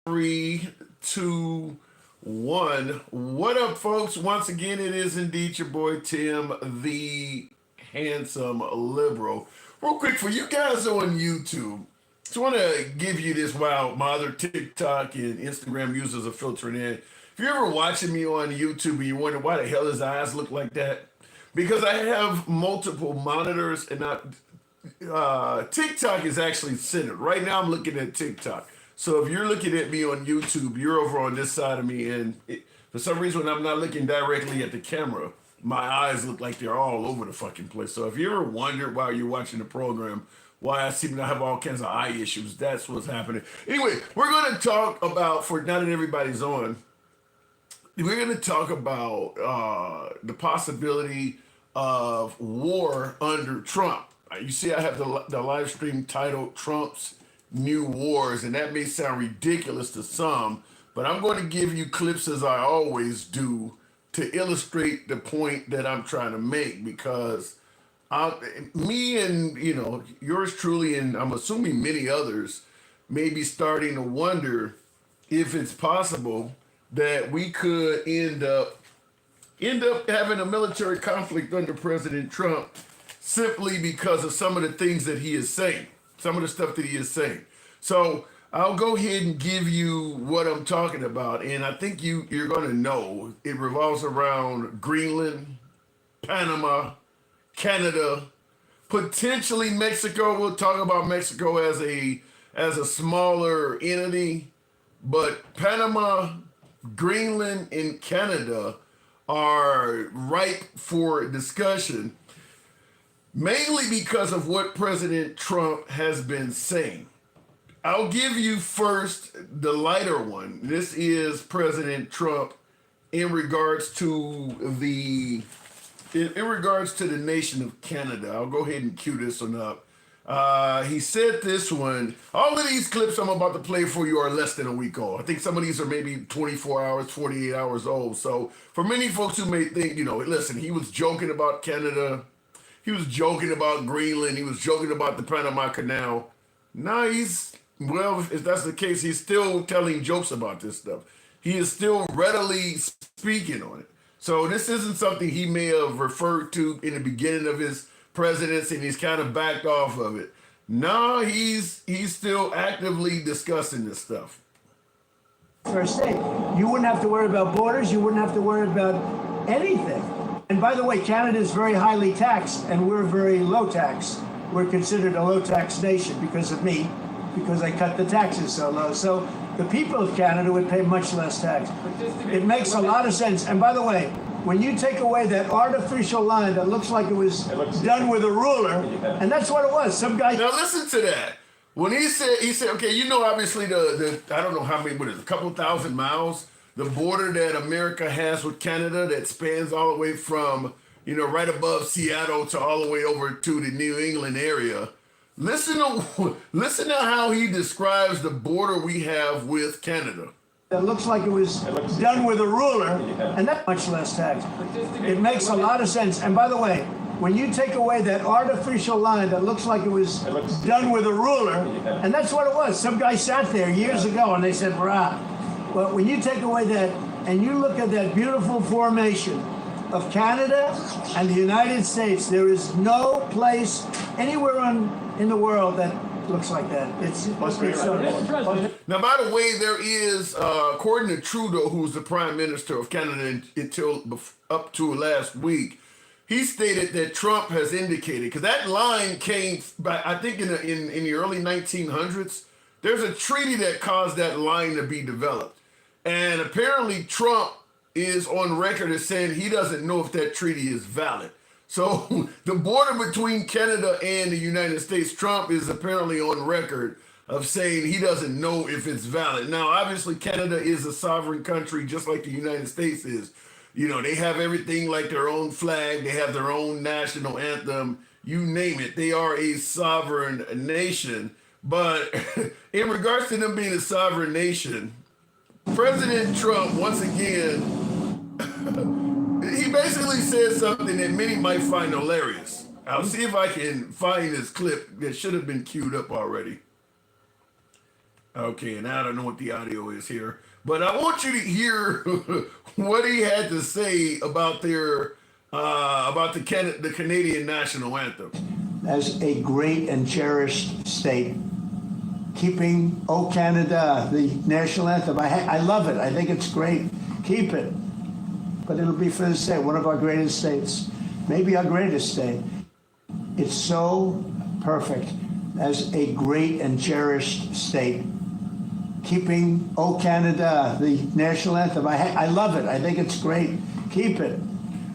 Three, two, one. What up, folks? Once again, it is indeed your boy Tim, the handsome liberal. Real quick, for you guys on YouTube, just want to give you this while my other TikTok and Instagram users are filtering in. If you're ever watching me on YouTube and you wonder why the hell his eyes look like that, because I have multiple monitors and TikTok is actually centered. Right now, I'm looking at TikTok. So if you're looking at me on YouTube, you're over on this side of me, and for some reason, when I'm not looking directly at the camera, my eyes look like they're all over the fucking place. So if you ever wondered while you're watching the program why I seem to have all kinds of eye issues, that's what's happening. Anyway, we're going to talk about, for now that everybody's on, we're going to talk about the possibility of war under Trump. You see, I have the live stream titled Trump's New Wars, and that may sound ridiculous to some, but I'm going to give you clips, as I always do, to illustrate the point that I'm trying to make, because me and, yours truly, and I'm assuming many others, may be starting to wonder if it's possible that we could end up having a military conflict under President Trump simply because of some of the things that he is saying. Some of the stuff that he is saying. So I'll go ahead and give you what I'm talking about. And I think you're going to know it revolves around Greenland, Panama, Canada, potentially Mexico. We'll talk about Mexico as a smaller entity. But Panama, Greenland, and Canada are ripe for discussion, mainly because of what President Trump has been saying. I'll give you first the lighter one. This is President Trump in regards to the nation of Canada. I'll go ahead and cue this one up. He said this one. All of these clips I'm about to play for you are less than a week old. I think some of these are maybe 24 hours, 48 hours old. So for many folks who may think, listen, he was joking about Canada. He was joking about Greenland. He was joking about the Panama Canal. Now if that's the case, he's still telling jokes about this stuff. He is still readily speaking on it. So this isn't something he may have referred to in the beginning of his presidency, and he's kind of backed off of it. No, he's still actively discussing this stuff. First state, you wouldn't have to worry about borders. You wouldn't have to worry about anything. And by the way, Canada is very highly taxed, and we're very low tax. We're considered a low tax nation because of me, because I cut the taxes so low. So the people of Canada would pay much less tax. It makes a lot of sense. And by the way, when you take away that artificial line that looks like it was done with a ruler, and that's what it was. Some guy. Now listen to that. When he said, okay, obviously the I don't know how many, a couple thousand miles, the border that America has with Canada that spans all the way from, right above Seattle to all the way over to the New England area. Listen to how he describes the border we have with Canada. That looks like it was done with a ruler, and that's much less tax. It makes a lot of sense. And by the way, when you take away that artificial line that looks like it was done with a ruler, and that's what it was. Some guy sat there years ago and they said, brah. Well, when you take away that and you look at that beautiful formation of Canada and the United States, there is no place anywhere in the world that looks like that. It's so Now, by the way, there is, according to Trudeau, who's the Prime Minister of Canada until up to last week, he stated that Trump has indicated, because that line came by, I think in the early 1900s, there's a treaty that caused that line to be developed. And apparently Trump is on record as saying he doesn't know if that treaty is valid. So the border between Canada and the United States, Trump is apparently on record of saying he doesn't know if it's valid. Now, obviously, Canada is a sovereign country, just like the United States is. They have everything like their own flag. They have their own national anthem. You name it. They are a sovereign nation. But in regards to them being a sovereign nation, President Trump, once again, he basically said something that many might find hilarious. I'll see if I can find this clip that should have been queued up already. Okay, and I don't know what the audio is here, but I want you to hear what he had to say about the Canadian national anthem. As a great and cherished state, keeping "O Canada," the national anthem. I love it. I think it's great. Keep it. But it'll be for the state, one of our greatest states, maybe our greatest state. It's so perfect. As a great and cherished state, keeping "O Canada," the national anthem. I love it. I think it's great. Keep it.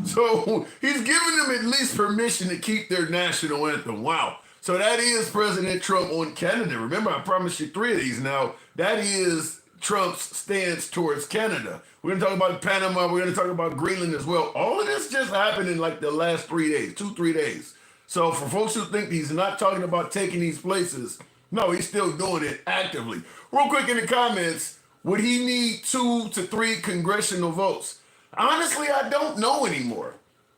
So he's giving them at least permission to keep their national anthem. Wow. So that is President Trump on Canada. Remember, I promised you 3 of these now. That is Trump's stance towards Canada. We're going to talk about Panama. We're going to talk about Greenland as well. All of this just happened in like the last 3 days, 2-3 days. So for folks who think he's not talking about taking these places, no, he's still doing it actively. Real quick in the comments, would he need 2 to 3 congressional votes? Honestly, I don't know anymore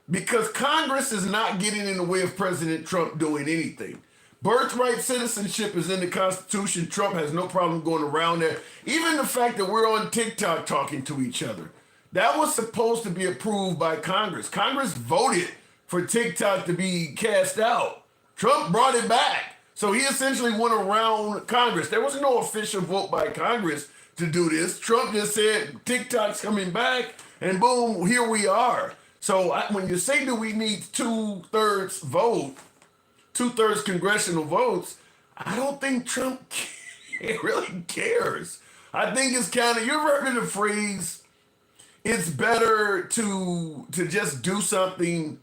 because Congress is not getting in the way of President Trump doing anything. Birthright citizenship is in the Constitution. Trump has no problem going around there. Even the fact that we're on TikTok talking to each other, that was supposed to be approved by Congress. Congress voted for TikTok to be cast out. Trump brought it back. So he essentially went around Congress. There was no official vote by Congress to do this. Trump just said TikTok's coming back, and boom, here we are. So when you say, do we need 2/3 vote, 2/3 congressional votes, I don't think Trump really cares. I think it's kind of, you ever heard of the phrase, it's better to just do something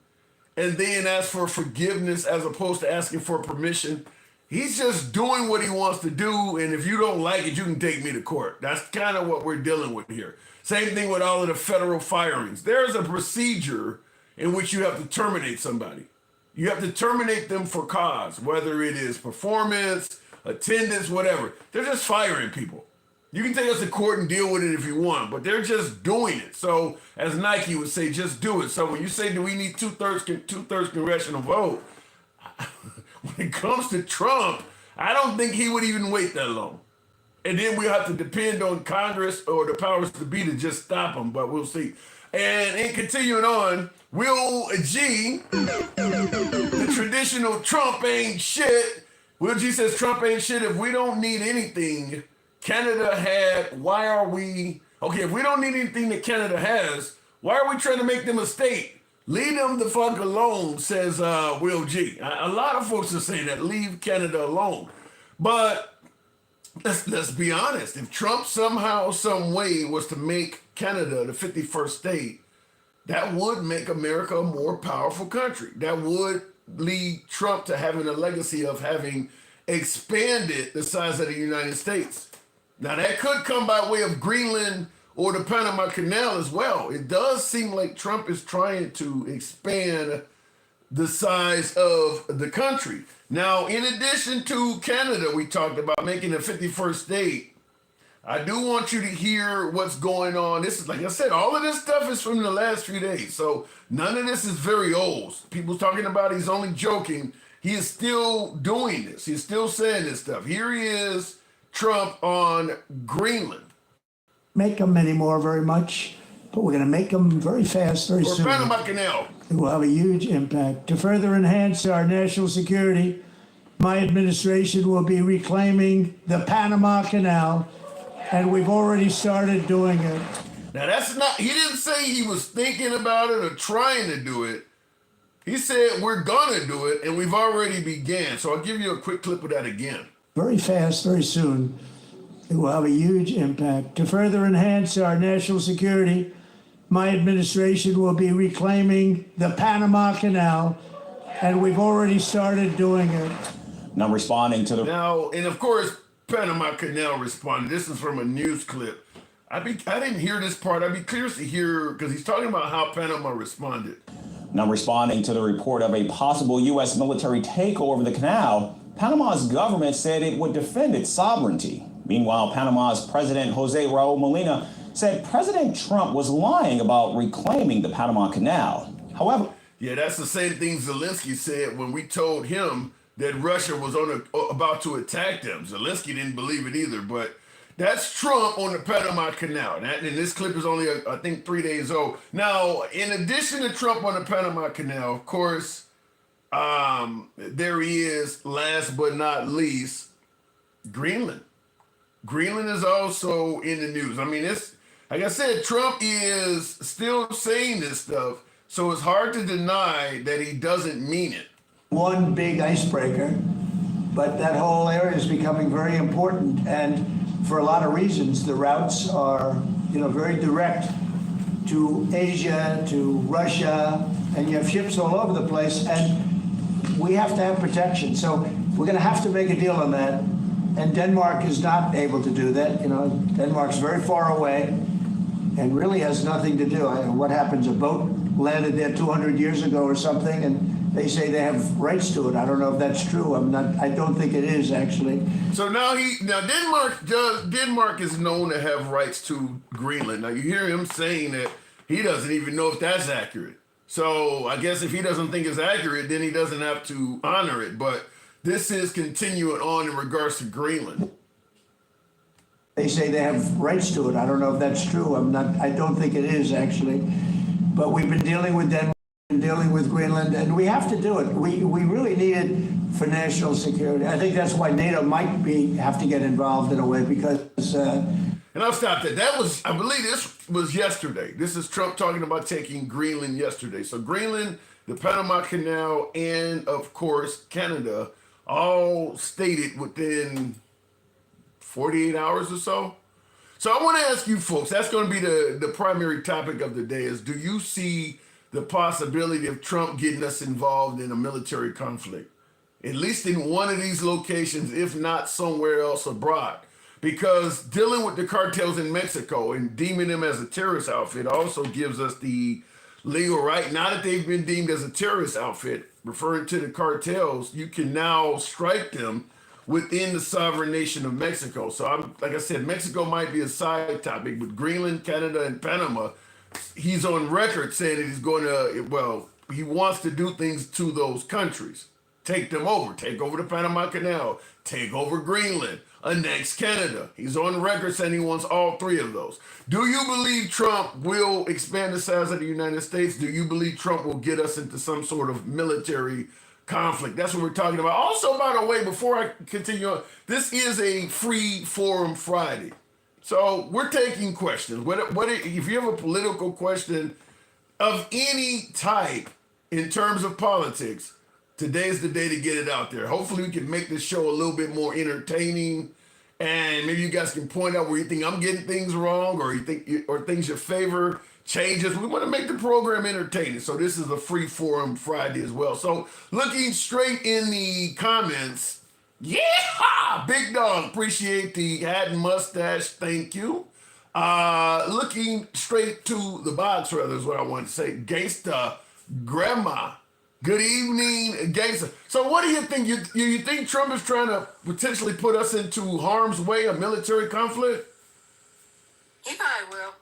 and then ask for forgiveness as opposed to asking for permission? He's just doing what he wants to do, and if you don't like it, you can take me to court. That's kind of what we're dealing with here. Same thing with all of the federal firings. There's a procedure in which you have to terminate somebody. You have to terminate them for cause, whether it is performance, attendance, whatever. They're just firing people. You can take us to court and deal with it if you want, but they're just doing it. So as Nike would say, just do it. So when you say, do we need 2/3 congressional vote? When it comes to Trump, I don't think he would even wait that long. And then we'll have to depend on Congress or the powers to be to just stop him, but we'll see. And in continuing on, Will G, the traditional Trump ain't shit. Will G says Trump ain't shit. If we don't need anything Canada had, why are we, okay, if we don't need anything that Canada has, why are we trying to make them a state? Leave them the fuck alone, says Will G. A lot of folks are saying that, leave Canada alone. But let's be honest. If Trump somehow, some way was to make Canada the 51st state, that would make America a more powerful country. That would lead Trump to having a legacy of having expanded the size of the United States. Now that could come by way of Greenland or the Panama Canal as well. It does seem like Trump is trying to expand the size of the country. Now, in addition to Canada, we talked about making a 51st state. I do want you to hear what's going on. This is, like I said, all of this stuff is from the last few days. So none of this is very old. People talking about he's only joking. He is still doing this. He's still saying this stuff. Here he is, Trump on Greenland. Make them anymore very much, but we're going to make them very fast, very soon. Or Panama Canal. It will have a huge impact. To further enhance our national security, my administration will be reclaiming the Panama Canal, and we've already started doing it. Now that's not, he didn't say he was thinking about it or trying to do it. He said we're gonna do it, and we've already began. So I'll give you a quick clip of that again. Very fast, very soon. It will have a huge impact. To further enhance our national security, my administration will be reclaiming the Panama Canal, and we've already started doing it. Now responding to the... Now, and of course, Panama Canal responded. This is from a news clip. I didn't hear this part. I'd be curious to hear, because he's talking about how Panama responded. Now responding to the report of a possible U.S. military takeover of the canal, Panama's government said it would defend its sovereignty. Meanwhile, Panama's President Jose Raul Molina said President Trump was lying about reclaiming the Panama Canal. However... Yeah, that's the same thing Zelensky said when we told him that Russia was about to attack them. Zelensky didn't believe it either, but that's Trump on the Panama Canal. And this clip is only, I think, 3 days old. Now, in addition to Trump on the Panama Canal, of course, there is, last but not least, Greenland. Greenland is also in the news. I mean, it's, like I said, Trump is still saying this stuff, so it's hard to deny that he doesn't mean it. One big icebreaker, but that whole area is becoming very important, and for a lot of reasons. The routes are, very direct to Asia, to Russia, and you have ships all over the place, and we have to have protection. So we're going to have to make a deal on that, and Denmark is not able to do that. Denmark's very far away and really has nothing to do. What happens? A boat landed there 200 years ago or something, and they say they have rights to it. I don't know if that's true. I don't think it is, actually. So now Denmark is known to have rights to Greenland. Now you hear him saying that he doesn't even know if that's accurate. So I guess if he doesn't think it's accurate, then he doesn't have to honor it. But this is continuing on in regards to Greenland. They say they have rights to it. I don't know if that's true. I don't think it is, actually. But we've been dealing with Denmark and dealing with Greenland, and we have to do it. We really need it for national security. I think that's why NATO might have to get involved in a way, because and I'll stop that. That was, I believe this was yesterday. This is Trump talking about taking Greenland yesterday. So Greenland, the Panama Canal, and of course Canada all stated within 48 hours or so. So I want to ask you folks, that's going to be the primary topic of the day, is do you see the possibility of Trump getting us involved in a military conflict, at least in one of these locations, if not somewhere else abroad? Because dealing with the cartels in Mexico and deeming them as a terrorist outfit also gives us the legal right. Now that they've been deemed as a terrorist outfit, referring to the cartels, you can now strike them within the sovereign nation of Mexico. So like I said, Mexico might be a side topic, but Greenland, Canada, and Panama, he's on record saying that he's going to, he wants to do things to those countries. Take them over, take over the Panama Canal, take over Greenland, annex Canada. He's on record saying he wants all three of those. Do you believe Trump will expand the size of the United States? Do you believe Trump will get us into some sort of military conflict? That's what we're talking about. Also, by the way, before I continue on, this is a free forum Friday. So we're taking questions. If you have a political question of any type in terms of politics, today's the day to get it out there. Hopefully we can make this show a little bit more entertaining, and maybe you guys can point out where you think I'm getting things wrong, or or things you favor, changes. We want to make the program entertaining. So this is a free forum Friday as well. So looking straight in the comments, yeah, Big Dog, appreciate the hat and mustache, thank you. Looking straight to the box, rather, is what I want to say. Gangsta Grandma, good evening, Gangsta. So what do you think? You think Trump is trying to potentially put us into harm's way, a military conflict? He probably will.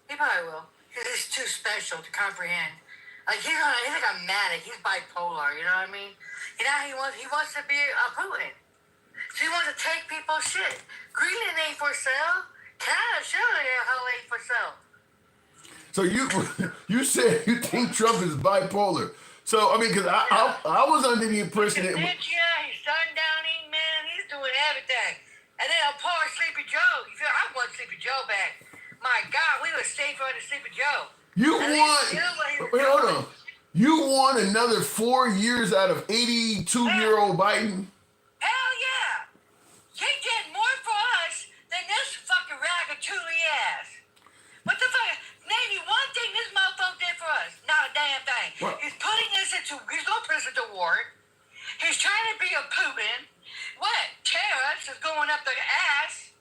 Because he's too special to comprehend. Like, he's like a manic. He's bipolar, you know what I mean? He wants to be a Putin. So he wants to take people's shit. Greenland ain't for sale. Canada sure the hell ain't for sale. So you said you think Trump is bipolar. So, I mean, because I was under the impression that... He's sundowning, man. He's doing everything. And then poor Sleepy Joe. I want Sleepy Joe back. My God, we would stay for the Sleepy Joe. Wait, hold on. You want another 4 years out of 82-year-old Biden? Hell yeah. He did more for us than this fucking ragatooly ass. What the fuck? Name me one thing this motherfucker did for us. Not a damn thing. What? He's going to put us into war. He's trying to be a Putin. What? Tariffs is going up the ass.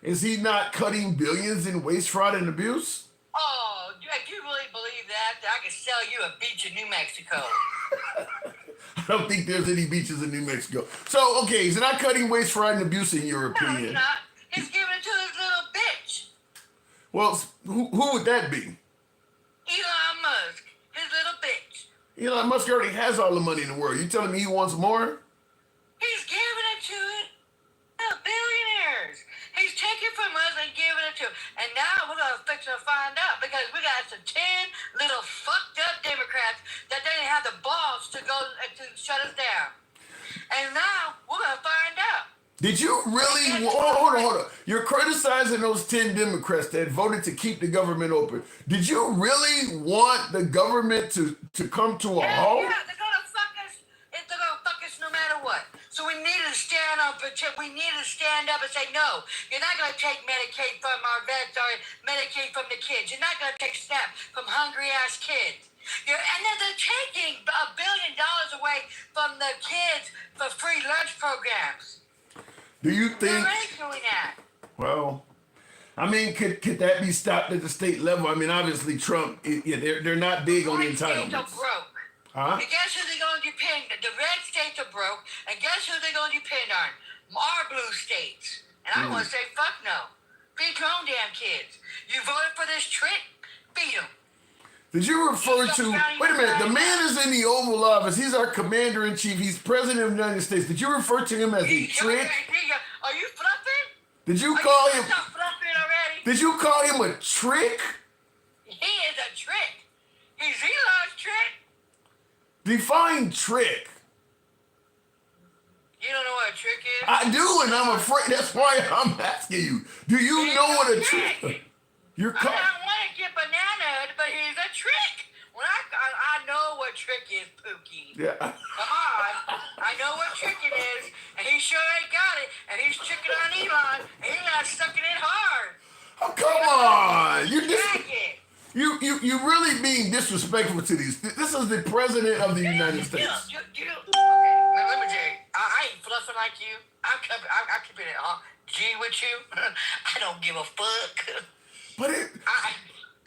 Is he not cutting billions in waste, fraud, and abuse? Oh, do you really believe that? I can sell you a beach in New Mexico. I don't think there's any beaches in New Mexico. So, okay, he's not cutting waste, fraud, and abuse in your opinion. No, he's not. He's giving it to his little bitch. Well, who would that be? Elon Musk. His little bitch. Elon Musk already has all the money in the world. You telling me he wants more? to. And now we're going to fix to find out because we got some 10 little fucked up Democrats that didn't have the balls to go to shut us down. And now we're going to find out. Did you really? Hold on. You're criticizing those 10 Democrats that voted to keep the government open. Did you really want the government to come to a halt? Yeah, they're going to fuck us. They're going to fuck us no matter what. So we needed to stand up. We needed to stand up and say, no, you're not going to take Medicaid from our vets or Medicaid from the kids. You're not going to take SNAP from hungry-ass kids. And then they're taking $1 billion away from the kids for free lunch programs. Do you think? They're already doing that. Well, I mean, could that be stopped at the state level? I mean, obviously Trump, they're not big on Red states are entitlements. broke. Huh? And guess who they're going to depend on? The red states are broke, and guess who they're going to depend on? Our blue states. And I want to say, fuck no. Feed your own damn kids. You voted for this trick? Feed them. Did you refer to? Wait a minute. The man is in the Oval Office. He's our commander-in-chief. He's president of the United States. Did you refer to him as a trick? Are you fluffing? Did you call him? Stop fluffing already. Did you call him a trick? He is a trick. He's Elon's trick. Define trick. You don't know what a trick is? I do, and I'm afraid. That's why I'm asking you. Do you know what a trick? You're I don't want to get banana, but he's a trick. When I know what trick is, Pookie. Yeah. Come on. I know what trick it is, and he sure ain't got it, and he's tricking on Elon, and Elon's sucking it hard. Oh, come on. Jacket. You really being disrespectful to these. This is the president of the United States. Okay, now let me tell you. I ain't fluffing like you. I'm keeping it G with you. I don't give a fuck. But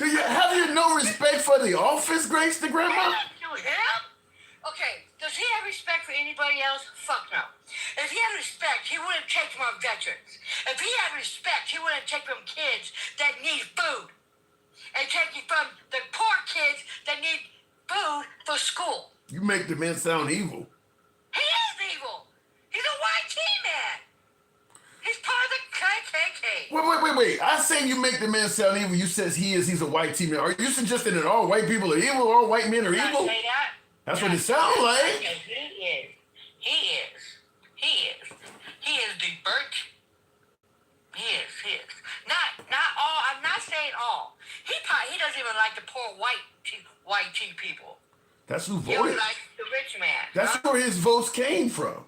have you no respect for the office, Grace the Grandma? To him? Okay, does he have respect for anybody else? Fuck no. If he had respect, he wouldn't take from our veterans. If he had respect, he wouldn't take from kids that need food. And take it from the poor kids that need food for school. You make the man sound evil. He is evil. He's a YT man. He's part of the KKK. Wait. I say you make the man sound evil. You says he's a white team man. Are you suggesting that all white people are evil? All white men are Did I evil? say that? That's what it sounds like. He is the birch. He is. Not all. I'm not saying all. He doesn't even like the poor white tea people. That's who He voted. only likes the rich man. That's where his votes came from.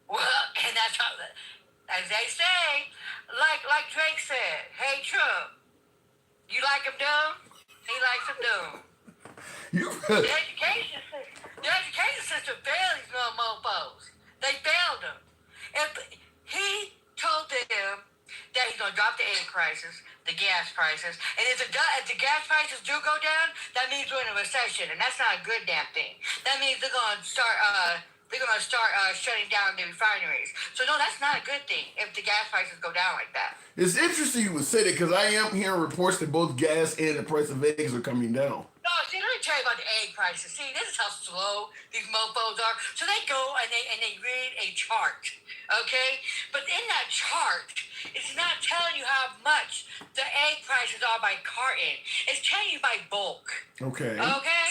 Well, and that's how, as they say, like Drake said, hey Trump, you like him dumb? He likes him dumb. The education system failed these little mofos. They failed them. If he told them that he's going to drop the egg prices, the gas prices, and if the gas prices do go down, that means we're in a recession, and that's not a good damn thing. That means they're going to start shutting down the refineries. So no, that's not a good thing if the gas prices go down like that. It's interesting you would say that because I am hearing reports that both gas and the price of eggs are coming down. No, see, let me tell you about the egg prices. See, this is how slow these mofos are. So they go and they read a chart, okay? But in that chart, it's not telling you how much the egg prices are by carton. It's telling you by bulk. Okay. Okay?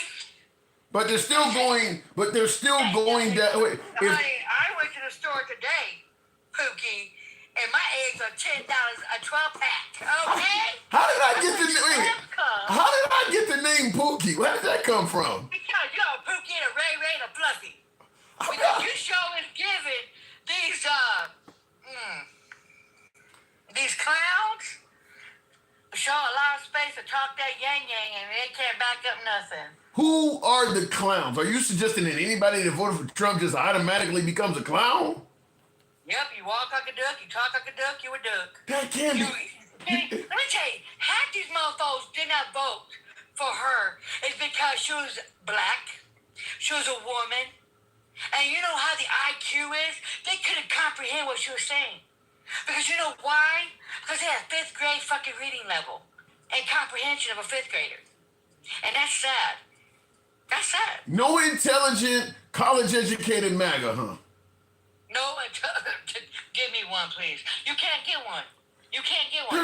But they're still going. That way. Honey, I went to the store today, Pookie, and my eggs are $10 a 12-pack. Okay? How did I get the name Pookie? Where did that come from? Because you know Pookie and a Ray and a Fluffy. Because you sure is giving these clowns show a lot of space to talk that yang and they can't back up nothing. Who are the clowns? Are you suggesting that anybody that voted for Trump just automatically becomes a clown? Yep, you walk like a duck, you talk like a duck, you a duck. That can't be. Let me tell you, half these mofos did not vote for her is because she was black, she was a woman, and you know how the IQ is? They couldn't comprehend what she was saying. Because you know why? Because they had 5th grade fucking reading level and comprehension of a 5th grader. And that's sad. That's sad. No intelligent, college-educated MAGA, huh? No, give me one, please. You can't get one. You can't get one.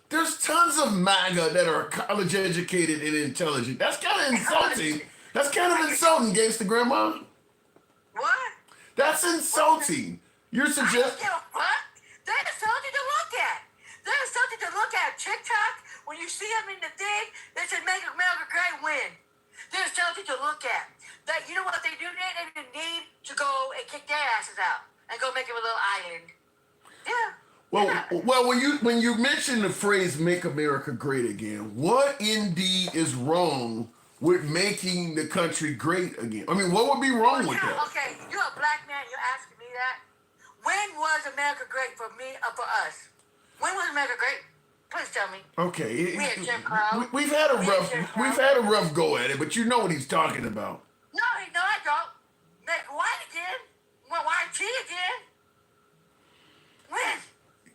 There's tons of MAGA that are college educated and intelligent. That's kind of insulting. That's kind of insulting, gangsta grandma. What? That's insulting. You're I don't suggesting. give a fuck. There's something to look at. There's something to look at. TikTok, when you see them in the thing, they said make America great win. There's something to look at. That you know what they do? They need to go and kick their asses out and go make them a little island. Yeah. Well, when you mention the phrase "Make America Great Again," what indeed is wrong with making the country great again? I mean, what would be wrong with that? Okay, you're a black man. You're asking me that. When was America great for me or for us? When was America great? Please tell me. Okay, We had Jim Crow. we've had a rough go at it, but you know what he's talking about. No, I don't. Make white again. Well, white tea again. When?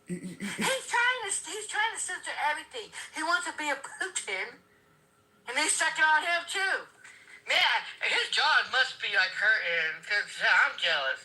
He's trying to censor everything. He wants to be a Putin, and they suck it on him too. Man, his jaws must be like hurting because I'm jealous.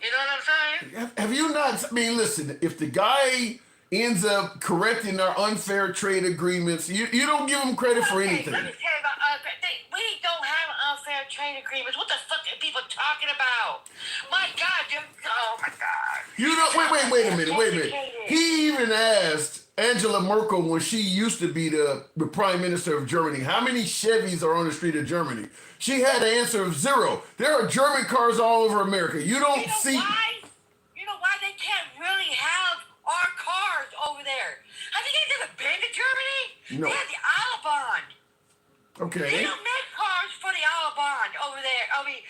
You know what I'm saying? Have you not? I mean, listen. If the guy ends up correcting our unfair trade agreements, you don't give him credit for anything. Let me tell you about unfair. We don't have unfair trade agreements. What the fuck are people talking about? My God, oh my God. You don't. Wait a minute. He even asked Angela Merkel when she used to be the prime minister of Germany, how many Chevys are on the street of Germany? She had an answer of 0. There are German cars all over America. You don't see. Why? You know why they can't really have our cars over there? Have you guys ever been to Germany? No. They have the Autobahn. Okay. They don't make cars for the Autobahn over there. I mean,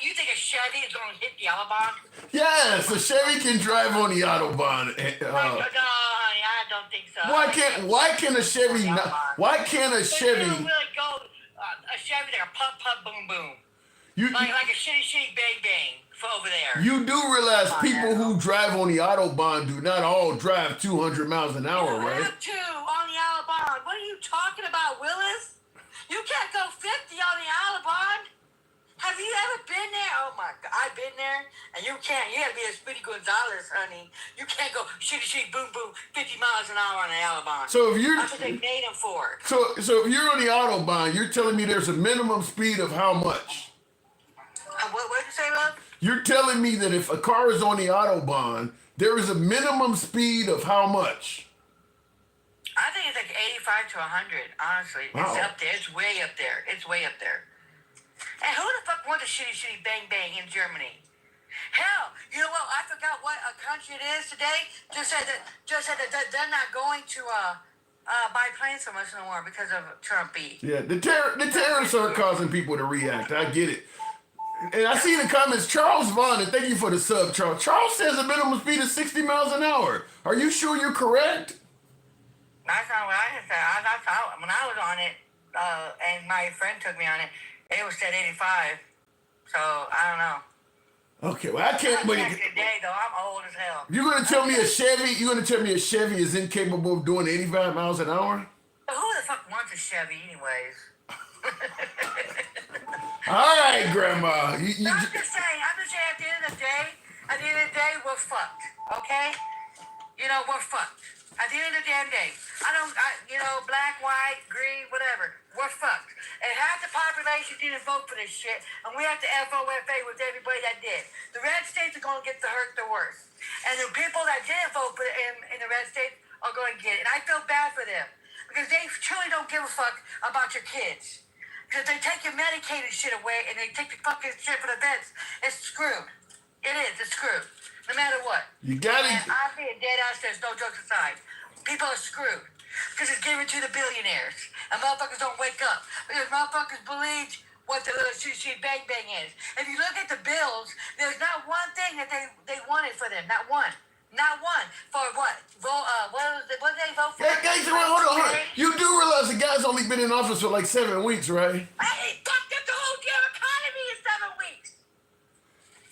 you think a Chevy is going to hit the Autobahn? Yes, a Chevy can drive on the Autobahn. No, honey, I don't think so. Why can't a Chevy not? Why can't a They Chevy? don't really go a Chevy like a pop boom boom. You Like a shitty bang bang for over there. you do realize people who drive on the Autobahn do not all drive 200 miles an hour, You right? have to on the Autobahn. What are you talking about, Willis? You can't go 50 on the Autobahn. Have you ever been there? Oh my God, I've been there, and you can't. You gotta be a Speedy Gonzalez, honey. You can't go shitty boom boom 50 miles an hour on the Autobahn. So if you're That's what they made them for. so if you're on the Autobahn, you're telling me there's a minimum speed of how much? What did you say, love? You're telling me that if a car is on the Autobahn, there is a minimum speed of how much? I think it's like 85 to 100, honestly. Wow. It's up there. It's way up there. It's way up there. And who the fuck wants a shitty bang bang in Germany? Hell, you know what? I forgot what a country it is today. Just said that they're not going to buy planes from us no more because of Trump beat. Yeah, the terrorists are causing people to react. I get it. And I see in the comments, Charles Vaughn, and thank you for the sub, Charles. Charles says the minimum speed is 60 miles an hour. Are you sure you're correct? That's not what I said. When I was on it, and my friend took me on it, it was at 85. So I don't know. Okay, well I can't. But Today though, I'm old as hell. you're gonna tell me a Chevy? You're gonna tell me a Chevy is incapable of doing 85 miles an hour? But who the fuck wants a Chevy, anyways? All right, Grandma. I'm just saying. At the end of the day, we're fucked. Okay? You know, we're fucked. At the end of the damn day, black, white, green, whatever, we're fucked. And half the population didn't vote for this shit, and we have to FOFA with everybody that did. The red states are going to get the hurt the worst. And the people that didn't vote for in the red states are going to get it. And I feel bad for them, because they truly don't give a fuck about your kids. Because they take your medicated shit away, and they take the fucking shit for the vets. It's screwed. It is. It's screwed. No matter what. You got it. And I'm being dead ass. There's no jokes aside. People are screwed because it's given to the billionaires, and motherfuckers don't wake up because motherfuckers believe what the little shit bang bang is. If you look at the bills, there's not one thing that they wanted for them. Not one. Not one. For what? What did they vote for? Hey, guys, hold on. You do realize the guy's only been in office for like 7 weeks, right? Hey, fucked up the whole damn economy in 7 weeks.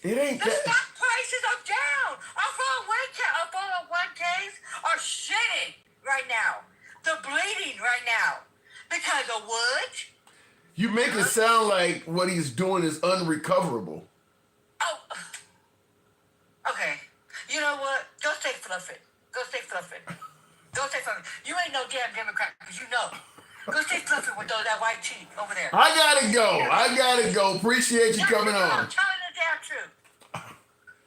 It ain't The that. stock prices are down. Our 401ks are shitting right now. They're bleeding right now. Because of what? You make it sound like what he's doing is unrecoverable. Oh. Okay. You know what? Go stay fluffy. Go fluffing. Go stay fluffing. You ain't no damn Democrat because you know. Go stay fluffing with that white teeth over there. I gotta go. Appreciate you coming on. I'm telling the damn truth.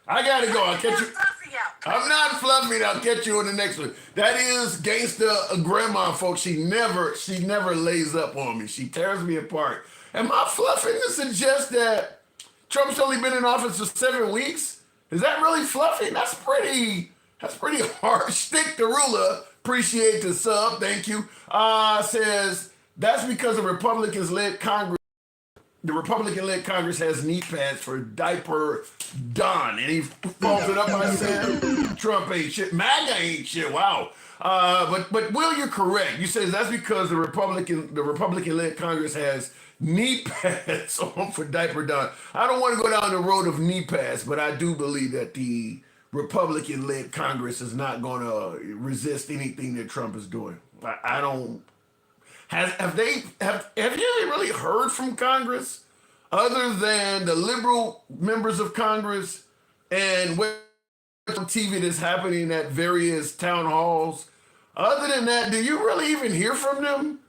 I gotta go. I'll catch you. Fluffy out. I'm not fluffy. I'll catch you in the next one. That is gangsta grandma, folks. She never lays up on me. She tears me apart. Am I fluffing to suggest that Trump's only been in office for 7 weeks? Is that really fluffy? That's pretty harsh. Stick the ruler. Appreciate the sub. Thank you. Says that's because the Republican-led Congress has knee pads for diaper Don, and he follows it up by saying Trump ain't shit, MAGA ain't shit. Wow. But Will, you're correct. You say that's because the Republican-led Congress has knee pads on for diaper Don. I don't want to go down the road of knee pads, but I do believe that the Republican-led Congress is not going to resist anything that Trump is doing. I don't. Have you really heard from Congress other than the liberal members of Congress and what on TV that's happening at various town halls? Other than that, do you really even hear from them?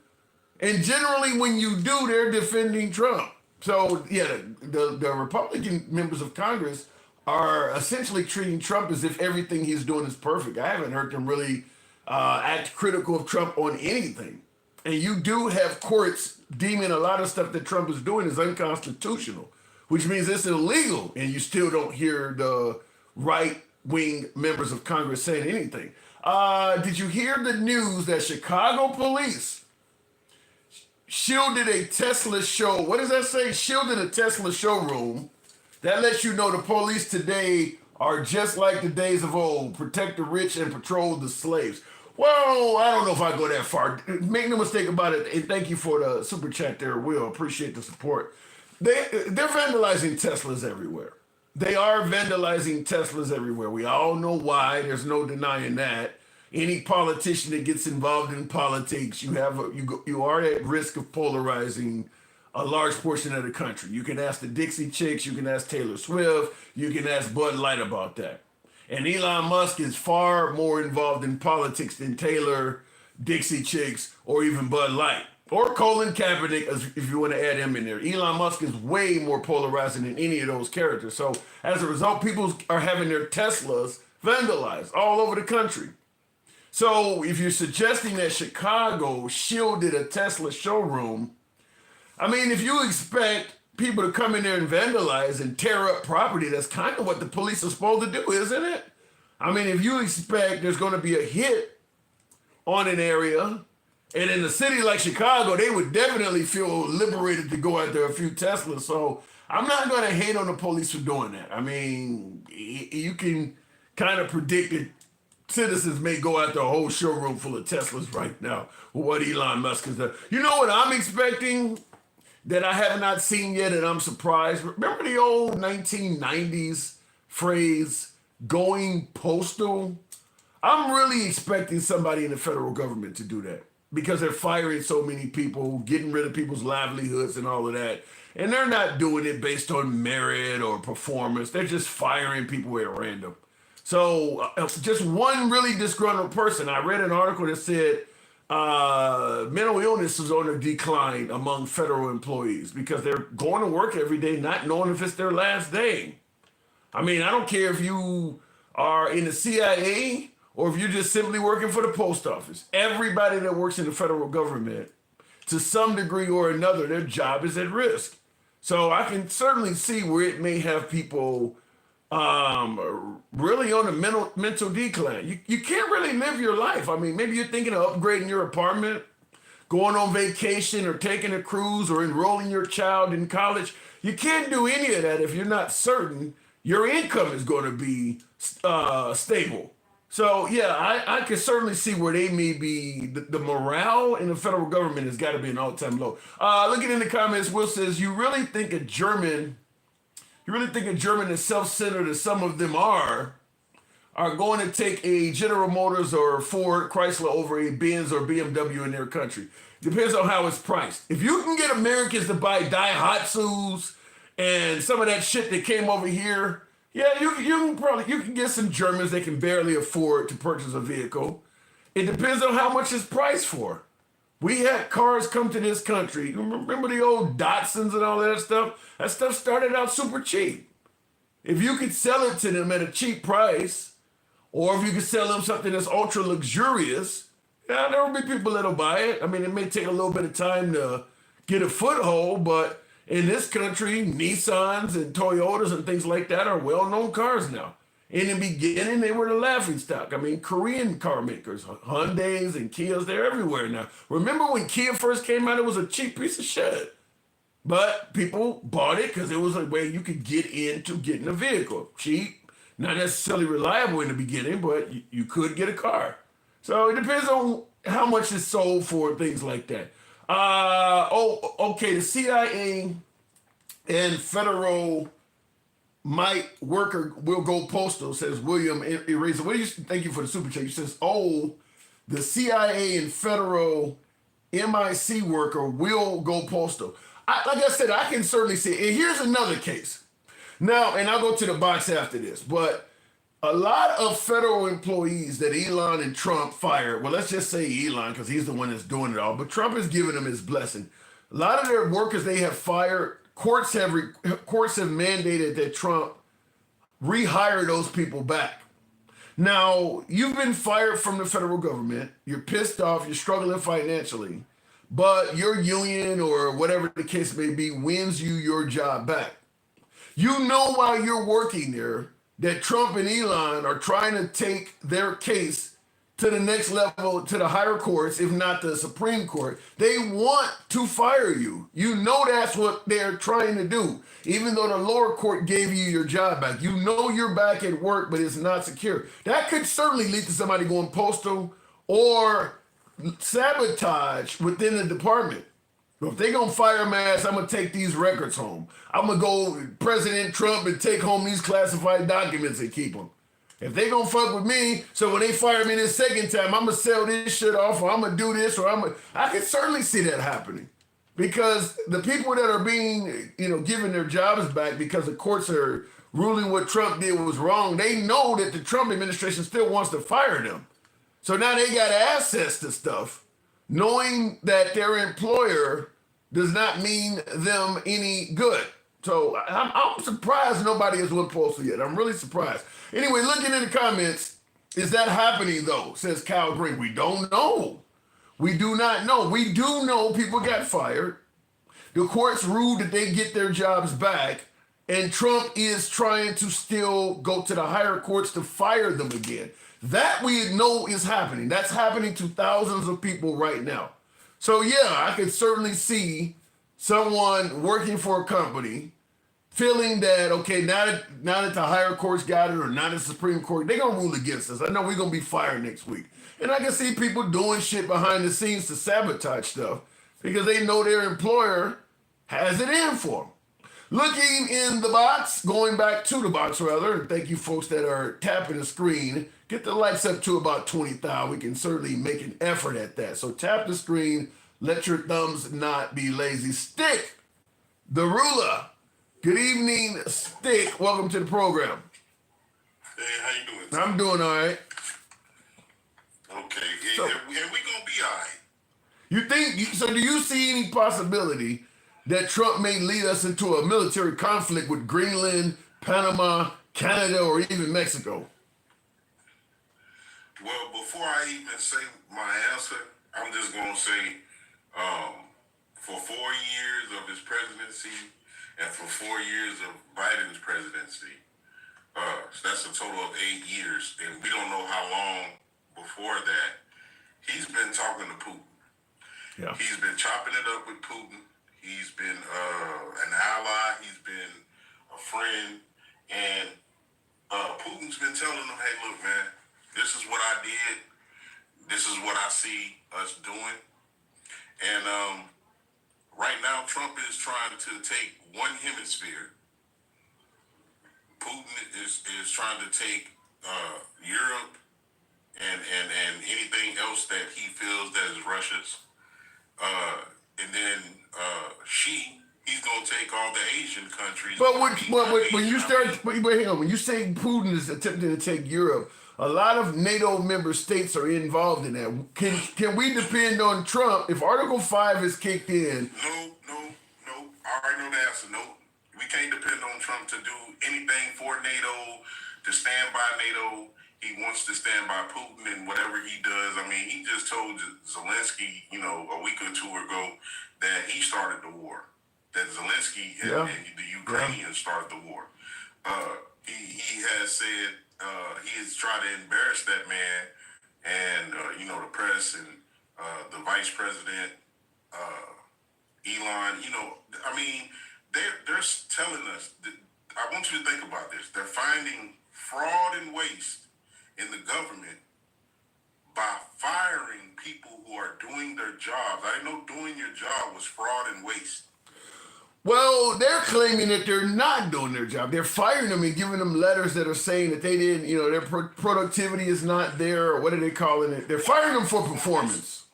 And generally, when you do, they're defending Trump. So yeah, the Republican members of Congress are essentially treating Trump as if everything he's doing is perfect. I haven't heard them really act critical of Trump on anything. And you do have courts deeming a lot of stuff that Trump is doing is unconstitutional, which means it's illegal, and you still don't hear the right-wing members of Congress saying anything. Did you hear the news that Chicago police shielded a Tesla show? What does that say? Shielded a Tesla showroom. That lets you know the police today are just like the days of old, protect the rich and patrol the slaves. Well, I don't know if I go that far. Make no mistake about it. And thank you for the super chat there, Will. Appreciate the support. They're vandalizing Teslas everywhere. They are vandalizing Teslas everywhere. We all know why. There's no denying that. Any politician that gets involved in politics, you are at risk of polarizing a large portion of the country. You can ask the Dixie Chicks, you can ask Taylor Swift, you can ask Bud Light about that. And Elon Musk is far more involved in politics than Taylor, Dixie Chicks, or even Bud Light. Or Colin Kaepernick, if you want to add him in there. Elon Musk is way more polarizing than any of those characters. So as a result, people are having their Teslas vandalized all over the country. So if you're suggesting that Chicago shielded a Tesla showroom, I mean, if you expect people to come in there and vandalize and tear up property, that's kind of what the police are supposed to do, isn't it? I mean, if you expect there's going to be a hit on an area, and in a city like Chicago, they would definitely feel liberated to go after a few Teslas. So I'm not going to hate on the police for doing that. I mean, you can kind of predict that citizens may go after a whole showroom full of Teslas right now with what Elon Musk has done. You know what I'm expecting that I have not seen yet, and I'm surprised? Remember the old 1990s phrase, going postal? I'm really expecting somebody in the federal government to do that because they're firing so many people, getting rid of people's livelihoods and all of that. And they're not doing it based on merit or performance. They're just firing people at random. So just one really disgruntled person. I read an article that said mental illness is on a decline among federal employees because they're going to work every day not knowing if it's their last day. I mean, I don't care if you are in the CIA or if you're just simply working for the post office. Everybody that works in the federal government, to some degree or another, their job is at risk. So I can certainly see where it may have people really on a mental decline. You can't really live your life. I mean, maybe you're thinking of upgrading your apartment, going on vacation, or taking a cruise, or enrolling your child in college. You can't do any of that if you're not certain your income is going to be stable. So yeah, I can certainly see where they may be. The morale in the federal government has got to be an all-time low. Looking in the comments, Will says, you really think a German is self-centered as some of them are going to take a General Motors or Ford, Chrysler over a Benz or BMW in their country? Depends on how it's priced. If you can get Americans to buy Daihatsus and some of that shit that came over here Yeah, you can get some Germans that can barely afford to purchase a vehicle. It depends on how much it's priced for. We had cars come to this country. You remember the old Datsuns and all that stuff? That stuff started out super cheap. If you could sell it to them at a cheap price, or if you could sell them something that's ultra luxurious, yeah, there will be people that'll buy it. I mean, it may take a little bit of time to get a foothold, but in this country, Nissans and Toyotas and things like that are well-known cars now. In the beginning, they were the laughingstock. I mean, Korean car makers, Hyundais and Kias, they're everywhere now. Remember when Kia first came out, it was a cheap piece of shit. But people bought it because it was a way you could get into getting a vehicle. Cheap, not necessarily reliable in the beginning, but you could get a car. So it depends on how much it's sold for and things like that. Okay, the CIA and federal worker will go postal, says William Eraser. What do you thank you for the super chat? He says, the CIA and federal MIC worker will go postal. Like I said, I can certainly see it. And here's another case. Now, and I'll go to the box after this, but a lot of federal employees that Elon and Trump fired, well, let's just say Elon because he's the one that's doing it all, but Trump has given them his blessing. A lot of their workers they have fired, courts have mandated that Trump rehire those people back. Now, you've been fired from the federal government, you're pissed off, you're struggling financially, but your union or whatever the case may be wins you your job back. You know while you're working there that Trump and Elon are trying to take their case to the next level, to the higher courts, if not the Supreme Court. They want to fire you. You know that's what they're trying to do. Even though the lower court gave you your job back. You know you're back at work, but it's not secure. That could certainly lead to somebody going postal or sabotage within the department. If they gonna fire my ass, I'm gonna take these records home. I'm gonna go President Trump and take home these classified documents and keep them. If they gonna fuck with me, so when they fire me this second time, I'm gonna sell this shit off, or I'm gonna do this, or I can certainly see that happening. Because the people that are being, given their jobs back because the courts are ruling what Trump did was wrong, they know that the Trump administration still wants to fire them. So now they got access to stuff, knowing that their employer does not mean them any good. So I'm surprised nobody has went postal yet. I'm really surprised. Anyway, looking in the comments, is that happening though? Says Kyle Green. We don't know. We do not know. We do know people got fired. The courts ruled that they get their jobs back, and Trump is trying to still go to the higher courts to fire them again. That we know is happening. That's happening to thousands of people right now. So yeah, I could certainly see someone working for a company feeling that, okay, now that the higher courts got it, or now the Supreme Court, they're going to rule against us. I know we're going to be fired next week. And I can see people doing shit behind the scenes to sabotage stuff because they know their employer has it in for them. Looking in the box, going back to the box rather, and thank you folks that are tapping the screen. Get the likes up to about 20,000. We can certainly make an effort at that. So tap the screen. Let your thumbs not be lazy. Stick, the ruler. Good evening, Stick. Welcome to the program. Hey, how you doing? I'm doing all right. Okay, So- and we gonna be all right. You think, so do you see any possibility that Trump may lead us into a military conflict with Greenland, Panama, Canada, or even Mexico? Well, before I even say my answer, I'm just gonna say, for 4 years of his presidency and for 4 years of Biden's presidency, so that's a total of 8 years, and we don't know how long before that, he's been talking to Putin. Yeah. He's been chopping it up with Putin. He's been an ally. He's been a friend. And Putin's been telling him, hey, look, man, this is what I did. This is what I see us doing. And right now, Trump is trying to take one hemisphere. Putin is trying to take Europe and anything else that he feels that is Russia's. And then he's gonna take all the Asian countries. But when you start, but hang on, when you say Putin is attempting to take Europe, a lot of NATO member states are involved in that. Can we depend on Trump if Article 5 is kicked in? No. I already know the answer. No, we can't depend on Trump to do anything for NATO, to stand by NATO. He wants to stand by Putin and whatever he does. I mean, he just told Zelensky, a week or two ago that he started the war. That Zelensky and the Ukrainians started the war. He has said he has tried to embarrass that man and, the press and the vice president, Elon. I mean, they're telling us, I want you to think about this. They're finding fraud and waste in the government by firing people who are doing their jobs. I didn't know doing your job was fraud and waste. Well, they're claiming that they're not doing their job. They're firing them and giving them letters that are saying that they didn't, their productivity is not there, or what are they calling it? They're firing them for performance.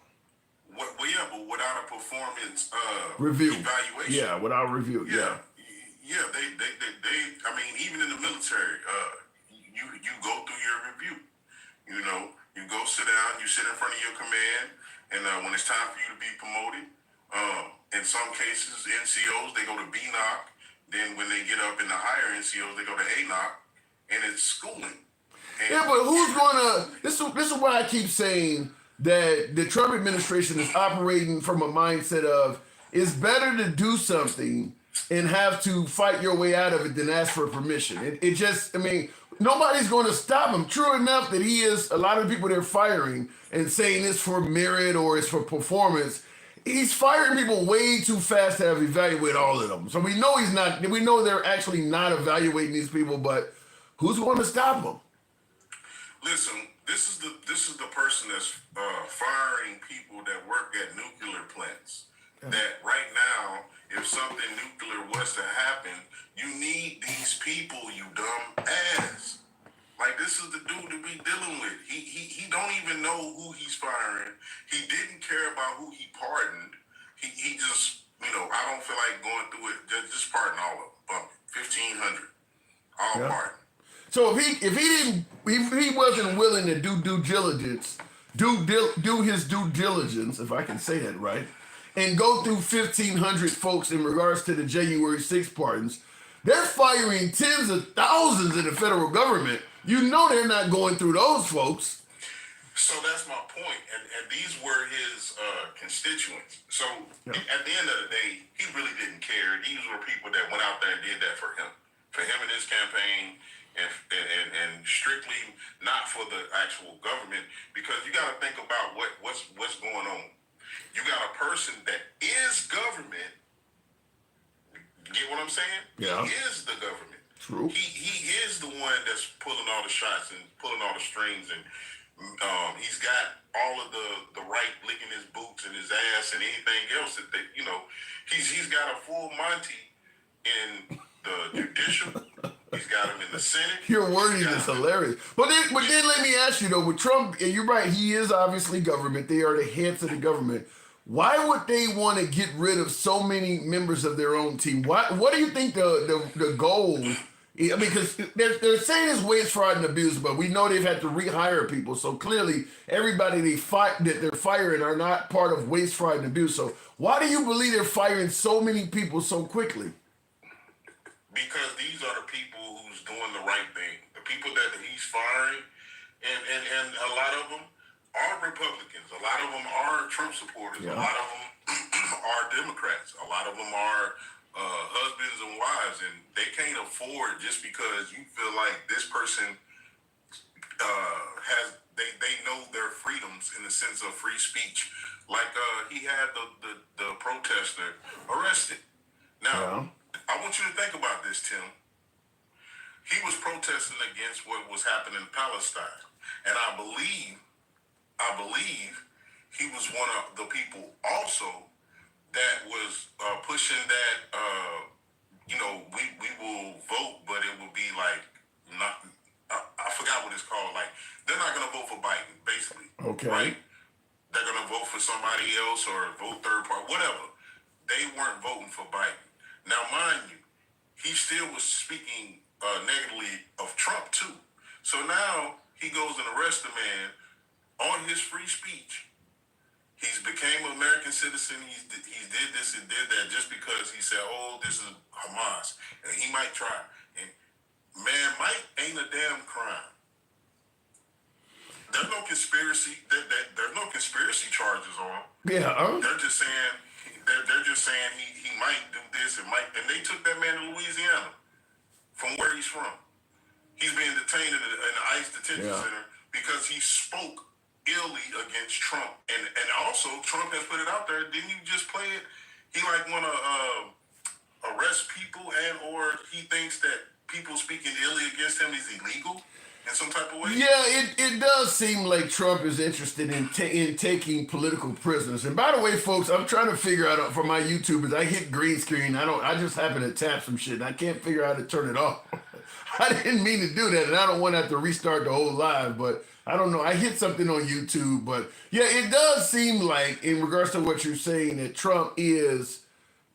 Well, yeah, but without a performance review evaluation. Yeah, without review. Yeah. Yeah, they I mean, even in the military, you go through your review. You go sit down, you sit in front of your command, and when it's time for you to be promoted, in some cases, NCOs, they go to BNOC. Then when they get up in the higher NCOs, they go to ANOC, and it's schooling. But who's gonna? This is why I keep saying that the Trump administration is operating from a mindset of it's better to do something and have to fight your way out of it than ask for permission. Nobody's going to stop him. True enough that he is, a lot of people they're firing and saying it's for merit or it's for performance. He's firing people way too fast to have evaluated all of them. So we know he's not, we know they're actually not evaluating these people, but who's going to stop him? Listen, this is the person that's firing people that work at nuclear plants. That right now, if something nuclear was to happen, you need these people, you dumb ass. Like, this is the dude to be dealing with. He don't even know who he's firing. He didn't care about who he pardoned. He just, I don't feel like going through it. Just pardon all of them. 1,500. All pardon. So if he wasn't willing to do due diligence, do his due diligence, if I can say that right, and go through 1,500 folks in regards to the January 6th pardons, they're firing tens of thousands in the federal government. You know they're not going through those folks. So that's my point. And these were his constituents. So at the end of the day, he really didn't care. These were people that went out there and did that for him and his campaign, and strictly not for the actual government. Because you got to think about what's going on. You got a person that is government. Get what I'm saying? Yeah. He is the government. True. He is the one that's pulling all the shots and pulling all the strings, and he's got all of the right licking his boots and his ass and anything else that he's got a full Monty in the judicial. He's got him in the Senate. Your wording is hilarious. But then let me ask you though, with Trump, and you're right, he is obviously government. They are the heads of the government. Why would they want to get rid of so many members of their own team? What do you think the goal? I mean, because they're saying it's waste, fraud, and abuse, but we know they've had to rehire people. So clearly, everybody that they're firing are not part of waste, fraud, and abuse. So why do you believe they're firing so many people so quickly? Because these are the people who's doing the right thing. The people that he's firing, and a lot of them are Republicans. A lot of them are Trump supporters. Yeah. A lot of them are Democrats. A lot of them are husbands and wives, and they can't afford just because you feel like this person they know their freedoms in the sense of free speech. Like he had the protester arrested. Now, I want you to think about this, Tim. He was protesting against what was happening in Palestine, and I believe he was one of the people also that was pushing that, we will vote, but it will be like, not, I forgot what it's called. Like, they're not going to vote for Biden, basically. Okay. Right? They're going to vote for somebody else or vote third party, whatever. They weren't voting for Biden. Now, mind you, he still was speaking negatively of Trump too. So now he goes and arrests the man on his free speech. He's became an American citizen. He did this and did that just because he said, "Oh, this is Hamas," and he might try. And man, might ain't a damn crime. There's no conspiracy. There's no conspiracy charges on him. Yeah. They're just saying he might do this and might. And they took that man to Louisiana from where he's from. He's being detained in an ICE detention center because he spoke illy against Trump, and also Trump has put it out there. Didn't you just play it? He like want to arrest people, and or he thinks that people speaking illy against him is illegal in some type of way. Yeah, it does seem like Trump is interested in taking political prisoners. And by the way, folks, I'm trying to figure out for my YouTubers. I hit green screen. I just happen to tap some shit, and I can't figure out how to turn it off. I didn't mean to do that, and I don't want to have to restart the whole live, but I don't know. I hit something on YouTube, but yeah, it does seem like, in regards to what you're saying, that Trump is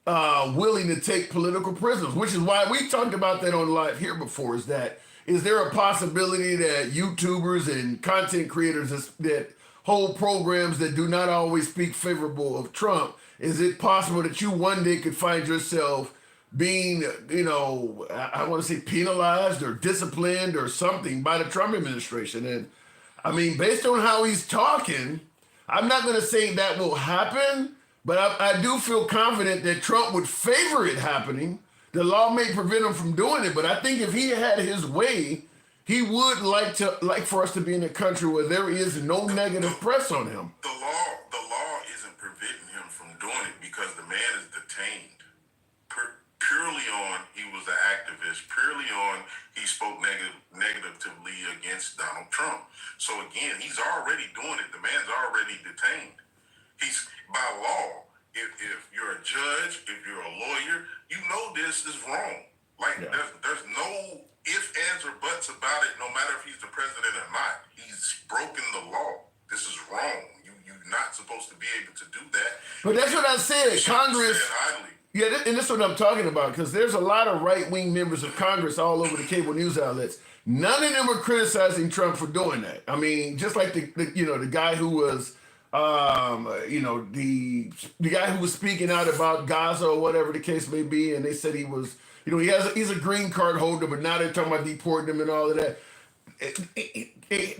willing to take political prisoners, which is why we talked about that on live here before. Is there a possibility that YouTubers and content creators that hold programs that do not always speak favorable of Trump, is it possible that you one day could find yourself being, I want to say penalized or disciplined or something by the Trump administration? And I mean, based on how he's talking, I'm not going to say that will happen, but I do feel confident that Trump would favor it happening. The law may prevent him from doing it, but I think if he had his way, he would like for us to be in a country where there is no negative press on him. The law isn't preventing him from doing it because the man is detained. Purely on he was an activist, purely on he spoke negatively against Donald Trump. So again, he's already doing it. The man's already detained. He's by law. If you're a judge, if you're a lawyer, you know this is wrong. There's no ifs, ands, or buts about it. No matter if he's the president or not, he's broken the law. This is wrong. You're not supposed to be able to do that. But that's what I said. Congress. Yeah, and that's what I'm talking about, because there's a lot of right-wing members of Congress all over the cable news outlets. None of them were criticizing Trump for doing that. I mean, just like the guy who was, the guy who was speaking out about Gaza or whatever the case may be, and they said he was, he's a green card holder, but now they're talking about deporting him and all of that.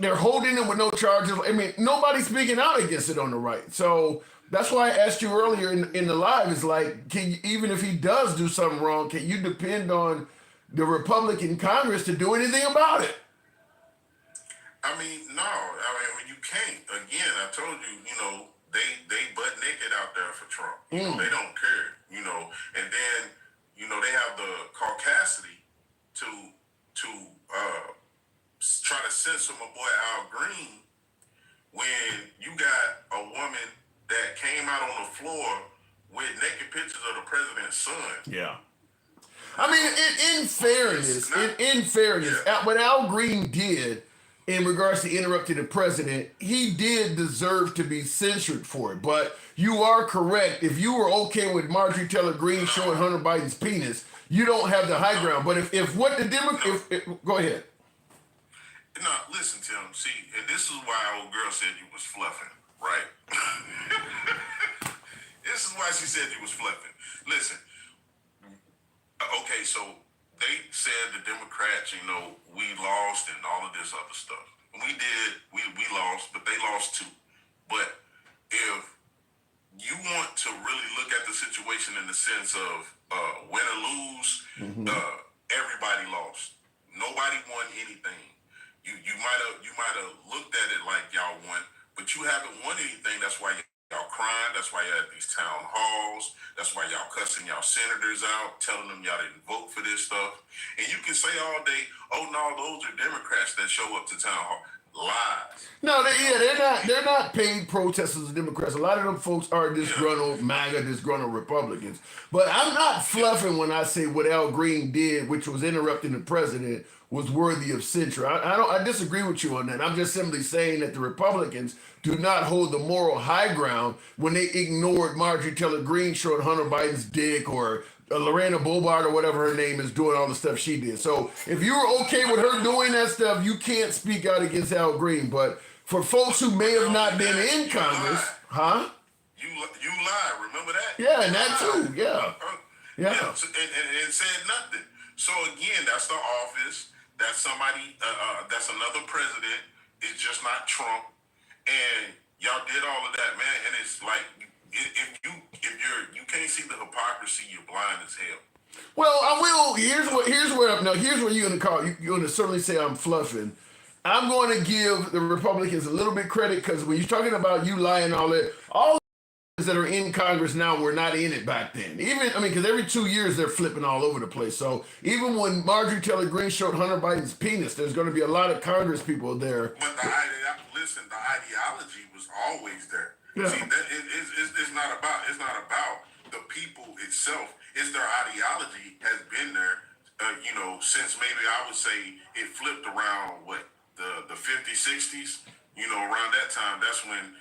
They're holding him with no charges. I mean, nobody's speaking out against it on the right. So that's why I asked you earlier in the live, is like, even if he does do something wrong, can you depend on the Republican Congress to do anything about it? I mean, no. I mean, you can't. Again, I told you, they butt naked out there for Trump. They don't care, And then, they have the caucasity to try to censor my boy Al Green when you got a woman that came out on the floor with naked pictures of the president's son. Yeah. I mean, in fairness, what Al Green did in regards to interrupting the president, he did deserve to be censured for it. But you are correct. If you were okay with Marjorie Taylor Greene showing Hunter Biden's penis, you don't have the high ground. But if what the Democrats... Go ahead. No, listen, Tim. See, and this is why old girl said you was fluffing, right? This is why she said you was fluffing. Listen, okay, so they said the Democrats, we lost and all of this other stuff. We did, we lost, but they lost too. But if you want to really look at the situation in the sense of win or lose, everybody lost. Nobody won anything. You might have looked at it like y'all won, but you haven't won anything. That's why y'all crying. That's why y'all at these town halls. That's why y'all cussing y'all senators out, telling them y'all didn't vote for this stuff. And you can say all day, oh no, those are Democrats that show up to town hall. Lies. No, they're not paid protesters of Democrats. A lot of them folks are disgruntled MAGA, disgruntled Republicans. But I'm not fluffing when I say what Al Green did, which was interrupting the president, was worthy of censure. I disagree with you on that. I'm just simply saying that the Republicans do not hold the moral high ground when they ignored Marjorie Taylor Greene showing Hunter Biden's dick, or Lorena Bobart or whatever her name is doing all the stuff she did. So if you were okay with her doing that stuff, you can't speak out against Al Green. But for folks who may have not been in Congress, huh? You lied. Remember that? Yeah, and that too. Yeah. Yeah. So, and said nothing. So again, that's the office. That's somebody. That's another president. It's just not Trump. And y'all did all of that, man. And it's like, if you can't see the hypocrisy, you're blind as hell. Well, I will. Here's where you're gonna call. You're gonna certainly say I'm fluffing. I'm going to give the Republicans a little bit credit because when you're talking about you lying and all that are in Congress now were not in it back then. Because every 2 years they're flipping all over the place. So even when Marjorie Taylor Greene showed Hunter Biden's penis, there's going to be a lot of Congress people there. But the ideology was always there. Yeah. See, it's not about the people itself. It's their ideology has been there, since maybe I would say it flipped around the 50s, 60s. Around that time, that's when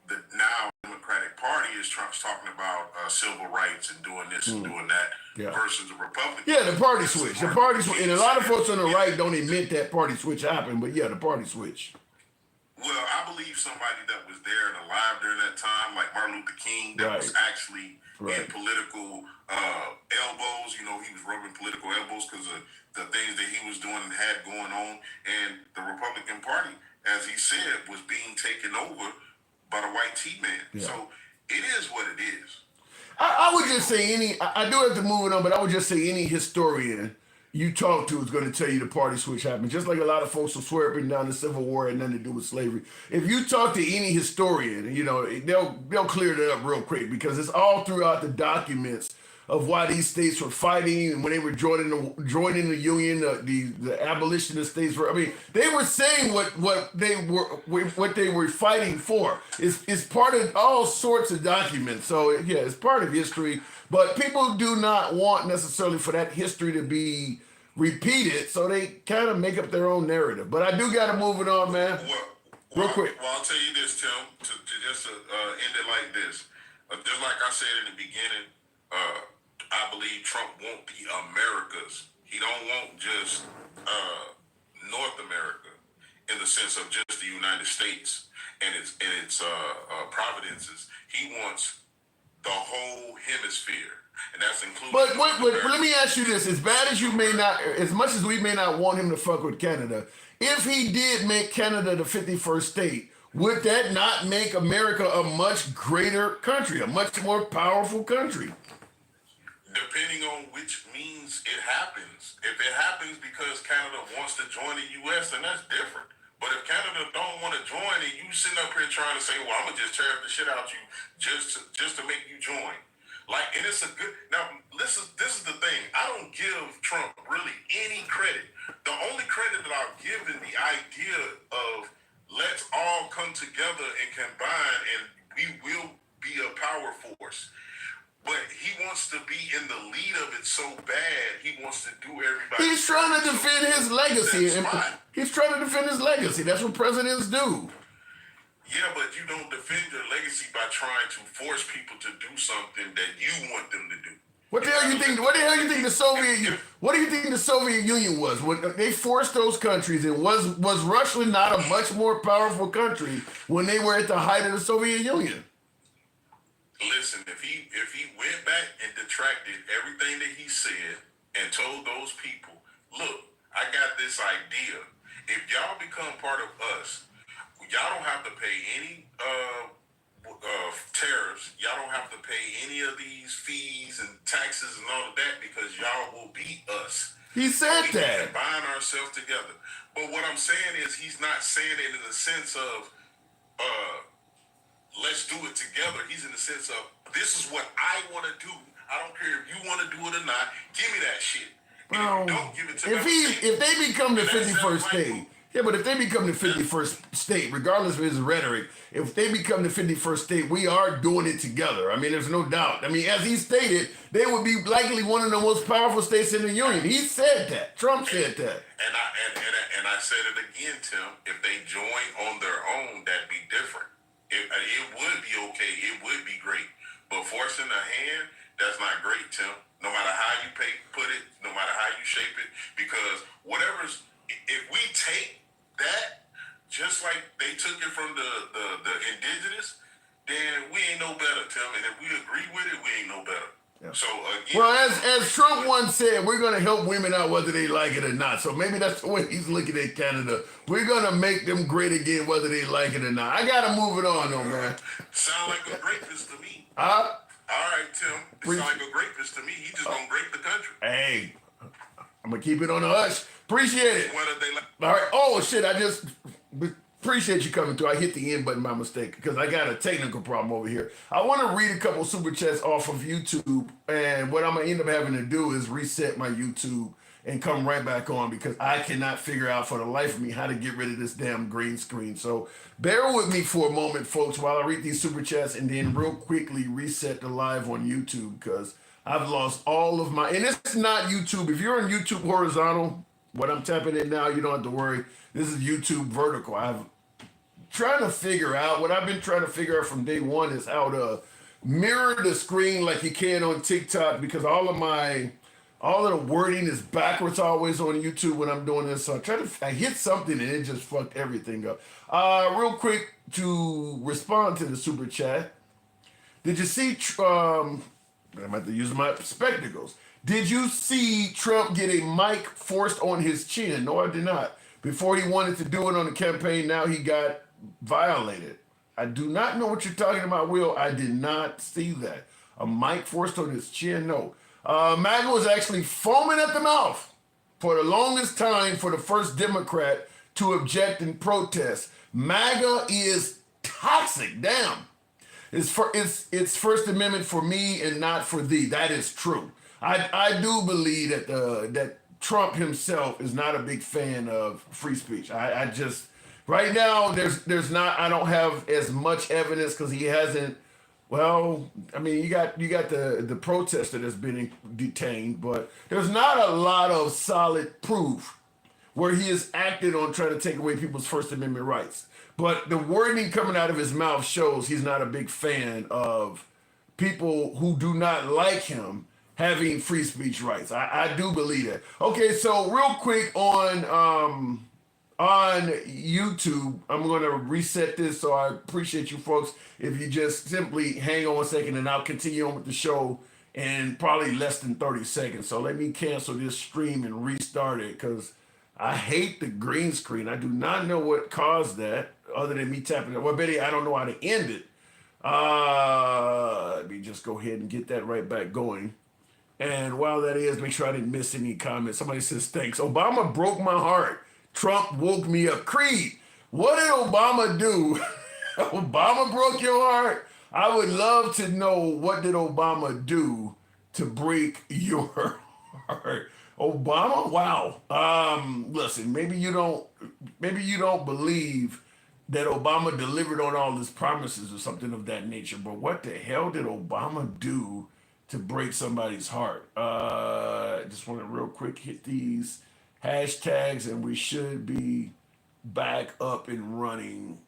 the now Democratic Party is talking about civil rights and doing this and doing that versus the Republicans. Yeah, the party switch. And a lot of folks on the right don't admit that party switch happened, but yeah, the party switch. Well, I believe somebody that was there and alive during that time, like Martin Luther King, that was actually in political elbows. He was rubbing political elbows because of the things that he was doing and had going on. And the Republican Party, as he said, was being taken over by the white T-man. Yeah. So it is what it is. I would just say I do have to move it on, but I would just say any historian you talk to is going to tell you the party switch happened. Just like a lot of folks will swear up and down the Civil War had nothing to do with slavery. If you talk to any historian, they'll clear it up real quick because it's all throughout the documents of why these states were fighting and when they were joining the Union, the abolitionist states were. They were saying what they were fighting for. It's part of all sorts of documents. So yeah, it's part of history. But people do not want necessarily for that history to be repeated, so they kind of make up their own narrative. But I do got to move it on, man. Real quick. Well, I'll tell you this, Tim, to just end it like this. Just like I said in the beginning, I believe Trump won't be America's. He don't want just North America in the sense of just the United States and its providences. He wants the whole hemisphere, and that's including. But let me ask you this: as much as we may not want him to fuck with Canada, if he did make Canada the 51st state, would that not make America a much greater country, a much more powerful country? Depending on which means it happens. If it happens because Canada wants to join the U.S., then that's different. But if Canada don't want to join and you sitting up here trying to say, well, I'm going to just tear the shit out you just to make you join. And it's a good... Now, this is the thing. I don't give Trump really any credit. The only credit that I'll give is the idea of let's all come together and combine and we will be a power force. But he wants to be in the lead of it so bad, he wants to do everybody. He's trying to defend his legacy. He's trying to defend his legacy. That's what presidents do. Yeah, but you don't defend your legacy by trying to force people to do something that you want them to do. What the hell you think the Soviet Union was? When they forced those countries, and was Russia not a much more powerful country when they were at the height of the Soviet Union? Listen, if he went back and detracted everything that he said and told those people, look, I got this idea. If y'all become part of us, y'all don't have to pay any tariffs. Y'all don't have to pay any of these fees and taxes and all of that because y'all will be us. He said we that. can bind ourselves together. But what I'm saying is he's not saying it in the sense of let's do it together. He's in the sense of this is what I want to do. I don't care if you want to do it or not. Give me that shit. Well, if you don't give it to me, if they become the 51st state, yeah, but if they become the 51st state, regardless of his rhetoric, if they become the 51st state, we are doing it together. There's no doubt. As he stated, they would be likely one of the most powerful states in the union. He said that. Trump said that. And I said it again, Tim. If they join on their own, that'd be different. It would be okay. It would be great. But forcing a hand, that's not great, Tim. No So well, as Trump once said, we're going to help women out whether they like it or not. So maybe that's the way he's looking at Canada. We're going to make them great again whether they like it or not. I got to move it on, though, man. sound like a rapist to me. Huh? All right, Tim. It sound like a rapist to me. He just gonna rape the country. Hey, I'm going to keep it on the hush. Appreciate it. Whether they like. All right. Oh, shit. I just appreciate you coming through. I hit the end button by mistake because I got a technical problem over here. I want to read a couple super chats off of YouTube, and what I'm going to end up having to do is reset my YouTube and come right back on because I cannot figure out for the life of me how to get rid of this damn green screen. So bear with me for a moment, folks, while I read these super chats and then real quickly reset the live on YouTube because I've lost all of my, and it's not YouTube. If you're on YouTube horizontal, what I'm tapping in now, you don't have to worry. This is YouTube vertical. I've trying to figure out, what I've been trying to figure out from day one is how to mirror the screen like you can on TikTok because all of the wording is backwards always on YouTube when I'm doing this. So I hit something and it just fucked everything up. Real quick to respond to the super chat. Did you see, I'm going to have to use my spectacles. Did you see Trump get a mic forced on his chin? No, I did not. Before he wanted to do it on the campaign, now he got violated. I do not know what you're talking about, Will. I did not see that. A mic forced on his chin? No. MAGA was actually foaming at the mouth for the longest time for the first Democrat to object and protest. MAGA is toxic. Damn. It's First Amendment for me and not for thee. That is true. I do believe that Trump himself is not a big fan of free speech. I just right now there's not. I don't have as much evidence because he hasn't. Well, I mean, you got the protester that's been detained, but there's not a lot of solid proof where he has acted on trying to take away people's First Amendment rights. But the wording coming out of his mouth shows he's not a big fan of people who do not like him having free speech rights. I do believe that. Okay, so real quick on YouTube, I'm going to reset this, so I appreciate you folks if you just simply hang on a second and I'll continue on with the show in probably less than 30 seconds. So let me cancel this stream and restart it because I hate the green screen. I do not know what caused that other than me tapping it. Well, Betty, I don't know how to end it. Let me just go ahead and get that right back going. And while that is, make sure I didn't miss any comments. Somebody says, thanks. Obama broke my heart. Trump woke me up. Creed, what did Obama do? Obama broke your heart? I would love to know what did Obama do to break your heart. Obama? Wow. Listen, maybe you don't believe that Obama delivered on all his promises or something of that nature. But what the hell did Obama do to break somebody's heart? I just want to real quick hit these hashtags and we should be back up and running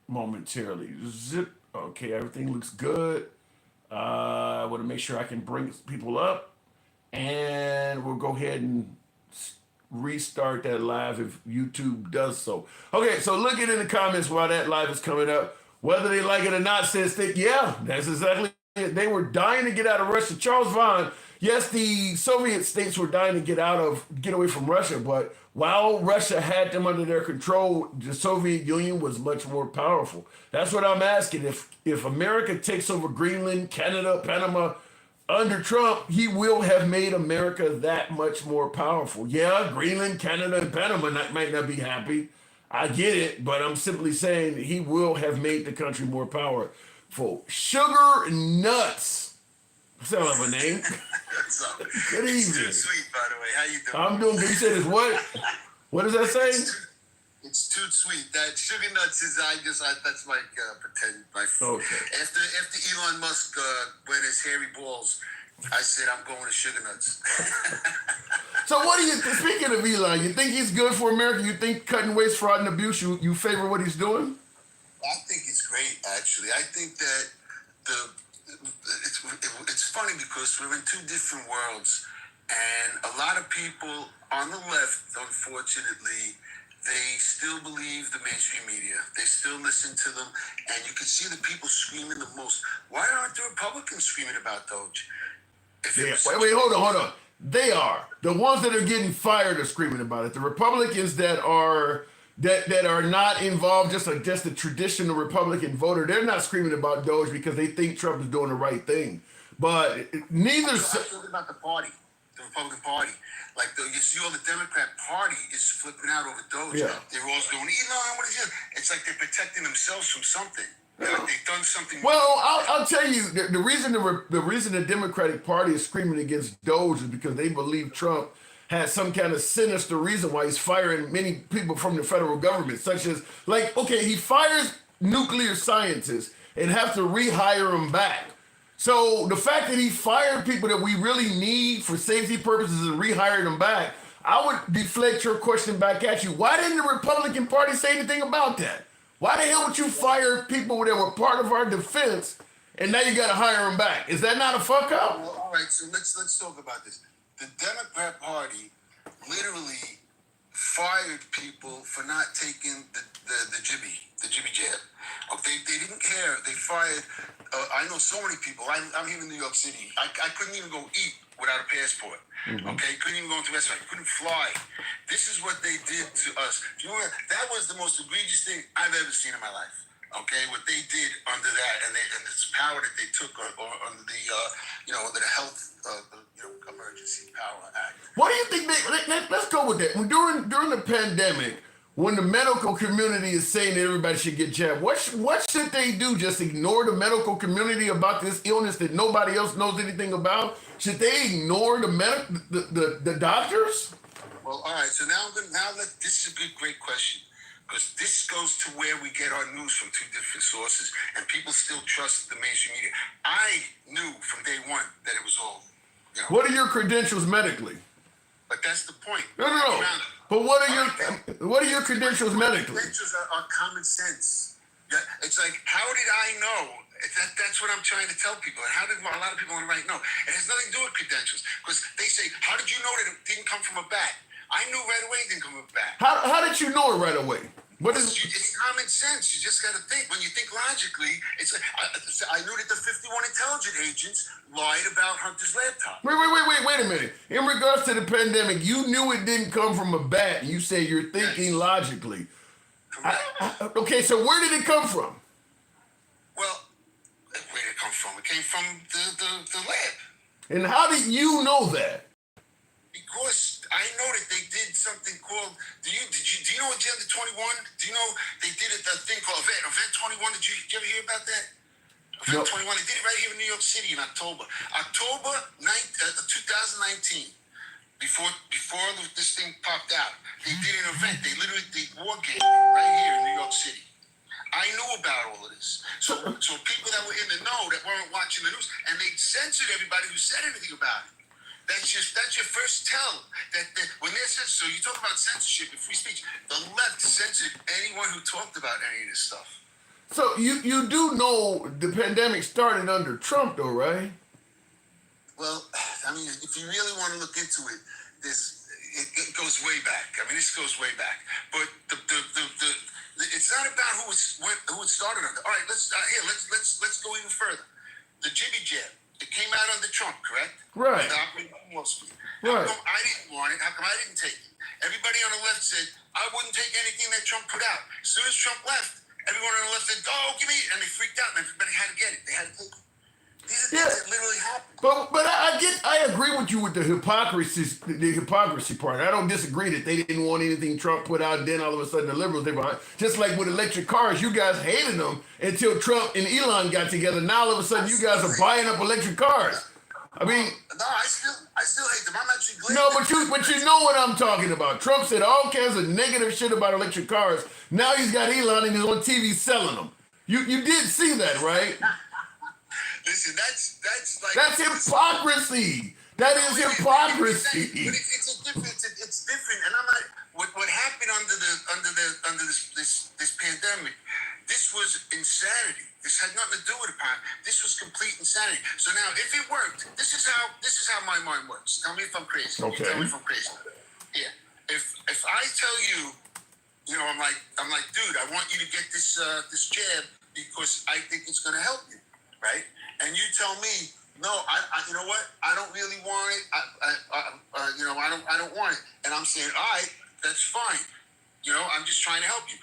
momentarily. Zip. Okay, everything looks good. I want to make sure I can bring people up and we'll go ahead and restart that live if YouTube does so. Okay, so look at in the comments while that live is coming up. Whether they like it or not, says that, yeah, that's exactly it. They were dying to get out of Russia. Charles Vaughn, yes, the Soviet states were dying to get away from Russia, but while Russia had them under their control, the Soviet Union was much more powerful. That's what I'm asking. If America takes over Greenland, Canada, Panama, under Trump, he will have made America that much more powerful. Yeah, Greenland, Canada, and Panama might not be happy. I get it, but I'm simply saying he will have made the country more powerful. Sugar Nuts. Sound like a name. Good evening. It's too sweet, by the way. How you doing? I'm doing good. You said it's what? What does that say? It's too sweet. That Sugar Nuts is, that's like pretend. Okay. After Elon Musk went his hairy balls, I said I'm going to Sugar Nuts. So what do you speaking of Elon, you think he's good for America? You think cutting waste, fraud, and abuse, you favor what he's doing? I think it's great, actually. I think that it's funny because we're in two different worlds, and a lot of people on the left, unfortunately, they still believe the mainstream media. They still listen to them, and you can see the people screaming the most. Why aren't the Republicans screaming about Doge? Yeah. Wait, hold on. They are. The ones that are getting fired are screaming about it. The Republicans that are not involved, just a traditional Republican voter, they're not screaming about Doge because they think Trump is doing the right thing. But neither. I'm talking about the party, the Republican Party. Like you see, all the Democrat Party is flipping out over Doge. Yeah. They're all going, Elon, what is it? It's like they're protecting themselves from something. Yeah. Like they've done something. Well, I'll tell you the reason the Democratic Party is screaming against Doge is because they believe Trump has some kind of sinister reason why he's firing many people from the federal government, such as he fires nuclear scientists and have to rehire them back. So the fact that he fired people that we really need for safety purposes and rehired them back, I would deflect your question back at you. Why didn't the Republican Party say anything about that? Why the hell would you fire people that were part of our defense and now you got to hire them back? Is that not a fuck up? Well, all right, so let's talk about this. The Democrat Party literally fired people for not taking the jibby jab. They didn't care. They fired. I know so many people. I'm here in New York City. I couldn't even go eat without a passport. Mm-hmm. Okay, couldn't even go into a restaurant. Couldn't fly. This is what they did to us. You know, that was the most egregious thing I've ever seen in my life. Okay, what they did under that, and this power that they took under the under the health emergency power act. What do you think? Let's go with that. During the pandemic, when the medical community is saying that everybody should get jabbed, what should they do? Just ignore the medical community about this illness that nobody else knows anything about? Should they ignore the doctors? Well, all right. So this is a great question, because this goes to where we get our news from, two different sources, and people still trust the mainstream media. I knew from day one that it was all. What are your credentials medically? But that's the point. No. But what are your credentials medically? Credentials are common sense. Yeah, it's like, how did I know? That's what I'm trying to tell people. And how did a lot of people on the right know? It has nothing to do with credentials, because they say, how did you know that it didn't come from a bat? I knew right away it didn't come from a bat. How did you know it right away? It's common sense. You just got to think. When you think logically, it's like, I knew that the 51 intelligence agents lied about Hunter's laptop. Wait a minute. In regards to the pandemic, you knew it didn't come from a bat. You say you're thinking logically. Okay, so where did it come from? Well, where did it come from? It came from the lab. And how did you know that? Because I know that they did something called. Do you know Agenda 21? Do you know they did a thing called Event 21? Did you ever hear about that? Event 21. They did it right here in New York City in October 2019. Before this thing popped out, they did an event. They literally did war game right here in New York City. I knew about all of this. So people that were in the know, that weren't watching the news, and they censored everybody who said anything about it. That's your first tell. That when they're censored, so you talk about censorship and free speech, the left censored anyone who talked about any of this stuff. So you do know the pandemic started under Trump, though, right? Well, I mean, if you really want to look into it, it goes way back. I mean, this goes way back. But it's not about who it started under. All right, let's go even further. The jibby jab. It came out under Trump, correct? Right. Wall Street. Right. How come I didn't want it? How come I didn't take it? Everybody on the left said, I wouldn't take anything that Trump put out. As soon as Trump left, everyone on the left said, oh, give me it. And they freaked out, and everybody had to get it. They had to take it. These are things that literally happened. But I agree with you with the hypocrisy part. I don't disagree that they didn't want anything Trump put out, and then all of a sudden the liberals, they behind. Just like with electric cars, you guys hated them until Trump and Elon got together. Now all of a sudden you guys are buying up electric cars. I mean, no, I still hate them. I'm actually glad. No, but you know what I'm talking about. Trump said all kinds of negative shit about electric cars. Now he's got Elon and he's on TV selling them. You did see that, right? Listen, that's hypocrisy. That is hypocrisy. But it's different. And I'm like, what happened under this pandemic? This was insanity. This had nothing to do with a pandemic. This was complete insanity. So now, if it worked, this is how my mind works. Tell me if I'm crazy. Okay. Tell me if I'm crazy. Yeah. If I tell you I'm like, dude, I want you to get this this jab because I think it's going to help you, right? And you tell me, no, I you know what? I don't really want it. I don't want it. And I'm saying, all right, that's fine. I'm just trying to help you.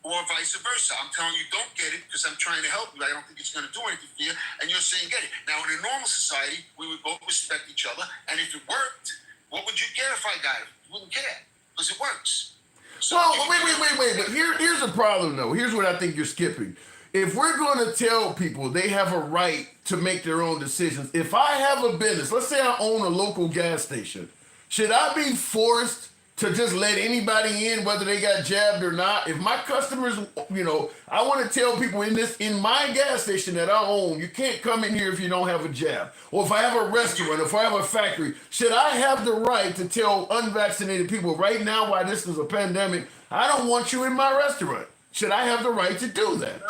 Or vice versa. I'm telling you, don't get it because I'm trying to help you. I don't think it's going to do anything for you. And you're saying, get it. Now, in a normal society, we would both respect each other. And if it worked, what would you care if I got it? You wouldn't care because it works. So well, wait. But here's the problem, though. Here's what I think you're skipping. If we're going to tell people they have a right to make their own decisions, if I have a business, let's say I own a local gas station, should I be forced to just let anybody in, whether they got jabbed or not? If my customers, I want to tell people in my gas station that I own, you can't come in here if you don't have a jab. Or if I have a restaurant, if I have a factory, should I have the right to tell unvaccinated people right now, while this is a pandemic, I don't want you in my restaurant? Should I have the right to do that?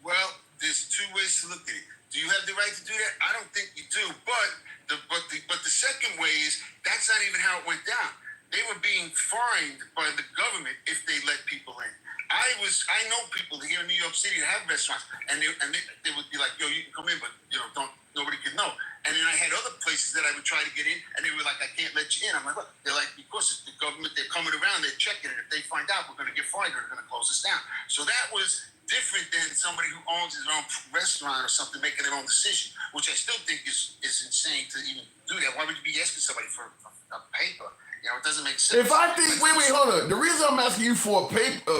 Well, there's two ways to look at it. Do you have the right to do that? I don't think you do. But the second way is that's not even how it went down. They were being fined by the government if they let people in. I know people here in New York City that have restaurants, and they would be like, yo, you can come in, but nobody can know. And then I had other places that I would try to get in, and they were like, I can't let you in. I'm like, what? They're like, because it's the government, they're coming around, they're checking it. If they find out, we're going to get fined, or they're going to close us down. So that was different than somebody who owns his own restaurant or something making their own decision, which I still think is insane to even do that. Why would you be asking somebody for a paper? It doesn't make sense. If I think, wait, hold on. The reason I'm asking you for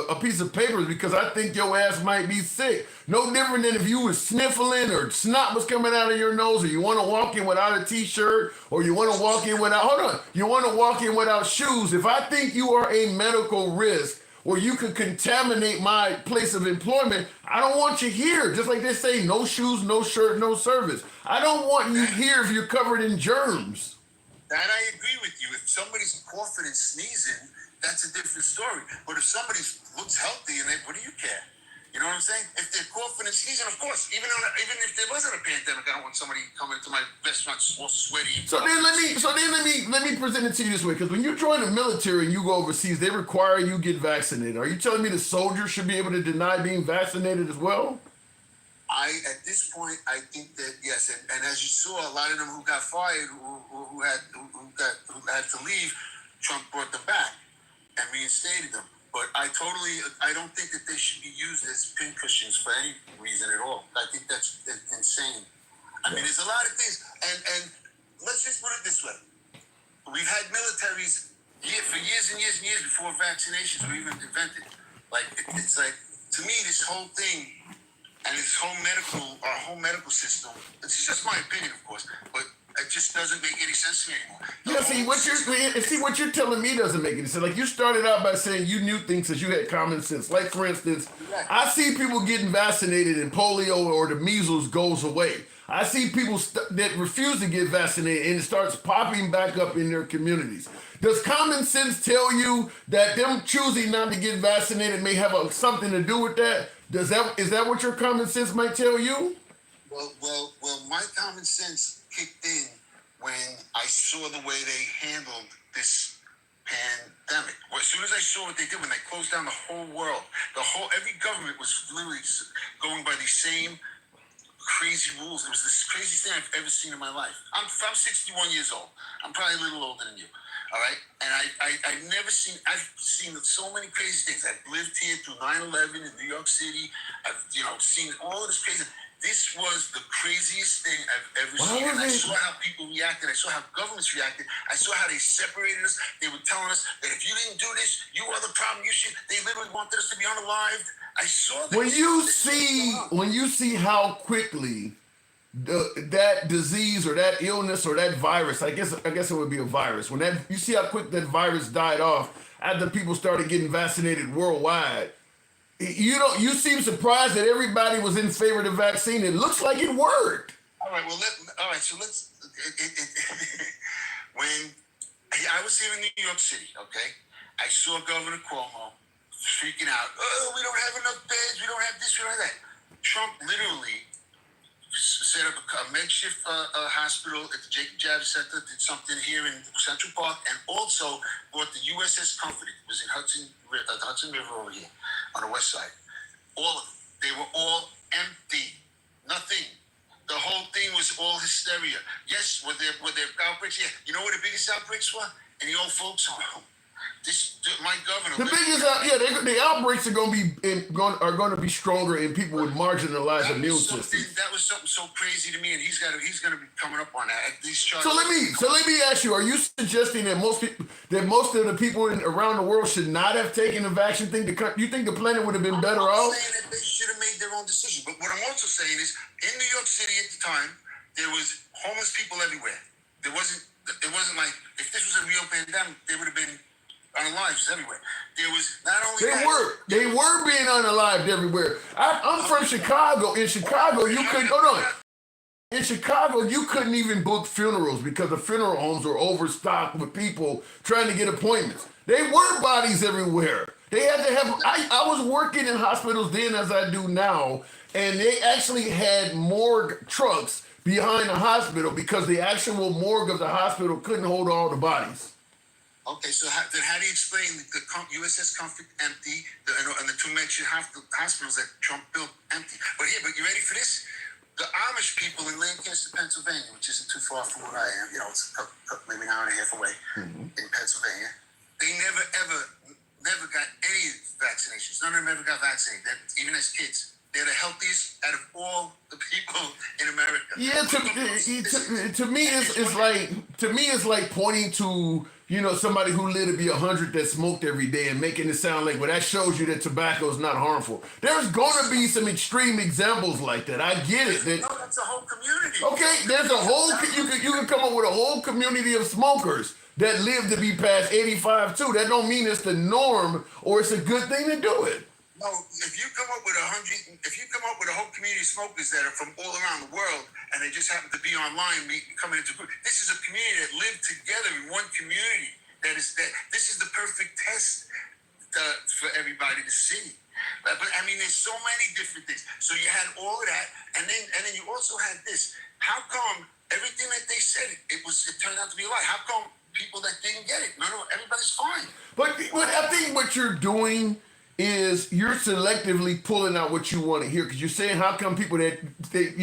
a piece of paper is because I think your ass might be sick. No different than if you was sniffling or snot was coming out of your nose, or you want to walk in without a t-shirt, or you want to walk in without, you want to walk in without shoes. If I think you are a medical risk, or you could contaminate my place of employment, I don't want you here. Just like they say, no shoes, no shirt, no service. I don't want you here if you're covered in germs. That I agree with you. If somebody's coughing and sneezing, that's a different story. But if somebody looks healthy, what do you care? You know what I'm saying? If they're coughing and sneezing, of course, even if there wasn't a pandemic, I don't want somebody coming into my restaurant all sweaty. So then let me present it to you this way, because when you join the military and you go overseas, they require you get vaccinated. Are you telling me the soldiers should be able to deny being vaccinated as well? At this point, I think that yes, and as you saw, a lot of them who got fired, who had to leave, Trump brought them back and reinstated them. But I don't think that they should be used as pincushions for any reason at all. I think that's insane. I mean, there's a lot of things, and let's just put it this way: we've had militaries for years and years and years before vaccinations were even invented. Like it's like, to me, this whole thing. And this our whole medical system, it's just my opinion, of course, but it just doesn't make any sense to me anymore. What you're telling me doesn't make any sense. Like, you started out by saying you knew things because you had common sense. Like, for instance, I see people getting vaccinated and polio or the measles goes away. I see people that refuse to get vaccinated and it starts popping back up in their communities. Does common sense tell you that them choosing not to get vaccinated may have something to do with that? Is that what your common sense might tell you? Well, my common sense kicked in when I saw the way they handled this pandemic. Well, as soon as I saw what they did when they closed down the whole world, every government was literally going by these same crazy rules. It was the craziest thing I've ever seen in my life. I'm 61 years old. I'm probably a little older than you. All right, and I've seen so many crazy things. I've lived here through 9/11 in New York City. I've seen all of this crazy. This was the craziest thing I've ever seen. And I saw how people reacted. I saw how governments reacted. I saw how they separated us. They were telling us that if you didn't do this, you are the problem. They literally wanted us to be unalived. I saw this. When you see how quickly that disease or that illness or that virus, I guess it would be a virus. When you see how quick that virus died off after people started getting vaccinated worldwide, you seem surprised that everybody was in favor of the vaccine. It looks like it worked. All right, so let's. When I was here in New York City, okay, I saw Governor Cuomo freaking out. Oh, we don't have enough beds. We don't have this. We don't have that. Trump literally set up a makeshift hospital at the Jacob Javits Center, did something here in Central Park, and also brought the USS Comfort. It was in the Hudson River over here on the west side. All of them. They were all empty. Nothing. The whole thing was all hysteria. Yes, were there outbreaks? Yeah. You know what the biggest outbreaks were? In the old folks' home. My governor. The biggest, the outbreaks are going to be stronger in people with marginalized immune systems. That was something so crazy to me, and he's going to be coming up on that. These charges. So let me ask you: are you suggesting that most of the people around the world should not have taken the vaccine thing? You think the planet would have been better off? I'm saying that they should have made their own decision. But what I'm also saying is, in New York City at the time, there was homeless people everywhere. It wasn't like if this was a real pandemic, they would have been unalived everywhere. There was not only they were being unalived everywhere. I'm from Chicago. In Chicago, you couldn't In Chicago, you couldn't even book funerals because the funeral homes were overstocked with people trying to get appointments. They were bodies everywhere. They had to have. I was working in hospitals then as I do now, and they actually had morgue trucks behind the hospital because the actual morgue of the hospital couldn't hold all the bodies. Okay, so how do you explain the USS Comfort empty and the two makeshift hospitals that Trump built empty? But you ready for this? The Amish people in Lancaster, Pennsylvania, which isn't too far from where I am, it's maybe an hour and a half away in Pennsylvania, they never got any vaccinations. None of them ever got vaccinated, even as kids. They're the healthiest out of all the people in America. Yeah, to me, it's like pointing to somebody who lived to be 100 that smoked every day and making it sound like, well, that shows you that tobacco is not harmful. There's going to be some extreme examples like that. I get it. No, that's a whole community. Okay, there's a whole. You can come up with a whole community of smokers that live to be past 85 too. That don't mean it's the norm or it's a good thing to do it. No, if you come up with a whole community of smokers that are from all around the world and they just happen to be online coming into group, this is a community that live together in one community. This is the perfect test for everybody to see. But I mean, there's so many different things. So you had all of that, and then you also had this. How come everything that they said it turned out to be a lie? How come people that didn't get it? No, everybody's fine. But I think what you're doing is you're selectively pulling out what you want to hear, because you're saying, how come people that didn't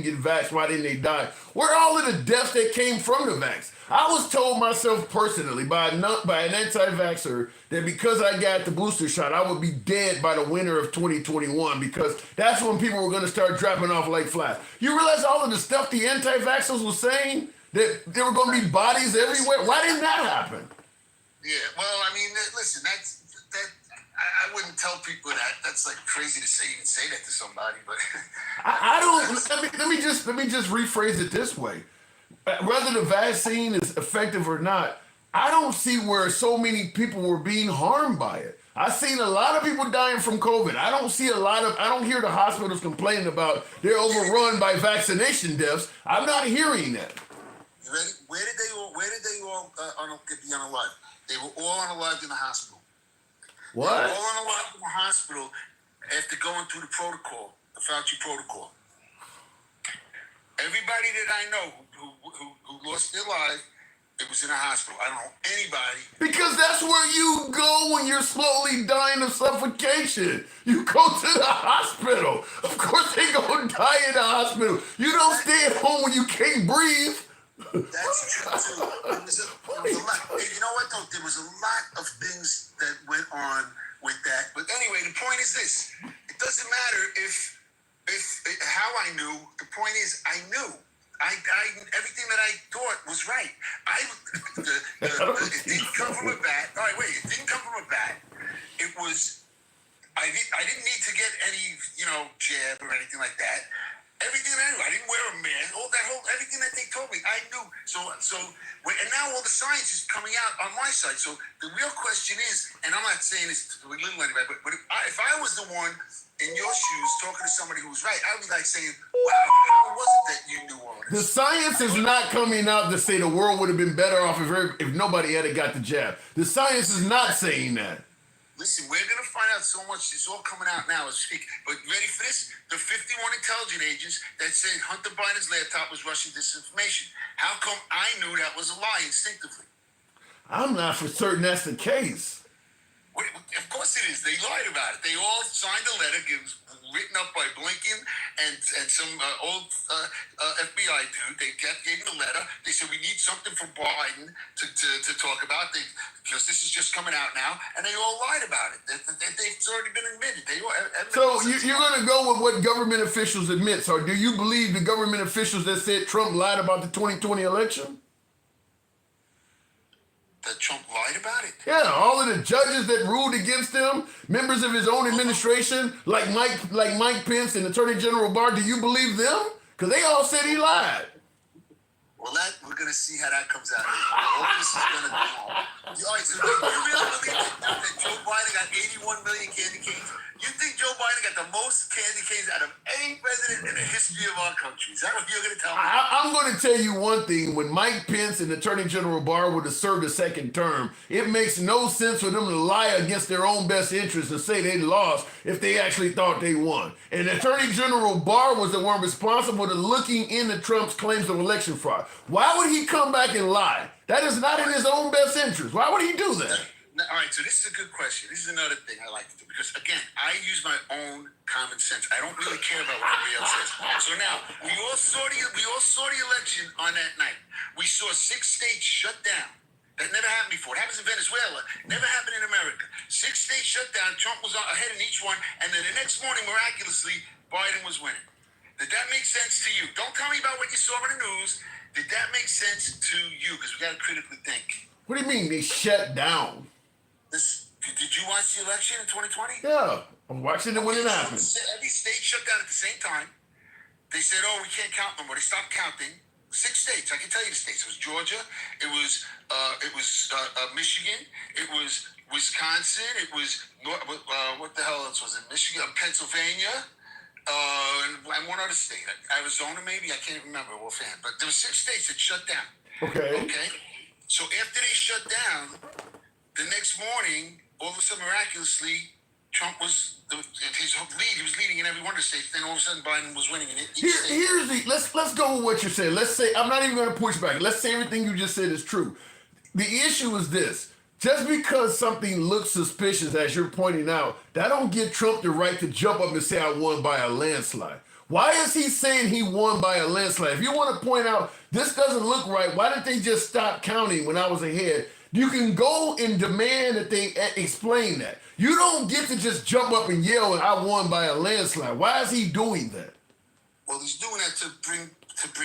get vaxxed, why didn't they die? Where are all of the deaths that came from the vax? I was told myself personally by an anti-vaxxer that because I got the booster shot, I would be dead by the winter of 2021, because that's when people were going to start dropping off like flies. You realize all of the stuff the anti-vaxxers were saying, that there were going to be bodies everywhere? Why didn't that happen? Yeah, well, I mean, listen, that. I wouldn't tell people that. That's like crazy to say. You can say that to somebody, but I don't. Let me just rephrase it this way. Whether the vaccine is effective or not, I don't see where so many people were being harmed by it. I've seen a lot of people dying from COVID. I don't hear the hospitals complaining about they're overrun by vaccination deaths. I'm not hearing that. You ready? Where did they all be unalived? They were all unalived in the hospital. What? They were all unalived in the hospital after going through the protocol, the Fauci protocol. Everybody that I know who lost their life, it was in a hospital. I don't know anybody. Because that's where you go when you're slowly dying of suffocation. You go to the hospital. Of course they go die in the hospital. You don't stay at home when you can't breathe. That's true too. There was a lot. Hey, you know what though? There was a lot of things that went on with that. But anyway, the point is this: it doesn't matter if how I knew. The point is, I knew. I everything that I thought was right. It didn't come from a bat. All right, wait. It didn't come from a bat. It was. I didn't need to get any jab or anything like that. Everything that I knew, I didn't wear a mask. Everything that they told me, I knew. And now all the science is coming out on my side. So the real question is, and I'm not saying this to belittle anybody, but if I was the one in your shoes talking to somebody who was right, I would be like saying, wow, how was it that you knew all this? The science is not coming out to say the world would have been better off if nobody had got the jab. The science is not saying that. Listen, we're going to find out so much. It's all coming out now as we speak. But ready for this? The 51 intelligence agents that said Hunter Biden's laptop was Russian disinformation. How come I knew that was a lie instinctively? I'm not for certain that's the case. Wait, of course it is. They lied about it. They all signed a letter written up by Blinken and some old FBI dude. They gave him the letter. They said, we need something from Biden to talk about because this is just coming out now. And they all lied about it. It's already been admitted. So you're going to go with what government officials admit. So do you believe the government officials that said Trump lied about the 2020 election? That Trump lied about it? Yeah, all of the judges that ruled against him, members of his own administration, like Mike Pence and Attorney General Barr, do you believe them? Because they all said he lied. Well, we're going to see how that comes out. All this is going to be. All right, so do you really believe that Joe Biden got 81 million candy canes? You think Joe Biden got the most candy canes out of any president in the history of our country? Is that what you're going to tell me? I'm going to tell you one thing. When Mike Pence and Attorney General Barr would have served a second term, it makes no sense for them to lie against their own best interests and say they lost if they actually thought they won. And Attorney General Barr was the one responsible to looking into Trump's claims of election fraud. Why would he come back and lie? That is not in his own best interest. Why would he do that? All right, so this is a good question. This is another thing I like to do because, again, I use my own common sense. I don't really care about what everybody else says. So now we all saw the election on that night. We saw 6 states shut down. That never happened before. It happens in Venezuela. Never happened in America. 6 states shut down. Trump was ahead in each one, and then the next morning, miraculously, Biden was winning. Did that make sense to you? Don't tell me about what you saw in the news. Did that make sense to you? Because we got to critically think. What do you mean they shut down? Did you watch the election in 2020? Yeah, I'm watching it when it happened. Every state shut down at the same time. They said, "Oh, we can't count no more." They stopped counting. 6 states. I can tell you the states. It was Georgia. It was Michigan. It was Wisconsin. It was what the hell else was it? Michigan, Pennsylvania, and one other state, Arizona maybe. I can't remember offhand. But there were 6 states that shut down. Okay. So after they shut down, the next morning, all of a sudden, miraculously, Trump was his lead. He was leading in every one of the states. Then all of a sudden, Biden was winning in each state. Let's go with what you're saying. Let's say I'm not even going to push back. Let's say everything you just said is true. The issue is this: just because something looks suspicious, as you're pointing out, that don't give Trump the right to jump up and say I won by a landslide. Why is he saying he won by a landslide? If you want to point out this doesn't look right, why didn't they just stop counting when I was ahead? You can go and demand that they explain that. You don't get to just jump up and yell and I won by a landslide. Why is he doing that? Well, he's doing that to bring.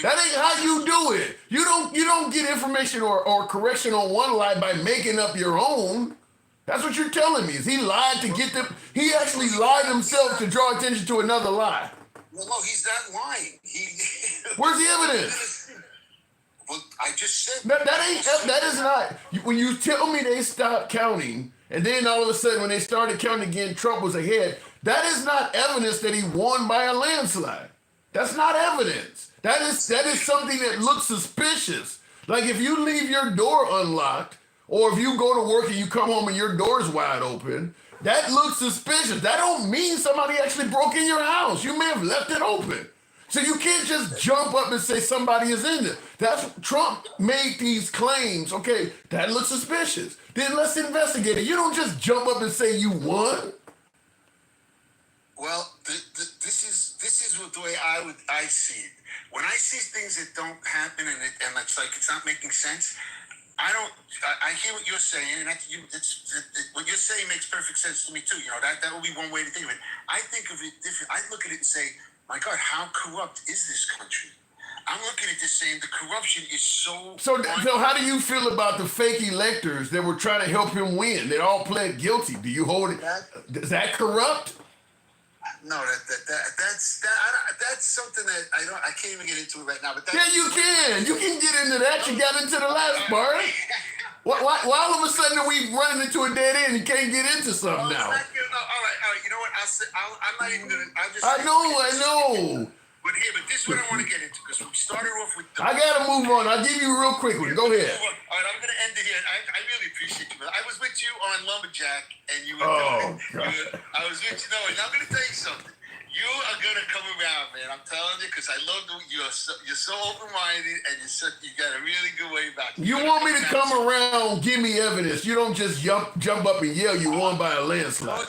That ain't how you do it. You don't get information or correction on one lie by making up your own. That's what you're telling me. Is he lied to get them? He actually lied himself to draw attention to another lie. Well, no, he's not lying. Where's the evidence? Well, I just said that is not. When you tell me they stopped counting, and then all of a sudden when they started counting again, Trump was ahead. That is not evidence that he won by a landslide. That's not evidence. That is something that looks suspicious. Like if you leave your door unlocked, or if you go to work and you come home and your door's wide open, that looks suspicious. That don't mean somebody actually broke in your house. You may have left it open. So you can't just jump up and say somebody is in there. That's Trump made these claims. Okay, that looks suspicious. Then let's investigate it. You don't just jump up and say you won. Well, this is the way I see it. When I see things that don't happen and it's like it's not making sense, I hear what you're saying, and what you're saying makes perfect sense to me too. You know, that would be one way to think of it. I think of it different. I look at it and say, my God, how corrupt is this country? I'm looking at this saying the corruption is so... So how do you feel about the fake electors that were trying to help him win? They all pled guilty. Do you hold it? Is that corrupt? No, that's something that I can't even get into it right now. But yeah, you can. You can get into that. You got into the last part. Why all of a sudden are we running into a dead end and can't get into something now? All right. You know what? I'm not even gonna. I know. But this is what I want to get into because we started off with. I gotta move on. I'll give you a real quick one. Go ahead. All right, I'm gonna end it here. I really appreciate you, brother. I was with you on Lumberjack, and you were. Oh, God. I was with you. No, and I'm gonna tell you something. You are gonna come around, man. I'm telling you, because I love you're so open-minded, and you got a really good way about you. You want me to come around, give me evidence. You don't just jump up and yell you won by a landslide.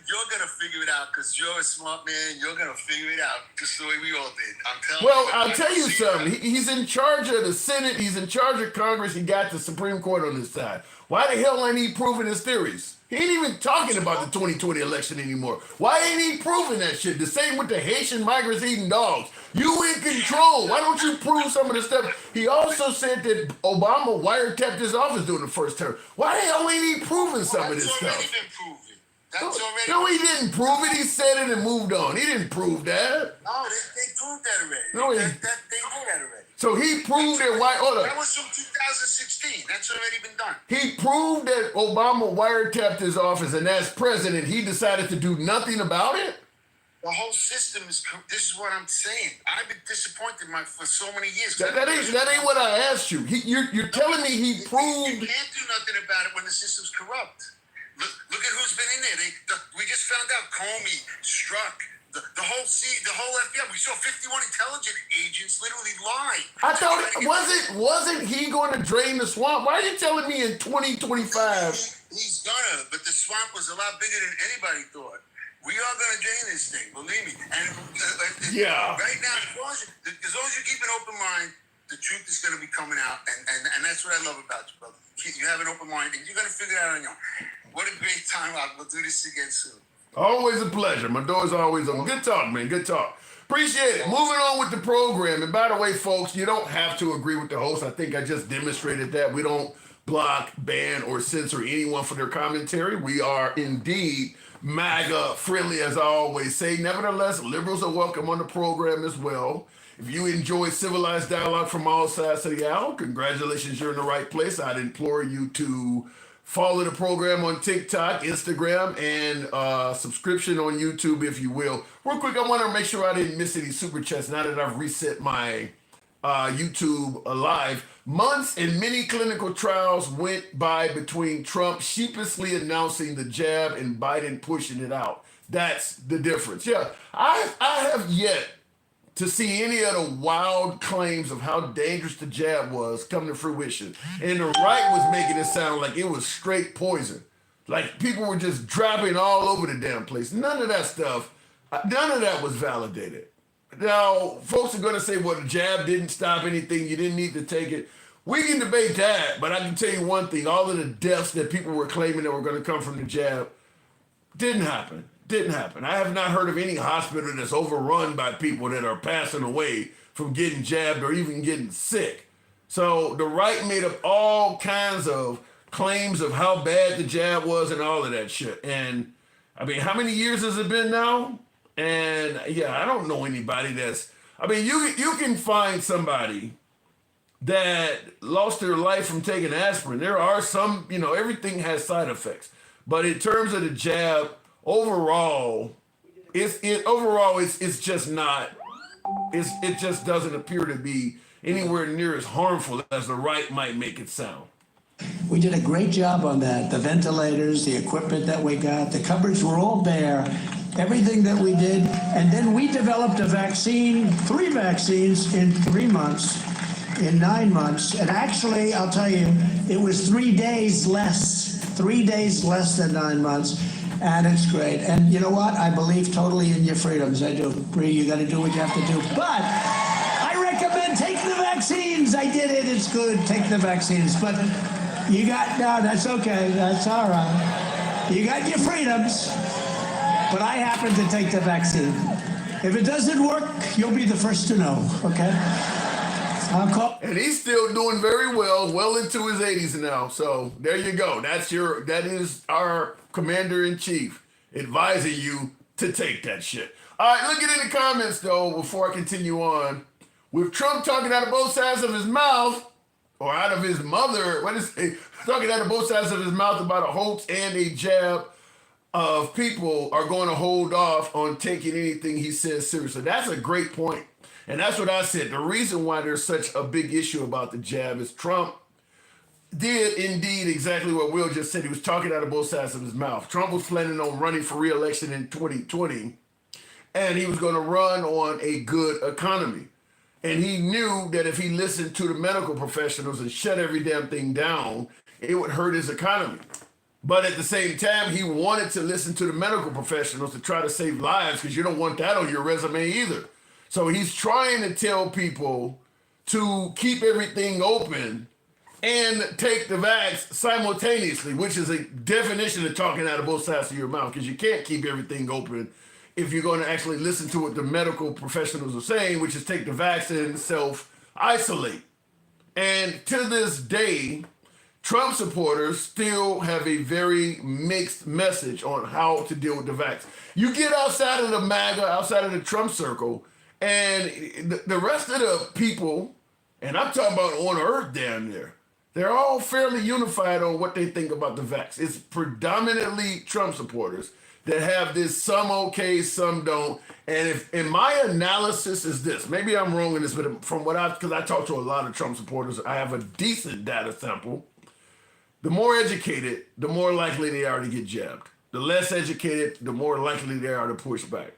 You're gonna figure it out because you're a smart man. You're gonna figure it out just the way we all did. I'm telling you. Well, I'll tell you something. He's in charge of the Senate. He's in charge of Congress. He got the Supreme Court on his side. Why the hell ain't he proving his theories? He ain't even talking about the 2020 election anymore. Why ain't he proving that shit? The same with the Haitian migrants eating dogs. You in control. Why don't you prove some of the stuff? He also said that Obama wiretapped his office during the first term. Why the hell ain't he proving some of this stuff? That's already been proven. That's already. No, he didn't prove it. He said it and moved on. He didn't prove that. No, they proved that already. No, they know that already. So he proved that That was from 2016. That's already been done. He proved that Obama wiretapped his office, and as president, he decided to do nothing about it? The whole system is. This is what I'm saying. I've been disappointed for so many years. That ain't what I asked you. You're telling me he proved. You can't do nothing about it when the system's corrupt. Look at who's been in there. We just found out Comey, Strzok, the whole FBI. We saw 51 intelligence agents literally lie. I thought wasn't he going to drain the swamp? Why are you telling me in 2025? He's gonna, but the swamp was a lot bigger than anybody thought. We are gonna drain this thing, believe me. And yeah. Right now, as long as you keep an open mind, the truth is gonna be coming out, and that's what I love about you, brother. You have an open mind, and you're gonna figure it out on your own. What a great time! We'll do this again soon. Always a pleasure. My door's always open. Good talk, man. Good talk. Appreciate it. Moving on with the program. And by the way, folks, you don't have to agree with the host. I think I just demonstrated that. We don't block, ban, or censor anyone for their commentary. We are indeed MAGA friendly, as I always say. Nevertheless, liberals are welcome on the program as well. If you enjoy civilized dialogue from all sides of the aisle, congratulations, you're in the right place. I'd implore you to follow the program on TikTok, Instagram, and subscription on YouTube, if you will. Real quick, I want to make sure I didn't miss any super chats now that I've reset my YouTube live. Months and many clinical trials went by between Trump sheepishly announcing the jab and Biden pushing it out. That's the difference. Yeah, I have yet to see any of the wild claims of how dangerous the jab was come to fruition. And the right was making it sound like it was straight poison. Like people were just dropping all over the damn place. None of that stuff, none of that was validated. Now, folks are gonna say, well, the jab didn't stop anything, you didn't need to take it. We can debate that, but I can tell you one thing, all of the deaths that people were claiming that were gonna come from the jab didn't happen. Didn't happen. I have not heard of any hospital that's overrun by people that are passing away from getting jabbed or even getting sick. So the right made up all kinds of claims of how bad the jab was and all of that shit. And I mean, how many years has it been now? And yeah, I don't know anybody that's, I mean, you can find somebody that lost their life from taking aspirin. There are some, everything has side effects. But in terms of the jab, overall, it's just not. It just doesn't appear to be anywhere near as harmful as the right might make it sound. We did a great job on that. The ventilators, the equipment that we got, the cupboards were all bare. Everything that we did, and then we developed a vaccine, 3 vaccines in 3 months, in 9 months, and actually, I'll tell you, it was 3 days less than 9 months. And it's great. And you know what? I believe totally in your freedoms. I do. Bree, you got to do what you have to do. But I recommend take the vaccines. I did it. It's good. Take the vaccines. But no, that's okay. That's all right. You got your freedoms. But I happen to take the vaccine. If it doesn't work, you'll be the first to know. Okay? And he's still doing very well into his 80s now. So there you go. That is our commander-in-chief advising you to take that shit. All right, look at in the comments, though, before I continue on. With Trump talking out of both sides of his mouth, or out of his mother, talking out of both sides of his mouth about a hoax and a jab, of people are going to hold off on taking anything he says seriously. That's a great point. And that's what I said. The reason why there's such a big issue about the jab is Trump did indeed exactly what Will just said. He was talking out of both sides of his mouth. Trump was planning on running for re-election in 2020, and he was going to run on a good economy. And he knew that if he listened to the medical professionals and shut every damn thing down, it would hurt his economy. But at the same time, he wanted to listen to the medical professionals to try to save lives, because you don't want that on your resume either. So he's trying to tell people to keep everything open and take the vax simultaneously, which is a definition of talking out of both sides of your mouth, because you can't keep everything open if you're going to actually listen to what the medical professionals are saying, which is take the vax and self-isolate. And to this day, Trump supporters still have a very mixed message on how to deal with the vax. You get outside of the MAGA, outside of the Trump circle, and the rest of the people, and I'm talking about on earth down there, they're all fairly unified on what they think about the vax. It's predominantly Trump supporters that have this, some okay, some don't. And if, in my analysis is this, maybe I'm wrong in this, but from what because I talk to a lot of Trump supporters, I have a decent data sample. The more educated, the more likely they are to get jabbed. The less educated, the more likely they are to push back.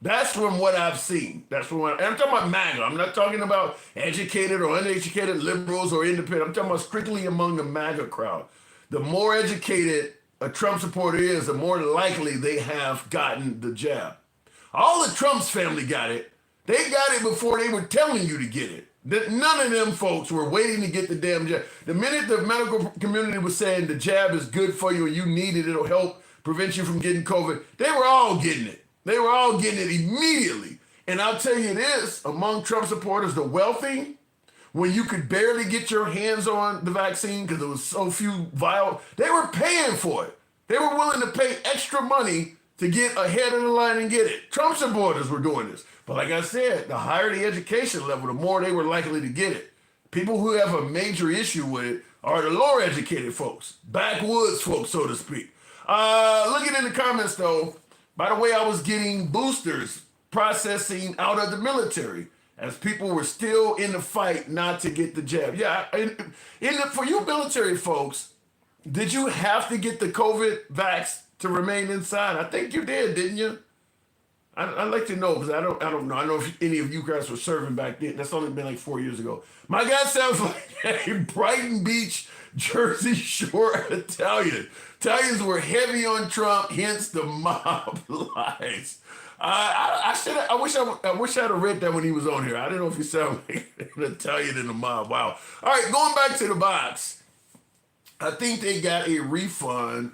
That's from what I've seen. That's from what I'm talking about MAGA. I'm not talking about educated or uneducated liberals or independent. I'm talking about strictly among the MAGA crowd. The more educated a Trump supporter is, the more likely they have gotten the jab. All the Trump's family got it. They got it before they were telling you to get it. None of them folks were waiting to get the damn jab. The minute the medical community was saying the jab is good for you and you need it, it'll help prevent you from getting COVID, they were all getting it. They were all getting it immediately. And I'll tell you this, among Trump supporters, the wealthy, when you could barely get your hands on the vaccine because there was so few vials, they were paying for it. They were willing to pay extra money to get ahead of the line and get it. Trump supporters were doing this. But like I said, the higher the education level, the more they were likely to get it. People who have a major issue with it are the lower educated folks, backwoods folks, so to speak. Looking in the comments though, by the way, I was getting boosters processing out of the military as people were still in the fight not to get the jab. Yeah, for you military folks, did you have to get the COVID vax to remain inside? I think you did, didn't you? I'd like to know, because I don't know. I don't know if any of you guys were serving back then. That's only been like 4 years ago. My guy sounds like a Brighton Beach, Jersey Shore Italian. Italians were heavy on Trump, hence the mob lies. I wish I'd have read that when he was on here. I didn't know if he sounded like an Italian in the mob. Wow. All right, going back to the box. I think they got a refund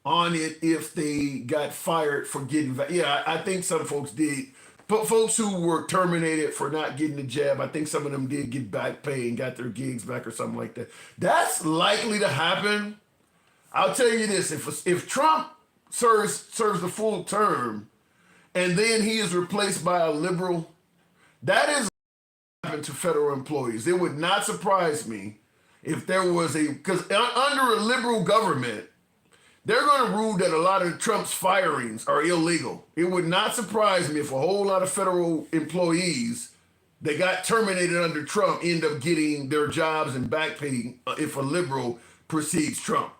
on it if they got fired for getting I think some folks did. But folks who were terminated for not getting the jab, I think some of them did get back pay and got their gigs back or something like that. That's likely to happen. I'll tell you this, if Trump serves the full term and then he is replaced by a liberal, that is happened to federal employees. It would not surprise me if there was because under a liberal government, they're going to rule that a lot of Trump's firings are illegal. It would not surprise me if a whole lot of federal employees that got terminated under Trump end up getting their jobs and back pay if a liberal precedes Trump.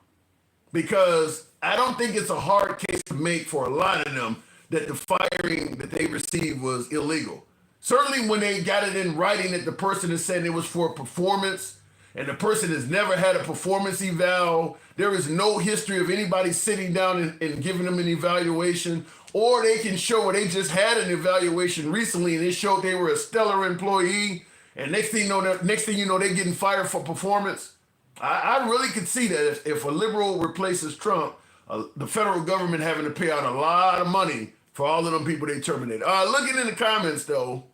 Because I don't think it's a hard case to make for a lot of them that the firing that they received was illegal. Certainly when they got it in writing that the person is saying it was for performance, and the person has never had a performance eval, there is no history of anybody sitting down and giving them an evaluation, or they can show where they just had an evaluation recently and it showed they were a stellar employee, and next thing you know, they're getting fired for performance. I really could see that if a liberal replaces Trump, the federal government having to pay out a lot of money for all of them people they terminated. Looking in the comments though,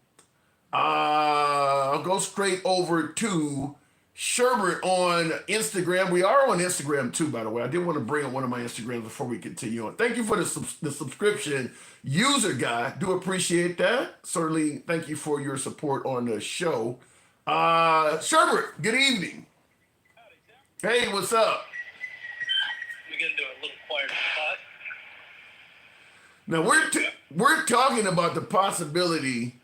I'll go straight over to Sherbert on Instagram. We are on Instagram too, by the way. I did want to bring up one of my Instagrams before we continue on. Thank you for the subscription, user guy. Do appreciate that. Certainly, thank you for your support on the show. Sherbert, good evening. Hey, what's up? We're gonna do a little quieter spot. Now we're talking about the possibility,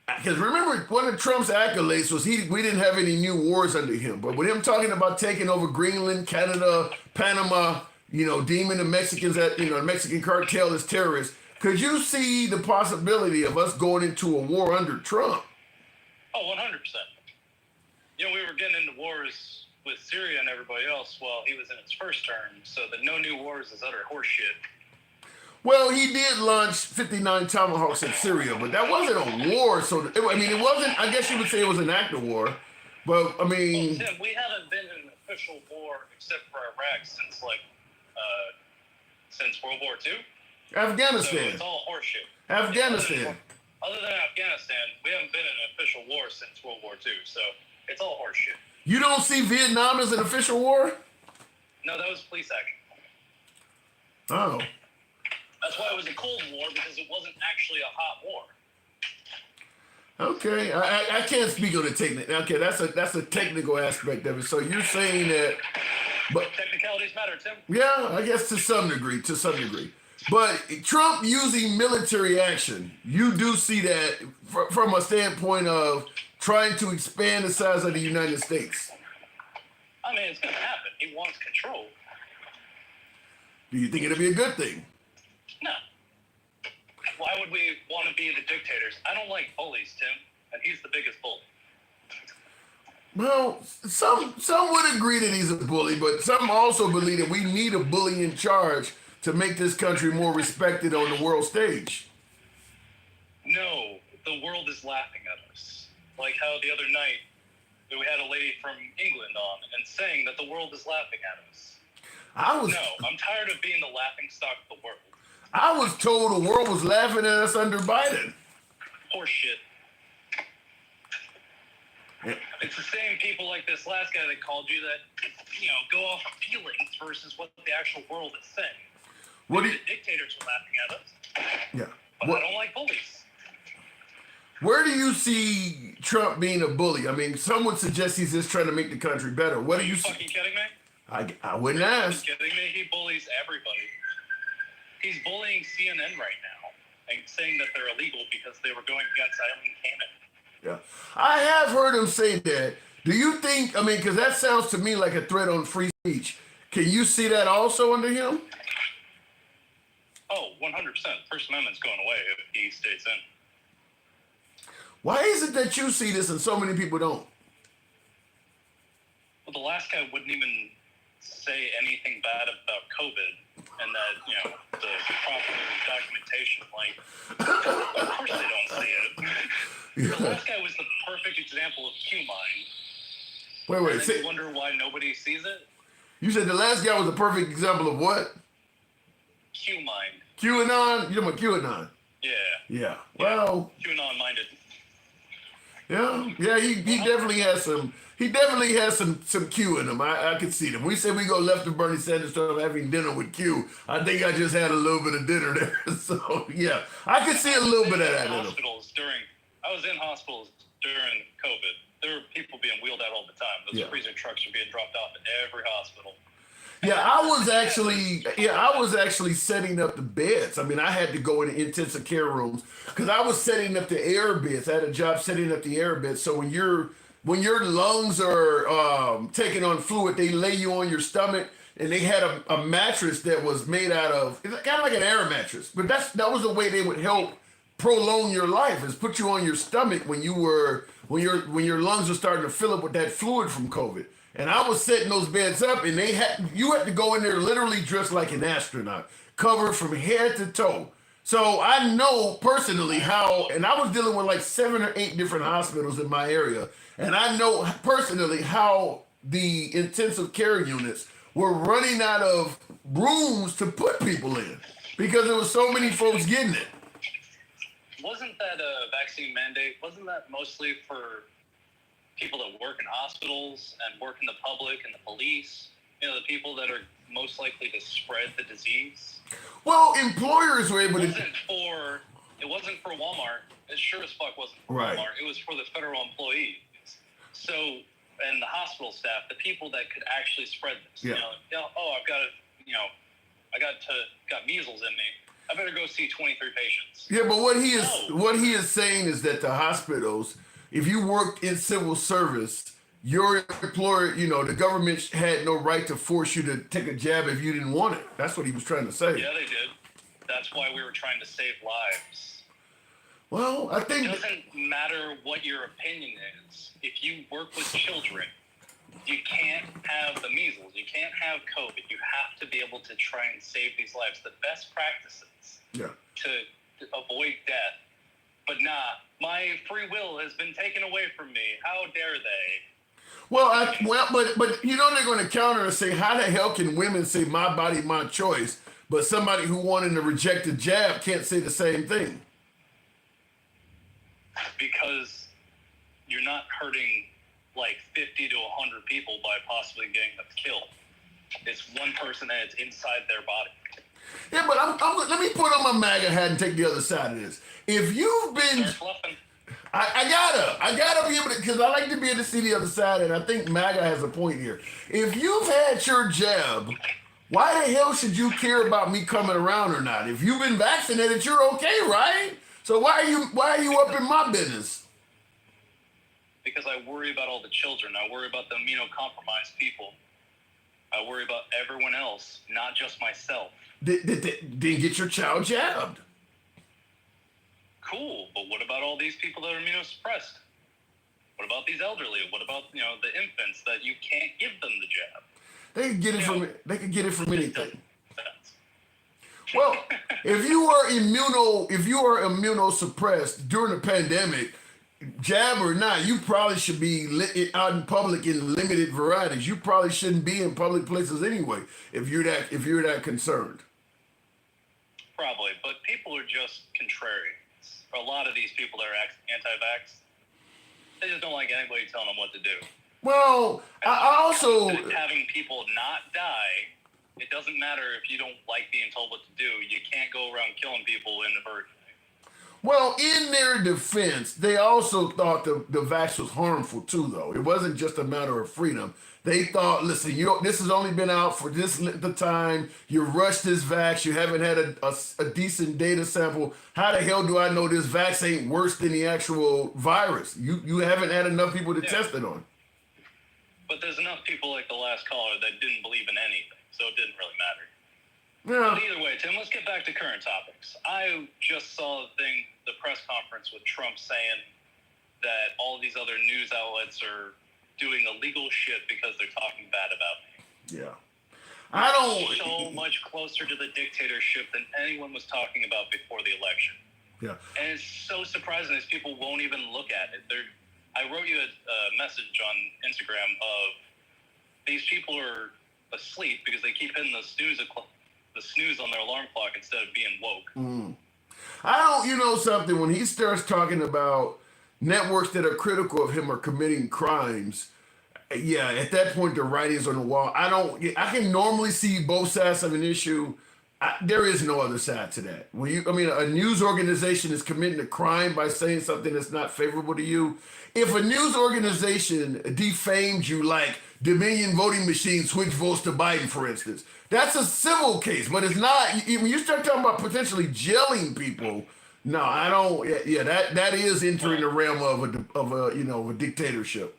because remember one of Trump's accolades was we didn't have any new wars under him. But with him talking about taking over Greenland, Canada, Panama, deeming the Mexicans the Mexican cartel as terrorists, could you see the possibility of us going into a war under Trump? Oh, 100%. We were getting into wars with Syria and everybody else while he was in his first term, so the no new wars is utter horseshit. Well, he did launch 59 Tomahawks at Syria, but that wasn't a war. So, it wasn't, I guess you would say it was an act of war. But, Well, Tim, we haven't been in an official war except for Iraq since World War II. Afghanistan. So it's all horseshit. Afghanistan. Other than Afghanistan, we haven't been in an official war since World War II, so it's all horseshit. You don't see Vietnam as an official war? No, that was police action. Oh. That's why it was a Cold War, because it wasn't actually a hot war. Okay, I can't speak on the technical. Okay, that's a technical aspect of it. So you're saying that, but Technicalities matter, Tim. yeah, I guess to some degree. But Trump using military action, you do see that from a standpoint of trying to expand the size of the United States. I mean, it's going to happen. He wants control. Do you think it'll be a good thing? No. Why would we want to be the dictators? I don't like bullies, Tim, and he's the biggest bully. Well, some would agree that he's a bully, but some also believe that we need a bully in charge to make this country more respected on the world stage. No, the world is laughing at us. Like how the other night we had a lady from England on and saying that the world is laughing at us. No, I'm tired of being the laughing stock of the world. I was told the world was laughing at us under Biden. Horseshit. Yeah. It's the same people like this last guy that called you that, go off of feelings versus what the actual world is saying. What The dictators are laughing at us. Yeah. But I don't like bullies. Where do you see Trump being a bully? I mean, some would suggest he's just trying to make the country better. What do you see? Fucking kidding me? I wouldn't ask. Are you kidding me? He bullies everybody. He's bullying CNN right now and saying that they're illegal because they were going against Eileen Cannon. Yeah. I have heard him say that. Do you think, because that sounds to me like a threat on free speech. Can you see that also under him? Oh, 100%. First Amendment's going away if he stays in. Why is it that you see this and so many people don't? Well, the last guy wouldn't even say anything bad about COVID and that, the proper documentation, of course they don't see it. Yeah. The last guy was the perfect example of Q-Mind. Wait. And then you wonder why nobody sees it? You said the last guy was a perfect example of what? Q-Mind. QAnon? You're talking about QAnon? Yeah. Yeah. Well. QAnon-minded. Yeah. He definitely has some. He definitely has some Q in him. I can see them. We said we go left of Bernie Sanders started having dinner with Q. I think I just had a little bit of dinner there. So yeah, I could see a little bit of that in him. I was in hospitals during COVID. There were people being wheeled out all the time. Those freezer trucks were being dropped off at every hospital. Yeah, I was actually setting up the beds. I had to go into intensive care rooms because I was setting up the air beds. I had a job setting up the air beds. So when your lungs are taking on fluid, they lay you on your stomach, and they had a mattress that was made out of, it's kind of like an air mattress, but that was the way they would help prolong your life, is put you on your stomach when your lungs were starting to fill up with that fluid from COVID. And I was setting those beds up, and you had to go in there literally dressed like an astronaut, covered from head to toe. So I know personally how, and I was dealing with like 7 or 8 different hospitals in my area, and I know personally how the intensive care units were running out of rooms to put people in because there was so many folks getting it. Wasn't that a vaccine mandate? Wasn't that mostly for people that work in hospitals and work in the public and the police? The people that are most likely to spread the disease? Well, employers were able to. It wasn't for Walmart. It sure as fuck wasn't for Right. Walmart. It was for the federal employees. So, and the hospital staff, the people that could actually spread this. Yeah. I've got got measles in me. I better go see 23 patients. Yeah, but what he is saying is that the hospitals, if you worked in civil service, your employer, the government had no right to force you to take a jab if you didn't want it. That's what he was trying to say. Yeah, they did. That's why we were trying to save lives. Well, I think it doesn't matter what your opinion is. If you work with children, you can't have the measles. You can't have COVID. You have to be able to try and save these lives. The best practices to avoid death. But my free will has been taken away from me. How dare they? But they're going to counter and say, how the hell can women say my body, my choice, but somebody who wanted to reject the jab can't say the same thing? Because you're not hurting like 50 to 100 people by possibly getting them killed. It's one person and it's inside their body. Yeah, but let me put on my MAGA hat and take the other side of this. If you've been... I gotta be able to, because I like to be able to see the other side, and I think MAGA has a point here. If you've had your jab, why the hell should you care about me coming around or not? If you've been vaccinated, you're okay, right? So why are you up in my business? Because I worry about all the children. I worry about the immunocompromised people. I worry about everyone else, not just myself. Didn't get your child jabbed. Cool, but what about all these people that are immunosuppressed? What about these elderly? What about the infants that you can't give them the jab? They can get it from anything. Well, if you are immunosuppressed during the pandemic, jab or not, you probably should be out in public in limited varieties. You probably shouldn't be in public places anyway if you're that concerned. Probably, but people are just contrarians. A lot of these people that are anti-vax, they just don't like anybody telling them what to do. Well, I also... having people not die, it doesn't matter if you don't like being told what to do. You can't go around killing people inadvertently. Well, in their defense, they also thought the vax was harmful too, though. It wasn't just a matter of freedom. They thought, listen, this has only been out for this length of time. You rushed this vax. You haven't had a decent data sample. How the hell do I know this vax ain't worse than the actual virus? You haven't had enough people to test it on. But there's enough people like the last caller that didn't believe in anything, so it didn't really matter. Yeah. But either way, Tim, let's get back to current topics. I just saw the press conference with Trump saying that all these other news outlets are doing illegal shit because they're talking bad about me. Yeah. I don't... So much closer to the dictatorship than anyone was talking about before the election. Yeah. And it's so surprising that people won't even look at it. I wrote you a message on Instagram of these people are asleep because they keep hitting the snooze on their alarm clock instead of being woke. Something, when he starts talking about networks that are critical of him are committing crimes, yeah, at that point the writing's on the wall. I can normally see both sides of an issue. There is no other side to that. A news organization is committing a crime by saying something that's not favorable to you. If a news organization defamed you, like Dominion voting machines switch votes to Biden, for instance, that's a civil case, but it's not. When you start talking about potentially jailing people, no, I don't. Yeah, that is entering the realm of a dictatorship.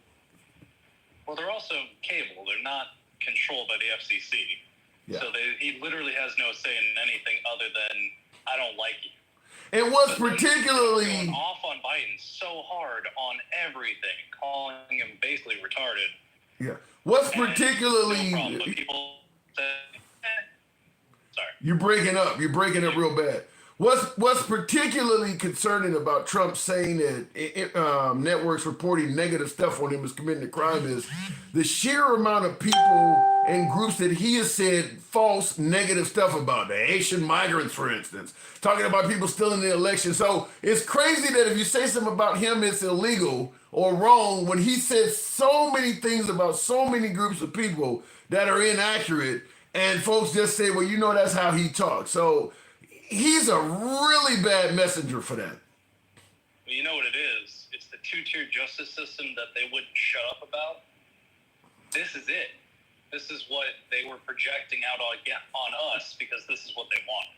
Well, they're also cable. They're not controlled by the FCC. Yeah. So he literally has no say in anything other than I don't like you. And what's particularly going off on Biden so hard on everything, calling him basically retarded. Yeah. What's particularly... No problem, but people say, sorry. You're breaking up real bad. What's particularly concerning about Trump saying that networks reporting negative stuff on him is committing a crime is the sheer amount of people and groups that he has said false negative stuff about. The Haitian migrants, for instance, talking about people stealing the election. So it's crazy that if you say something about him, it's illegal or wrong when he says so many things about so many groups of people that are inaccurate, and folks just say, well, that's how he talks. So he's a really bad messenger for that. Well, you know what it is? It's the two-tier justice system that they wouldn't shut up about. This is it. This is what they were projecting out on us because this is what they want.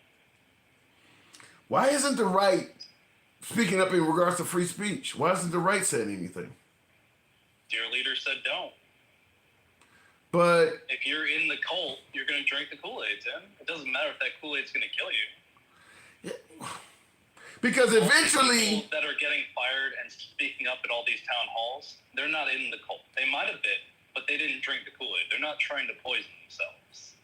Why isn't the right speaking up in regards to free speech? Why isn't the right saying anything? Your leader said don't. But if you're in the cult, you're going to drink the Kool-Aid, Tim. It doesn't matter if that Kool-Aid's going to kill you. Yeah. Because eventually, people that are getting fired and speaking up at all these town halls, they're not in the cult. They might have been, but they didn't drink the Kool-Aid. They're not trying to poison themselves.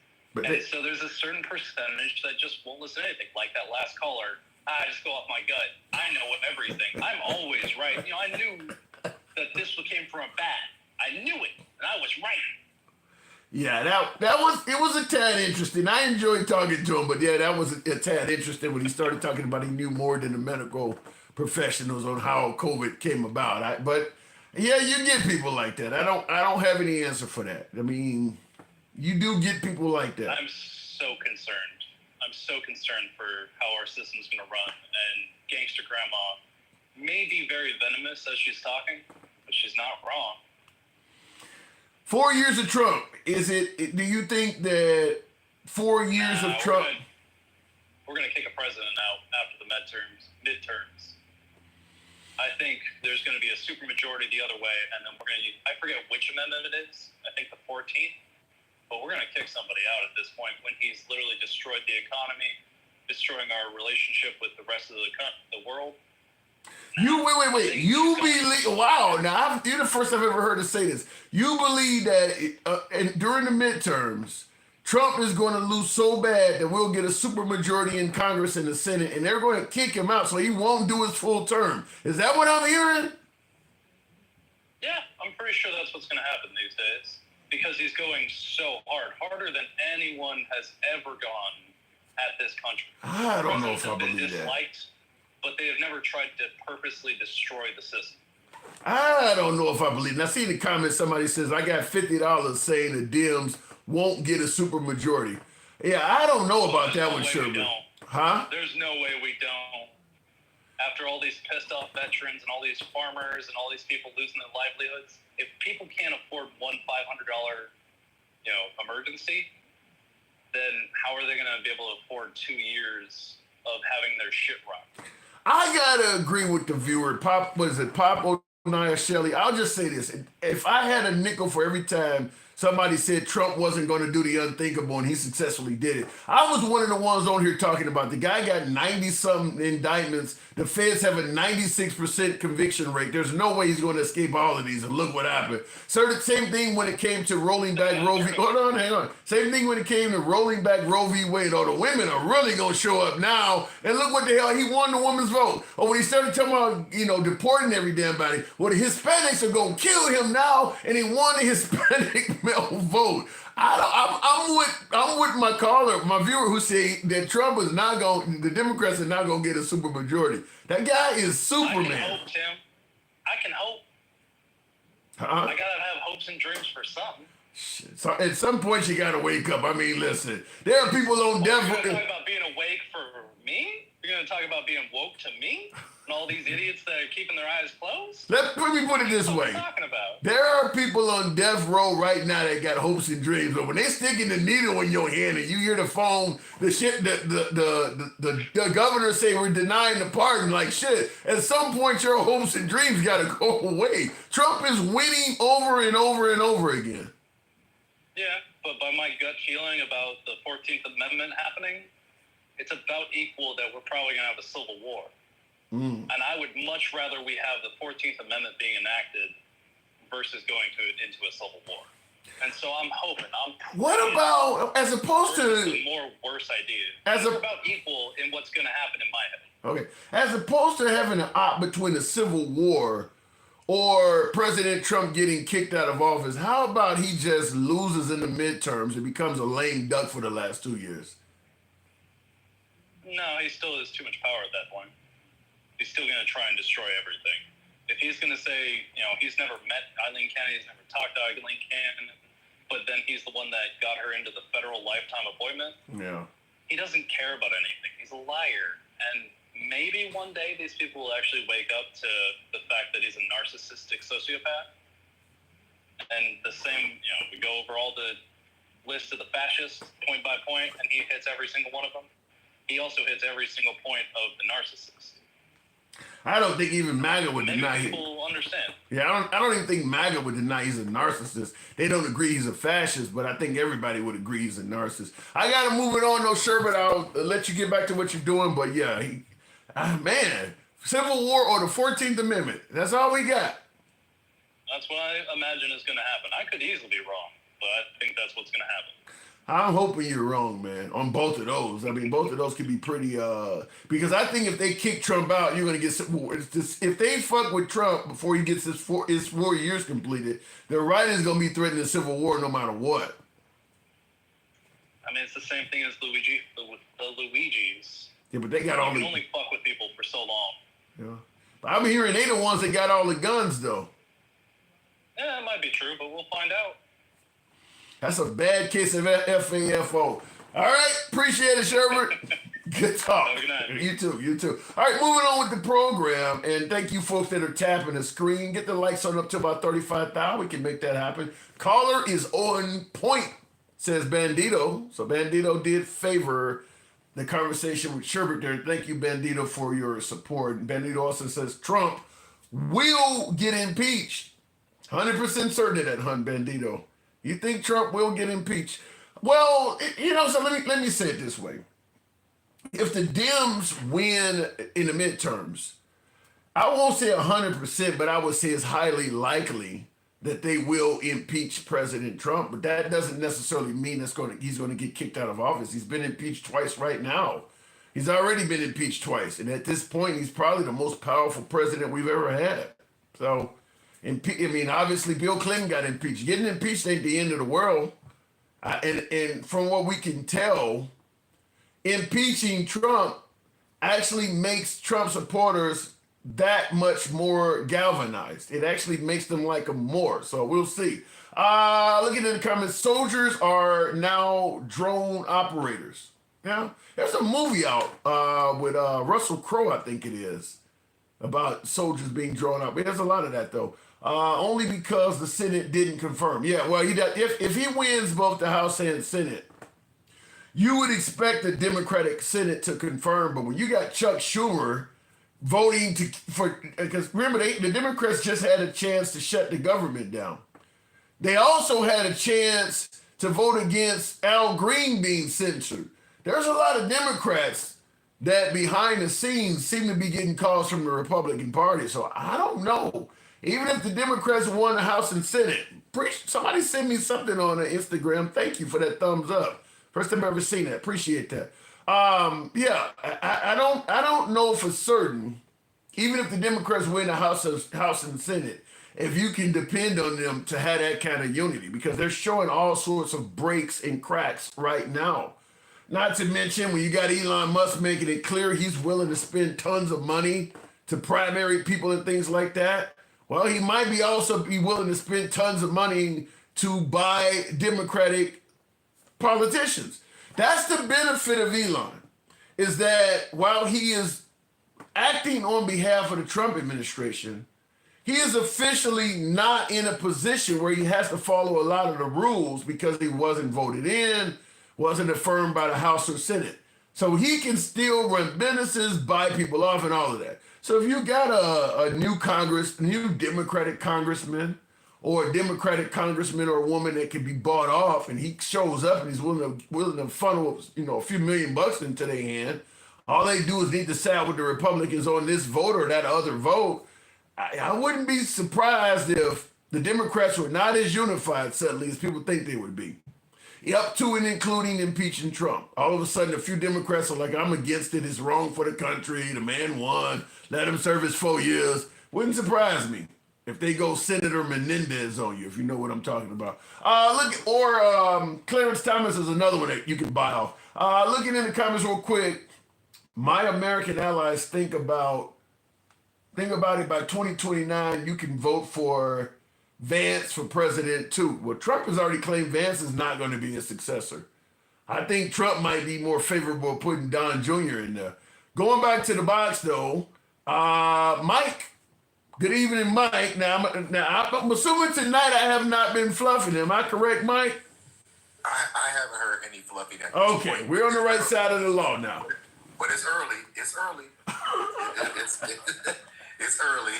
So there's a certain percentage that just won't listen to anything. Like that last caller, I just go off my gut. I know everything. I'm always right. I knew that this came from a bat. I knew it, and I was right. Yeah, it was a tad interesting. I enjoyed talking to him, but yeah, that was a tad interesting when he started talking about he knew more than the medical professionals on how COVID came about. But yeah, you get people like that. I don't have any answer for that. I mean, you do get people like that. I'm so concerned. I'm so concerned for how our system's going to run. And Gangster Grandma may be very venomous as she's talking, but she's not wrong. 4 years of Trump. Do you think that 4 years of Trump? We're going to kick a president out after the midterms. I think there's going to be a supermajority the other way, and then I forget which amendment it is. I think the 14th. But we're going to kick somebody out at this point when he's literally destroyed the economy, destroying our relationship with the rest of the world. Wait. You believe? Wow! Now you're the first I've ever heard to say this. You believe that during the midterms, Trump is going to lose so bad that we'll get a supermajority in Congress and the Senate, and they're going to kick him out so he won't do his full term. Is that what I'm hearing? Yeah, I'm pretty sure that's what's going to happen these days because he's going so hard, harder than anyone has ever gone at this country. I don't know if I believe that. But they have never tried to purposely destroy the system. I don't know if I believe. And I see in the comments somebody says, I got $50 saying the Dems won't get a supermajority. Yeah, I don't know about that one, Sherman. Huh? There's no way we don't. After all these pissed off veterans and all these farmers and all these people losing their livelihoods, if people can't afford one $500, emergency, then how are they going to be able to afford 2 years of having their shit run? I gotta agree with the viewer. Pop Onaya Shelley. I'll just say this. If I had a nickel for every time somebody said Trump wasn't going to do the unthinkable and he successfully did it, I was one of the ones on here talking about the guy got 90-something indictments. The feds have a 96% conviction rate. There's no way he's going to escape all of these, and look what happened. So the same thing when it came to rolling back Roe v. Hold on, hang on. Same thing when it came to rolling back Roe v. Wade. Oh, the women are really going to show up now, and look what the hell, he won the woman's vote. Or when he started talking about, deporting every damn body, well, the Hispanics are going to kill him now, and he won the Hispanic male vote. I'm with my caller, my viewer, who said that Trump is not going, the Democrats are not going to get a supermajority. That guy is Superman. I can hope, Tim. I can hope. Huh? I gotta have hopes and dreams for something. So at some point you gotta wake up. I mean, listen, there are people on death row. You're gonna talk about being awake for me? You're gonna talk about being woke to me? And all these idiots that are keeping their eyes closed? Let me put it this way. What are you talking about? There are people on death row right now that got hopes and dreams, but when they sticking the needle in your hand and you hear the phone, the governor say we're denying the pardon, like shit, at some point your hopes and dreams gotta go away. Trump is winning over and over and over again. Yeah, but by my gut feeling about the 14th Amendment happening, it's about equal that we're probably going to have a civil war. And I would much rather we have the 14th Amendment being enacted versus going into a civil war. And so I'm hoping. What about, as opposed to... more worse ideas. It's about equal in what's going to happen in my head. Okay. As opposed to having an op between a civil war or President Trump getting kicked out of office, how about he just loses in the midterms and becomes a lame duck for the last 2 years? No, he still has too much power at that point. He's still going to try and destroy everything. If he's going to say, he's never met Eileen Cannon, he's never talked to Eileen Cannon, but then he's the one that got her into the federal lifetime appointment. Yeah. He doesn't care about anything. He's a liar. And maybe one day these people will actually wake up to the fact that he's a narcissistic sociopath. And the same, we go over all the list of the fascists point by point, and he hits every single one of them. he also hits every single point of the narcissist. I don't think even MAGA would Maybe deny him. people understand. Yeah, I don't even think MAGA would deny he's a narcissist. They don't agree he's a fascist, but I think everybody would agree he's a narcissist. I got to move it on, though, Sherbert. I'll let you get back to what you're doing, but yeah, man, Civil War or the 14th Amendment. That's all we got. That's what I imagine is going to happen. I could easily be wrong, but I think that's what's going to happen. I'm hoping you're wrong, man, on both of those. I mean, both of those could be pretty, because I think if they kick Trump out, you're going to get some more. If they fuck with Trump before he gets his 4 years completed, the right is going to be threatening a civil war no matter what. I mean, it's the same thing as the Luigi's. Yeah, but they got all you the... can only fuck with people for so long. Yeah. But I'm hearing they the ones that got all the guns, though. Yeah, it might be true, but we'll find out. That's a bad case of FAFO. All right, appreciate it, Sherbert. Good talk. Have a good night. You too. All right, moving on with the program, and thank you folks that are tapping the screen. Get the likes on up to about 35,000. We can make that happen. Caller is on point, says Bandito. So Bandito did favor the conversation with Sherbert there. Thank you, Bandito, for your support. Bandito also says Trump will get impeached. 100% certain of that, hun, Bandito. You think Trump will get impeached? Well, so let me say it this way. If the Dems win in the midterms, I won't say 100%, but I would say it's highly likely that they will impeach President Trump. But that doesn't necessarily mean he's going to get kicked out of office. He's been impeached twice right now. He's already been impeached twice. And at this point, he's probably the most powerful president we've ever had. So... obviously, Bill Clinton got impeached. Getting impeached ain't the end of the world. And from what we can tell, impeaching Trump actually makes Trump supporters that much more galvanized. It actually makes them like him more. So we'll see. Looking at the comments, soldiers are now drone operators. Yeah, there's a movie out with Russell Crowe, I think it is, about soldiers being drawn up. There's a lot of that, though. Only because the Senate didn't confirm. Yeah, well, if he wins both the House and Senate, you would expect the Democratic Senate to confirm. But when you got Chuck Schumer voting because remember, the Democrats just had a chance to shut the government down. They also had a chance to vote against Al Green being censored. There's a lot of Democrats that behind the scenes seem to be getting calls from the Republican Party. So I don't know. Even if the Democrats won the House and Senate, somebody send me something on Instagram. Thank you for that thumbs up. First time I've ever seen that. Appreciate that. I don't know for certain, even if the Democrats win the House and Senate, if you can depend on them to have that kind of unity, because they're showing all sorts of breaks and cracks right now. Not to mention when you got Elon Musk making it clear he's willing to spend tons of money to primary people and things like that. Well, he might also be willing to spend tons of money to buy Democratic politicians. That's the benefit of Elon, is that while he is acting on behalf of the Trump administration, he is officially not in a position where he has to follow a lot of the rules because he wasn't voted in, wasn't affirmed by the House or Senate. So he can still run businesses, buy people off, and all of that. So if you got a new Democratic congressman or a Democratic congressman or a woman that can be bought off, and he shows up and he's willing to funnel a few $million into their hand, all they do is need to side with the Republicans on this vote or that other vote. I wouldn't be surprised if the Democrats were not as unified suddenly as people think they would be. Up to and including impeaching Trump. All of a sudden, a few Democrats are like, I'm against it. It's wrong for the country. The man won. Let him serve his 4 years. Wouldn't surprise me if they go Senator Menendez on you, if you know what I'm talking about. Clarence Thomas is another one that you can buy off. Looking in the comments real quick, my American allies think about it. By 2029, you can vote for Vance for president too. Well, Trump has already claimed Vance is not going to be his successor. I think Trump might be more favorable putting Don Jr. in there. Going back to the box though, Mike. Good evening, Mike. Now I'm assuming tonight I have not been fluffing. Am I correct, Mike? I haven't heard any fluffiness. Okay, we're on the right side of the law now. but it's early. It's early. It's early.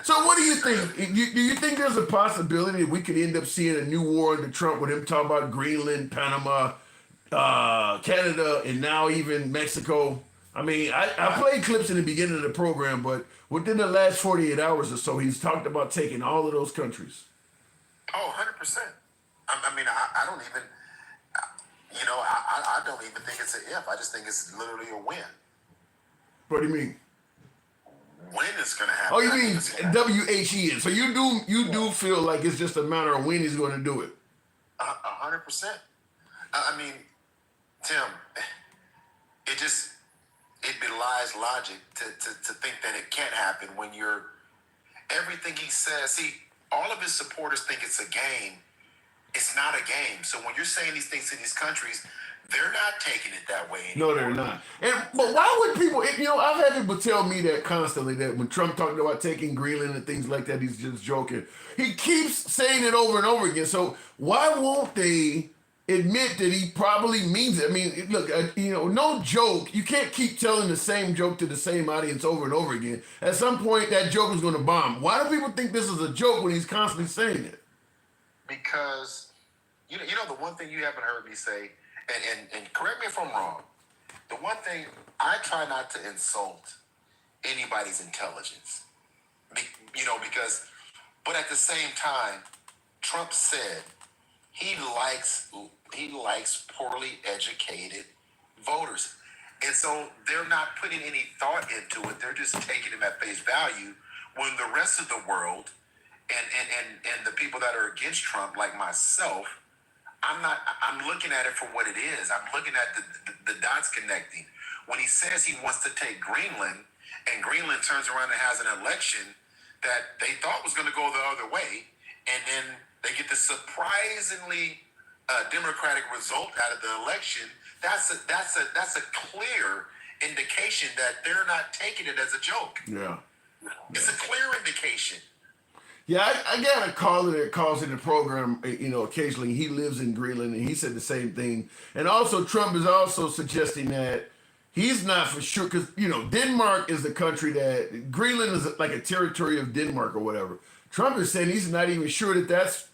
So what do you think? Do you think there's a possibility that we could end up seeing a new war under Trump with him talking about Greenland, Panama, Canada, and now even Mexico? I mean, I played clips in the beginning of the program, but within the last 48 hours or so, he's talked about taking all of those countries. Oh, 100%. I mean, I don't even, I don't even think it's an if. I just think it's literally a win. What do you mean? When it's going to happen. Oh, you mean WHEN. So you do feel like it's just a matter of when he's going to do it. 100%. I mean, Tim, it belies logic to think that it can't happen when everything he says. See, all of his supporters think it's a game. It's not a game. So when you're saying these things in these countries, they're not taking it that way anymore. No, they're not. But why would people, I've had people tell me that constantly, that when Trump talked about taking Greenland and things like that, he's just joking. He keeps saying it over and over again. So why won't they admit that he probably means it? I mean, look, no joke. You can't keep telling the same joke to the same audience over and over again. At some point, that joke is going to bomb. Why do people think this is a joke when he's constantly saying it? Because, the one thing you haven't heard me say, and correct me if I'm wrong, the one thing, I try not to insult anybody's intelligence. But at the same time, Trump said he likes poorly educated voters. And so they're not putting any thought into it. They're just taking him at face value, when the rest of the world and the people that are against Trump, like myself, I'm looking at it for what it is. I'm looking at the dots connecting. When he says he wants to take Greenland, and Greenland turns around and has an election that they thought was going to go the other way, and then they get the surprisingly democratic result out of the election, that's a clear indication that they're not taking it as a joke. Yeah. It's a clear indication. Yeah, I got a caller that calls in the program, occasionally. He lives in Greenland, and he said the same thing. And also, Trump is also suggesting that he's not for sure, because, Denmark is the country that, Greenland is like a territory of Denmark or whatever. Trump is saying he's not even sure that that's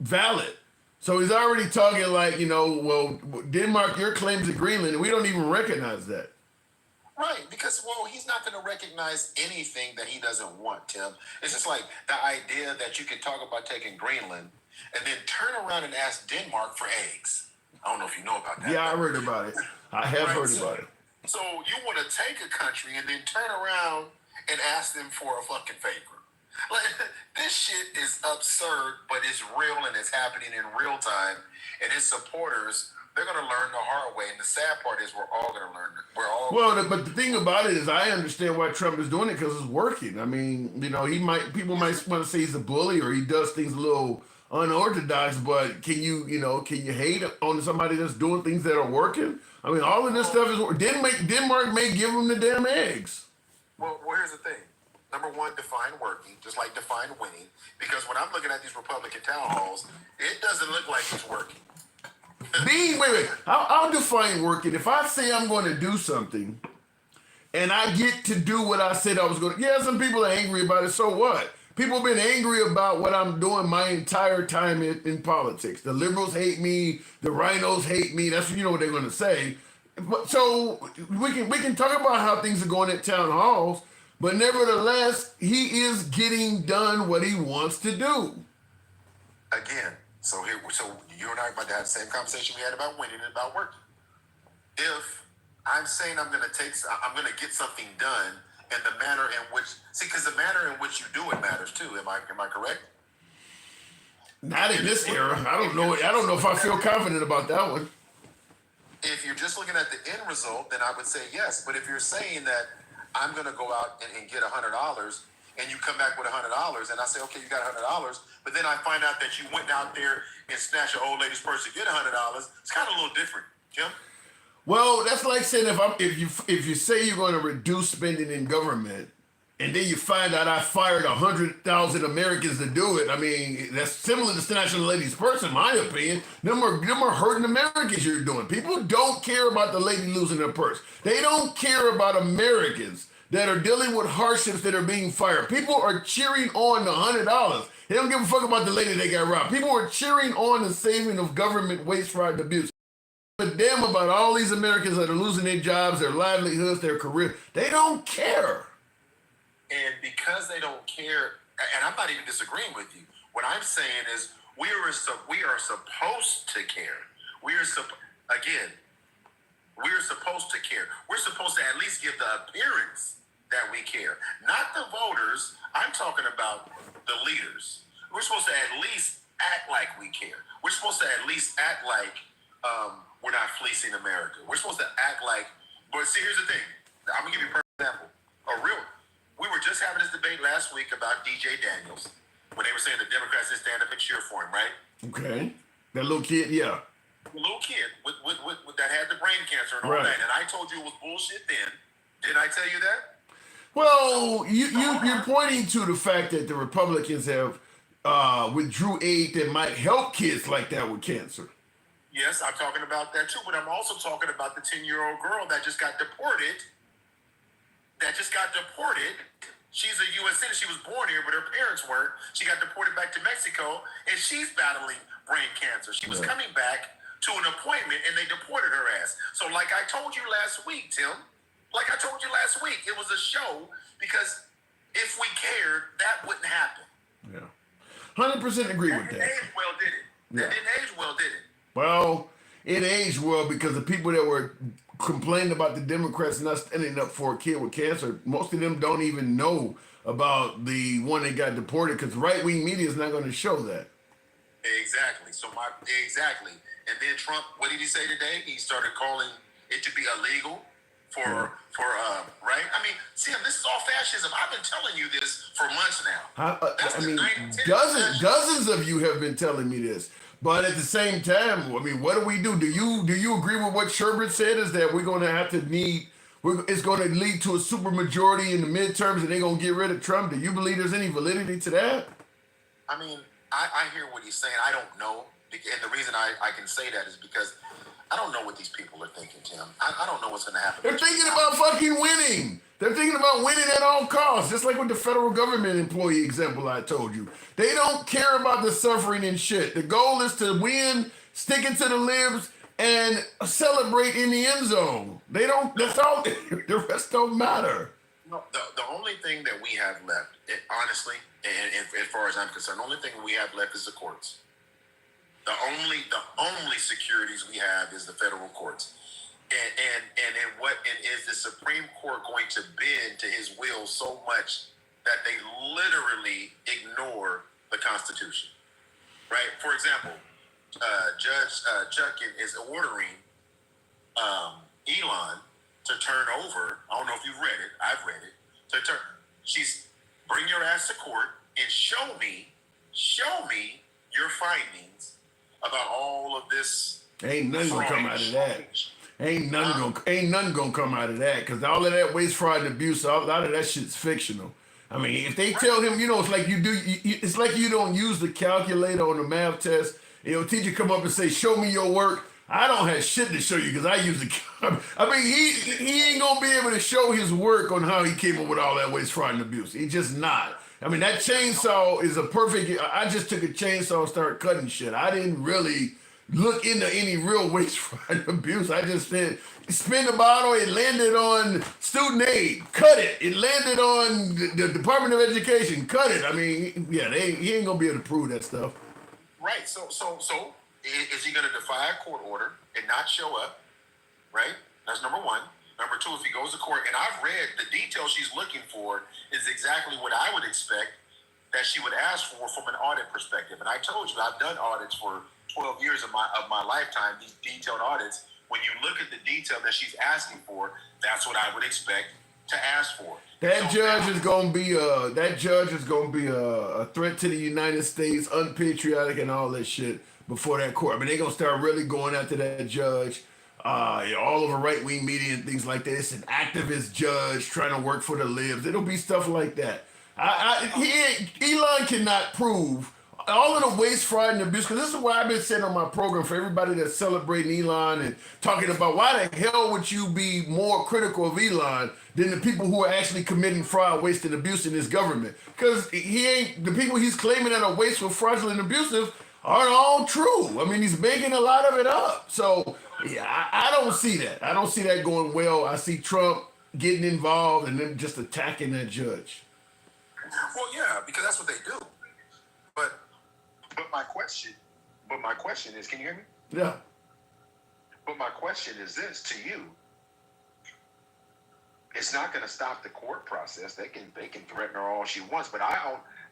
valid. So he's already talking like, well, Denmark, your claims to Greenland, and we don't even recognize that. Right, because, he's not going to recognize anything that he doesn't want, Tim. It's just like the idea that you can talk about taking Greenland and then turn around and ask Denmark for eggs. I don't know if you know about that. Yeah, I heard about it. I have heard about it. So you want to take a country and then turn around and ask them for a fucking favor. Like, this shit is absurd, but it's real and it's happening in real time. And his supporters, they're going to learn the hard way. And the sad part is we're all going to learn. But the thing about it is, I understand why Trump is doing it, because it's working. I mean, people might want to say he's a bully or he does things a little unorthodox, but can you hate on somebody that's doing things that are working? I mean, all of this stuff is working. Denmark may give them the damn eggs. Well, here's the thing. Number one, define working, just like define winning. Because when I'm looking at these Republican town halls, it doesn't look like it's working. Wait. I'll define working. If I say I'm going to do something and I get to do what I said I was going to, yeah, some people are angry about it. So what? People have been angry about what I'm doing my entire time in politics. The liberals hate me. The rhinos hate me. That's what they're going to say. So we can talk about how things are going at town halls, but nevertheless, he is getting done what he wants to do. Again, so you and I are about to have the same conversation we had about winning and about working. If I'm saying I'm going to get something done in the manner in which, because the manner in which you do it matters too. Am I correct? Not in this era. I don't know if I feel confident about that one. If you're just looking at the end result, then I would say yes. But if you're saying that I'm going to go out and get $100, and you come back with $100, and I say, okay, you got $100, but then I find out that you went out there and snatched an old lady's purse to get $100, it's kind of a little different, Jim. Well, that's like saying if you say you're going to reduce spending in government, and then you find out I fired 100,000 Americans to do it. I mean, that's similar to snatching a lady's purse, in my opinion. Them are hurting Americans you're doing. People don't care about the lady losing her purse. They don't care about Americans that are dealing with hardships that are being fired. People are cheering on the $100. They don't give a fuck about the lady that got robbed. People are cheering on the saving of government waste, fraud, and abuse. But damn about all these Americans that are losing their jobs, their livelihoods, their career. They don't care. And because they don't care, and I'm not even disagreeing with you. What I'm saying is we are supposed to care. We're supposed to care. We're supposed to at least give the appearance that we care. Not the voters. I'm talking about the leaders. We're supposed to at least act like we care. We're supposed to at least act like we're not fleecing America. We're supposed to act like, but see, here's the thing. I'm going to give you a perfect example. We were just having this debate last week about DJ Daniels when they were saying the Democrats didn't stand up and cheer for him, right? Okay. That little kid, yeah. The little kid with that had the brain cancer and all that. And I told you it was bullshit then. Didn't I tell you that? Well, you're pointing to the fact that the Republicans have withdrew aid that might help kids like that with cancer. Yes, I'm talking about that too, but I'm also talking about the 10-year-old girl that just got deported. She's a U.S. citizen. She was born here, but her parents weren't. She got deported back to Mexico, and she's battling brain cancer. She was coming back to an appointment, and they deported her ass. So like I told you last week, Tim, it was a show because if we cared, that wouldn't happen. Yeah. 100% agree with that. That didn't age well, did it? That didn't age well, did it? Well, it aged well because the people that were complaining about the Democrats not standing up for a kid with cancer, most of them don't even know about the one that got deported because right-wing media is not going to show that. Exactly. And then Trump, what did he say today? He started calling it to be illegal for right? I mean, Tim, this is all fascism. I've been telling you this for months now. Dozens of you have been telling me this. But at the same time, I mean, what do we do? Do you agree with what Sherbert said? Is that we're going to have to it's going to lead to a supermajority in the midterms, and they're going to get rid of Trump? Do you believe there's any validity to that? I mean, I hear what he's saying. I don't know, and the reason I can say that is because I don't know what these people are thinking, Tim. I don't know what's going to happen. They're thinking about fucking winning. They're thinking about winning at all costs, just like with the federal government employee example I told you. They don't care about the suffering and shit. The goal is to win, stick it to the libs, and celebrate in the end zone. They don't, that's all, the rest don't matter. No, the only thing that we have left, honestly, and as far as I'm concerned, the only thing we have left is the courts. The only securities we have is the federal courts. And is the Supreme Court going to bend to his will so much that they literally ignore the Constitution, right? For example, Judge Chutkin is ordering Elon to turn over. I don't know if you've read it. I've read it. She's bring your ass to court and show me your findings about all of this. Ain't nothing gonna come out of that. Ain't nothing gonna come out of that because all of that waste, fraud, and abuse, a lot of that shit's fictional. I mean, if they tell him, it's like it's like you don't use the calculator on the math test. Teacher come up and say, "Show me your work." I don't have shit to show you because I use the. I mean, he ain't gonna be able to show his work on how he came up with all that waste, fraud, and abuse. He's just not. I mean, that chainsaw is a perfect. I just took a chainsaw and started cutting shit. I didn't really look into any real waste, fraud, and abuse. I just said, spin the bottle, it landed on student aid, cut it. It landed on the Department of Education, cut it. I mean, yeah, he ain't gonna be able to prove that stuff. Right. So is he gonna defy a court order and not show up? Right. That's number one. Number two, if he goes to court, and I've read the details she's looking for is exactly what I would expect that she would ask for from an audit perspective. And I told you, I've done audits for 12 years of my lifetime, these detailed audits. When you look at the detail that she's asking for, that's what I would expect to ask for. That judge is gonna be a threat to the United States, unpatriotic and all that shit before that court. I mean, they're gonna start really going after that judge. all over right-wing media and things like that. It's an activist judge trying to work for the libs. It'll be stuff like that. Elon cannot prove all of the waste, fraud, and abuse. Because this is what I've been saying on my program for everybody that's celebrating Elon and talking about why the hell would you be more critical of Elon than the people who are actually committing fraud, waste, and abuse in this government? Because the people he's claiming that are wasteful, fraudulent, and abusive aren't all true. I mean, he's making a lot of it up. So, yeah, I don't see that. I don't see that going well. I see Trump getting involved and then just attacking that judge. Well, yeah, because that's what they do. But my question is, can you hear me? Yeah. But my question is this to you. It's not going to stop the court process. They can threaten her all she wants, but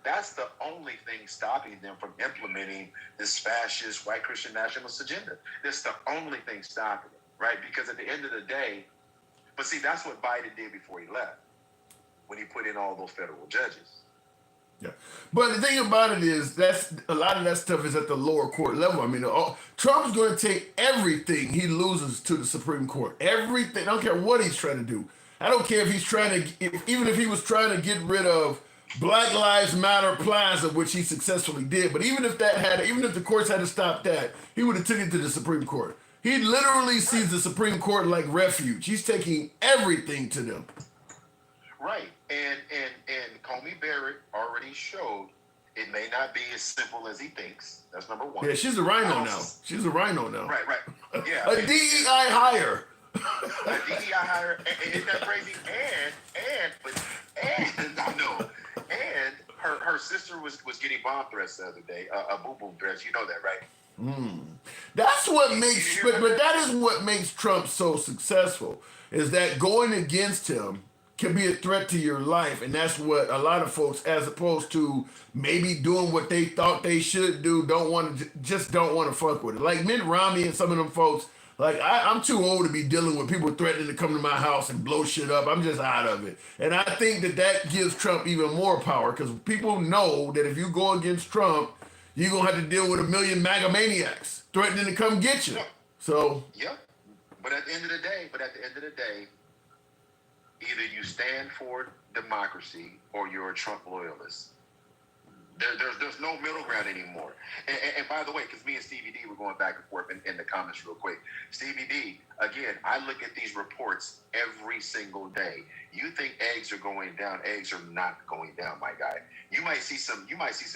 that's the only thing stopping them from implementing this fascist white Christian nationalist agenda. That's the only thing stopping it, right? Because at the end of the day, but see, that's what Biden did before he left, when he put in all those federal judges. Yeah, but the thing about it is that's a lot of that stuff is at the lower court level. I mean, Trump's going to take everything he loses to the Supreme Court. Everything. I don't care what he's trying to do. I don't care if he's trying to, even if he was trying to get rid of Black Lives Matter Plaza, which he successfully did. But even if the courts had to stop that, he would have taken it to the Supreme Court. He literally sees the Supreme Court like refuge. He's taking everything to them. Right. And Comey Barrett already showed it may not be as simple as he thinks. That's number one. Yeah, she's a rhino now. She's a rhino now. Right. Yeah. A DEI hire. A DEI hire. Isn't that crazy? And her sister was getting bomb threats the other day, boom boom threats. You know that, right? That's what makes, but that is what makes Trump so successful, is that going against him can be a threat to your life. And that's what a lot of folks, as opposed to maybe doing what they thought they should do, don't want to fuck with it. Like Mitt Romney and some of them folks, like I'm too old to be dealing with people threatening to come to my house and blow shit up. I'm just out of it. And I think that gives Trump even more power, because people know that if you go against Trump, you're going to have to deal with a million MAGA maniacs threatening to come get you. So. Yep. But at the end of the day, either you stand for democracy or you're a Trump loyalist. There's no middle ground anymore. And by the way, because me and Stevie D were going back and forth in the comments real quick. Stevie D, again, I look at these reports every single day. You think eggs are going down? Eggs are not going down, my guy. You might see some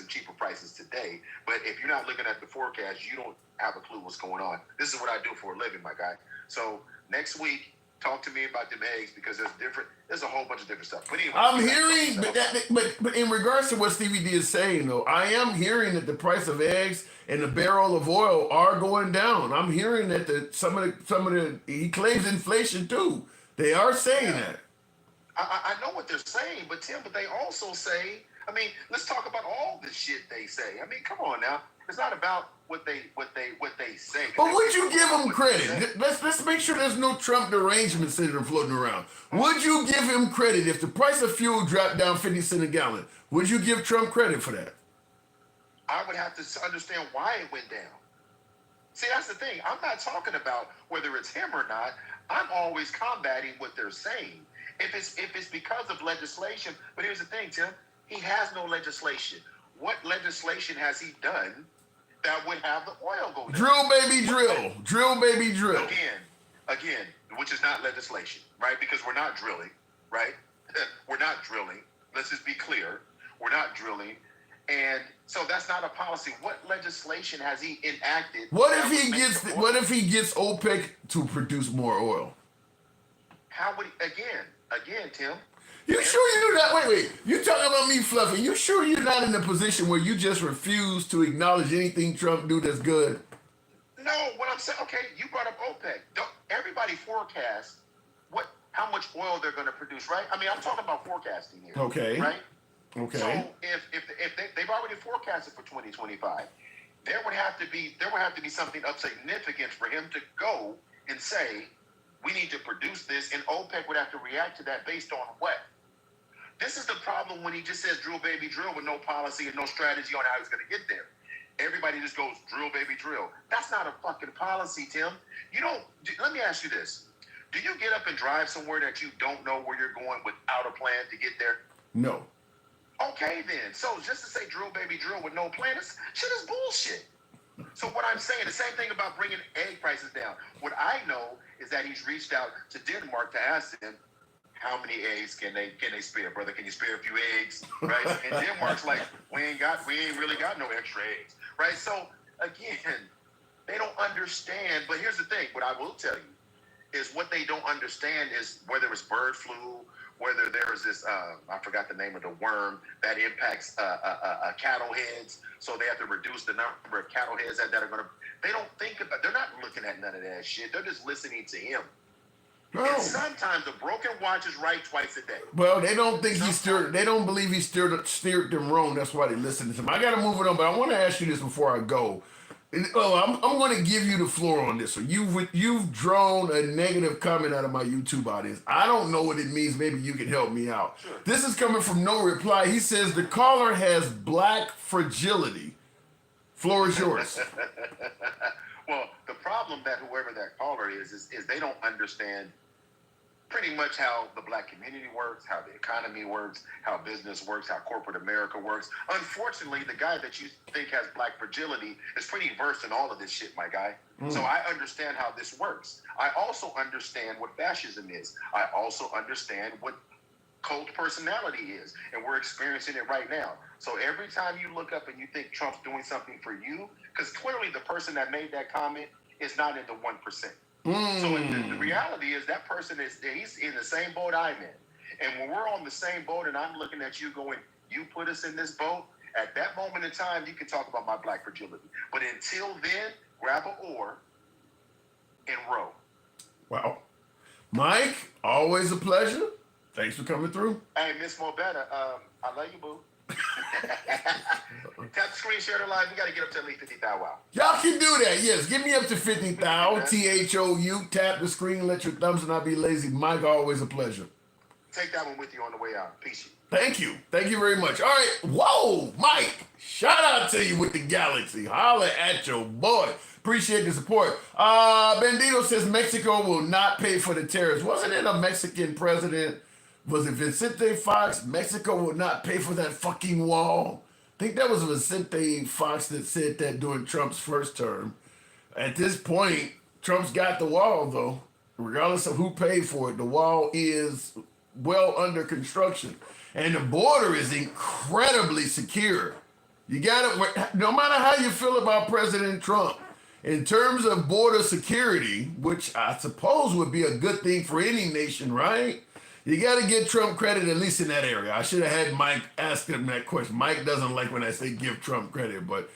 cheaper prices today, but if you're not looking at the forecast, you don't have a clue what's going on. This is what I do for a living, my guy. So next week, talk to me about them eggs, because there's a whole bunch of different stuff. But anyway, I'm hearing, but in regards to what Stevie D is saying, though, I am hearing that the price of eggs and the barrel of oil are going down. I'm hearing that some of the he claims inflation too. They are saying that. I know what they're saying, but Tim, but they also say, I mean, let's talk about all the shit they say. I mean, come on now. It's not about what they say. But would you give him credit? Let's make sure there's no Trump derangement syndrome floating around. Would you give him credit if the price of fuel dropped down 50 cents a gallon? Would you give Trump credit for that? I would have to understand why it went down. See, that's the thing. I'm not talking about whether it's him or not. I'm always combating what they're saying. If it's because of legislation, but here's the thing, Tim. He has no legislation. What legislation has he done that would have the oil go down? Drill, baby, drill. Drill, baby, drill. Again, which is not legislation, right? Because we're not drilling, right? We're not drilling. Let's just be clear. We're not drilling. And so that's not a policy. What legislation has he enacted? What if he gets OPEC to produce more oil? How would he, again, Tim? You sure you're not? Wait. You talking about me fluffing? You sure you're not in a position where you just refuse to acknowledge anything Trump do that's good? No, what I'm saying, okay, you brought up OPEC. Everybody forecasts how much oil they're going to produce, right? I mean, I'm talking about forecasting here. Okay. Right? Okay. So if they've already forecasted for 2025, there would have to be something of significance for him to go and say, we need to produce this, and OPEC would have to react to that based on what? This is the problem when he just says drill, baby, drill, with no policy and no strategy on how he's going to get there. everybody just goes drill, baby, drill. That's not a fucking policy, Tim. You don't. Let me ask you this: do you get up and drive somewhere that you don't know where you're going without a plan to get there? No. Okay, then. So just to say drill, baby, drill with no plan, shit is bullshit. So what I'm saying, the same thing about bringing egg prices down. What I know is that he's reached out to Denmark to ask them, how many eggs can they spare, brother? Can you spare a few eggs, right? And Denmark's like, we ain't really got no extra eggs, right? So again, they don't understand. But here's the thing: what I will tell you is what they don't understand is whether it's bird flu, whether there is this, I forgot the name of the worm that impacts cattle heads. So they have to reduce the number of cattle heads that are going to, they don't think about, they're not looking at none of that shit. They're just listening to him. No. And sometimes a broken watch is right twice a day. Well, they don't think they don't believe he steered them wrong. That's why they listen to him. I got to move it on, but I want to ask you this before I go. I'm going to give you the floor on this one. You've drawn a negative comment out of my YouTube audience. I don't know what it means. Maybe you can help me out. Sure. This is coming from No Reply. He says the caller has black fragility. Floor is yours. Well, the problem that whoever that caller is they don't understand pretty much how the black community works, how the economy works, how business works, how corporate America works. Unfortunately, the guy that you think has black fragility is pretty versed in all of this shit, my guy. So I understand how this works. I also understand what fascism is. I also understand what cult personality is, and we're experiencing it right now. So every time you look up and you think Trump's doing something for you, because clearly the person that made that comment is not in the 1%. So the reality is that person he's in the same boat I'm in. And when we're on the same boat and I'm looking at you going, you put us in this boat, at that moment in time, you can talk about my black fragility. But until then, grab an oar and row. Wow. Mike, always a pleasure. Thanks for coming through. Hey, Miss Mobetta, I love you, boo. Tap the screen, share the live. We got to get up to at least 50,000. Wow. Y'all can do that. Yes, get me up to 50,000. THOU. Tap the screen, let your thumbs and not be lazy. Mike, always a pleasure. Take that one with you on the way out. Peace. Thank you. Thank you very much. All right. Whoa, Mike. Shout out to you with the galaxy. Holla at your boy. Appreciate the support. Bandito says Mexico will not pay for the terrorists. Wasn't it a Mexican president? Was it Vicente Fox? Mexico will not pay for that fucking wall. I think that was Vicente Fox that said that during Trump's first term. At this point, Trump's got the wall, though. Regardless of who paid for it, the wall is well under construction. And the border is incredibly secure. You got to, no matter how you feel about President Trump, in terms of border security, which I suppose would be a good thing for any nation, right? You got to give Trump credit, at least in that area. I should have had Mike ask him that question. Mike doesn't like when I say give Trump credit, but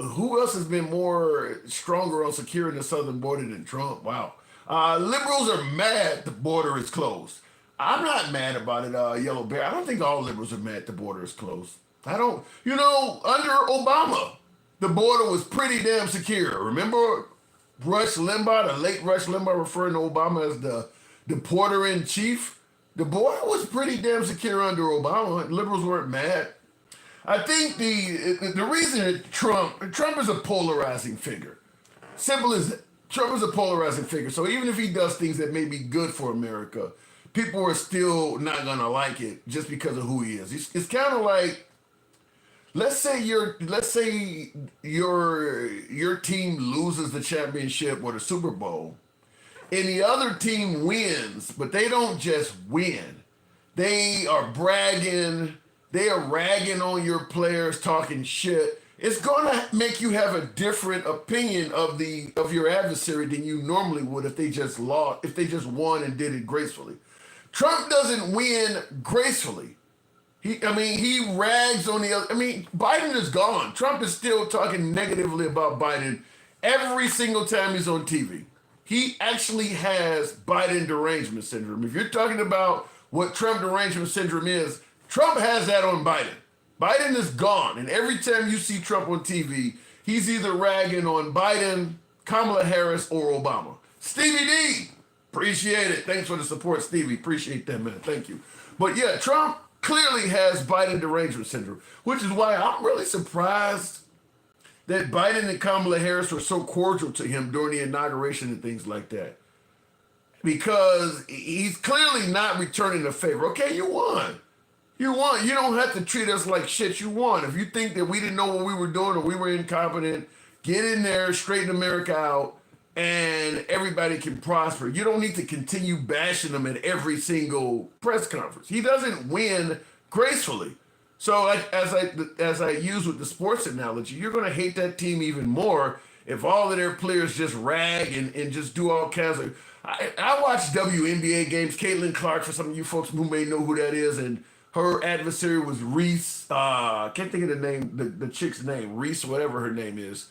who else has been more stronger on securing the southern border than Trump? Wow. Liberals are mad the border is closed. I'm not mad about it, Yellow Bear. I don't think all liberals are mad the border is closed. I don't. You know, under Obama, the border was pretty damn secure. Remember Rush Limbaugh, the late Rush Limbaugh, referring to Obama as the porter-in-chief? The border was pretty damn secure under Obama. Liberals weren't mad. I think the reason that Trump is a polarizing figure. Simple as that. Trump is a polarizing figure. So even if he does things that may be good for America, people are still not gonna like it just because of who he is. It's kind of like, let's say your team loses the championship or the Super Bowl, and the other team wins, but they don't just win. They are bragging, they are ragging on your players, talking shit. It's gonna make you have a different opinion of your adversary than you normally would if they just won and did it gracefully. Trump doesn't win gracefully. He rags on the other. Biden is gone. Trump is still talking negatively about Biden every single time he's on TV. He actually has Biden derangement syndrome. If you're talking about what Trump derangement syndrome is, Trump has that on Biden. Biden is gone, and every time you see Trump on TV, he's either ragging on Biden, Kamala Harris, or Obama. Stevie D, appreciate it. Thanks for the support, Stevie. Appreciate that, man. Thank you. But yeah, Trump clearly has Biden derangement syndrome, which is why I'm really surprised that Biden and Kamala Harris were so cordial to him during the inauguration and things like that. Because he's clearly not returning the favor. Okay, you won. You won. You don't have to treat us like shit. You won. If you think that we didn't know what we were doing or we were incompetent, get in there, straighten America out, and everybody can prosper. You don't need to continue bashing him at every single press conference. He doesn't win gracefully. So as I use with the sports analogy, you're going to hate that team even more if all of their players just rag and just do all kinds of... I watch WNBA games. Caitlin Clark, for some of you folks who may know who that is, and her adversary was Reese. I can't think of the name, the chick's name, Reese, whatever her name is.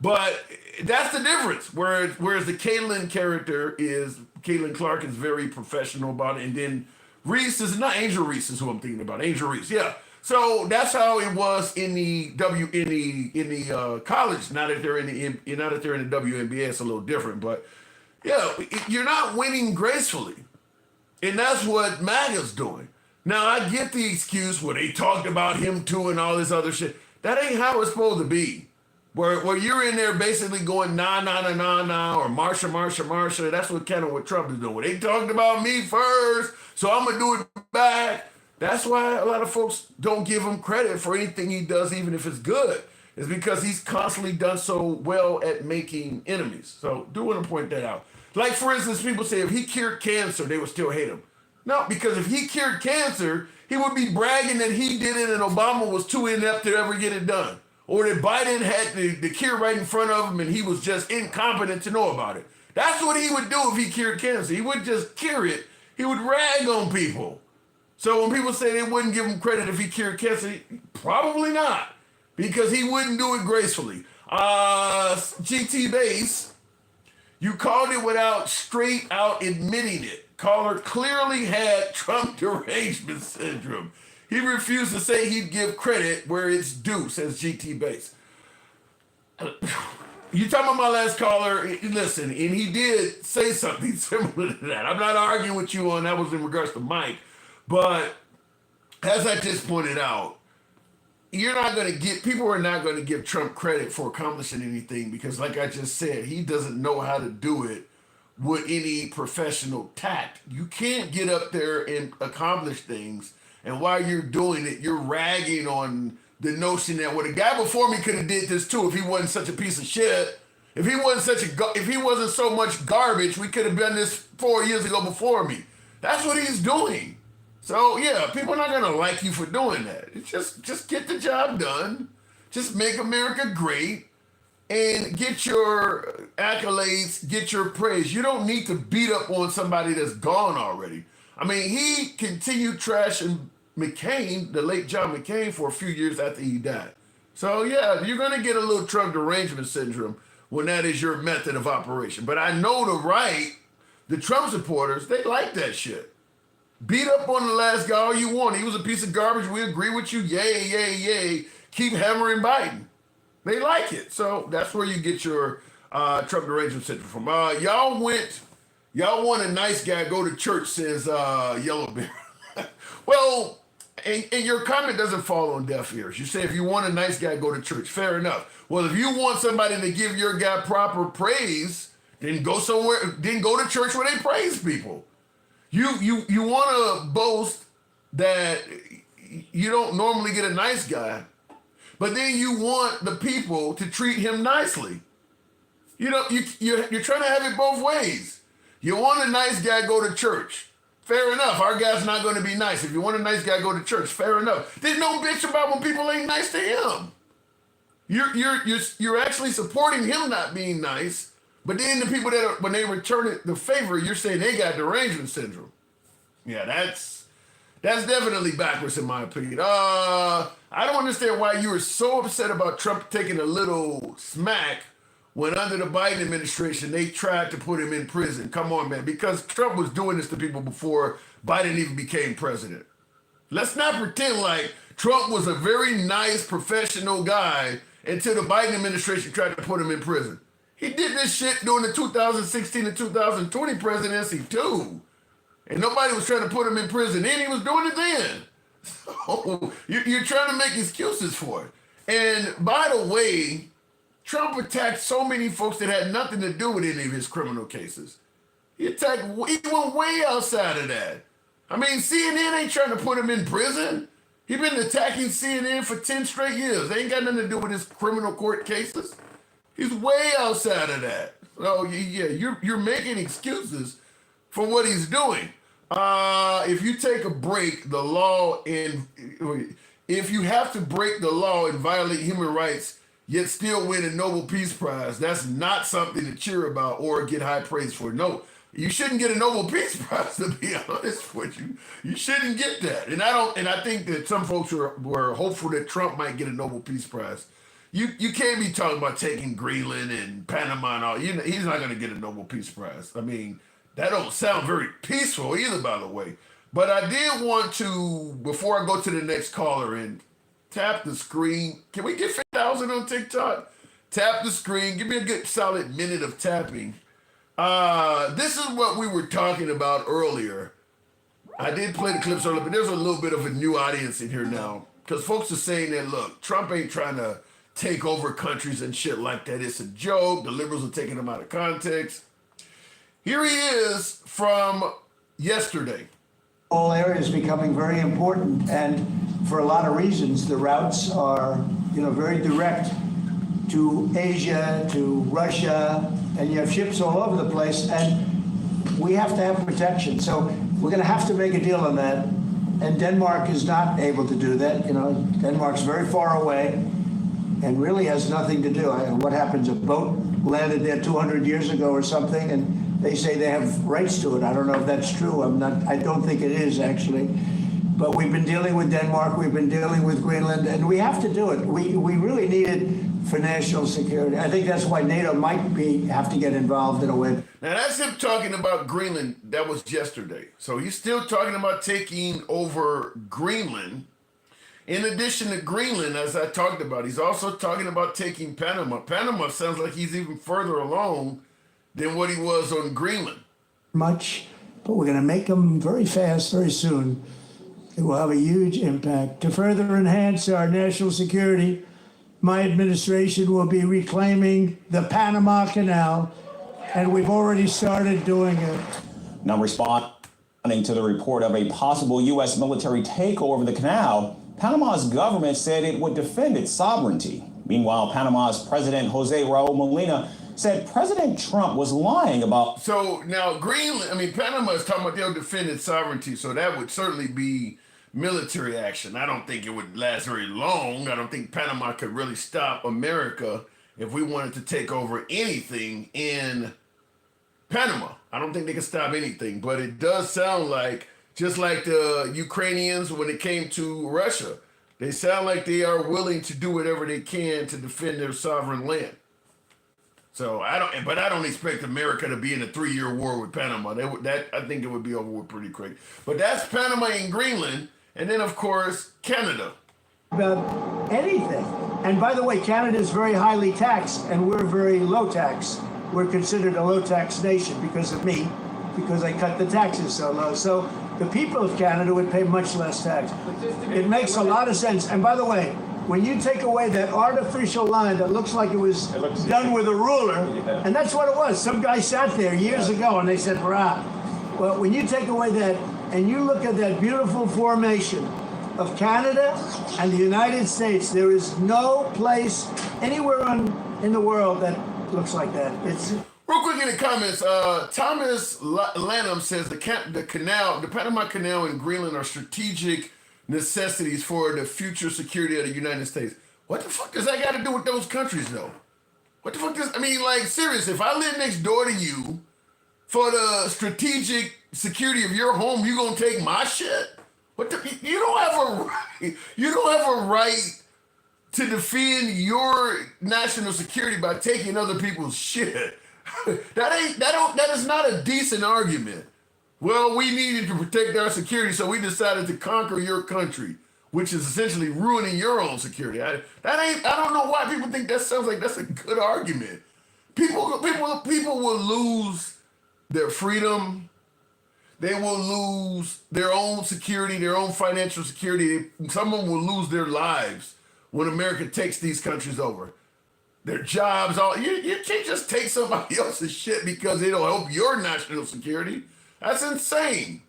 But that's the difference. Whereas the Caitlin character is, Caitlin Clark is very professional about it, and then Reese is not Angel Reese is who I'm thinking about. Angel Reese, yeah. So that's how it was in the college. Now that they're in the WNBA, it's a little different. But yeah, you're not winning gracefully, and that's what MAGA's doing. Now I get the excuse where they talked about him too and all this other shit. That ain't how it's supposed to be. Where you're in there basically going nah, or Marsha. That's what Trump is doing. They talked about me first, so I'm gonna do it back. That's why a lot of folks don't give him credit for anything he does, even if it's good. It's because he's constantly done so well at making enemies. So do want to point that out. Like, for instance, people say if he cured cancer, they would still hate him. No, because if he cured cancer, he would be bragging that he did it and Obama was too inept to ever get it done. Or that Biden had the cure right in front of him and he was just incompetent to know about it. That's what he would do if he cured cancer. He wouldn't just cure it. He would rag on people. So when people say they wouldn't give him credit if he cured cancer, probably not, because he wouldn't do it gracefully. GT Base, you called it without straight out admitting it. Caller clearly had Trump derangement syndrome. He refused to say he'd give credit where it's due, says GT Base. You talking about my last caller? Listen, and he did say something similar to that. I'm not arguing with you on that. Was in regards to Mike. But as I just pointed out, people are not going to give Trump credit for accomplishing anything because, like I just said, he doesn't know how to do it with any professional tact. You can't get up there and accomplish things, and while you're doing it, you're ragging on the notion that, well, the guy before me could have did this too if he wasn't such a piece of shit. If he wasn't so much garbage, we could have done this 4 years ago before me. That's what he's doing. So yeah, people are not gonna like you for doing that. It's just get the job done. Just make America great and get your accolades, get your praise. You don't need to beat up on somebody that's gone already. I mean, he continued trashing McCain, the late John McCain, for a few years after he died. So yeah, you're gonna get a little Trump derangement syndrome when that is your method of operation. But I know the Trump supporters, they like that shit. Beat up on the last guy all you want. He was a piece of garbage. We agree with you. Yay, yay, yay. Keep hammering Biden. They like it. So that's where you get your Trump derangement syndrome from. Y'all want a nice guy, go to church, says Yellow Bear. Well, and your comment doesn't fall on deaf ears. You say if you want a nice guy, go to church. Fair enough. Well, if you want somebody to give your guy proper praise, then go to church where they praise people. You want to boast that you don't normally get a nice guy, but then you want the people to treat him nicely. You're trying to have it both ways. You want a nice guy, go to church. Fair enough. Our guy's not going to be nice. If you want a nice guy, go to church. Fair enough. There's no bitch about when people ain't nice to him. You're actually supporting him not being nice. But then the people when they return the favor, you're saying they got derangement syndrome. Yeah, that's definitely backwards in my opinion. I don't understand why you were so upset about Trump taking a little smack when under the Biden administration, they tried to put him in prison. Come on, man, because Trump was doing this to people before Biden even became president. Let's not pretend like Trump was a very nice professional guy until the Biden administration tried to put him in prison. He did this shit during the 2016 and 2020 presidency too. And nobody was trying to put him in prison then. He was doing it then. So you're trying to make excuses for it. And by the way, Trump attacked so many folks that had nothing to do with any of his criminal cases. He went way outside of that. I mean, CNN ain't trying to put him in prison. He been attacking CNN for 10 straight years. They ain't got nothing to do with his criminal court cases. He's way outside of that. So yeah, you're making excuses for what he's doing. If you take a break, the law if you have to break the law and violate human rights, yet still win a Nobel Peace Prize, that's not something to cheer about or get high praise for. No, you shouldn't get a Nobel Peace Prize, to be honest with you. You shouldn't get that. And I think that some folks were hopeful that Trump might get a Nobel Peace Prize. You can't be talking about taking Greenland and Panama and all. He's not going to get a Nobel Peace Prize. I mean, that don't sound very peaceful either, by the way. But I did want to, before I go to the next caller and tap the screen. Can we get 50,000 on TikTok? Tap the screen. Give me a good solid minute of tapping. This is what we were talking about earlier. I did play the clips earlier, but there's a little bit of a new audience in here now. Because folks are saying that, look, Trump ain't trying to take over countries and shit like that. It's a joke. The liberals are taking him out of context. Here he is from yesterday. All areas becoming very important, and for a lot of reasons, the routes are, very direct to Asia, to Russia, and you have ships all over the place, and we have to have protection. So we're going to have to make a deal on that, and Denmark is not able to do that. Denmark's very far away and really has nothing to do. What happens? A boat landed there 200 years ago or something, and they say they have rights to it. I don't know if that's true. I don't think it is, actually. But we've been dealing with Denmark, we've been dealing with Greenland, and we have to do it. We really need it for national security. I think that's why NATO might have to get involved in a way. Now that's him talking about Greenland. That was yesterday. So he's still talking about taking over Greenland. In addition to Greenland, as I talked about, he's also talking about taking Panama. Panama sounds like he's even further along than what he was on Greenland. Much, but we're going to make them very fast, very soon. It will have a huge impact. To further enhance our national security, my administration will be reclaiming the Panama Canal, and we've already started doing it. Now responding to the report of a possible U.S. military takeover of the canal, Panama's government said it would defend its sovereignty. Meanwhile, Panama's President Jose Raul Molina said President Trump was lying about. So now Panama is talking about they'll defend its sovereignty, so that would certainly be military action. I don't think it would last very long. I don't think Panama could really stop America if we wanted to take over anything in Panama. I don't think they can stop anything, but it does sound like, just like the Ukrainians when it came to Russia, they sound like they are willing to do whatever they can to defend their sovereign land. So I don't expect America to be in a 3-year war with Panama. I think it would be over with pretty quick. But that's Panama and Greenland, and then of course Canada. About anything. And by the way, Canada is very highly taxed, and we're very low tax. We're considered a low tax nation because of me, because I cut the taxes so low. So the people of Canada would pay much less tax. It makes a lot of sense. And by the way, when you take away that artificial line that looks like it was done with a ruler, and that's what it was. Some guy sat there years ago and they said, "Rah." Well, when you take away that and you look at that beautiful formation of Canada and the United States, there is no place anywhere in the world that looks like that. It's real quick in the comments. Thomas Lanham says the Panama Canal and Greenland are strategic necessities for the future security of the United States. What the fuck does that got to do with those countries, though? What the fuck seriously, if I live next door to you, for the strategic security of your home, you gonna take my shit? You don't have a right. You don't have a right to defend your national security by taking other people's shit. That is not a decent argument. Well, we needed to protect our security, so we decided to conquer your country, which is essentially ruining your own security. I don't know why people think that sounds like that's a good argument. People will lose their freedom. They will lose their own security, their own financial security. Someone will lose their lives when America takes these countries over. their jobs. All you can't just take somebody else's shit because it'll help your national security. That's insane.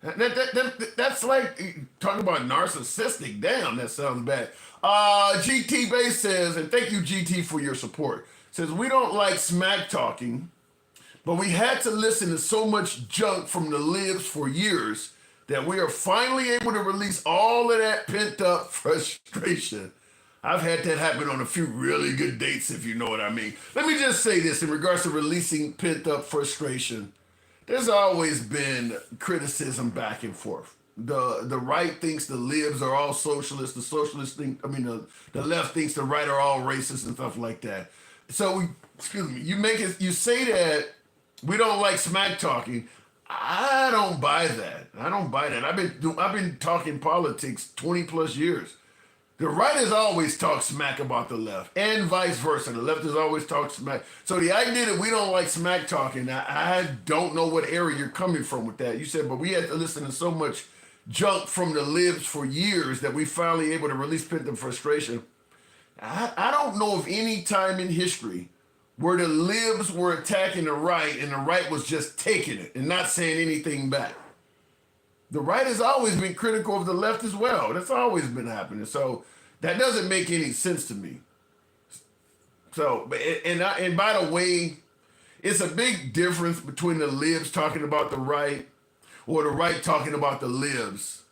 That's like talking about narcissistic. Damn, that sounds bad. GT Base says, and thank you GT for your support. Says we don't like smack talking, but we had to listen to so much junk from the libs for years that we are finally able to release all of that pent up frustration. I've had that happen on a few really good dates, if you know what I mean. Let me just say this in regards to releasing pent up frustration. There's always been criticism back and forth. The right thinks the libs are all socialists. The socialists think, the left thinks the right are all racist and stuff like that. So you say that we don't like smack talking. I don't buy that. I've been talking politics 20 plus years. The right has always talked smack about the left, and vice versa. The left has always talked smack. So the idea that we don't like smack talking, I don't know what area you're coming from with that. You said, but we had to listen to so much junk from the libs for years that we finally able to release pent-up frustration. I don't know of any time in history where the libs were attacking the right and the right was just taking it and not saying anything back. The right has always been critical of the left as well. That's always been happening. So that doesn't make any sense to me. So, and by the way, it's a big difference between the libs talking about the right or the right talking about the libs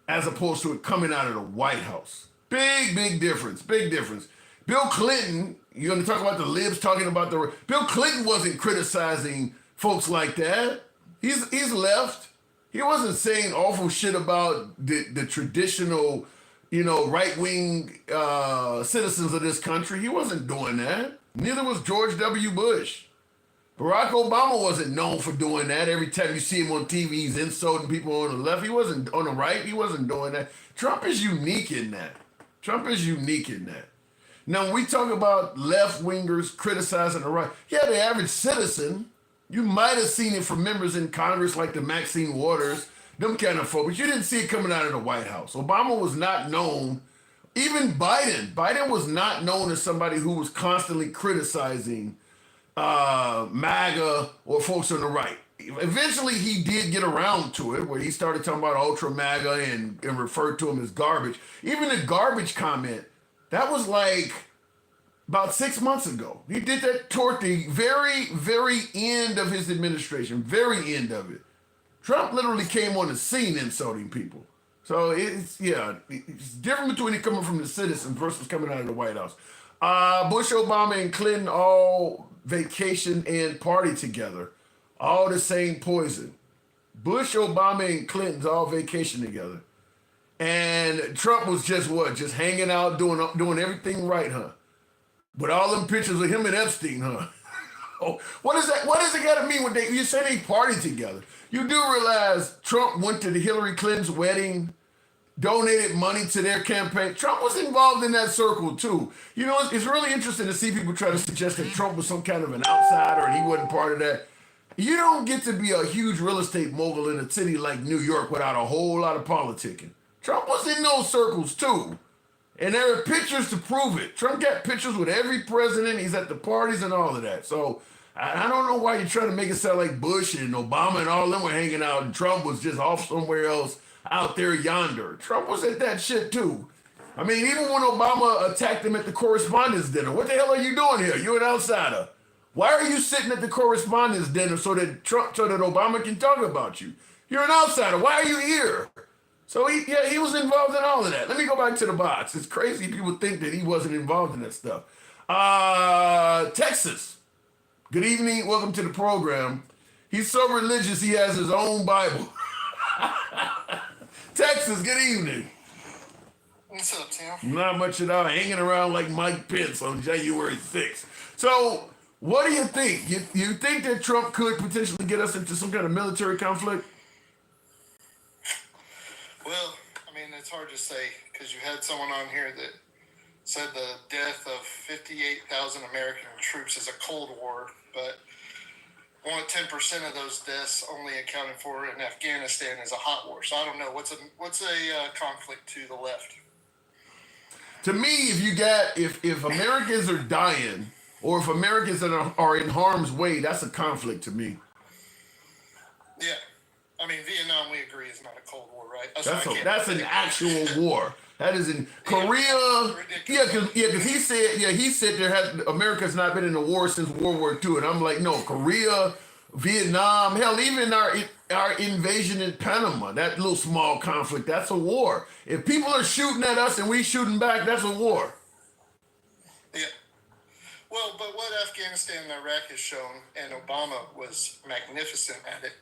as opposed to it coming out of the White House. Big difference. Big difference. Bill Clinton, you're going to talk about the libs talking about the... Bill Clinton wasn't criticizing folks like that. He's left. He wasn't saying awful shit about the traditional, right-wing citizens of this country. He wasn't doing that. Neither was George W. Bush. Barack Obama wasn't known for doing that. Every time you see him on TV, he's insulting people on the left. He wasn't on the right. He wasn't doing that. Trump is unique in that. Now, when we talk about left-wingers criticizing the right, yeah, the average citizen, you might have seen it from members in Congress like the Maxine Waters, them kind of folks, but you didn't see it coming out of the White House. Obama was not known, even Biden was not known as somebody who was constantly criticizing MAGA or folks on the right. Eventually, he did get around to it, where he started talking about ultra MAGA and referred to him as garbage. Even the garbage comment, that was like about 6 months ago. He did that toward the very, very end of his administration, very end of it. Trump literally came on the scene insulting people. So it's different between it coming from the citizens versus coming out of the White House. Bush, Obama, and Clinton all vacation and party together. All the same poison. Bush, Obama, and Clinton's all vacation together. And Trump was just hanging out, doing everything right, huh? With all them pictures of him and Epstein, huh? Oh, what does it got to mean when you say they party together? You do realize Trump went to the Hillary Clinton's wedding, donated money to their campaign. Trump was involved in that circle too. It's really interesting to see people try to suggest that Trump was some kind of an outsider and he wasn't part of that. You don't get to be a huge real estate mogul in a city like New York without a whole lot of politicking. Trump was in those circles too. And there are pictures to prove it. Trump got pictures with every president. He's at the parties and all of that. So I don't know why you're trying to make it sound like Bush and Obama and all of them were hanging out and Trump was just off somewhere else out there yonder. Trump was at that shit too. I mean, even when Obama attacked him at the correspondence dinner, what the hell are you doing here? You're an outsider. Why are you sitting at the correspondence dinner so that Obama can talk about you? You're an outsider. Why are you here? So he was involved in all of that. Let me go back to the box. It's crazy people think that he wasn't involved in that stuff. Texas. Good evening. Welcome to the program. He's so religious he has his own Bible. Texas, good evening. What's up, Tim? Not much at all. Hanging around like Mike Pence on January 6th. So, what do you think? You think that Trump could potentially get us into some kind of military conflict? Well, it's hard to say because you had someone on here that said the death of 58,000 American troops is a Cold War, but only 10% of those deaths only accounted for in Afghanistan is a hot war. So I don't know what's a conflict to the left. To me, if Americans are dying or if Americans are in harm's way, that's a conflict to me. Yeah. I mean, Vietnam, we agree, is not a Cold War, right? That's an actual war. That is in Korea. Because he said America's not been in a war since World War II, and I'm like, no, Korea, Vietnam, hell, even our invasion in Panama, that little small conflict, that's a war. If people are shooting at us and we shooting back, that's a war. Yeah. Well, but what Afghanistan and Iraq has shown, and Obama was magnificent at it,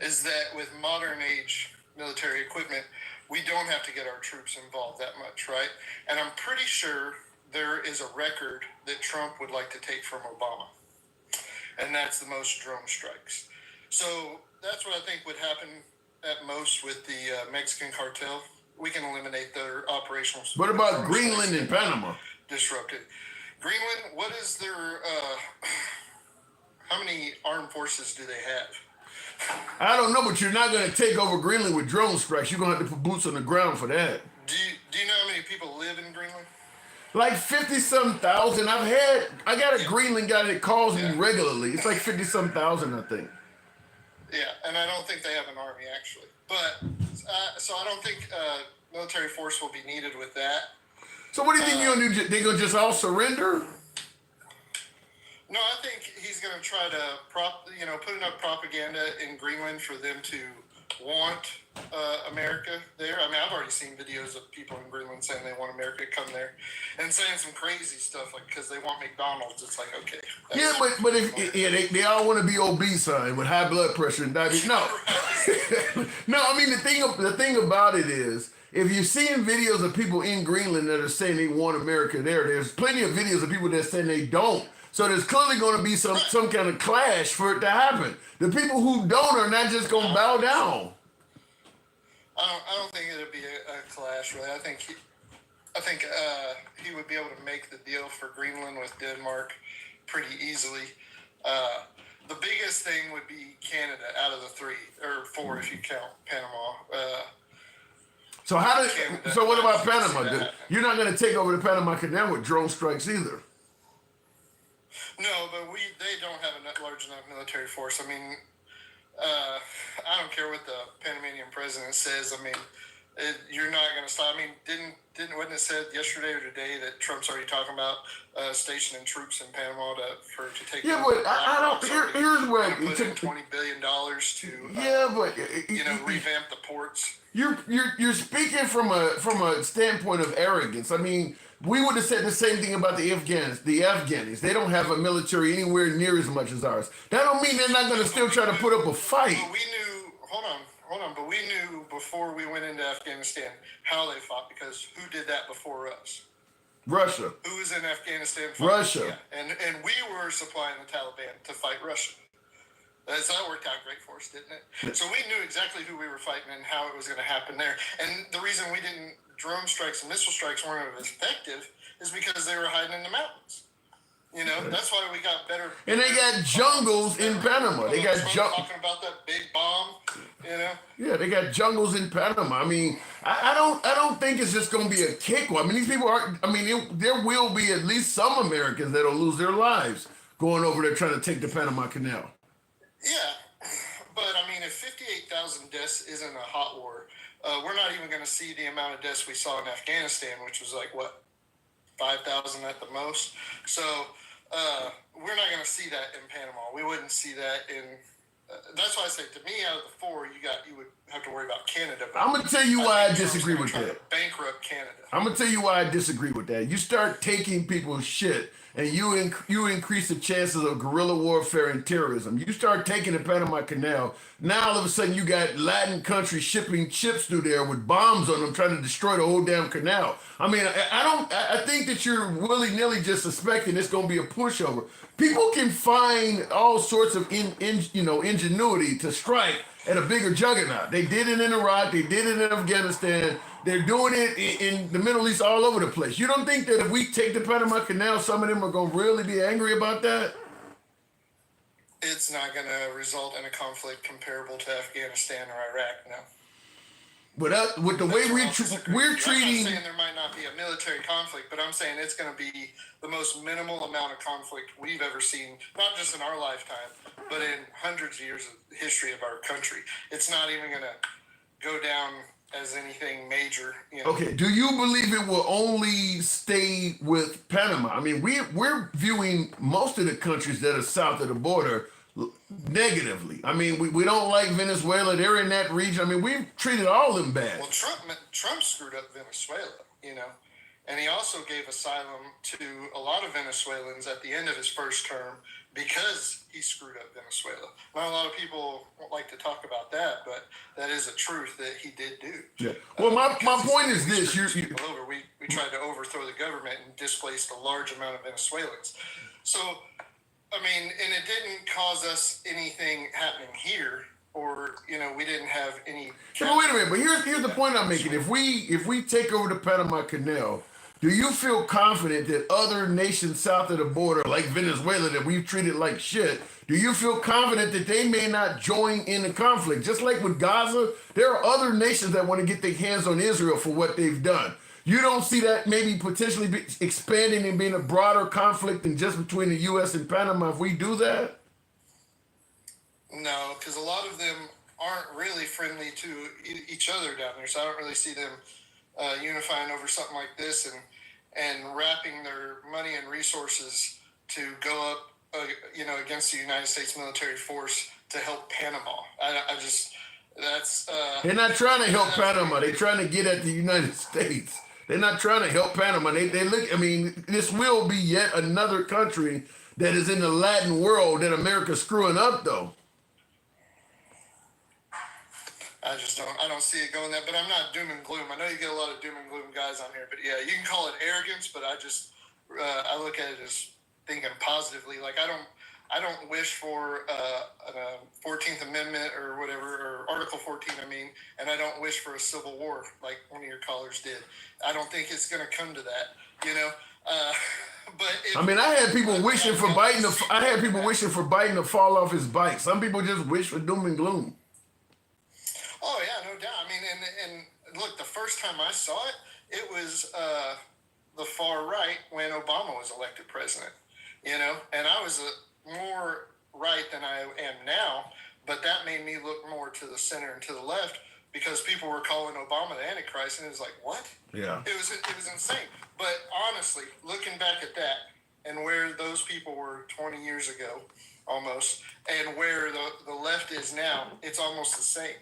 is that with modern age military equipment, we don't have to get our troops involved that much, right? And I'm pretty sure there is a record that Trump would like to take from Obama, and that's the most drone strikes. So that's what I think would happen at most with the Mexican cartel. We can eliminate their operational. What about Greenland and Panama? Disrupted. Greenland, what is their, how many armed forces do they have? I don't know, but you're not going to take over Greenland with drone strikes. You're going to have to put boots on the ground for that. Do you know how many people live in Greenland? Like 50-some thousand. I got a Greenland guy that calls me regularly. It's like 50-some thousand, I think. Yeah, and I don't think they have an army, actually. But, so I don't think military force will be needed with that. So what do you think you're going to do? They're going to just all surrender? No, I think he's going to try to put enough propaganda in Greenland for them to want America there. I mean, I've already seen videos of people in Greenland saying they want America to come there and saying some crazy stuff like because they want McDonald's. It's like, okay. Yeah, but if they all want to be obese, with high blood pressure and diabetes. No, no. I mean the thing about it is, if you're seeing videos of people in Greenland that are saying they want America there, there's plenty of videos of people that are saying they don't. So there's clearly going to be some kind of clash for it to happen. The people who don't are not just going to bow down. I don't think it'll be a clash, really. I think he would be able to make the deal for Greenland with Denmark pretty easily. The biggest thing would be Canada out of the 3 or 4 if you count Panama. So what about Panama? You're not going to take over the Panama Canal with drone strikes either. No, but they don't have a large enough military force. I mean, I don't care what the Panamanian president says. I mean, you're not going to stop. I mean, wasn't it said yesterday or today that Trump's already talking about stationing troops in Panama to take? Yeah, but I don't. Here's what put in $20 billion to. Revamp the ports. You're speaking from a standpoint of arrogance. I mean, we would have said the same thing about the Afghanis. They don't have a military anywhere near as much as ours. That don't mean they're not going to still try to put up a fight. But we knew. Hold on. But we knew before we went into Afghanistan how they fought because who did that before us? Russia. Who was in Afghanistan? Russia. Yeah. And we were supplying the Taliban to fight Russia. So that worked out great for us, didn't it? So we knew exactly who we were fighting and how it was going to happen there. And the reason drone strikes and missile strikes weren't as effective is because they were hiding in the mountains. That's why we got better. And they got jungles in Panama. They got talking about that big bomb. Yeah, they got jungles in Panama. I mean, I don't think it's just going to be a cakewalk. I mean, these people are. I mean, there will be at least some Americans that'll lose their lives going over there trying to take the Panama Canal. Yeah, but I mean, if 58,000 deaths isn't a hot war, we're not even going to see the amount of deaths we saw in Afghanistan, which was like, 5,000 at the most. So we're not going to see that in Panama. We wouldn't see that in. That's why I say, to me, out of the 4, you would have to worry about Canada. I'm going to tell you why I disagree with that. Bankrupt Canada. I'm going to tell you why I disagree with that. You start taking people's shit, and you increase the chances of guerrilla warfare and terrorism. You start taking the Panama Canal, now all of a sudden you got Latin countries shipping ships through there with bombs on them trying to destroy the whole damn canal. I mean, I think that you're willy-nilly just suspecting it's going to be a pushover. People can find all sorts of ingenuity to strike at a bigger juggernaut. They did it in Iraq, they did it in Afghanistan. They're doing it in the Middle East all over the place. You don't think that if we take the Panama Canal, some of them are going to really be angry about that? It's not going to result in a conflict comparable to Afghanistan or Iraq, no. with the way we're treating. I'm not saying there might not be a military conflict, but I'm saying it's going to be the most minimal amount of conflict we've ever seen, not just in our lifetime, but in hundreds of years of history of our country. It's not even going to go down as anything major. You know? Okay, do you believe it will only stay with Panama? I mean, we're viewing most of the countries that are south of the border negatively. I mean, we don't like Venezuela. They're in that region. I mean, we've treated all of them bad. Well, Trump screwed up Venezuela, you know, and he also gave asylum to a lot of Venezuelans at the end of his first term because he screwed up Venezuela. Not a lot of people like to talk about that, but that is a truth that he did do. Yeah. Well, my point is this: we tried to overthrow the government and displaced a large amount of Venezuelans. So, I mean, and it didn't cause us anything happening here, or you know, we didn't have any. But wait a minute. But here's the point I'm making. If we take over the Panama Canal, do you feel confident that other nations south of the border, like Venezuela, that we've treated like shit, do you feel confident that they may not join in the conflict? Just like with Gaza, there are other nations that want to get their hands on Israel for what they've done. You don't see that maybe potentially expanding and being a broader conflict than just between the U.S. and Panama if we do that? No, because a lot of them aren't really friendly to each other down there, so I don't really see them unifying over something like this and wrapping their money and resources to go up, against the United States military force to help Panama. They're not trying to help Panama. They're trying to get at the United States. They're not trying to help Panama. They look. I mean, this will be yet another country that is in the Latin world that America's screwing up, though. I don't see it going that, but I'm not doom and gloom. I know you get a lot of doom and gloom guys on here, but yeah, you can call it arrogance, but I look at it as thinking positively. Like I don't wish for a 14th Amendment or whatever, or Article 14, and I don't wish for a civil war like one of your callers did. I don't think it's going to come to that, you know. I had people wishing for Biden to fall off his bike. Some people just wish for doom and gloom. Oh yeah, no doubt. I mean, and look, the first time I saw it, it was the far right when Obama was elected president. You know, and I was more right than I am now, but that made me look more to the center and to the left because people were calling Obama the Antichrist, and it was like, what? Yeah. It was insane. But honestly, looking back at that and where those people were 20 years ago, almost, and where the left is now, it's almost the same.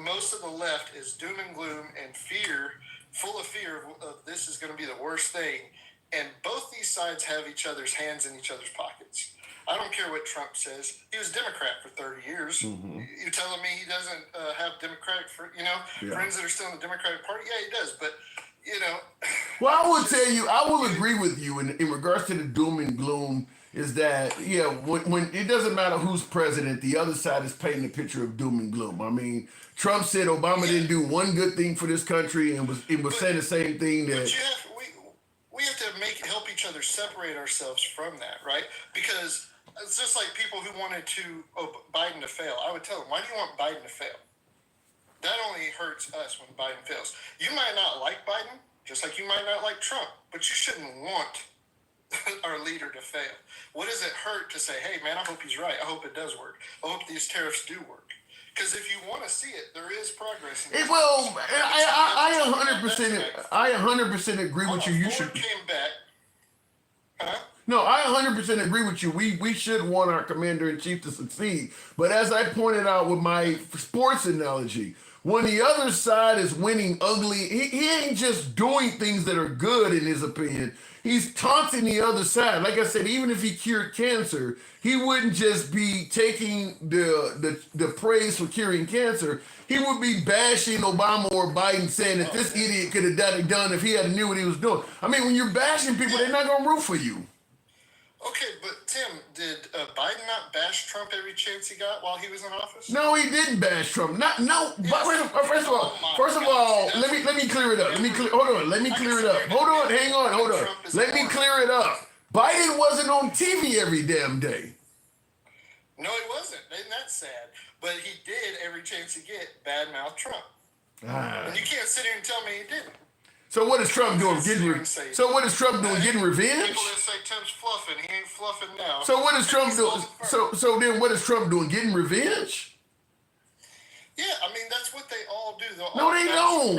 Most of the left is doom and gloom and fear, full of fear of this is going to be the worst thing. And both these sides have each other's hands in each other's pockets. I don't care what Trump says. He was Democrat for 30 years. Mm-hmm. You telling me he doesn't have Democratic, friends that are still in the Democratic Party? Yeah, he does. But, you know. Well, I will tell you, I will agree with you in regards to the doom and gloom is that, yeah, when it doesn't matter who's president, the other side is painting a picture of doom and gloom. I mean, Trump said Obama didn't do one good thing for this country and was saying the same thing that. We have to help each other separate ourselves from that, right? Because it's just like people who wanted Biden to fail. I would tell them, why do you want Biden to fail? That only hurts us when Biden fails. You might not like Biden, just like you might not like Trump, but you shouldn't want our leader to fail. What does it hurt to say, hey, man, I hope he's right. I hope it does work. I hope these tariffs do work. Because if you want to see it, there is progress. I 100% agree with you. You should. Came back. Huh? No, I 100% agree with you. We should want our commander-in-chief to succeed. But as I pointed out with my sports analogy, when the other side is winning ugly, he ain't just doing things that are good in his opinion. He's taunting the other side. Like I said, even if he cured cancer, he wouldn't just be taking the praise for curing cancer. He would be bashing Obama or Biden, saying that this idiot could have done if he had knew what he was doing. I mean, when you're bashing people, they're not going to root for you. Okay, but Tim, did Biden not bash Trump every chance he got while he was in office? No, he didn't bash Trump. First of all, let me clear it up. Let me clear it up. Hold on. Let me clear it up. Biden wasn't on TV every damn day. No, he wasn't. Isn't that sad? But he did every chance he get badmouth Trump. And you can't sit here and tell me he didn't. So what is Trump doing? So what is Trump doing? Getting revenge? People that say Tim's fluffing, he ain't fluffing now. So what is Trump doing? So then what is Trump doing? Getting revenge? Yeah, I mean, that's what they all do. No, they don't.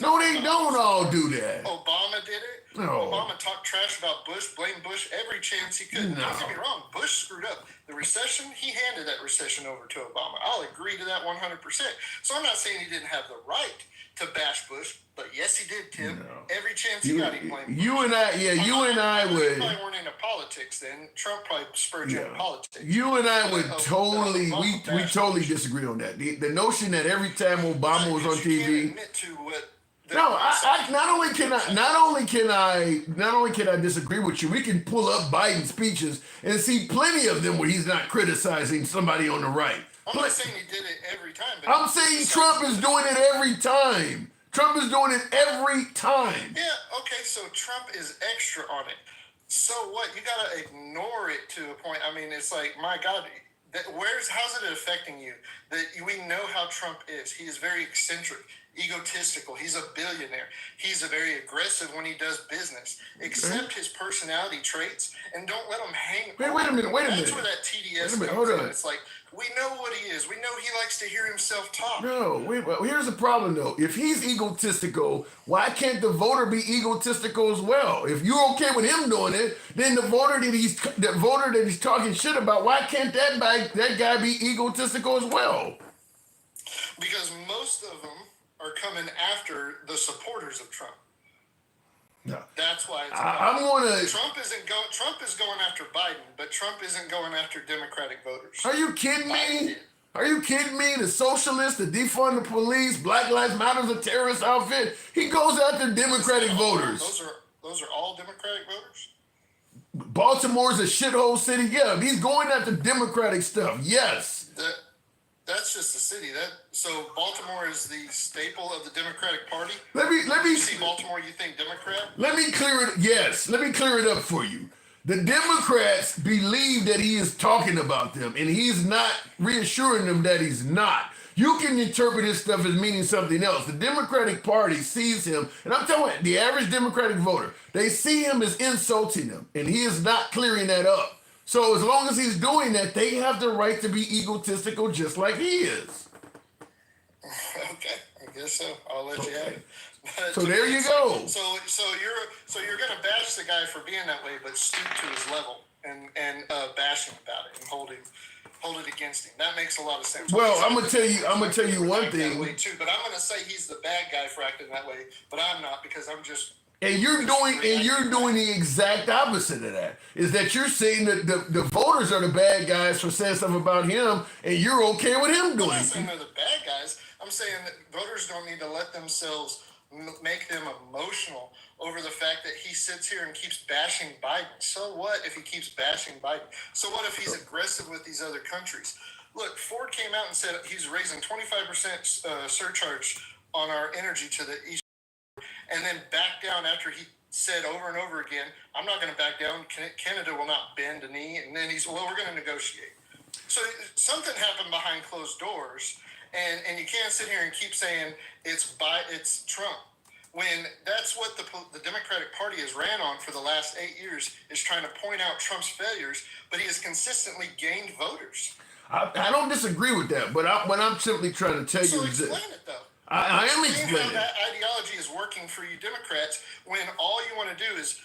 No, they don't all do that. Obama did it. No. Obama talked trash about Bush, blamed Bush every chance he could. No. Don't get me wrong, Bush screwed up. The recession, he handed that recession over to Obama. I'll agree to that 100%. So I'm not saying he didn't have the right to bash Bush, but yes, he did, Tim. No. Every chance he got, he blamed Bush. You and I would. You probably weren't into politics then. Trump probably spurred you into politics. You and I would totally, we totally disagree on that. The notion that every time Obama was on TV. Can't admit to what. No, I not only can I disagree with you. We can pull up Biden speeches and see plenty of them where he's not criticizing somebody on the right. I'm not saying he did it every time. But I'm saying Trump is doing it every time. Trump is doing it every time. Yeah, okay, so Trump is extra on it. So what? You gotta ignore it to a point. I mean, it's like, my God, how's it affecting you? That we know how Trump is. He is very eccentric, egotistical. He's a billionaire. He's a very aggressive when he does business. Accept his personality traits and don't let him hang. Wait a minute. That's where that TDS comes hold on. in. It's like, we know what he is. We know he likes to hear himself talk. No, here's the problem though. If he's egotistical, why can't the voter be egotistical as well? If you're okay with him doing it, then the voter that he's talking shit about, why can't that guy be egotistical as well? Because most of them are coming after the supporters of Trump. No. That's why it's Trump is going after Biden, but Trump isn't going after Democratic voters. Are you kidding me? Are you kidding me? The socialists, the defund the police, Black Lives Matter's a terrorist outfit. He goes after Democratic voters. Those are all Democratic voters? Baltimore's a shithole city. Yeah, he's going after Democratic stuff. Yes. That's just a city. So Baltimore is the staple of the Democratic Party. Let me you see Baltimore. You think Democrat? Let me clear it up for you. The Democrats believe that he is talking about them, and he's not reassuring them that he's not. You can interpret his stuff as meaning something else. The Democratic Party sees him, and I'm telling you, the average Democratic voter, they see him as insulting them, and he is not clearing that up. So as long as he's doing that, they have the right to be egotistical just like he is. Okay, I guess so. I'll let you have it. So there you go. So you're gonna bash the guy for being that way, but stoop to his level and bash him about it and hold it against him. That makks a lot of sense. Well, I'm gonna tell you one thing. That way too, but I'm gonna say he's the bad guy for acting that way, but I'm not, because I'm just. And you're doing the exact opposite of that. Is that you're saying that the voters are the bad guys for saying stuff about him, and you're okay with him doing it. I'm not saying they're the bad guys. I'm saying that voters don't need to let themselves make them emotional over the fact that he sits here and keeps bashing Biden. So what if he keeps bashing Biden? So what if he's aggressive with these other countries? Look, Ford came out and said he's raising 25% surcharge on our energy to the east, and then back down after he said over and over again, I'm not going to back down. Canada will not bend a knee. And then we're going to negotiate. So something happened behind closed doors, and you can't sit here and keep saying it's Trump, when that's what the Democratic Party has ran on for the last 8 years, is trying to point out Trump's failures, but he has consistently gained voters. I don't disagree with that, but what I'm simply trying to tell you is this. Explain it, though. I am explaining how that ideology is working for you Democrats, when all you want to do is,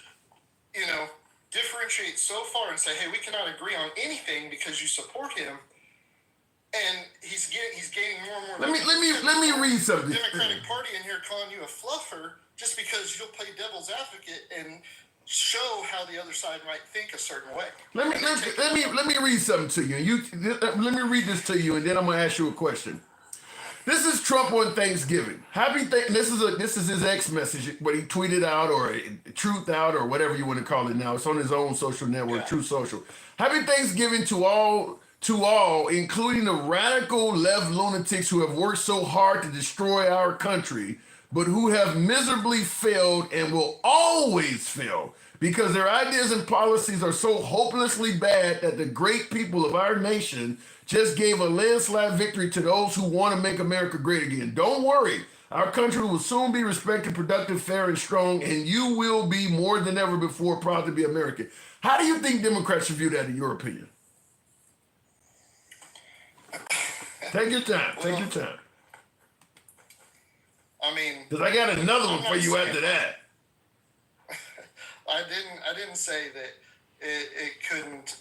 differentiate so far and say, hey, we cannot agree on anything because you support him, and he's gaining more and more. Let me read something. The Democratic Party in here calling you a fluffer just because you'll play devil's advocate and show how the other side might think a certain way. Let me read something to you. Let me read this to you, and then I'm gonna ask you a question. This is Trump on Thanksgiving. This is his X message, what he tweeted out, or Truth out, or whatever you want to call it now. It's on his own social network, Truth Social. Happy Thanksgiving to all, including the radical left lunatics who have worked so hard to destroy our country, but who have miserably failed and will always fail because their ideas and policies are so hopelessly bad that the great people of our nation just gave a landslide victory to those who want to make America great again. Don't worry. Our country will soon be respected, productive, fair, and strong, and you will be more than ever before proud to be American. How do you think Democrats should view that, in your opinion? Take your time. Take your time. I mean, because I got another one for you after that. I didn't say that it couldn't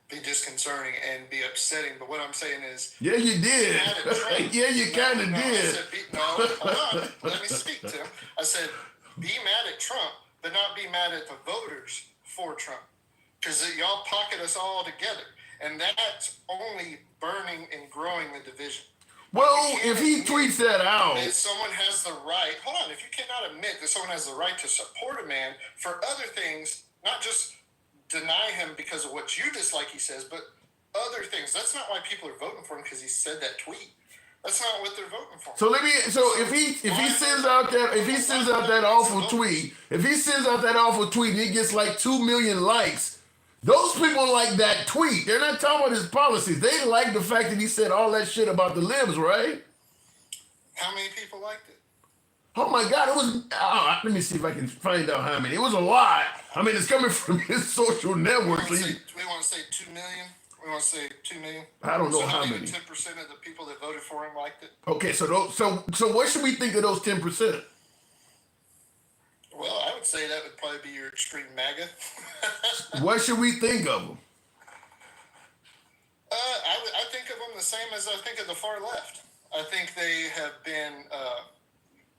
be disconcerting and be upsetting, but what I'm saying is, yeah, you did. Yeah, you kind of did. Hold on. Let me speak to him. I said, be mad at Trump, but not be mad at the voters for Trump, because y'all pocket us all together, and that's only burning and growing the division. Well, if he tweets that out, that someone has the right. Hold on. If you cannot admit that someone has the right to support a man for other things, not just deny him because of what you dislike he says, but other things. That's not why people are voting for him, because he said that tweet. That's not what they're voting for. So if he sends out that awful tweet, and he gets like 2 million likes, those people like that tweet. They're not talking about his policies. They like the fact that he said all that shit about the libs, right? How many people liked it? Oh my God, it was, let me see if I can find out how many. It was a lot. I mean, it's coming from his social network. We want to say 2 million? We want to say 2 million? I don't know so how not many. Even 10% of the people that voted for him liked it? Okay, so what should we think of those 10%? Well, I would say that would probably be your extreme MAGA. What should we think of them? I think of them the same as I think of the far left. I think they have been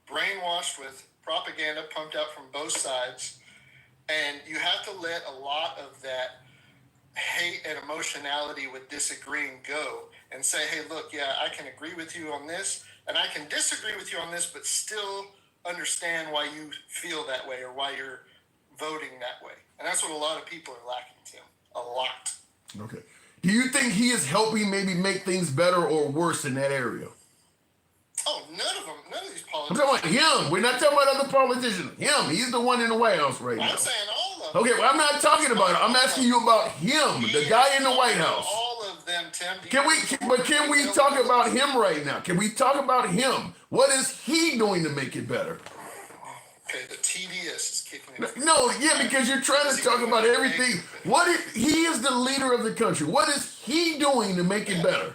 brainwashed with propaganda pumped out from both sides, and you have to let a lot of that hate and emotionality with disagreeing go and say, hey, look, yeah, I can agree with you on this, and I can disagree with you on this, but still understand why you feel that way or why you're voting that way. And that's what a lot of people are lacking, Tim. A lot. Okay. Do you think he is helping maybe make things better or worse in that area? Oh, none of these I'm politicians. talking about him. We're not talking about other politicians. Him. He's the one in the White House right now. I'm saying all of them. Okay, well, I'm not talking about it. I'm asking you about him, the guy in the White House. All of them, Tim. Can we talk about him right now? Can we talk about him? What is he doing to make it better? Okay, the TDS is kicking in. No, yeah, because you're trying to talk about everything. He is the leader of the country. What is he doing to make it better?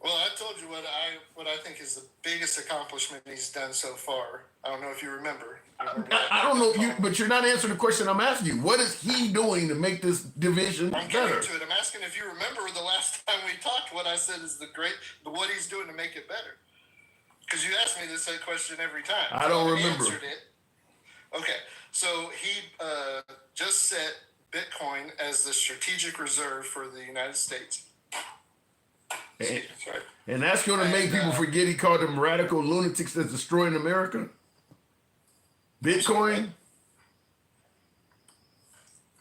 Well, I told you what I think is the biggest accomplishment he's done so far. I don't know if you remember. I don't know, but you're not answering the question I'm asking you. What is he doing to make this division I'm better? getting to it. I'm asking if you remember the last time we talked. What I said is what he's doing to make it better. Because you ask me this question every time. I don't remember. Answered it. Okay, so he just set Bitcoin as the strategic reserve for the United States. And that's going to make people forget he called them radical lunatics that's destroying America? Bitcoin?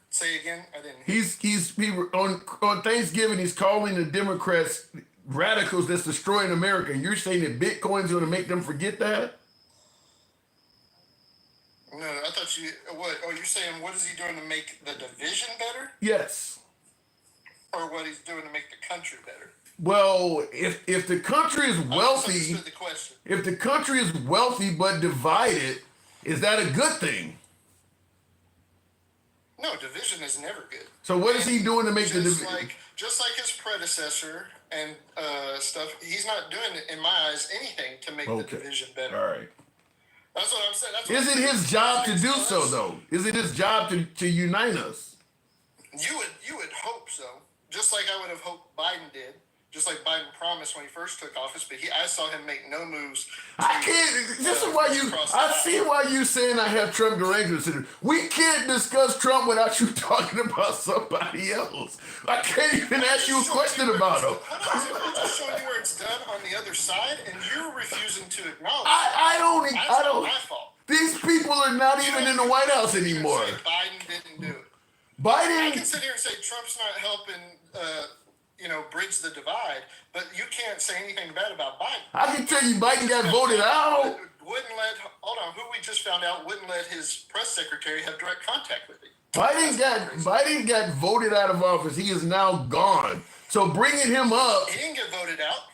Say again? I didn't He hear. on Thanksgiving, he's calling the Democrats radicals that's destroying America. And you're saying that Bitcoin's going to make them forget that? No, I thought you're saying what is he doing to make the division better? Yes. Or what he's doing to make the country better? Well, if the country is wealthy, the question. If the country is wealthy but divided, is that a good thing? No, division is never good. So what is he doing to make the division? Just like his predecessor and stuff, he's not doing, in my eyes, anything to make the division better. All right. That's what I'm saying. Is it his job to do so, though? Is it his job to unite us? You would hope so. Just like I would have hoped Biden did. Just like Biden promised when he first took office, but I saw him make no moves. I can't. This is why I see why you saying I have Trump derangement syndrome. We can't discuss Trump without you talking about somebody else. I can't even ask you a question about him. I'm just showing you where it's done on the other side, and you're refusing to acknowledge. I don't. That's not my fault. These people are not even in the White House anymore. Biden didn't do it. Biden. I can sit here and say Trump's not helping. Bridge the divide, but you can't say anything bad about Biden. I can tell you Biden got voted out. Hold on, who we just found out wouldn't let his press secretary have direct contact with him. Biden got voted out of office. He is now gone. So bringing him up. He didn't get voted out.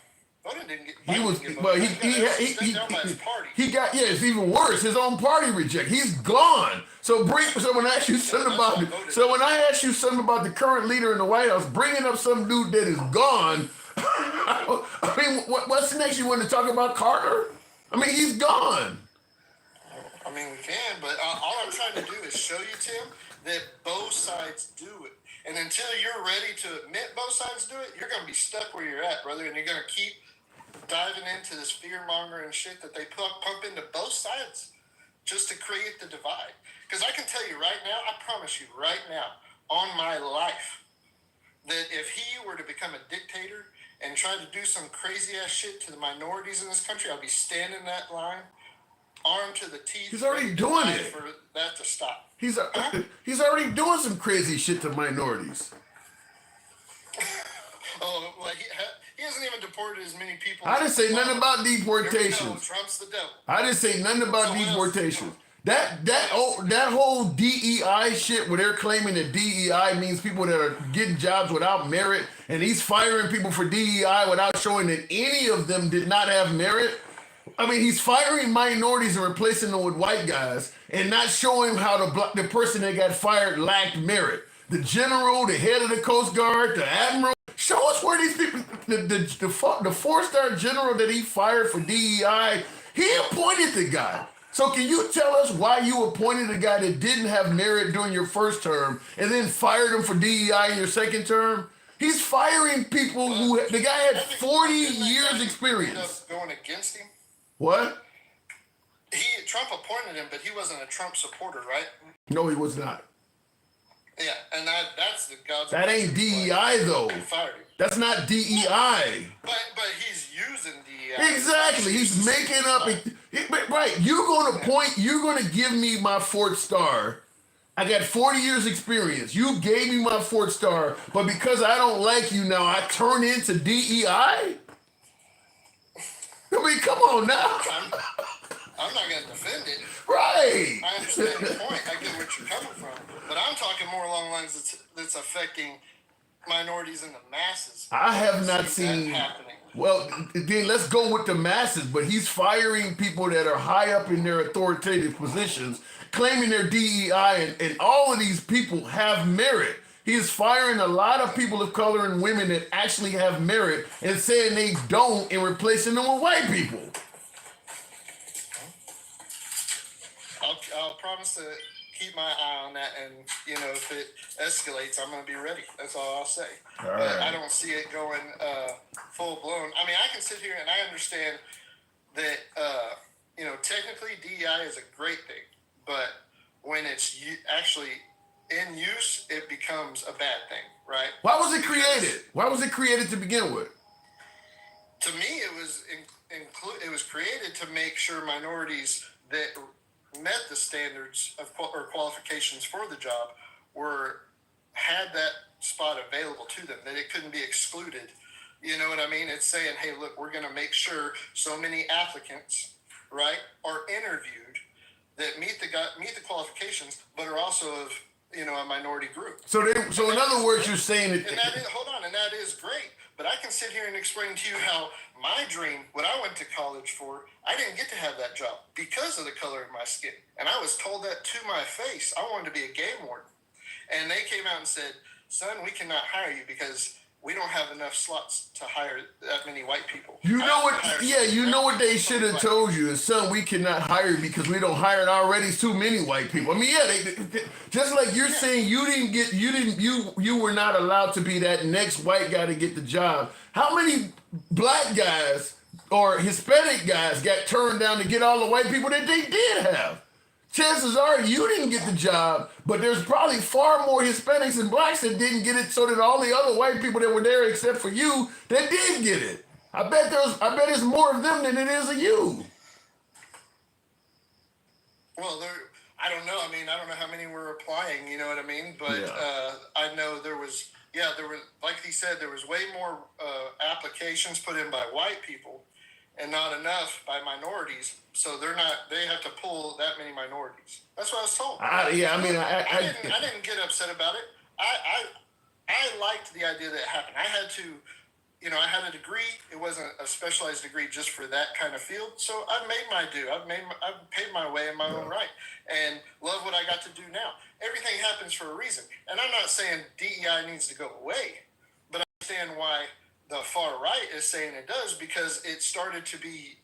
Biden didn't get. He Biden was didn't get well. voted. Stepped down by his party. He got it's even worse. His own party reject. He's gone. So when I ask you something about the current leader in the White House, bringing up some dude that is gone. I mean, what's next? You want to talk about Carter? I mean, he's gone. I mean, we can, but all I'm trying to do is show you, Tim, that both sides do it. And until you're ready to admit both sides do it, you're going to be stuck where you're at, brother. And you're going to keep diving into this fear-mongering shit that they pump into both sides just to create the divide. Because I can tell you right now, I promise you right now, on my life, that if he were to become a dictator and try to do some crazy-ass shit to the minorities in this country, I'll be standing in that line, armed to the teeth. He's already doing it. For that to stop. He's already doing some crazy shit to minorities. Oh, well, he hasn't even deported as many people. I didn't say nothing about deportations. Trump's the devil. I didn't say nothing about deportations. That whole DEI shit where they're claiming that DEI means people that are getting jobs without merit, and he's firing people for DEI without showing that any of them did not have merit. I mean, he's firing minorities and replacing them with white guys and not showing how the person that got fired lacked merit. The general, the head of the Coast Guard, the admiral. Show us where these people, the four-star general that he fired for DEI, he appointed the guy. So can you tell us why you appointed a guy that didn't have merit during your first term and then fired him for DEI in your second term? He's firing people the guy had 40 years experience. Going against him? What? Trump appointed him, but he wasn't a Trump supporter, right? No, he was not. Yeah, and that's the God's. That ain't DEI though. He fired him. That's not DEI. But he's using DEI. Exactly. He's making up. Right. You're going to give me my fourth star. I got 40 years experience. You gave me my fourth star, but because I don't like you now, I turn into DEI? I mean, come on now. I'm not going to defend it. Right. I understand your point. I get what you're coming from. But I'm talking more along the lines that's affecting minorities and the masses. I have not seen happening. Well, then let's go with the masses. But he's firing people that are high up in their authoritative positions, claiming they're DEI, and all of these people have merit. He's firing a lot of people of color and women that actually have merit and saying they don't and replacing them with white people. I'll promise to keep my eye on that, and if it escalates, I'm going to be ready. That's all I'll say. All but right. I don't see it going full blown. I mean, I can sit here and I understand that technically DEI is a great thing, but when it's actually in use, it becomes a bad thing, right? Why was it created? Why was it created to begin with? To me, it was created to make sure minorities that met the standards of or qualifications for the job had that spot available to them, that it couldn't be excluded. You know what I mean? It's saying, hey, look, we're going to make sure so many applicants, right, are interviewed that meet the qualifications, but are also of a minority group. So in other words, you're saying that. And that is great. But I can sit here and explain to you how my dream, what I went to college for, I didn't get to have that job because of the color of my skin. And I was told that to my face. I wanted to be a game warden. And they came out and said, son, we cannot hire you because we don't have enough slots to hire that many white people. You know what they should have told you is, son, we cannot hire you because we don't hire already too many white people. I mean, they just like you're saying you were not allowed to be that next white guy to get the job. How many black guys or Hispanic guys got turned down to get all the white people that they did have? Chances are you didn't get the job, but there's probably far more Hispanics and blacks that didn't get it, so that all the other white people that were there except for you that did get it. I bet there's more of them than it is of you. Well, I don't know. I mean, I don't know how many were applying, you know what I mean? But I know there were, like he said, there was way more applications put in by white people and not enough by minorities. So they have to pull that many minorities. That's what I was told. I didn't get upset about it. I liked the idea that it happened. I had to I had a degree. It wasn't a specialized degree just for that kind of field. So I've made my due. I've paid my way in my own right, and love what I got to do now. Everything happens for a reason, and I'm not saying DEI needs to go away, but I understand why the far right is saying it does, because it started to be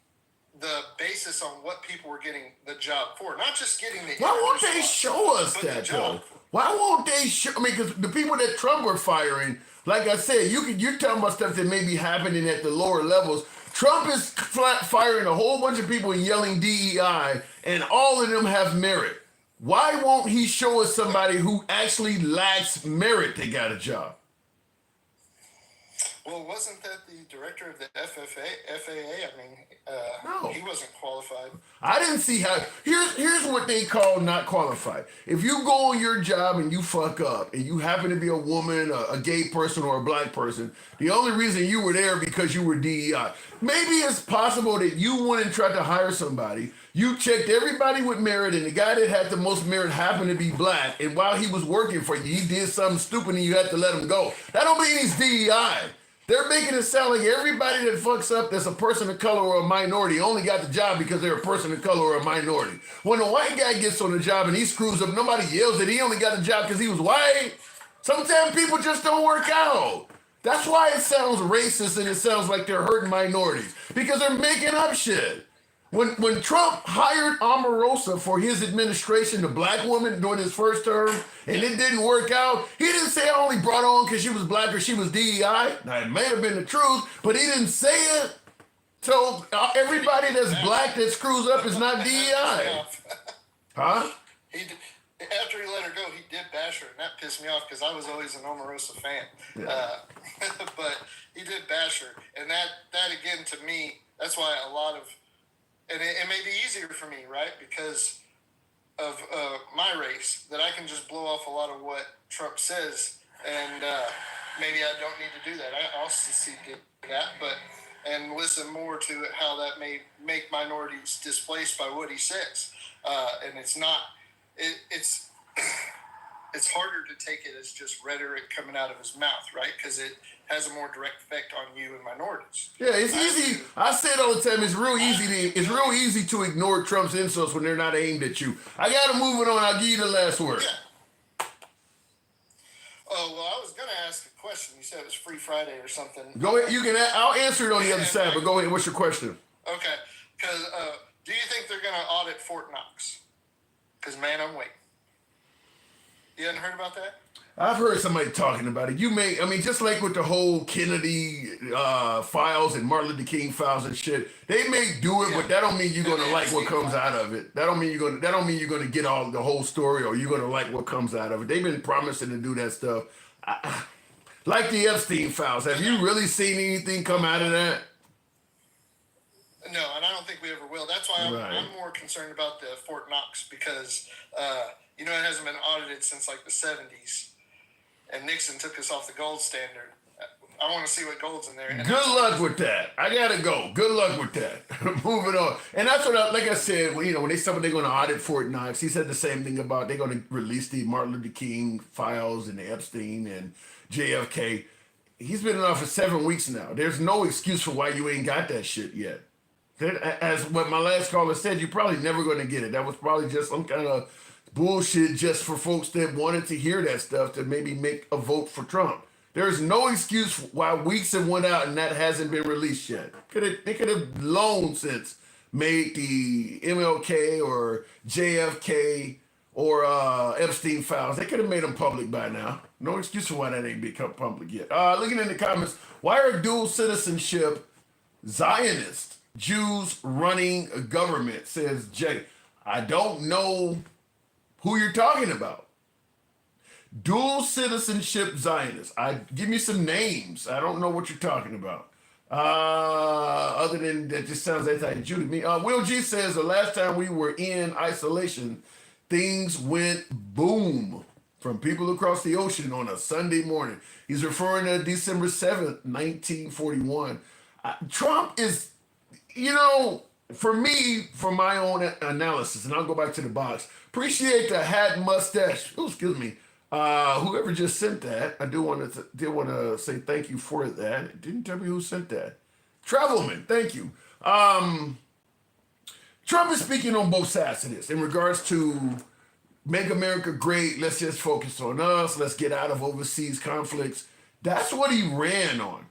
the basis on what people were getting the job for, not just getting the. Why won't they show us that though? Why won't they show? I mean, because the people that Trump were firing, like I said, you're talking about stuff that may be happening at the lower levels. Trump is firing a whole bunch of people and yelling DEI, and all of them have merit. Why won't he show us somebody who actually lacks merit that got a job? Well, wasn't that the director of the FAA? I mean, No. He wasn't qualified. I didn't see how. Here's what they call not qualified. If you go on your job and you fuck up, and you happen to be a woman, a gay person, or a black person, the only reason you were there because you were DEI. Maybe it's possible that you went and tried to hire somebody. You checked everybody with merit, and the guy that had the most merit happened to be black. And while he was working for you, he did something stupid, and you had to let him go. That don't mean he's DEI. They're making it sound like everybody that fucks up that's a person of color or a minority only got the job because they're a person of color or a minority. When a white guy gets on the job and he screws up, nobody yells that he only got the job because he was white. Sometimes people just don't work out. That's why it sounds racist and it sounds like they're hurting minorities, because they're making up shit. When Trump hired Omarosa for his administration, the black woman during his first term, and it didn't work out, he didn't say I only brought her on because she was black or she was DEI. Now, it may have been the truth, but he didn't say it. So everybody that's black that screws up is not DEI. Huh? After he let her go, he did bash her, and that pissed me off because I was always an Omarosa fan. Yeah. But he did bash her, and that again, to me, that's why a lot of, and it may be easier for me, right, because of my race, that I can just blow off a lot of what Trump says, and maybe I don't need to do that. I'll see that, and listen more to how that may make minorities displaced by what he says. And it's not, it's harder to take it as just rhetoric coming out of his mouth, right? Because it has a more direct effect on you and minorities. Yeah, it's easy. I say it all the time. It's real easy to ignore Trump's insults when they're not aimed at you. I got to move it on. I'll give you the last word. Yeah. Oh, well, I was going to ask a question. You said it was Free Friday or something. Go ahead. I'll answer it on the other side, but go ahead. What's your question? Okay. Because do you think they're going to audit Fort Knox? Because, man, I'm waiting. You hadn't heard about that? I've heard somebody talking about it. Just like with the whole Kennedy files and Martin Luther King files and shit, they may do it, but that don't mean you're gonna like what comes out of it. That don't mean you're gonna get all the whole story, or you're gonna like what comes out of it. They've been promising to do that stuff, like the Epstein files. Have you really seen anything come out of that? No, and I don't think we ever will. That's why I'm more concerned about the Fort Knox, because it hasn't been audited since like the 70s. And Nixon took us off the gold standard. I want to see what gold's in there. Good luck with that. I gotta go. Good luck with that. Moving on. And that's what, like I said, when they said they're going to audit Fort Knox, he said the same thing about they're going to release the Martin Luther King files and the Epstein and JFK. He's been in office 7 weeks now. There's no excuse for why you ain't got that shit yet. As what my last caller said, you're probably never going to get it. That was probably just some kind of bullshit just for folks that wanted to hear that stuff to maybe make a vote for Trump. There's no excuse why weeks have went out and that hasn't been released yet. They could have long since made the MLK or JFK or Epstein files. They could have made them public by now. No excuse for why that ain't become public yet. Looking in the comments, why are dual citizenship Zionists, Jews running a government, says Jay. I don't know who you're talking about. Dual citizenship Zionists. Give me some names. I don't know what you're talking about. Other than that, just sounds anti-Jew to me. Will G says the last time we were in isolation, things went boom from people across the ocean on a Sunday morning. He's referring to December 7th, 1941. Trump is, for me, for my own analysis, and I'll go back to the box, appreciate the hat and mustache. Oh, excuse me. Whoever just sent that, I did want to say thank you for that. It didn't tell me who sent that. Travelman, thank you. Trump is speaking on both sides of this in regards to make America great. Let's just focus on us. Let's get out of overseas conflicts. That's what he ran on.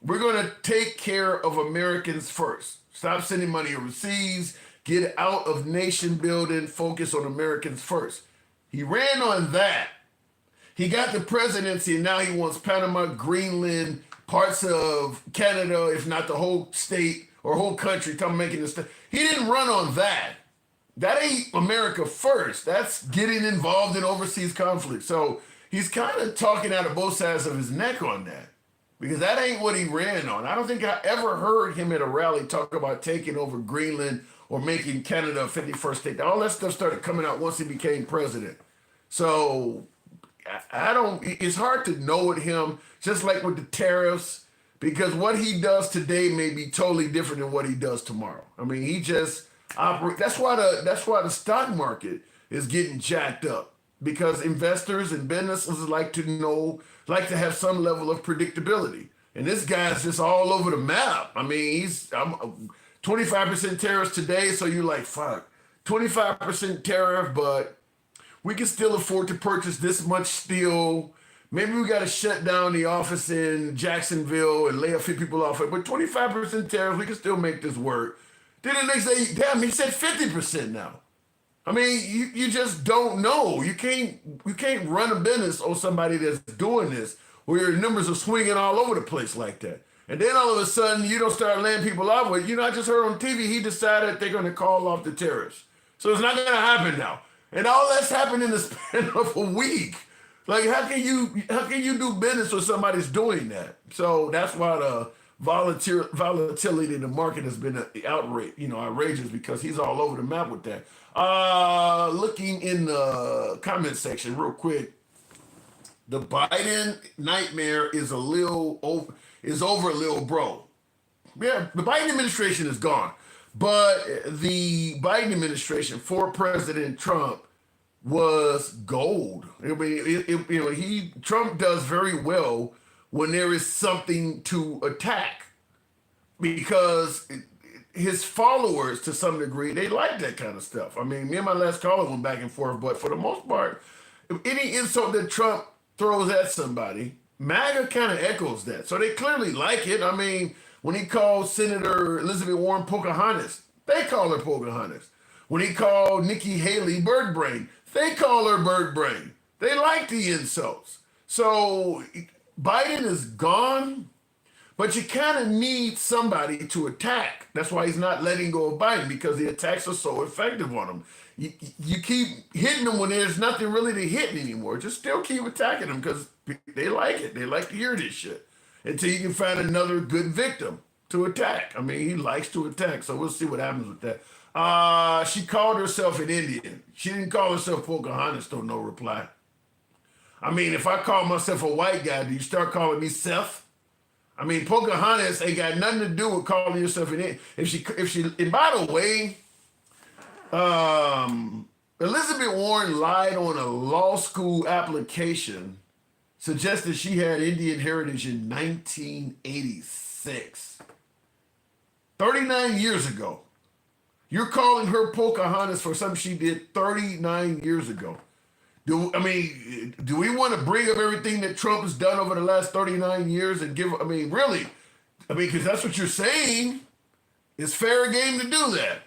We're going to take care of Americans first. Stop sending money overseas. Get out of nation building. Focus on Americans first. He ran on that. He got the presidency, and now he wants Panama, Greenland, parts of Canada, if not the whole state or whole country, come making this stuff. He didn't run on that. That ain't America first. That's getting involved in overseas conflict. So he's kind of talking out of both sides of his neck on that, because that ain't what he ran on. I don't think I ever heard him at a rally talk about taking over Greenland or making Canada a 51st state. All that stuff started coming out once he became president. So it's hard to know with him, just like with the tariffs, because what he does today may be totally different than what he does tomorrow. I mean, he just operates. That's why the stock market is getting jacked up, because investors and businesses like to have some level of predictability. And this guy's just all over the map. I mean, I'm 25% tariffs today, so you're like, fuck, 25% tariff, but we can still afford to purchase this much steel. Maybe we got to shut down the office in Jacksonville and lay a few people off it. But 25% tariffs, we can still make this work. Then the next day, damn, he said 50% now. I mean, you just don't know. You can't run a business on somebody that's doing this, where your numbers are swinging all over the place like that. And then all of a sudden, you don't start laying people off. Well, I just heard on TV, he decided they're going to call off the tariffs. So it's not going to happen now. And all that's happened in the span of a week. Like, how can you do business when somebody's doing that? So that's why the volatility in the market has been outrageous, because he's all over the map with that. Looking in the comment section real quick, the Biden nightmare is over little bro. Yeah, the Biden administration is gone, but the Biden administration for President Trump was gold. I mean, Trump does very well when there is something to attack, because his followers, to some degree, they like that kind of stuff. I mean, me and my last caller went back and forth, but for the most part, any insult that Trump throws at somebody, MAGA kind of echoes that. So they clearly like it. I mean, when he called Senator Elizabeth Warren Pocahontas, they call her Pocahontas. When he called Nikki Haley bird brain, they call her bird brain. They like the insults. So Biden is gone, but you kind of need somebody to attack. That's why he's not letting go of Biden, because the attacks are so effective on him. You keep hitting them when there's nothing really to hit anymore. Just still keep attacking them, because they like it. They like to hear this shit until you can find another good victim to attack. I mean, he likes to attack, so we'll see what happens with that. She called herself an Indian. She didn't call herself Pocahontas, though. No reply. I mean, if I call myself a white guy, do you start calling me Seth? I mean, Pocahontas ain't got nothing to do with calling yourself an Indian. And by the way, Elizabeth Warren lied on a law school application, suggested she had Indian heritage in 1986. 39 years ago. You're calling her Pocahontas for something she did 39 years ago. Do we want to bring up everything that Trump has done over the last 39 years and really? Because that's what you're saying. It's fair game to do that.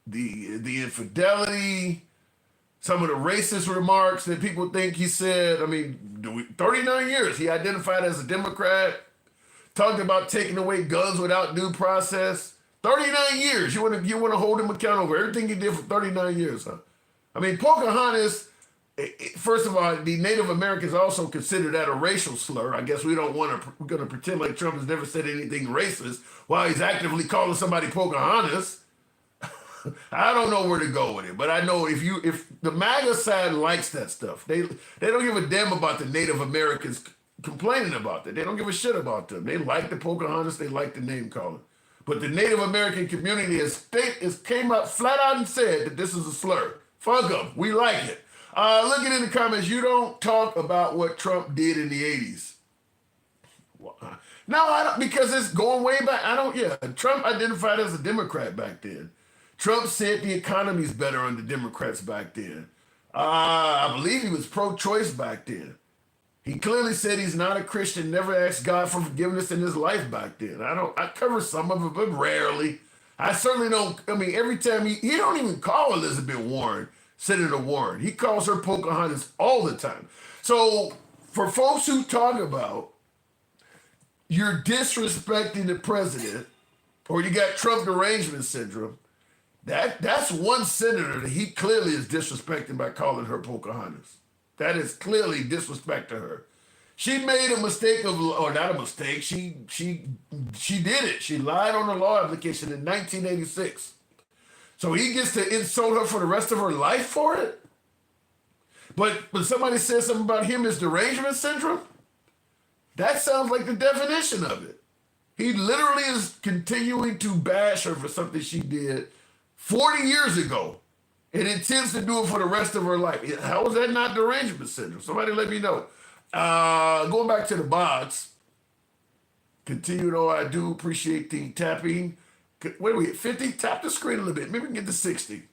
The infidelity, some of the racist remarks that people think he said. 39 years. He identified as a Democrat, talked about taking away guns without due process. 39 years. You want to hold him accountable for everything he did for 39 years, huh? I mean, Pocahontas, first of all, the Native Americans also consider that a racial slur. I guess we're going to pretend like Trump has never said anything racist while he's actively calling somebody Pocahontas. I don't know where to go with it, but I know if the MAGA side likes that stuff, they don't give a damn about the Native Americans complaining about that. They don't give a shit about them. They like the Pocahontas. They like the name calling. But the Native American community has came up flat out and said that this is a slur. Fuck them. We like it. Looking in the comments, you don't talk about what Trump did in the 80s. No, I don't, because it's going way back. Trump identified as a Democrat back then. Trump said the economy's better under Democrats back then. I believe he was pro-choice back then. He clearly said he's not a Christian, never asked God for forgiveness in his life back then. I cover some of it, but rarely. I certainly don't, every time he don't even call Elizabeth Warren Senator Warren. He calls her Pocahontas all the time. So for folks who talk about you're disrespecting the president, or you got Trump derangement syndrome, that's one senator that he clearly is disrespecting by calling her Pocahontas. That is clearly disrespect to her. She made a mistake or not a mistake. She did it. She lied on the law application in 1986. So he gets to insult her for the rest of her life for it? But when somebody says something about him as derangement syndrome, that sounds like the definition of it. He literally is continuing to bash her for something she did 40 years ago and intends to do it for the rest of her life. How is that not derangement syndrome? Somebody let me know. Going back to the bots, continue though, I do appreciate the tapping. Wait, we at 50? Tap the screen a little bit. Maybe we can get to 60.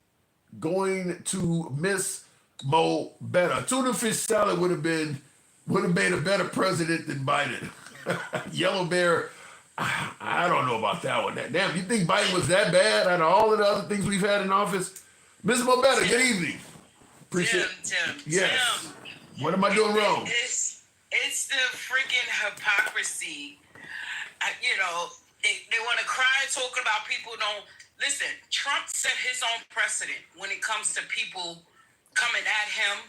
Going to Miss Mo better. Tuna fish salad would have made a better president than Biden. Yellow Bear, I don't know about that one. Damn, you think Biden was that bad out of all of the other things we've had in office? Miss Mo better, good evening. Appreciate it. Tim. Yes. What am I doing wrong? It's the freaking hypocrisy. They want to cry talking about people don't listen. Trump set his own precedent when it comes to people coming at him,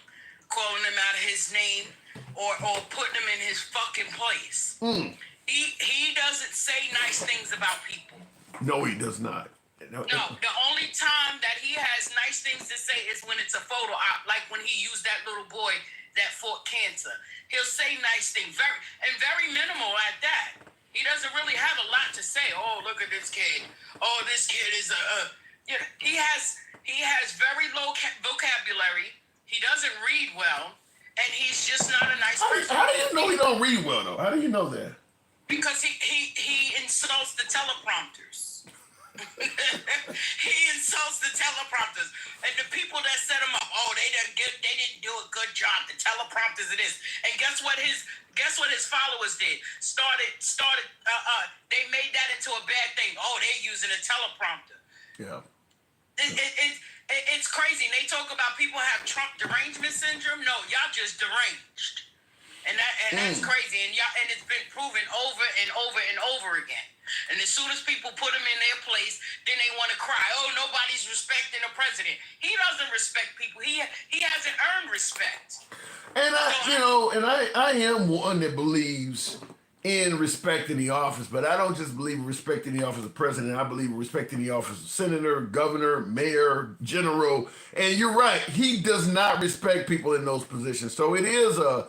calling him out of his name, or putting him in his fucking place. He doesn't say nice things about people. No, he does not. No, the only time that he has nice things to say is when it's a photo op, like when he used that little boy that fought cancer. He'll say nice things, very minimal at that. He doesn't really have a lot to say. Oh, look at this kid. Oh, this kid is he has very low vocabulary. He doesn't read well, and he's just not a nice person. How do you know he don't read well though? How do you know that? Because he insults the teleprompters. He insults the teleprompters and the people that set him up. Oh, they didn't do a good job. The teleprompters it is. And guess what his followers did? Started. They made that into a bad thing. Oh, they're using a teleprompter. Yeah. It's crazy. And they talk about people have Trump derangement syndrome. No, y'all just deranged. And that's crazy. And it's been proven over and over and over again. And as soon as people put him in their place, then they want to cry. Oh, nobody's respecting the president. He doesn't respect people. He hasn't earned respect. And I am one that believes in respecting the office, but I don't just believe in respecting the office of president. I believe in respecting the office of senator, governor, mayor, general. And you're right. He does not respect people in those positions. So it is a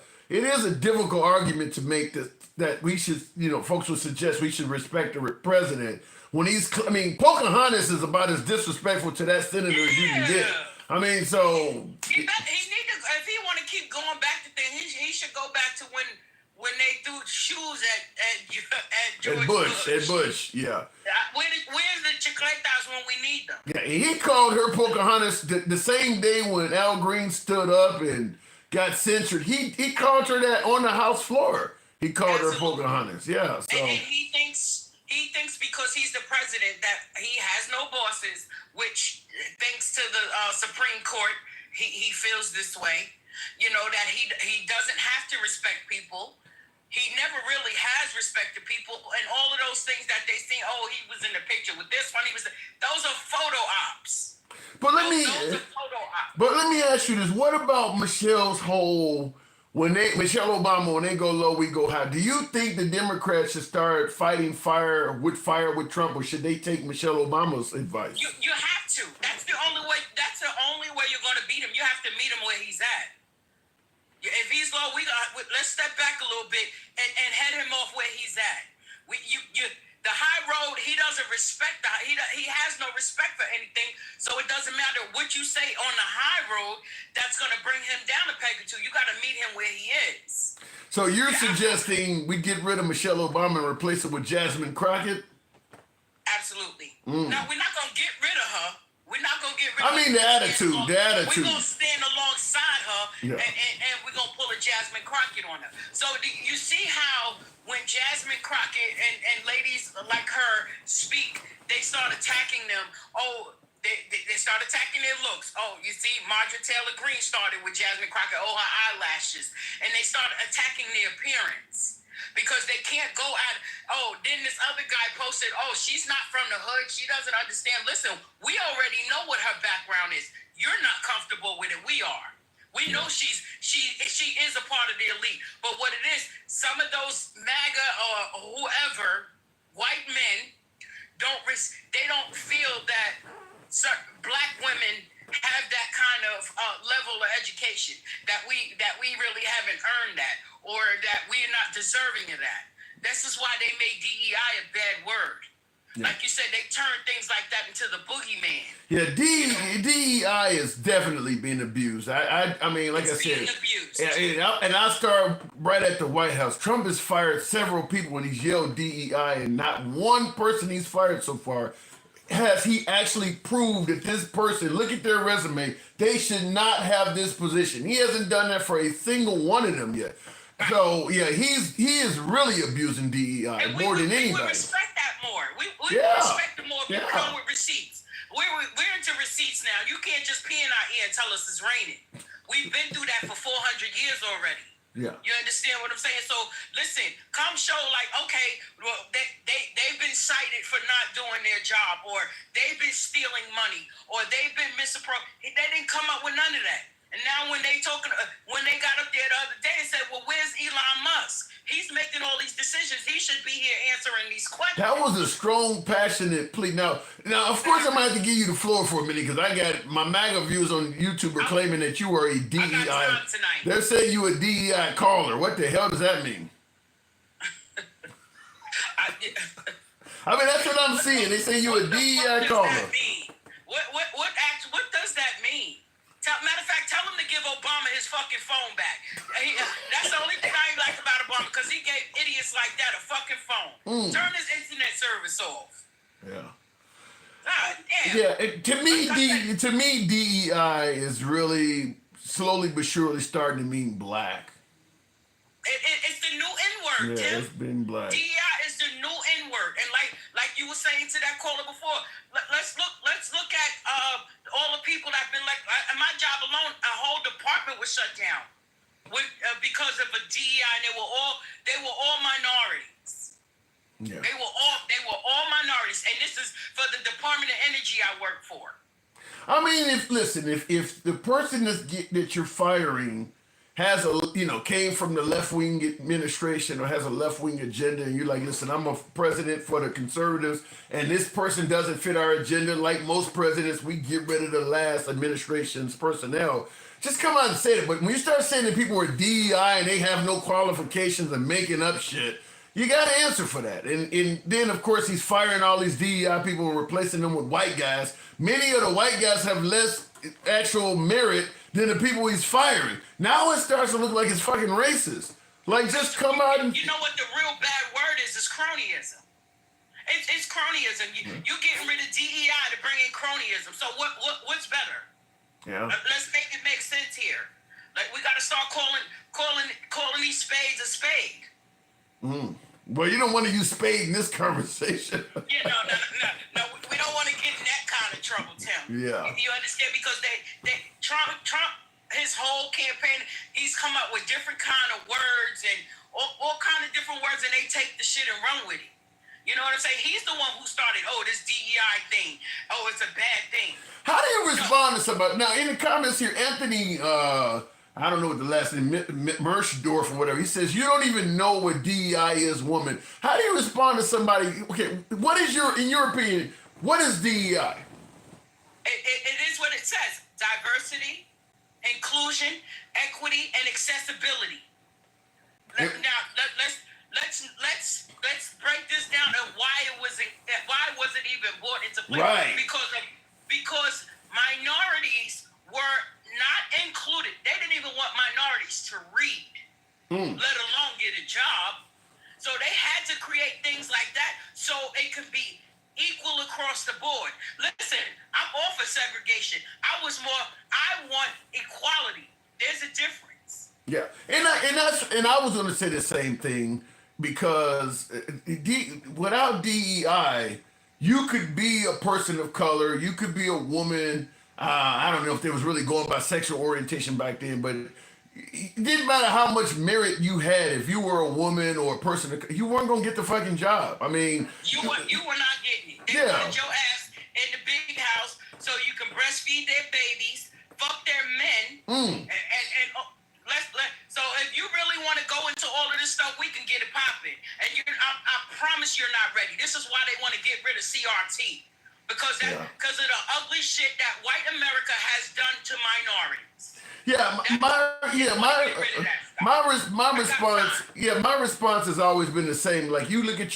difficult argument to make that we should, folks would suggest we should respect the president when Pocahontas is about as disrespectful to that senator as you can get. So he need to, if he want to keep going back to things, he should go back to when they threw shoes at George Bush. At Bush, yeah. Where's the chicletas when we need them? Yeah, he called her Pocahontas the same day when Al Green stood up and got censured. He called her that on the House floor. He called her Pocahontas. Yeah. So and he thinks because he's the president that he has no bosses, which thanks to the Supreme Court, he feels this way. That he doesn't have to respect people. He never really has respected people, and all of those things that they see. Oh, he was in the picture with this one. Those are photo ops. But let me ask you this: what about Michelle's whole? Michelle Obama, when they go low, we go high. Do you think the Democrats should start fighting fire with Trump, or should they take Michelle Obama's advice? You have to. That's the only way. That's the only way you're going to beat him. You have to meet him where he's at. If he's low, let's step back a little bit and head him off where he's at. The high road, he doesn't respect he has no respect for anything. So it doesn't matter what you say on the high road. That's going to bring him down a peg or two. You got to meet him where he is. So you're suggesting we get rid of Michelle Obama and replace her with Jasmine Crockett? Absolutely. Now, we're not going to get rid of her. We're not going to get rid of her. I mean, the attitude. We're going to stand alongside her, Yeah. and we're going to pull a Jasmine Crockett on her. So you see how when Jasmine Crockett and ladies like her speak, they start attacking them. Oh, they start attacking their looks. Oh, you see, Marjorie Taylor Greene started with Jasmine Crockett. Oh, her eyelashes. And they start attacking their appearance. Because they can't go at, then this other guy posted, she's not from the hood. She doesn't understand. Listen, we already know what her background is. You're not comfortable with it. We are. We know she is a part of the elite. But what it is, some of those MAGA or whoever, white men, don't feel that black women have that kind of level of education, that we really haven't earned that, or that we're not deserving of that. This is why they made DEI a bad word. Yeah. Like you said, they turn things like that into the boogeyman. Yeah, DEI is definitely being abused. I mean, like it's I said, being abused. And I start right at the White House. Trump has fired several people when he's yelled DEI, and not one person he's fired so far has he actually proved that this person, look at their resume, they should not have this position. He hasn't done that for a single one of them yet. So, yeah, he is really abusing DEI more than anybody. We respect that more. We respect it more if you come with receipts. We're into receipts now. You can't just pee in our ear and tell us it's raining. We've been through that for 400 years already. Yeah. You understand what I'm saying? So listen, come show like, okay, well, they've been cited for not doing their job, or they've been stealing money, or they've been misappropriating. They didn't come up with none of that. And now when they got up there the other day and said, well, where's Elon Musk? He's making all these decisions. He should be here answering these questions. That was a strong, passionate plea. Now, of course, I'm going to have to give you the floor for a minute, because I got my MAGA views on YouTube are claiming that you are a DEI. They're saying you a DEI caller. What the hell does that mean? I mean, that's what I'm seeing. They say you a DEI caller. What does that mean? Matter of fact, tell him to give Obama his fucking phone back. That's the only thing I like about Obama, because he gave idiots like that a fucking phone. Turn his internet service off. Yeah. God damn. Yeah. To me, DEI is really slowly but surely starting to mean black. It's the new N-word, Yeah, Tim. it's been black. DEI is the new N-word, and like you were saying to that caller before, let's look at all the people that've been like. My job alone, a whole department was shut down because of a DEI, and they were all minorities. Yeah. They were all minorities, and this is for the Department of Energy I work for. I mean, if the person that you're firing has came from the left-wing administration or has a left-wing agenda, and you're like, listen, I'm a president for the conservatives, and this person doesn't fit our agenda, like most presidents, we get rid of the last administration's personnel. Just come out and say it. But when you start saying that people are DEI and they have no qualifications and making up shit, you got to answer for that. And then, of course, he's firing all these DEI people and replacing them with white guys. Many of the white guys have less actual merit than the people he's firing. Now it starts to look like it's fucking racist. Like, just come out and... You know what the real bad word is cronyism. It's cronyism. You're getting rid of DEI to bring in cronyism. So what's better? Yeah. Let's make it make sense here. Like, we got to start calling these spades a spade. Well, you don't want to use spade in this conversation. Yeah, no. We don't want to get in that kind of trouble, Tim. Yeah. You understand? Because Trump, his whole campaign, he's come up with different kind of words and all kind of different words, and they take the shit and run with it. You know what I'm saying? He's the one who started, this DEI thing. It's a bad thing. How do you respond to somebody? Now, in the comments here, Anthony, I don't know what the last name, Merchdorf or whatever, he says, you don't even know what DEI is, woman. How do you respond to somebody? Okay, in your opinion, what is DEI? It is what it says: diversity, inclusion, equity, and accessibility. Now, let's break this down and why was it even brought into play? Right. Because minorities were not included. They didn't even want minorities to read, let alone get a job. So they had to create things like that so it could be equal across the board. Listen, I'm all for segregation. I want equality. There's a difference. Yeah, and I was going to say the same thing because without DEI, you could be a person of color, you could be a woman. I don't know if they was really going by sexual orientation back then, but it didn't matter how much merit you had. If you were a woman or a person, you weren't going to get the fucking job. I mean, you were not getting it. They wanted your ass in the big house so you can breastfeed their babies, fuck their men, so if you really want to go into all of this stuff, we can get it popping. And I promise you're not ready. This is why they want to get rid of CRT. Because of the ugly shit that white America has done to minorities. My response has always been the same. Like you look at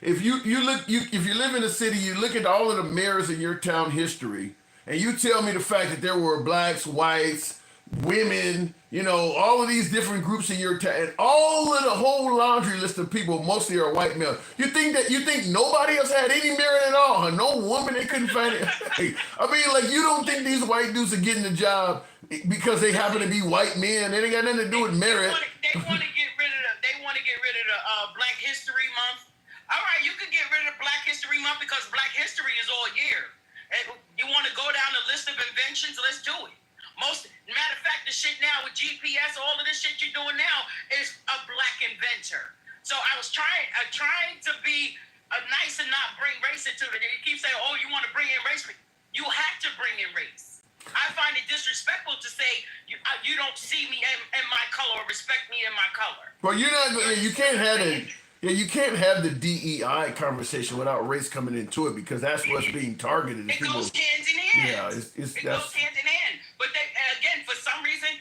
if you live in a city, you look at all of the mayors in your town history, and you tell me the fact that there were blacks, whites, women, all of these different groups in your town, and all of the whole laundry list of people mostly are white males. You think nobody else had any merit at all? Huh? No woman, they couldn't find it. I mean, like, you don't think these white dudes are getting the job because they happen to be white men? They ain't got nothing to do with merit. They want to get rid of the Black History Month. All right, you can get rid of Black History Month because Black History is all year. And you want to go down the list of inventions? Let's do it. Matter of fact, the shit now with GPS, all of this shit you're doing now is a black inventor. So I was trying to be nice and not bring race into it. You keep saying, oh, you want to bring in race. You have to bring in race. I find it disrespectful to say you don't see me in my color or respect me in my color. Well, you can't have it. Yeah, you can't have the DEI conversation without race coming into it because that's what's being targeted. It goes hand in hand. Yeah, it goes hand in hand. But again, for some reason,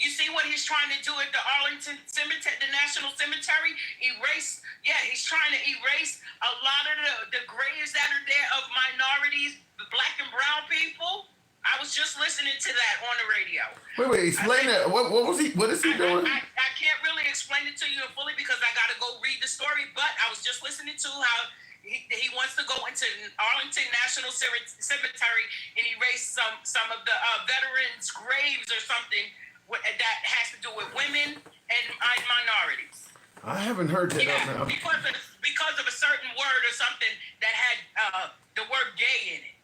you see what he's trying to do at the Arlington Cemetery, the National Cemetery? He's trying to erase a lot of the graves that are there of minorities, the black and brown people. I was just listening to that on the radio. Wait, explain that. What is he doing? I can't really explain it to you fully because I got to go read the story, but I was just listening to how he wants to go into Arlington National Cemetery and erase some of the veterans' graves or something that has to do with women and minorities. I haven't heard that. Yeah, because of a certain word or something that had the word gay in it.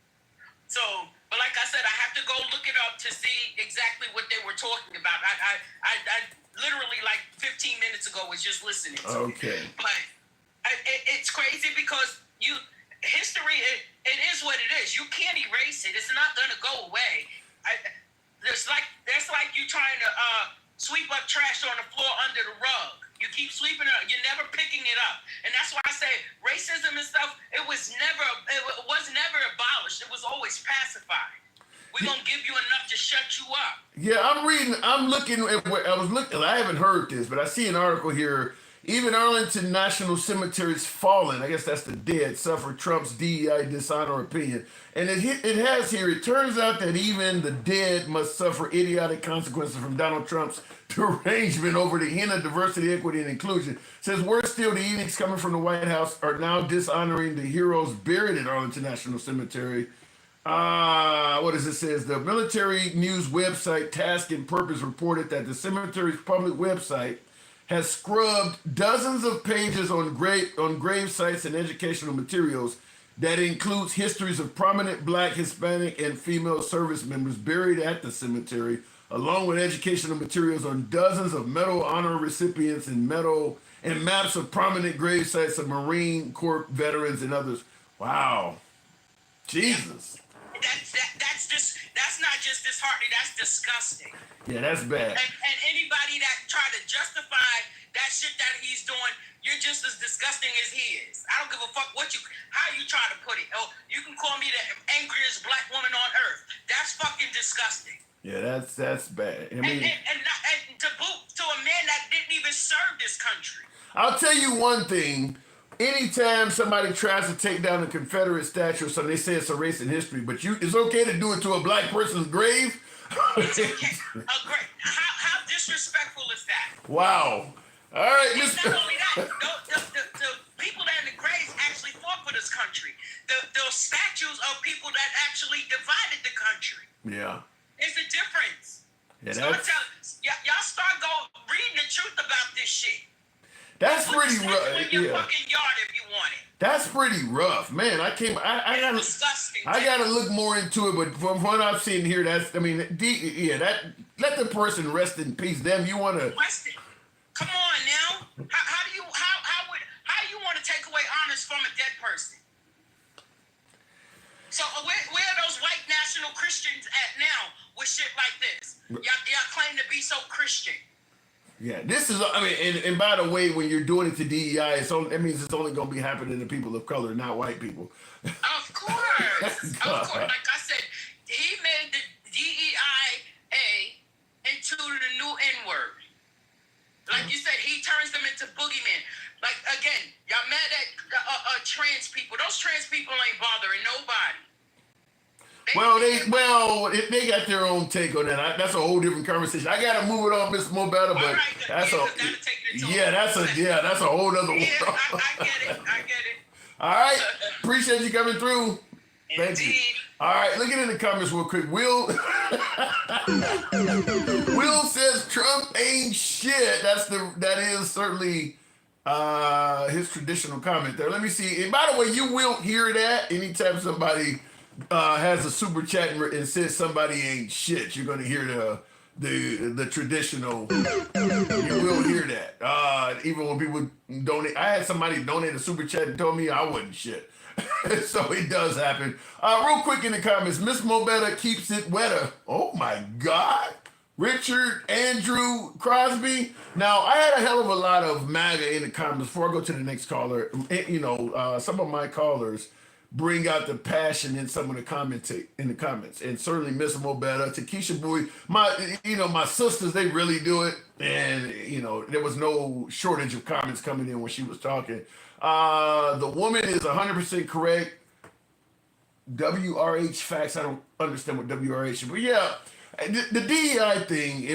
So, but like I said, I have to go look it up to see exactly what they were talking about. I literally like 15 minutes ago was just listening to it. But it's crazy because history, it is what it is. You can't erase it. It's not going to go away. It's like you trying to sweep up trash on the floor under the rug. You keep sweeping it up. You're never picking it up. And that's why I say racism and stuff, it was never abolished. It was always pacified. We're going to give you enough to shut you up. Yeah, I'm looking at I haven't heard this, but I see an article here. Even Arlington National Cemetery's fallen, I guess that's the dead, suffer Trump's DEI dishonor opinion. And it has here, it turns out that even the dead must suffer idiotic consequences from Donald Trump's derangement over the hint of diversity, equity, and inclusion. It says, worse still, the edicts coming from the White House are now dishonoring the heroes buried at Arlington National Cemetery. What does it says? The military news website Task and Purpose reported that the cemetery's public website has scrubbed dozens of pages on grave sites and educational materials that includes histories of prominent Black, Hispanic, and female service members buried at the cemetery, along with educational materials on dozens of Medal Honor recipients and maps of prominent grave sites of Marine Corps veterans and others. Wow. Jesus. That's not just disheartening, that's disgusting. Yeah, that's bad. And anybody that try to justify that shit that he's doing, you're just as disgusting as he is. I don't give a fuck how you try to put it. Oh, you can call me the angriest black woman on earth. That's fucking disgusting. Yeah, that's bad. I mean, and to boot to a man that didn't even serve this country. I'll tell you one thing. Anytime somebody tries to take down a Confederate statue or something, they say it's erasing history, but it's okay to do it to a black person's grave? It's okay. Great. How disrespectful is that? Wow. All right, And Mr. not only that, the people that in the graves actually fought for this country. Those statues of people that actually divided the country. Yeah. There's a difference. Yeah, So y'all start reading the truth about this shit. That's pretty rough. In your fucking yard if you want it. That's pretty rough, man. I gotta, disgusting. I gotta look more into it. But from what I've seen here, let the person rest in peace. Damn, you want to? Come on now. How do you want to take away honors from a dead person? So where are those white national Christians at now with shit like this? Y'all claim to be so Christian. Yeah, this is, and by the way, when you're doing it to DEI, that means it's only going to be happening to people of color, not white people. Of course. Of course. Like I said, he made the DEIA into the new N-word. Like you said, he turns them into boogeymen. Like, again, y'all mad at trans people. Those trans people ain't bothering nobody. They got their own take on that. That's a whole different conversation. I gotta move it on, Mr. Mobetta, but that's a whole other one. I get it. All right, appreciate you coming through. Thank you. All right, look at it in the comments real quick. Will says Trump ain't shit. That is certainly his traditional comment there. Let me see. And by the way, you will hear that anytime somebody has a super chat and says somebody ain't shit. You're gonna hear the traditional. You will hear that. Even when people donate, I had somebody donate a super chat and told me I wasn't shit. So it does happen. Real quick in the comments, Miss Mobetta keeps it wetter. Oh my God. Richard Andrew Crosby. Now, I had a hell of a lot of MAGA in the comments. Before I go to the next caller, some of my callers bring out the passion in some of the comments, and certainly Miss Mobetta, Takesha Bowie, my sisters, they really do it, and there was no shortage of comments coming in when she was talking. The woman is 100% correct. WRH facts. I don't understand what WRH is, but yeah, the DEI thing,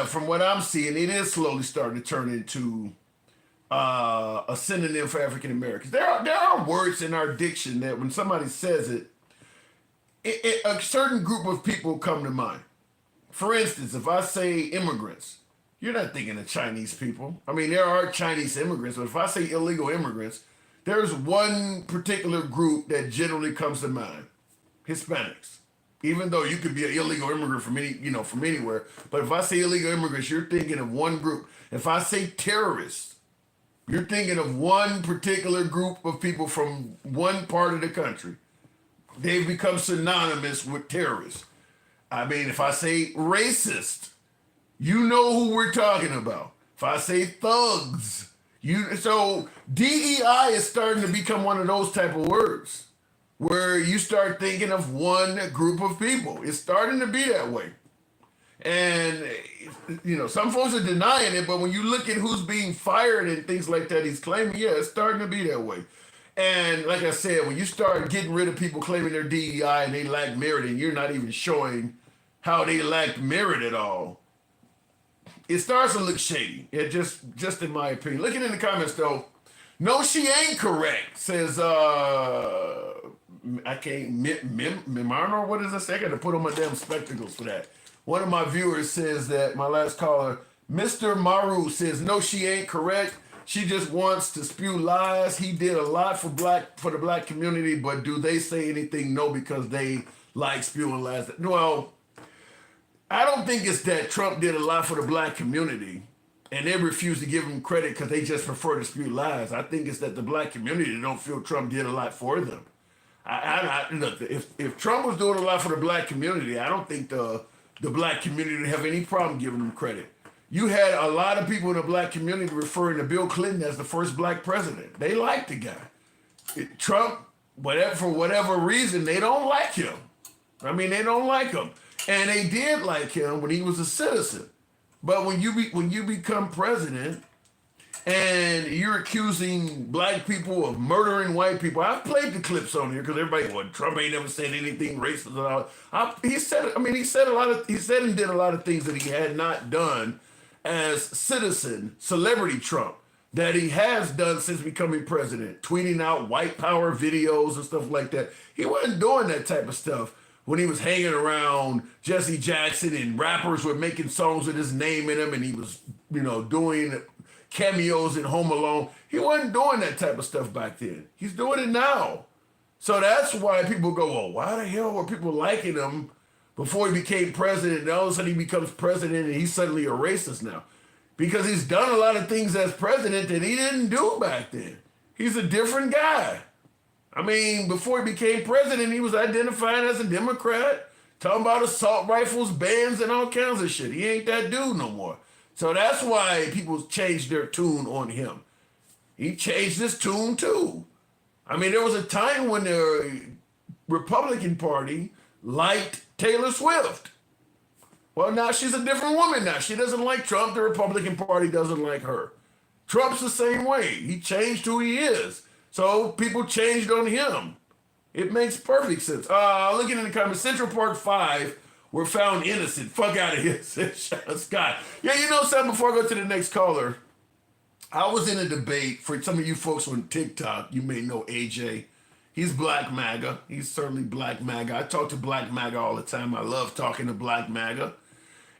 from what I'm seeing, it is slowly starting to turn into a synonym for African Americans. There are words in our diction that when somebody says it, a certain group of people come to mind. For instance, if I say immigrants, you're not thinking of Chinese people. I mean, there are Chinese immigrants, but if I say illegal immigrants, there's one particular group that generally comes to mind: Hispanics. Even though you could be an illegal immigrant from anywhere, but if I say illegal immigrants, you're thinking of one group. If I say terrorists, you're thinking of one particular group of people from one part of the country. They've become synonymous with terrorists. I mean, if I say racist, you know who we're talking about. If I say thugs, so DEI is starting to become one of those type of words where you start thinking of one group of people. It's starting to be that way. And, some folks are denying it, but when you look at who's being fired and things like that, he's claiming, it's starting to be that way. And like I said, when you start getting rid of people claiming they're DEI and they lack merit, and you're not even showing how they lack merit at all, it starts to look shady. It just in my opinion. Looking in the comments though, no, she ain't correct, says I can't Mimarno, what is this? I got to put on my damn spectacles for that. One of my viewers says that, my last caller, Mr. Maru, says no, she ain't correct. She just wants to spew lies. He did a lot for the black community, but do they say anything? No, because they like spewing lies. Well, I don't think it's that Trump did a lot for the black community and they refuse to give him credit because they just prefer to spew lies. I think it's that the black community don't feel Trump did a lot for them. Look, if Trump was doing a lot for the black community, I don't think the black community would have any problem giving him credit. You had a lot of people in the black community referring to Bill Clinton as the first black president. They liked the guy. Trump, for whatever reason, they don't like him. I mean, they don't like him. And they did like him when he was a citizen. But when you become president, and you're accusing black people of murdering white people. I've played the clips on here because everybody, well, Trump ain't never said anything racist at all. He said and did a lot of things that he had not done as citizen, celebrity Trump, that he has done since becoming president, tweeting out white power videos and stuff like that. He wasn't doing that type of stuff when he was hanging around Jesse Jackson and rappers were making songs with his name in them, and he was, doing cameos in Home Alone. He wasn't doing that type of stuff back then. He's doing it now. So that's why people go, well, why the hell were people liking him before he became president, and all of a sudden he becomes president and he's suddenly a racist now? Because he's done a lot of things as president that he didn't do back then. He's a different guy. I mean, before he became president, he was identifying as a Democrat, talking about assault rifles, bans, and all kinds of shit. He ain't that dude no more. So that's why people changed their tune on him. He changed his tune too. I mean, there was a time when the Republican Party liked Taylor Swift. Well, now she's a different woman now. She doesn't like Trump. The Republican Party doesn't like her. Trump's the same way. He changed who he is. So people changed on him. It makes perfect sense. Looking in the comments, Central Park 5 were found innocent. Fuck out of here, said Scott. Yeah, you know something, before I go to the next caller, I was in a debate, for some of you folks on TikTok, you may know AJ. He's Black MAGA. He's certainly Black MAGA. I talk to Black MAGA all the time. I love talking to Black MAGA.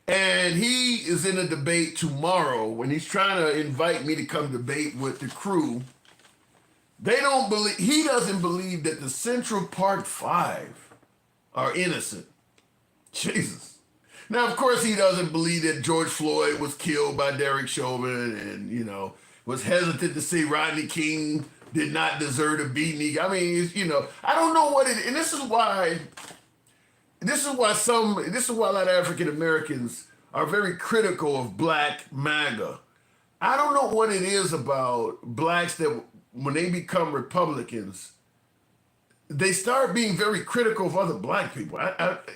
And he is in a debate tomorrow when he's trying to invite me to come debate with the crew. He doesn't believe that the Central Park 5 are innocent. Jesus. Now, of course, he doesn't believe that George Floyd was killed by Derek Chauvin and, was hesitant to say Rodney King did not deserve a beating. I mean, I don't know what it is. And this is why a lot of African Americans are very critical of Black MAGA. I don't know what it is about blacks that when they become Republicans, they start being very critical of other black people.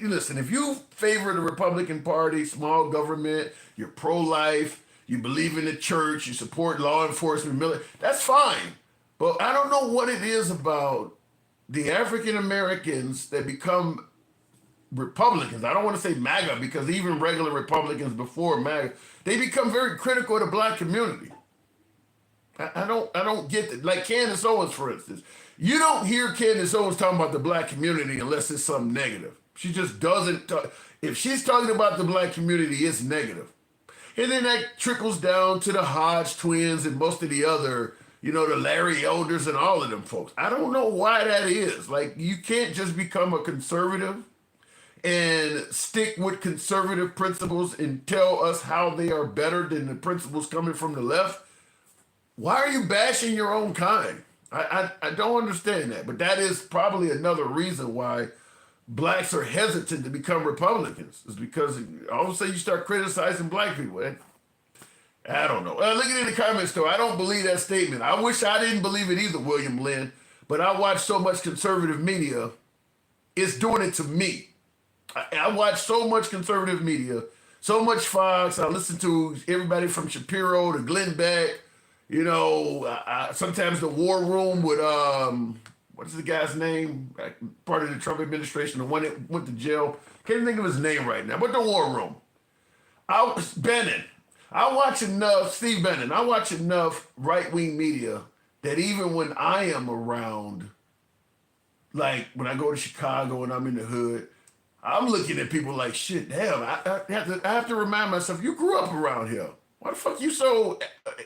Listen, if you favor the Republican Party, small government, you're pro-life, you believe in the church, you support law enforcement, military, that's fine. But I don't know what it is about the African Americans that become Republicans. I don't want to say MAGA because even regular Republicans before MAGA, they become very critical of the black community. I don't get that. Like Candace Owens, for instance. You don't hear Candace Owens talking about the black community unless it's something negative. She just doesn't talk. If she's talking about the black community, it's negative. And then that trickles down to the Hodge twins and most of the other, the Larry Elders and all of them folks. I don't know why that is. Like, you can't just become a conservative and stick with conservative principles and tell us how they are better than the principles coming from the left. Why are you bashing your own kind? I don't understand that, but that is probably another reason why blacks are hesitant to become Republicans, is because all of a sudden you start criticizing black people. I don't know. Looking in the comments, though, I don't believe that statement. I wish I didn't believe it either, William Lynn, but I watch so much conservative media, it's doing it to me. I watch so much conservative media, so much Fox. I listen to everybody from Shapiro to Glenn Beck. Sometimes the War Room with, what's the guy's name? Part of the Trump administration, the one that went to jail. Can't think of his name right now, but the War Room. Bannon. I watch enough right-wing media that even when I am around, like when I go to Chicago and I'm in the hood, I'm looking at people like, shit, damn, I have to remind myself, you grew up around here. Why the fuck you so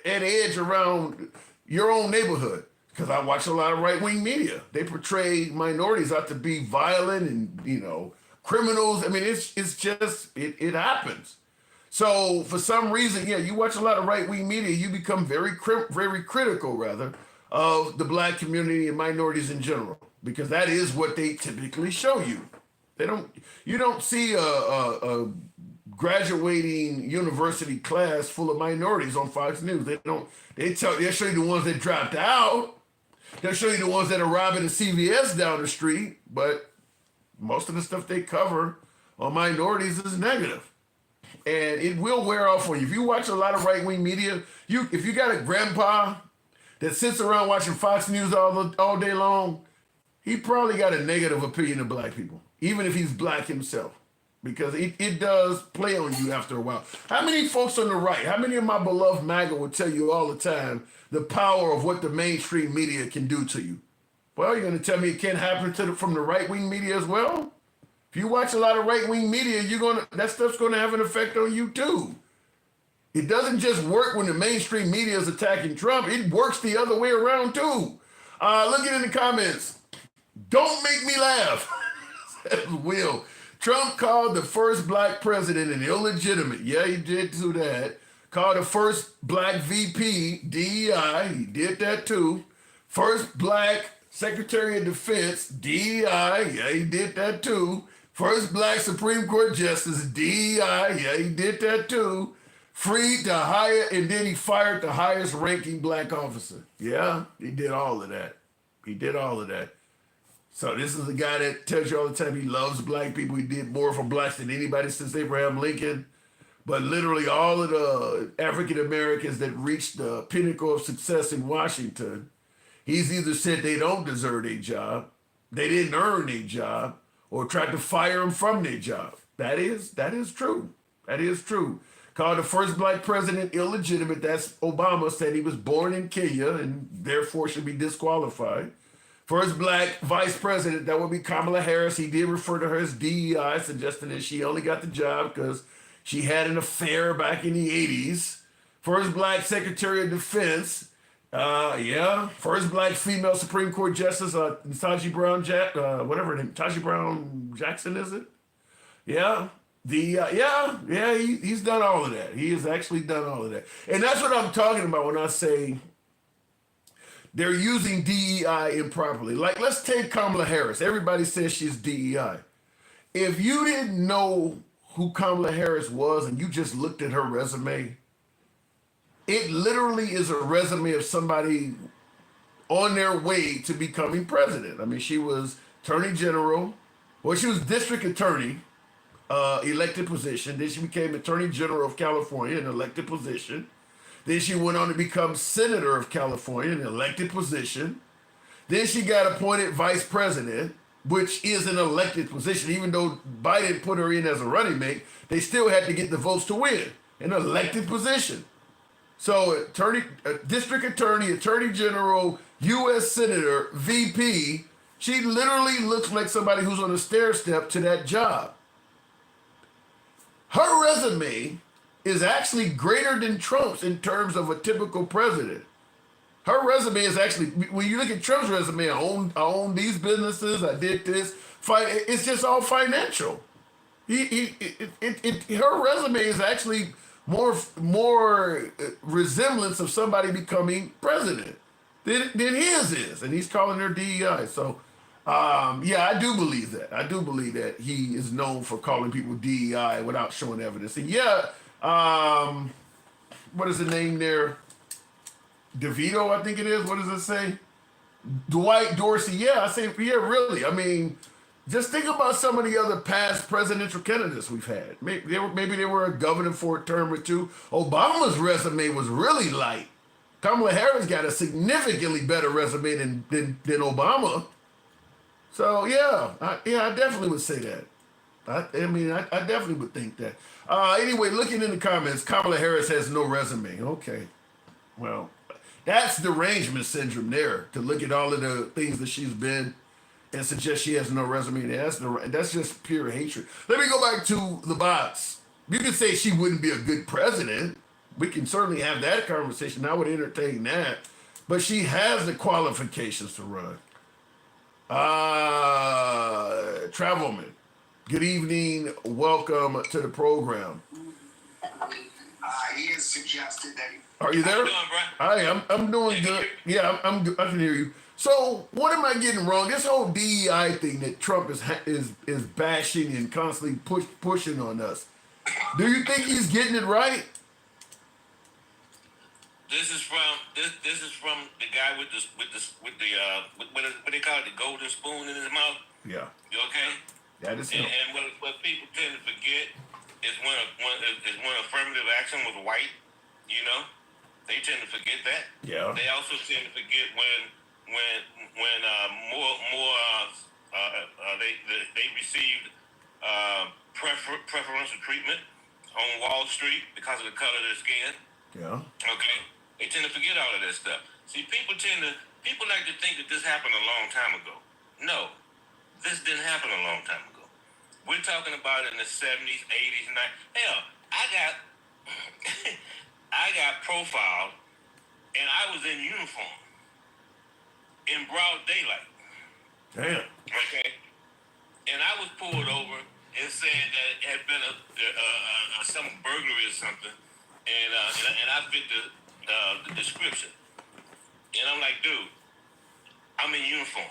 at edge around your own neighborhood? Because I watch a lot of right-wing media. They portray minorities out to be violent and, criminals. I mean, it's just, it happens. So for some reason, you watch a lot of right-wing media, you become very critical, rather, of the black community and minorities in general, because that is what they typically show you. You don't see a graduating university class full of minorities on Fox News. They'll show you the ones that dropped out. They'll show you the ones that are robbing the CVS down the street, but most of the stuff they cover on minorities is negative. and it will wear off on you. If you watch a lot of right-wing media, if you got a grandpa that sits around watching Fox News all day long, he probably got a negative opinion of black people, even if he's black himself, because it does play on you after a while. How many folks on the right, how many of my beloved MAGA will tell you all the time the power of what the mainstream media can do to you? Well, you're going to tell me it can't happen from the right-wing media as well? If you watch a lot of right-wing media, that stuff's going to have an effect on you too. It doesn't just work when the mainstream media is attacking Trump. It works the other way around too. Look at in the comments. Don't make me laugh. Says Will. Trump called the first black president an illegitimate. Yeah, he did do that. Called the first black VP DEI. He did that too. First black Secretary of Defense DEI. Yeah, he did that too. First black Supreme Court Justice DEI. Yeah, he did that too. Freed the and then he fired the highest ranking black officer. Yeah, he did all of that. He did all of that. So this is the guy that tells you all the time he loves black people. He did more for blacks than anybody since Abraham Lincoln. But literally all of the African Americans that reached the pinnacle of success in Washington, he's either said they don't deserve a job, they didn't earn a job, or tried to fire them from their job. That is true. That is true. Called the first black president illegitimate. That's Obama, said he was born in Kenya and therefore should be disqualified. First black vice president, that would be Kamala Harris. He did refer to her as DEI, suggesting that she only got the job because she had an affair back in the 80s. First black Secretary of Defense. First black female Supreme Court Justice, Taji Brown Jackson, is it? Yeah. He's done all of that. He has actually done all of that. And that's what I'm talking about when I say they're using DEI improperly. Like, let's take Kamala Harris. Everybody says she's DEI. If you didn't know who Kamala Harris was and you just looked at her resume, it literally is a resume of somebody on their way to becoming president. I mean, she was attorney general, she was district attorney, elected position. Then she became Attorney General of California, an elected position. Then she went on to become Senator of California, an elected position. Then she got appointed Vice President, which is an elected position. Even though Biden put her in as a running mate, they still had to get the votes to win, an elected position. So district attorney, attorney general, U.S. Senator, VP, she literally looks like somebody who's on a stair step to that job. Her resume is actually greater than Trump's in terms of a typical president. Her resume is actually, when you look at Trump's resume, I own these businesses, I did this, it's just all financial. Her resume is actually more resemblance of somebody becoming president than his is, and he's calling her DEI. So, I do believe that. I do believe that he is known for calling people DEI without showing evidence. And what is the name there? DeVito, I think it is. What does it say? Dwight Dorsey. Yeah, I say, really. I mean, just think about some of the other past presidential candidates we've had. Maybe they were a governor for a term or two. Obama's resume was really light. Kamala Harris got a significantly better resume than Obama. So, I definitely would say that. I definitely would think that. Anyway, looking in the comments, Kamala Harris has no resume. Okay. Well, that's derangement syndrome there, to look at all of the things that she's been and suggest she has no resume. That's just pure hatred. Let me go back to the bots. You could say she wouldn't be a good president. We can certainly have that conversation. I would entertain that. But she has the qualifications to run. Travelman, good evening. Welcome to the program. He has suggested that. Are you there? How you doing, bro? Hi, I'm doing good. Yeah, I'm good. I can hear you. So, what am I getting wrong? This whole DEI thing that Trump is bashing and constantly pushing on us. Do you think he's getting it right? This is from the guy with the what they call it, the golden spoon in his mouth. Yeah. You okay? That is. And what people tend to forget is when affirmative action was white. You know, they tend to forget that. Yeah. They also tend to forget when they received preferential treatment on Wall Street because of the color of their skin. Yeah. Okay. They tend to forget all of that stuff. See, people like to think that this happened a long time ago. No, this didn't happen a long time ago. We're talking about in the 70s, 80s, 90s. Hell, I got profiled, and I was in uniform in broad daylight. Damn. Okay. And I was pulled over and said that it had been some burglary or something, and I fit the description. And I'm like, dude, I'm in uniform.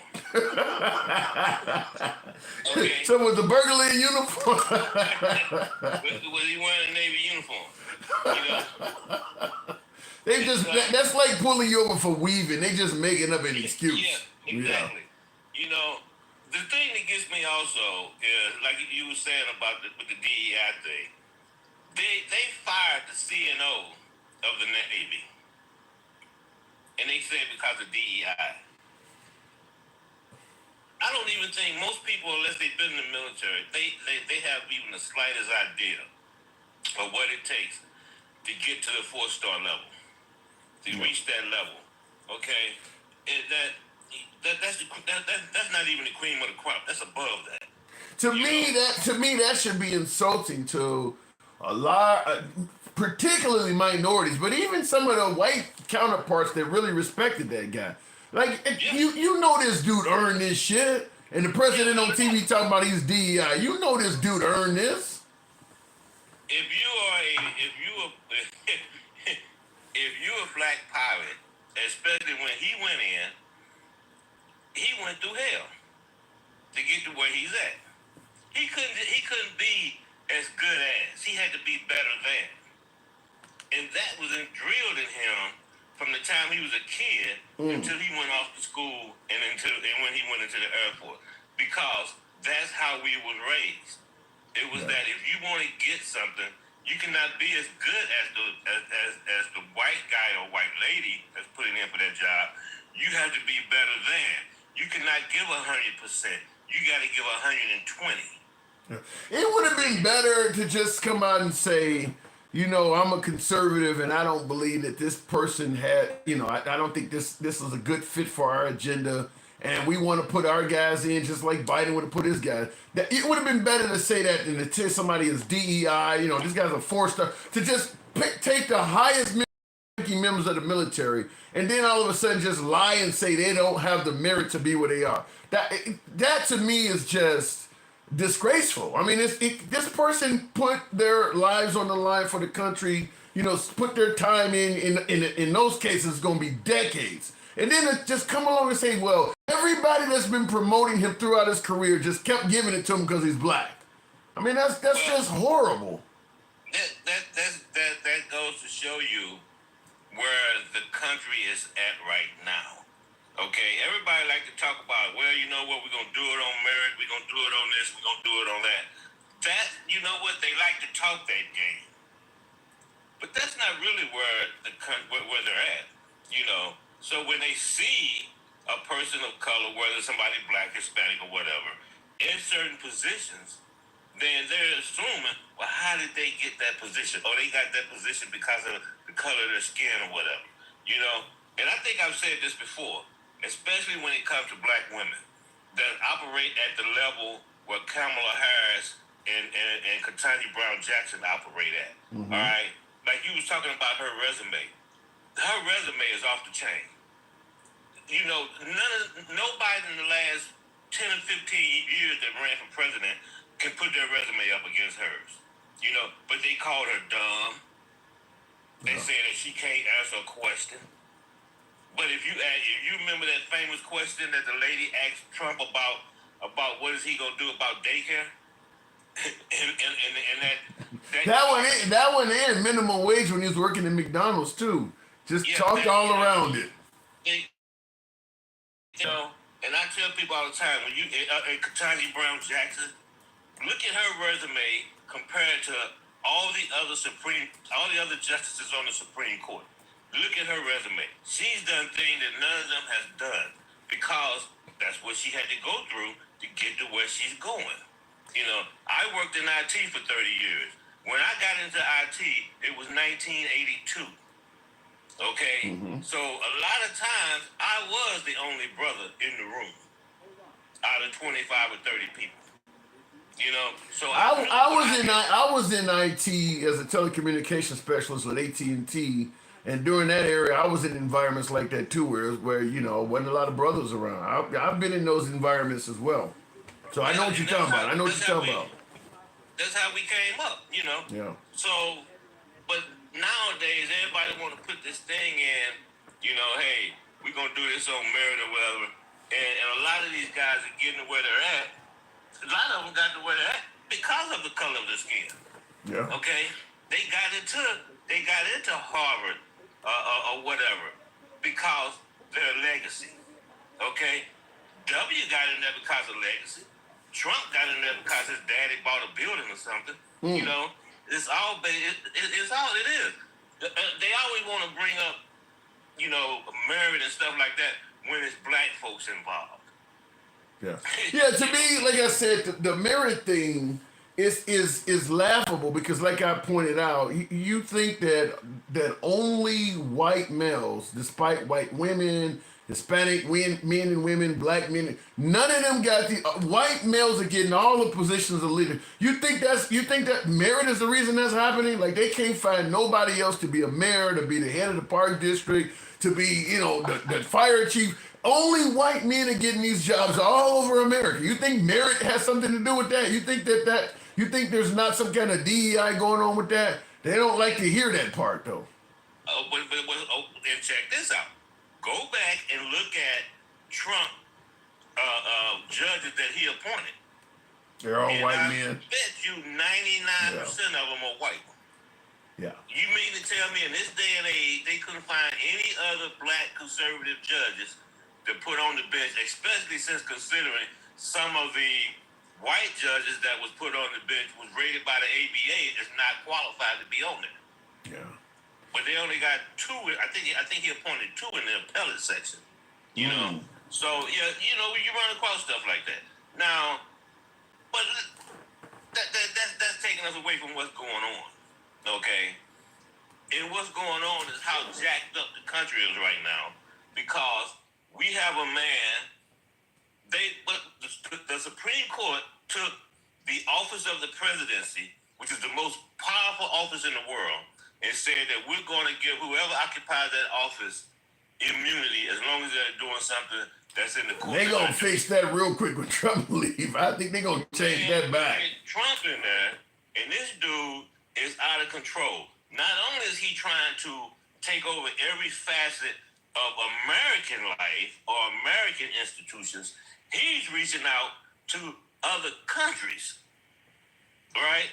Okay. So was the burglar in uniform? Was he wearing a Navy uniform? You know? They just that's like pulling you over for weaving. They just making up an excuse. Yeah, exactly. You know, the thing that gets me also is, like you were saying about with the DEI thing, they fired the CNO of the Navy. And they said because of DEI. I don't even think most people, unless they've been in the military, they have even the slightest idea of what it takes to get to the 4-star level, to reach that level. Okay, that's not even the cream of the crop. That's above that. To me, that should be insulting to a lot, particularly minorities, but even some of the white counterparts that really respected that guy. Like, you know this dude earned this shit, and the president on TV talking about he's DEI. You know this dude earned this. If you're a black pilot, especially when he went through hell to get to where he's at. He couldn't be as good as. He had to be better than. And that was drilled in him from the time he was a kid until he went off to school and when he went into the Air Force. Because that's how we was raised. It was that if you want to get something, you cannot be as good as the white guy or white lady that's putting in for that job. You have to be better than. You cannot give 100%. You got to give 120. It would have been better to just come out and say, you know, I'm a conservative and I don't believe that this person had, you know, I don't think this is a good fit for our agenda. And we want to put our guys in just like Biden would have put his guys. It would have been better to say that than to tell somebody is DEI, you know, this guy's a 4-star, to just take the highest ranking members of the military and then all of a sudden just lie and say they don't have the merit to be where they are. That to me is just disgraceful. I mean, this person put their lives on the line for the country, you know, put their time in those cases, it's going to be decades. And then it just come along and say, well, everybody that's been promoting him throughout his career just kept giving it to him because he's black. I mean, that's just horrible. That goes to show you where the country is at right now. Okay, everybody like to talk about, well, you know what, we're going to do it on merit, we're going to do it on this, we're going to do it on that. That, you know what, they like to talk that game. But that's not really where they're at, you know. So when they see a person of color, whether somebody black, Hispanic, or whatever, in certain positions, then they're assuming, well, how did they get that position? Oh, they got that position because of the color of their skin or whatever, you know. And I think I've said this before, especially when it comes to black women that operate at the level where Kamala Harris and Ketanji Brown Jackson operate at. Mm-hmm. All right? Like you was talking about her resume. Her resume is off the chain. You know, nobody in the last 10 or 15 years that ran for president can put their resume up against hers. You know, but they called her dumb. They say that she can't answer a question. But if you remember that famous question that the lady asked Trump about what is he gonna do about daycare, and that one and minimum wage when he was working in McDonald's too. Just talked all around it. You know, and I tell people all the time, when you Ketanji Brown Jackson, look at her resume compared to all the other justices on the Supreme Court. Look at her resume. She's done things that none of them has done because that's what she had to go through to get to where she's going. You know, I worked in IT for 30 years. When I got into IT, it was 1982. Okay? So a lot of times, I was the only brother in the room out of 25 or 30 people. You know, so I was in IT as a telecommunications specialist with AT&T, and during that era, I was in environments like that too, where you know, wasn't a lot of brothers around. I've been in those environments as well, so I know what you're talking about. That's how we came up, you know. Yeah. So, but nowadays, everybody want to put this thing in, you know, hey, we're gonna do this on merit or whatever, and a lot of these guys are getting to where they're at. A lot of them got to where they're at because of the color of the skin. Yeah. Okay, they got into Harvard or whatever because their legacy. Okay, W got in there because of legacy. Trump got in there because his daddy bought a building or something. You know, it's all it's all it is. They always want to bring up, you know, merit and stuff like that when it's black folks involved. Yeah. Yeah, to me, like I said, the merit thing is laughable because, like I pointed out, you think that only white males, despite white women, Hispanic men and women, black men, none of them got the white males are getting all the positions of leader. You think that merit is the reason that's happening? Like they can't find nobody else to be a mayor, to be the head of the park district, to be, you know, the fire chief. Only white men are getting these jobs all over America. You think merit has something to do with that? You think you think there's not some kind of DEI going on with that? They don't like to hear that part though. And check this out. Go back and look at Trump judges that he appointed. They're all white men. I bet you 99% of them are white. Yeah. You mean to tell me in this day and age they couldn't find any other black conservative judges to put on the bench, especially since considering some of the white judges that was put on the bench was rated by the ABA as not qualified to be on there. Yeah. But they only got two. I think he appointed two in the appellate section. You know, so yeah, you know, you run across stuff like that. Now, but that's taking us away from what's going on. Okay, and what's going on is how jacked up the country is right now because we have a man. The Supreme Court took the office of the presidency, which is the most powerful office in the world, and said that we're going to give whoever occupies that office immunity as long as they're doing something that's in the court. They're going to fix that real quick when Trump leave. I think they're going to change that back. Trump in there, and this dude is out of control. Not only is he trying to take over every facet of American life or American institutions, he's reaching out to other countries. Right?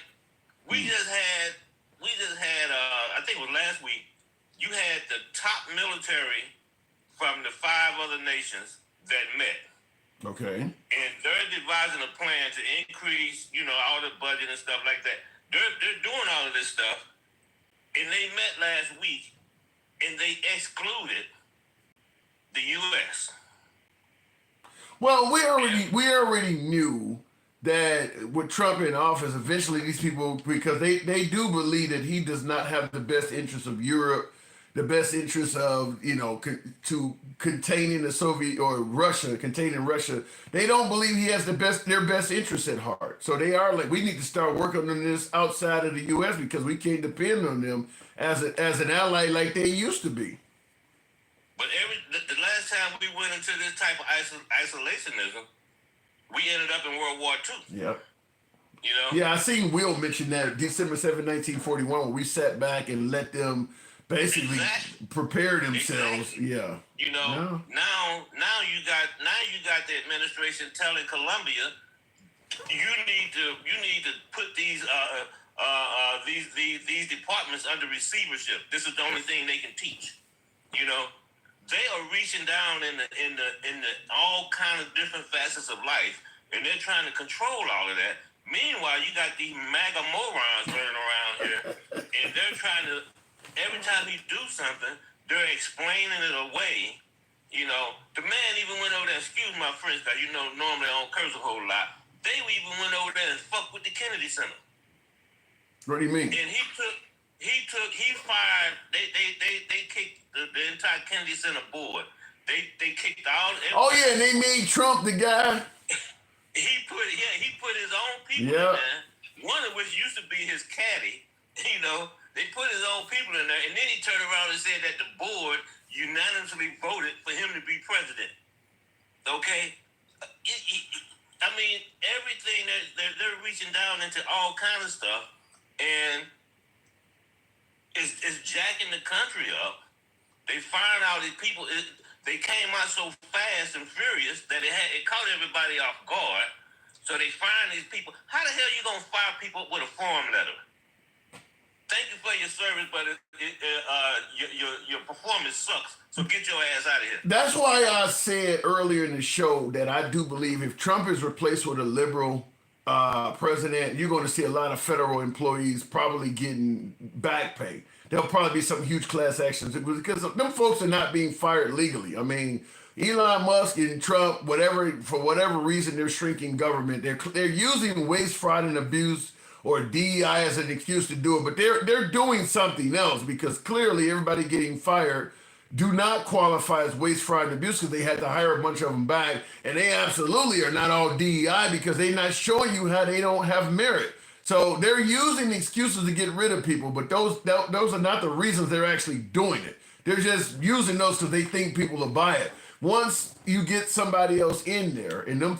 We just had I think it was last week, you had the top military from the 5 other nations that met. Okay. And they're devising a plan to increase, you know, all the budget and stuff like that. They're doing all of this stuff. And they met last week and they excluded the U.S. Well, we already knew that with Trump in office, eventually these people, because they do believe that he does not have the best interests of Europe, the best interests of, you know, to containing the Soviet or Russia, containing Russia. They don't believe he has their best interests at heart. So they are like, we need to start working on this outside of the U.S. because we can't depend on them as an ally like they used to be. But the last time we went into this type of isolationism, we ended up in World War II. Yep. You know? Yeah, I seen Will mention that December 7, 1941, where we sat back and let them basically prepare themselves. Exactly. Yeah. You know, now you got the administration telling Colombia, you need to put these departments under receivership. This is the only thing they can teach. You know, they are reaching down in the all kind of different facets of life, and they're trying to control all of that Meanwhile, you got these MAGA morons running around here, and they're trying to, every time he do something, they're explaining it away. You know, the man even went over there, excuse my French, because you know, normally I don't curse a whole lot. They even went over there and fucked with the Kennedy Center. What do you mean? And he fired, they kicked the entire Kennedy Center board. They kicked all. Oh yeah, and they made Trump the guy. He put his own people in there. One of which used to be his caddy. You know, they put his own people in there, and then he turned around and said that the board unanimously voted for him to be president. Okay, I mean everything they're reaching down into all kind of stuff, and it's jacking the country up. They find out these people. They came out so fast and furious that it caught everybody off guard. So they find these people. How the hell you gonna fire people with a form letter? Thank you for your service, but your performance sucks. So get your ass out of here. That's why I said earlier in the show that I do believe if Trump is replaced with a liberal president, you're going to see a lot of federal employees probably getting back pay. There'll probably be some huge class actions because them folks are not being fired legally. I mean, Elon Musk and Trump, for whatever reason, they're shrinking government. They're using waste, fraud, and abuse or DEI as an excuse to do it, but they're doing something else because clearly everybody getting fired do not qualify as waste, fraud, and abuse because they had to hire a bunch of them back, and they absolutely are not all DEI because they're not showing you how they don't have merit. So they're using excuses to get rid of people, but those are not the reasons they're actually doing it. They're just using those because they think people will buy it. Once you get somebody else in there and them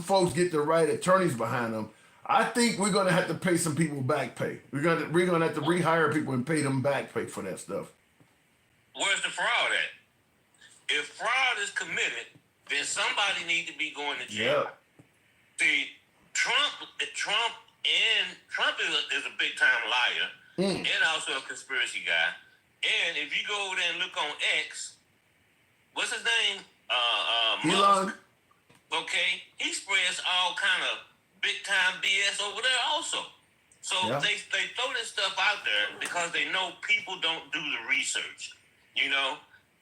folks get the right attorneys behind them, I think we're going to have to pay some people back pay. We're going to have to rehire people and pay them back pay for that stuff. Where's the fraud at? If fraud is committed, then somebody needs to be going to jail. Yeah. See, Trump is a big time liar and also a conspiracy guy. And if you go over there and look on X, what's his name? Elon. Okay, he spreads all kind of big time BS over there also. So they throw this stuff out there because they know people don't do the research. You know,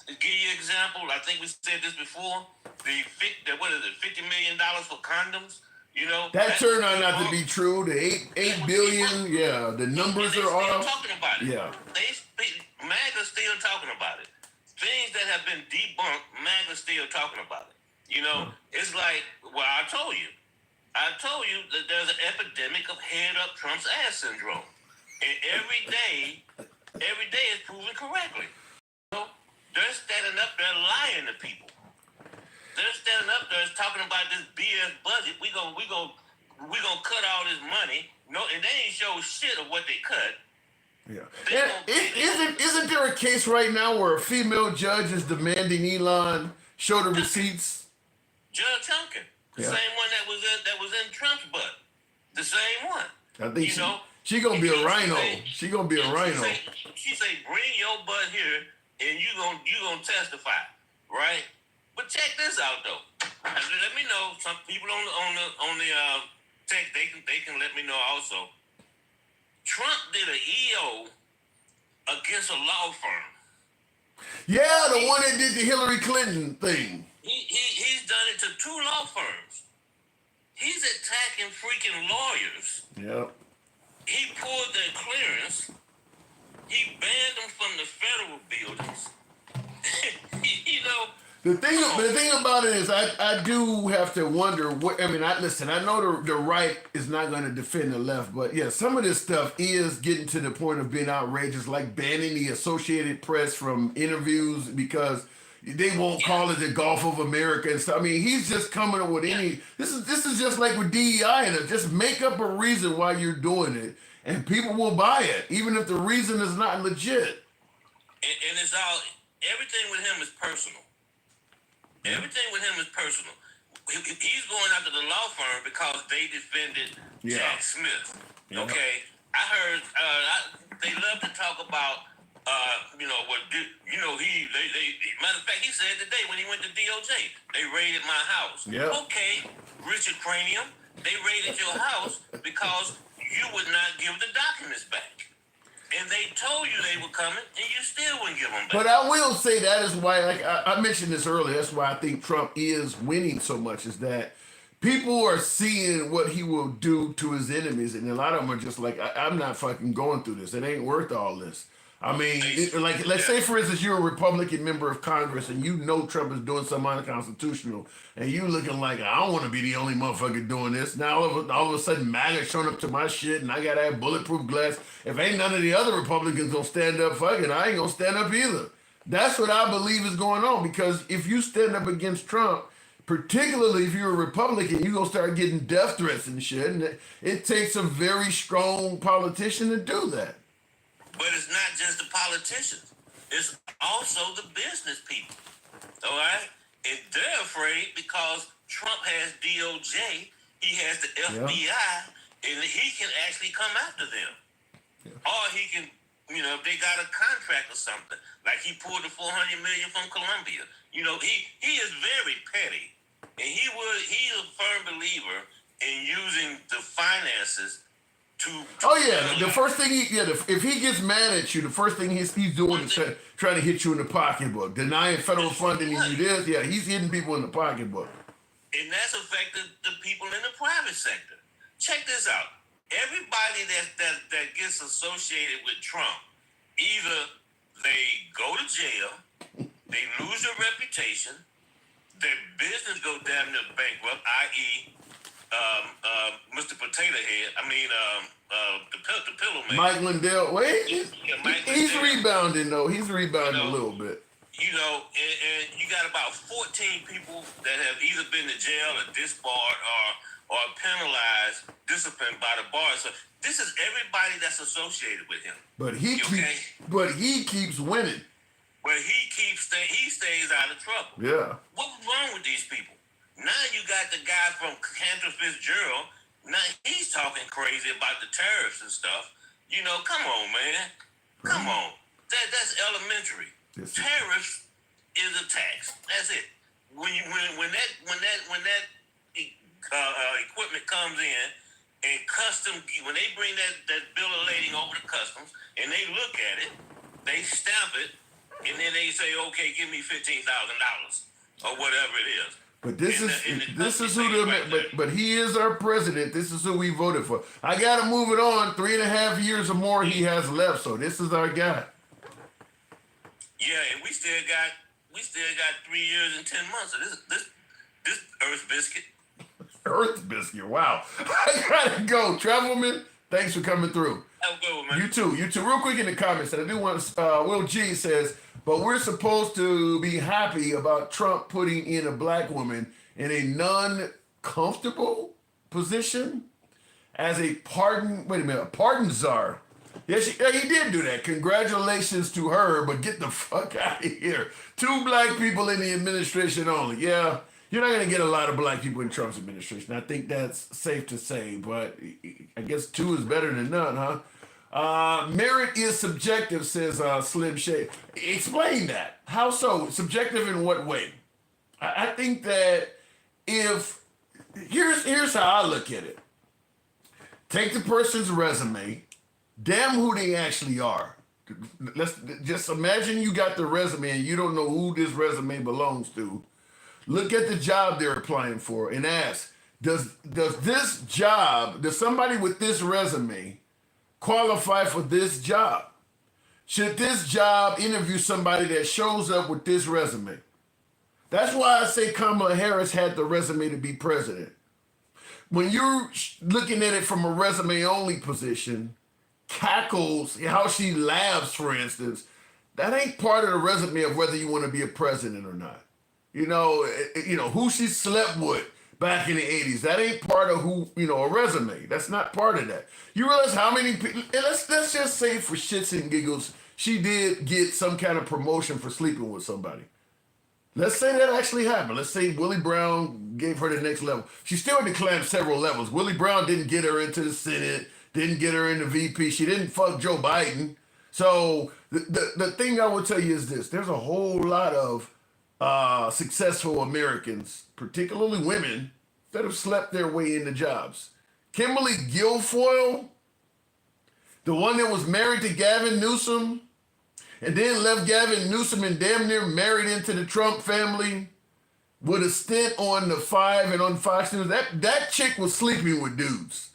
to give you an example, I think we said this before. $50 million for condoms. You know, that turned out not to be true. The 8 billion, yeah, the numbers are off. Talking about it. Yeah, MAGA's still talking about it. Things that have been debunked, MAGA's still talking about it. You know, it's like, well, I told you that there's an epidemic of head up Trump's ass syndrome, and every day is proven correctly. So they're standing up there lying to people. They're standing up there talking about this BS budget. We gonna cut all this money. No, and they ain't show shit of what they cut. Yeah. Isn't there a case right now where a female judge is demanding Elon show the receipts? Judge Hunkin, the same one that was in Trump's butt, the same one. I think she gonna be a rhino. She gonna be a rhino. She say, bring your butt here, and you gonna testify, right? But check this out though. Let me know. Some people on the text they can let me know also. Trump did an EO against a law firm. Yeah, the one that did the Hillary Clinton thing. He's done it to 2 law firms. He's attacking freaking lawyers. Yep. He pulled their clearance. He banned them from the federal buildings. You know. The thing about it is, I do have to wonder. I know the right is not going to defend the left, but yeah, some of this stuff is getting to the point of being outrageous, like banning the Associated Press from interviews because they won't call it the Gulf of America and stuff. I mean, he's just coming up with any. This is just like with DEI, and just make up a reason why you're doing it, and people will buy it, even if the reason is not legit. And it's all everything with him is personal. Everything with him is personal. He's going after the law firm because they defended Jack Smith. Yeah. Okay, I heard they love to talk about matter of fact, he said today when he went to DOJ, they raided my house. Yeah. Okay, Richard Cranium, They raided your house because you would not give the documents back. And they told you they were coming, and you still wouldn't give them back. But I will say that is why, like I mentioned this earlier, that's why I think Trump is winning so much, is that people are seeing what he will do to his enemies, and a lot of them are just like, I'm not fucking going through this. It ain't worth all this. I mean, let's say, for instance, you're a Republican member of Congress and you know Trump is doing something unconstitutional, and you looking like, I don't want to be the only motherfucker doing this. Now, all of a sudden, MAGA showing up to my shit, and I got to have bulletproof glass. If ain't none of the other Republicans going to stand up, fucking, I ain't going to stand up either. That's what I believe is going on, because if you stand up against Trump, particularly if you're a Republican, you're going to start getting death threats and shit, and it takes a very strong politician to do that. But it's not just the politicians. It's also the business people. All right? And they're afraid because Trump has DOJ, he has the FBI, and he can actually come after them. Yeah. Or he can, if they got a contract or something, like he pulled the $400 million from Colombia. He is very petty. And he's a firm believer in using the finances to the first thing if he gets mad at you, the first thing he's doing is trying to hit you in the pocketbook, denying federal funding and you this. Yeah, he's hitting people in the pocketbook. And that's affected the people in the private sector. Check this out. Everybody that gets associated with Trump, either they go to jail, they lose their reputation, their business go damn near bankrupt, i.e., Mr. Potato Head. The Pillow Man. Mike Lindell. He's rebounding though. He's rebounding a little bit. And you got about 14 people that have either been to jail or disbarred or penalized, disciplined by the bar. So this is everybody that's associated with him. But he keeps winning. But he stays out of trouble. Yeah. What's wrong with these people? Now you got the guy from Cantor Fitzgerald. Now he's talking crazy about the tariffs and stuff. Come on, man. Come on. That's elementary. Tariffs is a tax. That's it. When that equipment comes in and when they bring that bill of lading over to customs and they look at it, they stamp it, and then they say, okay, give me $15,000 or whatever it is. But this is who but he is our president. This is who we voted for. I gotta move it on. 3.5 years or more he has left, so this is our guy. Yeah, and we still got 3 years and 10 months of this Earth Biscuit. Earth Biscuit, wow. I gotta go. Travelman, thanks for coming through. Have a good one, man. You too. Real quick in the comments, and I do want to, Will G says, but we're supposed to be happy about Trump putting in a black woman in a non-comfortable position as a pardon czar. Yeah, he did do that. Congratulations to her, but get the fuck out of here. 2 black people in the administration only. Yeah, you're not going to get a lot of black people in Trump's administration. I think that's safe to say, but I guess 2 is better than none, huh? Merit is subjective, says Slim Shade. Explain that. How so? Subjective in what way? I think that here's how I look at it. Take the person's resume, damn who they actually are. Let's just imagine you got the resume and you don't know who this resume belongs to. Look at the job they're applying for and ask, does somebody with this resume qualify for this job? Should this job interview somebody that shows up with this resume? That's why I say Kamala Harris had the resume to be president. When you're looking at it from a resume-only position, cackles, how she laughs, for instance, that ain't part of the resume of whether you want to be a president or not. Who she slept with back in the 80s, that ain't part of a resume. That's not part of that. You realize how many people, let's just say for shits and giggles, she did get some kind of promotion for sleeping with somebody. Let's say that actually happened. Let's say Willie Brown gave her the next level. She still had to climb several levels. Willie Brown didn't get her into the Senate, didn't get her into VP. She didn't fuck Joe Biden. So the thing I would tell you is this. There's a whole lot of successful Americans, particularly women, that have slept their way into jobs. Kimberly Guilfoyle, the one that was married to Gavin Newsom, and then left Gavin Newsom and damn near married into the Trump family with a stint on the 5 and on Fox News. That chick was sleeping with dudes.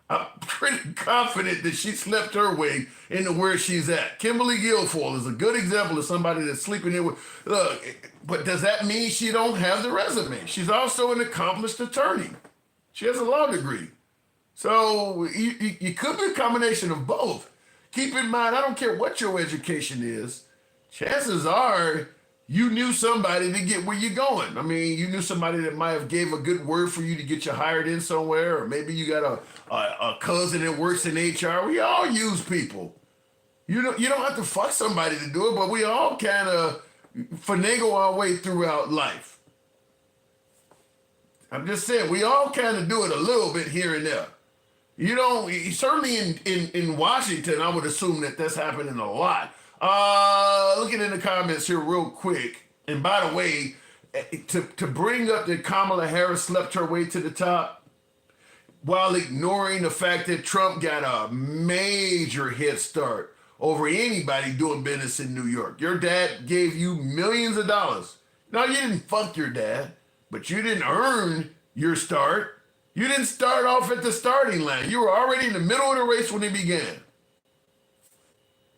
I'm pretty confident that she slept her way into where she's at. Kimberly Guilfoyle is a good example of somebody that's sleeping in with. Look, but does that mean she don't have the resume? She's also an accomplished attorney. She has a law degree. So you could be a combination of both. Keep in mind, I don't care what your education is, chances are you knew somebody to get where you're going. I mean, you knew somebody that might have gave a good word for you to get you hired in somewhere, or maybe you got a cousin that works in HR. We all use people. You don't have to fuck somebody to do it, but we all kind of finagle our way throughout life. I'm just saying, we all kind of do it a little bit here and there. You know, certainly in Washington, I would assume that that's happening a lot. Looking in the comments here real quick, and by the way, to bring up that Kamala Harris slept her way to the top while ignoring the fact that Trump got a major head start over anybody doing business in New York. Your dad gave you millions of dollars. Now, you didn't fuck your dad, but you didn't earn your start. You didn't start off at the starting line. You were already in the middle of the race when it began.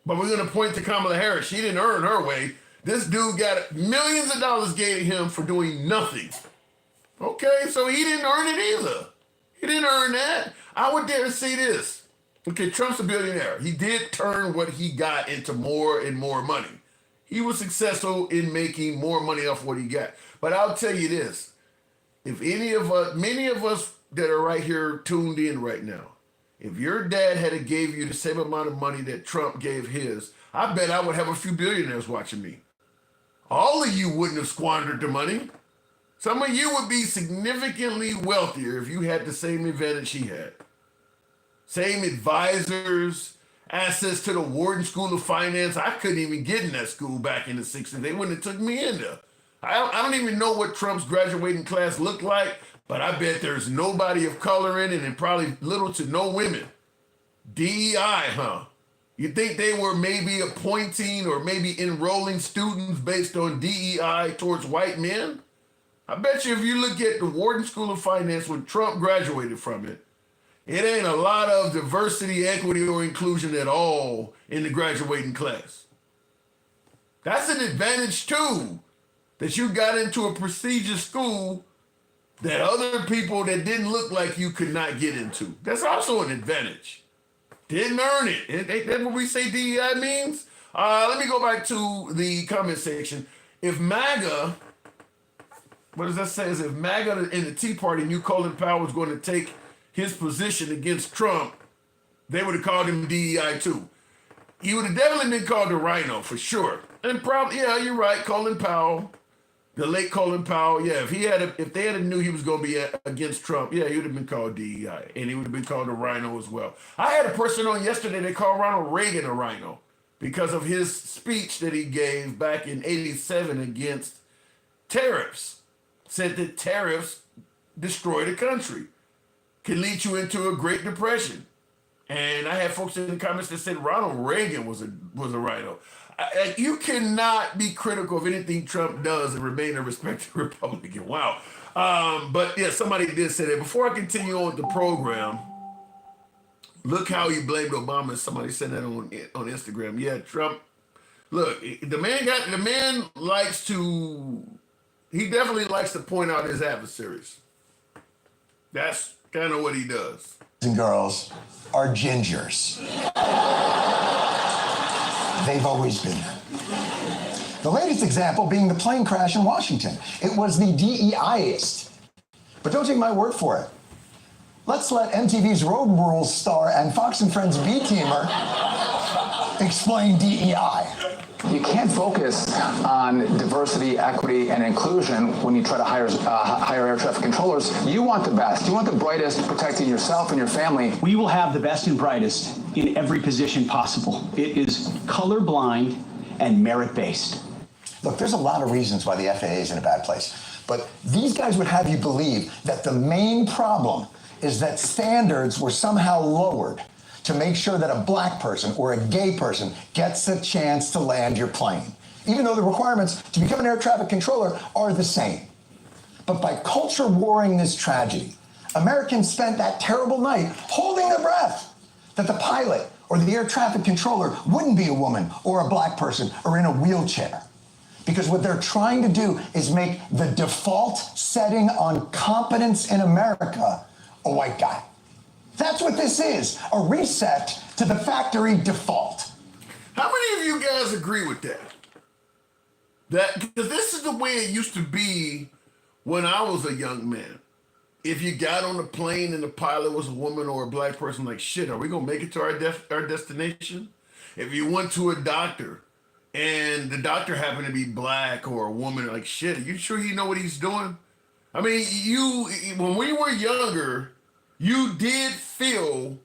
But we're going to point to Kamala Harris. She didn't earn her way. This dude got millions of dollars gave to him for doing nothing. Okay, so he didn't earn it either. He didn't earn that. I would dare say this. Okay, Trump's a billionaire. He did turn what he got into more and more money. He was successful in making more money off what he got. But I'll tell you this. If many of us that are right here tuned in right now, if your dad had gave you the same amount of money that Trump gave his, I bet I would have a few billionaires watching me. All of you wouldn't have squandered the money. Some of you would be significantly wealthier if you had the same advantage he had. Same advisors, access to the Wharton School of Finance. I couldn't even get in that school back in the 60s. They wouldn't have took me in there. I don't even know what Trump's graduating class looked like, but I bet there's nobody of color in it and probably little to no women. DEI, huh? You think they were maybe appointing or maybe enrolling students based on DEI towards white men? I bet you if you look at the Wharton School of Finance when Trump graduated from it, it ain't a lot of diversity, equity, or inclusion at all in the graduating class. That's an advantage too, that you got into a prestigious school that other people that didn't look like you could not get into. That's also an advantage. Didn't earn it. Ain't that what we say DEI means? Let me go back to the comment section. If MAGA, what does that say? Is if MAGA in the Tea Party knew Colin Powell was going to take his position against Trump, they would have called him DEI too. He would have definitely been called the Rhino for sure. And probably, yeah, you're right, Colin Powell. The late Colin Powell, yeah, if they had knew he was going to be against Trump, yeah, he would have been called DEI, and he would have been called a rhino as well. I had a person on yesterday, they called Ronald Reagan a rhino because of his speech that he gave back in '87 against tariffs. Said that tariffs destroy the country, can lead you into a Great Depression. And I had folks in the comments that said Ronald Reagan was a rhino. You cannot be critical of anything Trump does and remain a respected Republican. Wow. But yeah, somebody did say that. Before I continue on with the program, look how he blamed Obama. Somebody said that on Instagram. Yeah, Trump. Look, the man likes to. He definitely likes to point out his adversaries. That's kind of what he does. And girls are gingers. They've always been. The latest example being the plane crash in Washington. It was the DEIist. But don't take my word for it. Let's let MTV's Road Rules star and Fox and Friends B-teamer explain DEI. You can't focus on diversity, equity, and inclusion when you try to hire air traffic controllers. You want the best. You want the brightest protecting yourself and your family. We will have the best and brightest in every position possible. It is colorblind and merit-based. Look, there's a lot of reasons why the FAA is in a bad place. But these guys would have you believe that the main problem is that standards were somehow lowered to make sure that a black person or a gay person gets a chance to land your plane, even though the requirements to become an air traffic controller are the same. But by culture warring this tragedy, Americans spent that terrible night holding their breath that the pilot or the air traffic controller wouldn't be a woman or a black person or in a wheelchair. Because what they're trying to do is make the default setting on competence in America a white guy. That's what this is, a reset to the factory default. How many of you guys agree with that? Because this is the way it used to be when I was a young man. If you got on the plane and the pilot was a woman or a black person, like, shit, are we gonna make it to our destination? If you went to a doctor and the doctor happened to be black or a woman, like, shit, are you sure he know what he's doing? I mean, when we were younger, you did feel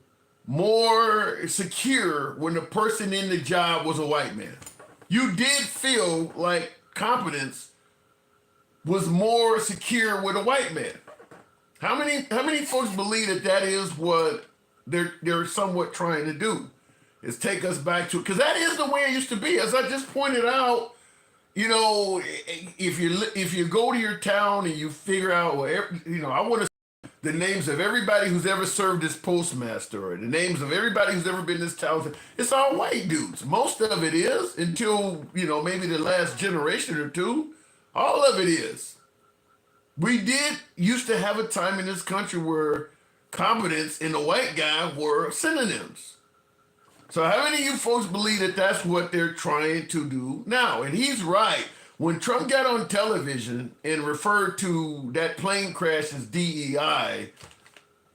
more secure when the person in the job was a white man. You did feel like competence was more secure with a white man. How many folks believe that is what they're somewhat trying to do? Is take us back to, because that is the way it used to be. As I just pointed out, you know, if you go to your town and you figure out, well, you know, I want to the names of everybody who's ever served as postmaster, or the names of everybody who's ever been in this town. It's all white dudes. Most of it is, until, you know, maybe the last generation or two. All of it is. We used to have a time in this country where competence and the white guy were synonyms. So how many of you folks believe that that's what they're trying to do now? And he's right. When Trump got on television and referred to that plane crash as DEI,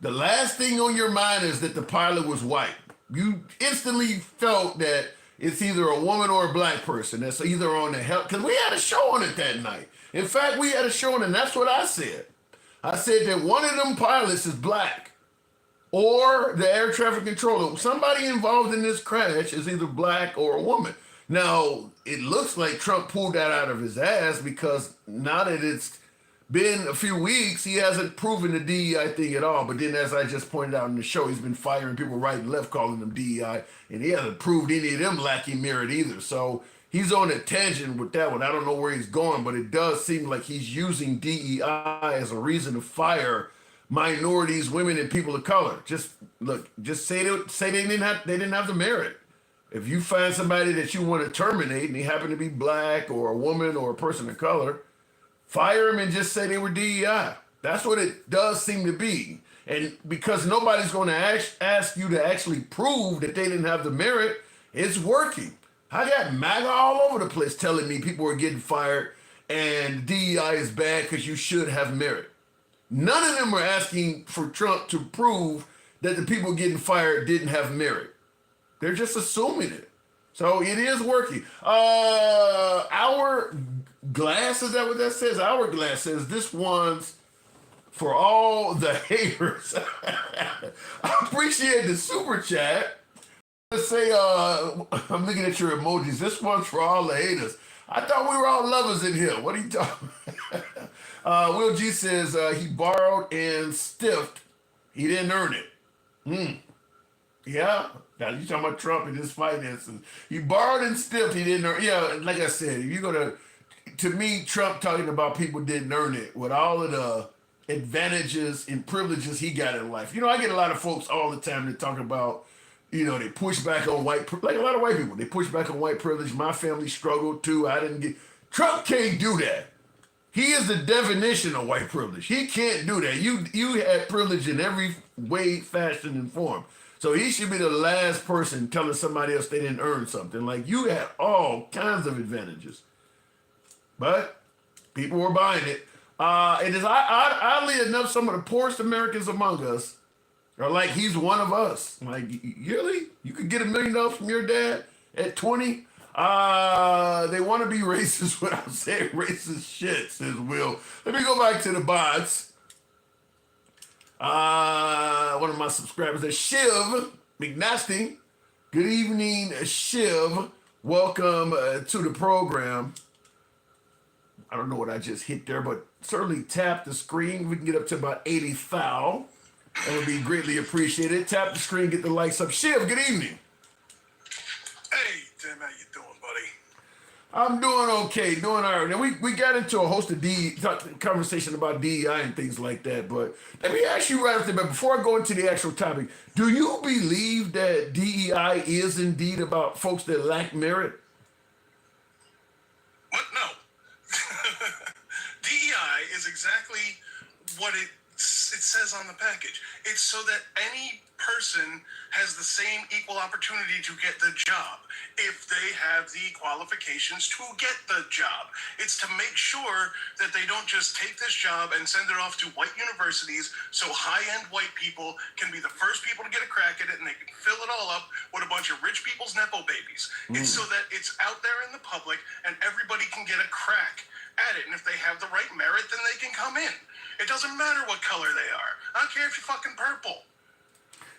the last thing on your mind is that the pilot was white. You instantly felt that it's either a woman or a black person that's either on the help, because we had a show on it that night. In fact, we had a show on it, and that's what I said. I said that one of them pilots is black, or the air traffic controller. Somebody involved in this crash is either black or a woman. Now, it looks like Trump pulled that out of his ass, because now that it's been a few weeks, he hasn't proven the DEI thing at all. But then, as I just pointed out in the show, he's been firing people right and left calling them DEI, and he hasn't proved any of them lacking merit either. So he's on a tangent with that one. I don't know where he's going, but it does seem like he's using DEI as a reason to fire minorities, women, and people of color. Just say they didn't have the merit. If you find somebody that you want to terminate and they happen to be black or a woman or a person of color, fire them and just say they were DEI. That's what it does seem to be. And because nobody's going to ask you to actually prove that they didn't have the merit, it's working. I got MAGA all over the place telling me people are getting fired and DEI is bad because you should have merit. None of them are asking for Trump to prove that the people getting fired didn't have merit. They're just assuming it. So it is working. Hourglass, is that what that says? Hourglass says this one's for all the haters. I appreciate the super chat. Let's say, I'm looking at your emojis. This one's for all the haters. I thought we were all lovers in here. What are you talking about? Will G says he borrowed and stiffed. He didn't earn it. Yeah. Now, you talking about Trump and his finances. He borrowed and stiffed. He didn't earn. Yeah, like I said, if you're going to me, Trump talking about people didn't earn it with all of the advantages and privileges he got in life. You know, I get a lot of folks all the time that talk about, you know, they push back on like a lot of white people. They push back on white privilege. My family struggled too. Trump can't do that. He is the definition of white privilege. He can't do that. You had privilege in every way, fashion, and form. So he should be the last person telling somebody else they didn't earn something. Like, you had all kinds of advantages. But people were buying it. And as oddly enough, some of the poorest Americans among us are like, he's one of us. Like, really? You could get $1 million from your dad at 20? They want to be racist without saying racist shit, says Will. Let me go back to the bots. One of my subscribers is Shiv McNasty. Good evening, Shiv. Welcome to the program. I don't know what I just hit there, but certainly tap the screen. We can get up to about 80,000. That would be greatly appreciated. Tap the screen, get the likes up. Shiv, good evening. Hey, Tim, how you doing, buddy? I'm doing okay, doing all right. Now, we got into a host of conversation about DEI and things like that, but let me ask you right off the bat, before I go into the actual topic, do you believe that DEI is indeed about folks that lack merit? What? No. DEI is exactly what it says on the package. It's so that any person has the same equal opportunity to get the job if they have the qualifications to get the job. It's to make sure that they don't just take this job and send it off to white universities so high-end white people can be the first people to get a crack at it and they can fill it all up with a bunch of rich people's Nepo babies. It's so that it's out there in the public and everybody can get a crack at it. And if they have the right merit, then they can come in. It doesn't matter what color they are. I don't care if you're fucking purple.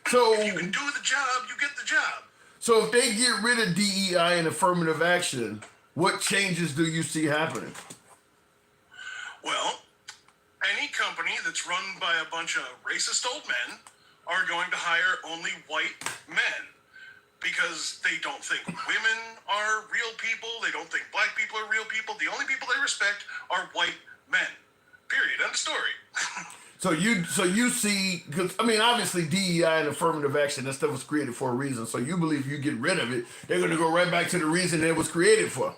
So if you can do the job, you get the job. So if they get rid of DEI and affirmative action, what changes do you see happening? Well, any company that's run by a bunch of racist old men are going to hire only white men because they don't think women are real people. They don't think black people are real people. The only people they respect are white men. Period. End of story. So you see, because I mean, obviously DEI and affirmative action, that stuff was created for a reason. So you believe you get rid of it, they're going to go right back to the reason it was created for.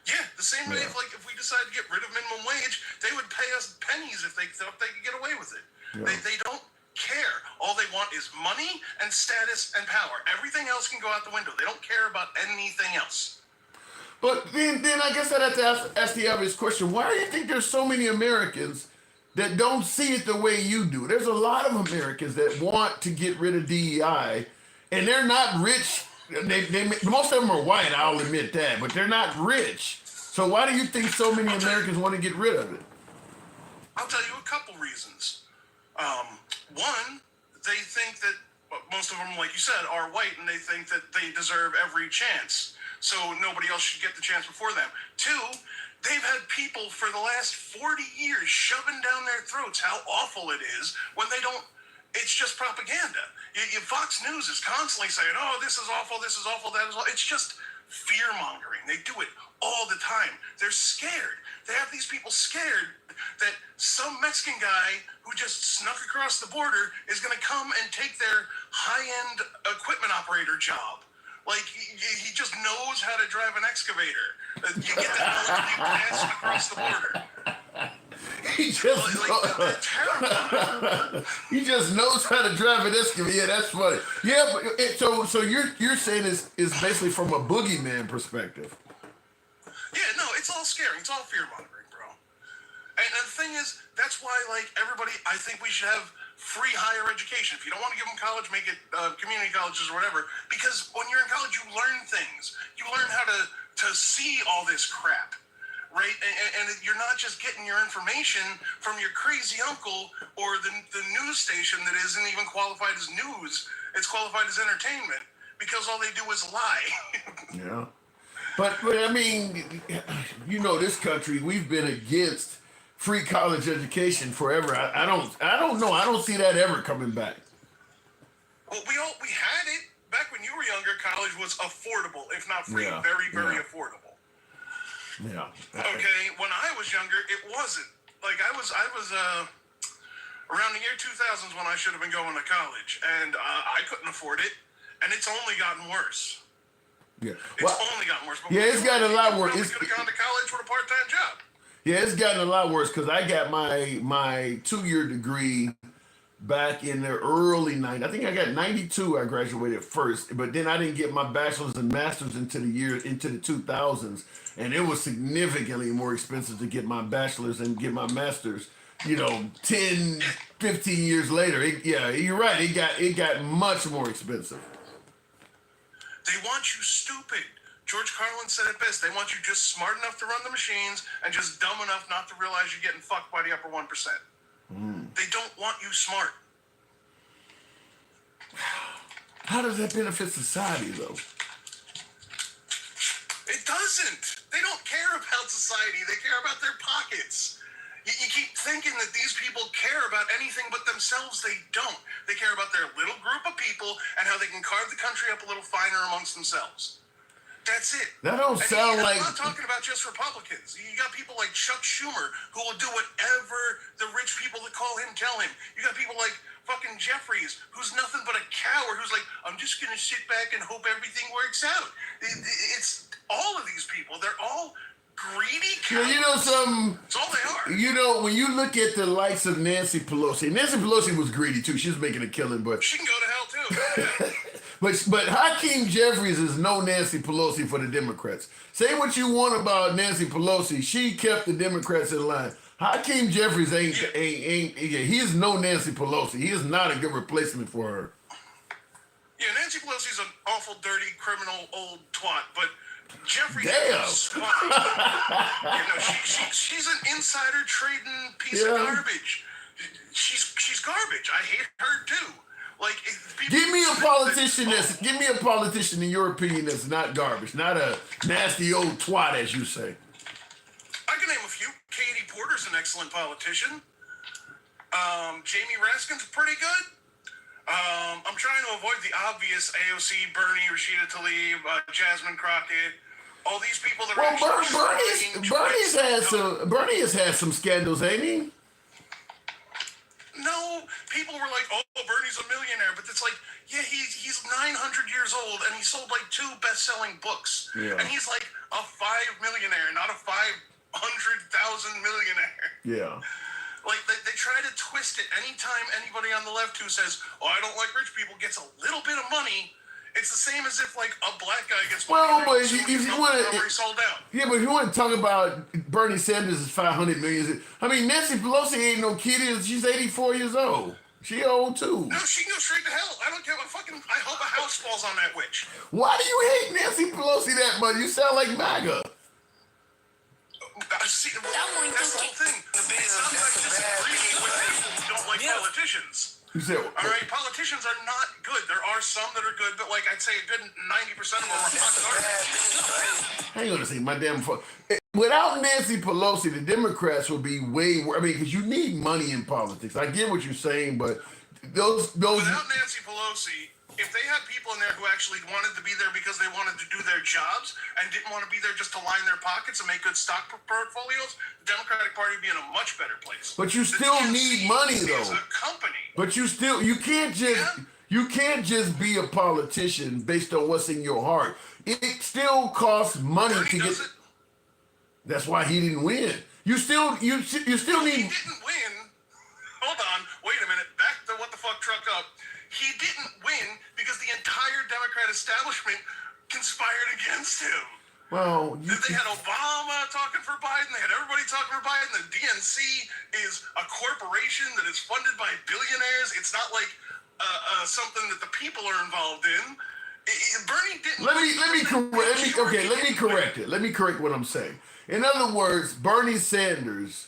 Yeah, the same way if we decide to get rid of minimum wage, they would pay us pennies if they thought they could get away with it. Yeah. They don't care. All they want is money and status and power. Everything else can go out the window. They don't care about anything else. But then I guess I'd have to ask the obvious question: why do you think there's so many Americans that don't see it the way you do? There's a lot of Americans that want to get rid of DEI, and they're not rich. Most of them are white, I'll admit that, but they're not rich. So why do you think so many Americans want to get rid of it? I'll tell you a couple reasons. One, they think that most of them, like you said, are white, and they think that they deserve every chance. So nobody else should get the chance before them. Two, they've had people for the last 40 years shoving down their throats how awful it is when they don't. It's just propaganda. Fox News is constantly saying, oh, this is awful, that is awful. It's just fear-mongering. They do it all the time. They're scared. They have these people scared that some Mexican guy who just snuck across the border is going to come and take their high-end equipment operator job. Like, he just knows how to drive an excavator. You get that knowledge when you pass across the border. He just knows how to drive an excavator. Yeah, that's funny. Yeah, but so you're saying is basically from a boogeyman perspective. Yeah, no, it's all scary. It's all fear-mongering, bro. And the thing is, that's why, like, everybody, I think we should have free higher education. If you don't want to give them college, make it community colleges or whatever. Because when you're in college, you learn things. You learn how to see all this crap, right? And you're not just getting your information from your crazy uncle or the news station that isn't even qualified as news. It's qualified as entertainment because all they do is lie. Yeah. But I mean, you know, this country, we've been against free college education forever. I don't know. I don't see that ever coming back. Well, we had it back when you were younger. College was affordable, if not free, very affordable. Yeah. Okay. When I was younger, it wasn't. Like I was around the year 2000s when I should have been going to college, and I couldn't afford it, and it's only gotten worse. Yeah. It's only gotten worse. But yeah, it's gotten a lot worse. We could have gone to college with a part-time job. Yeah, it's gotten a lot worse because I got my 2-year degree back in the early 90s. I think I got 92. I graduated first, but then I didn't get my bachelor's and master's into the 2000s, and it was significantly more expensive to get my bachelor's and get my master's. You know, 10, 15 years later. You're right. It got much more expensive. They want you stupid. George Carlin said it best. They want you just smart enough to run the machines and just dumb enough not to realize you're getting fucked by the upper 1%. They don't want you smart. How does that benefit society, though? It doesn't. They don't care about society. They care about their pockets. You keep thinking that these people care about anything but themselves. They don't. They care about their little group of people and how they can carve the country up a little finer amongst themselves. That's it. That don't sound like... I'm not talking about just Republicans. You got people like Chuck Schumer who will do whatever the rich people that call him tell him. You got people like fucking Jeffries, who's nothing but a coward, who's like, I'm just going to sit back and hope everything works out. It's all of these people. They're all greedy cowards. You know something? That's all they are. You know, when you look at the likes of Nancy Pelosi was greedy too. She was making a killing, but... She can go to hell too. But Hakeem Jeffries is no Nancy Pelosi for the Democrats. Say what you want about Nancy Pelosi, she kept the Democrats in line. Hakeem Jeffries ain't he is no Nancy Pelosi. He is not a good replacement for her. Yeah, Nancy Pelosi's an awful, dirty, criminal, old twat, but Jeffries Damn. is smart. She's an insider trading piece of garbage. She's garbage. I hate her too. Like, give me a politician in your opinion that's not garbage, not a nasty old twat, as you say. I can name a few. Katie Porter's an excellent politician. Jamie Raskin's pretty good. I'm trying to avoid the obvious AOC, Bernie, Rashida Tlaib, Jasmine Crockett, all these people that are Bernie has had some scandals, ain't he? No, people were like, oh, Bernie's a millionaire, but it's like, yeah, he's 900 years old and he sold like 2 best-selling books. Yeah. And he's like a 5 millionaire, not a 500,000 millionaire. Yeah. Like, they try to twist it. Anytime anybody on the left who says, oh, I don't like rich people, gets a little bit of money, it's the same as if, like, a black guy gets money. Well, but if you want to... sold out. Yeah, but if you want to talk about Bernie Sanders' 500 million... I mean, Nancy Pelosi ain't no kid. She's 84 years old. She old, too. No, she can go straight to hell. I don't care. I hope a house falls on that witch. Why do you hate Nancy Pelosi that much? You sound like MAGA. See, that's the whole thing. It sounds like disagreeing with people who don't like politicians. All right, politicians are not good. There are some that are good, but like I'd say a good 90% of them are hot garbage. Hang on a second, my damn phone. Without Nancy Pelosi, the Democrats would be way worse. I mean, because you need money in politics. I get what you're saying, but those. Without Nancy Pelosi, if they had people in there who actually wanted to be there because they wanted to do their jobs and didn't want to be there just to line their pockets and make good stock portfolios, the Democratic Party would be in a much better place. But you still need money, though. A company. But you can't just be a politician based on what's in your heart. It still costs money to get. That's why he didn't win. You still need. He didn't win. Hold on. Wait a minute. Back the what the fuck truck up. He didn't win because the entire Democrat establishment conspired against him. Well, they had Obama talking for Biden. They had everybody talking for Biden. The DNC is a corporation that is funded by billionaires. It's not like something that the people are involved in. Bernie didn't. Let me correct it. Let me correct what I'm saying. In other words, Bernie Sanders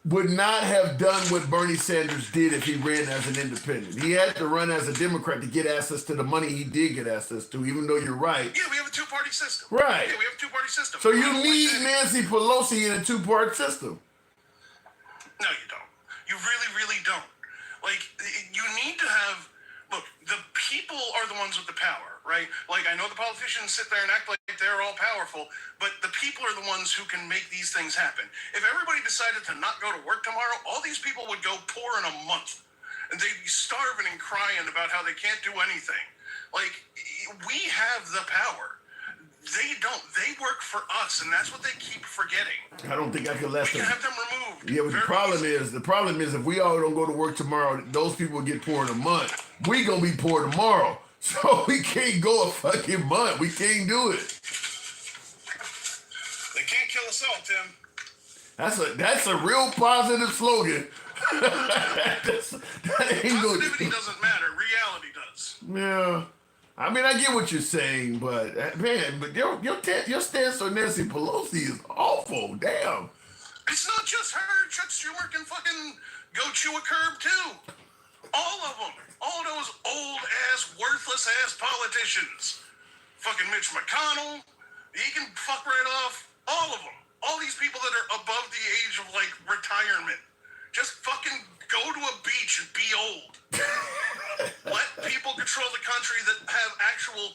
would not have done what Bernie Sanders did if he ran as an independent. He had to run as a Democrat to get access to the money he did get access to, even though you're right. Yeah, we have a two-party system. Right. Yeah, we have a two-party system. So you need Nancy Pelosi in a two-part system. No, you don't. You really, really don't. Like, you need to have... Look, the people are the ones with the power, right? Like, I know the politicians sit there and act like they're all powerful, but the people are the ones who can make these things happen. If everybody decided to not go to work tomorrow, all these people would go poor in a month. And they'd be starving and crying about how they can't do anything. Like, we have the power. They don't. They work for us, and that's what they keep forgetting. I don't think I can let them. We can have them removed. Yeah, but the problem is if we all don't go to work tomorrow, those people will get poor in a month. We gonna be poor tomorrow. So we can't go a fucking month. We can't do it. They can't kill us all, Tim. That's a real positive slogan. Positivity doesn't matter. Reality does. Yeah. I mean, I get what you're saying, but man, your stance on Nancy Pelosi is awful. Damn. It's not just her. Chuck Schumer can fucking go chew a curb too. All of them. All those old-ass, worthless-ass politicians. Fucking Mitch McConnell. He can fuck right off. All country that have actual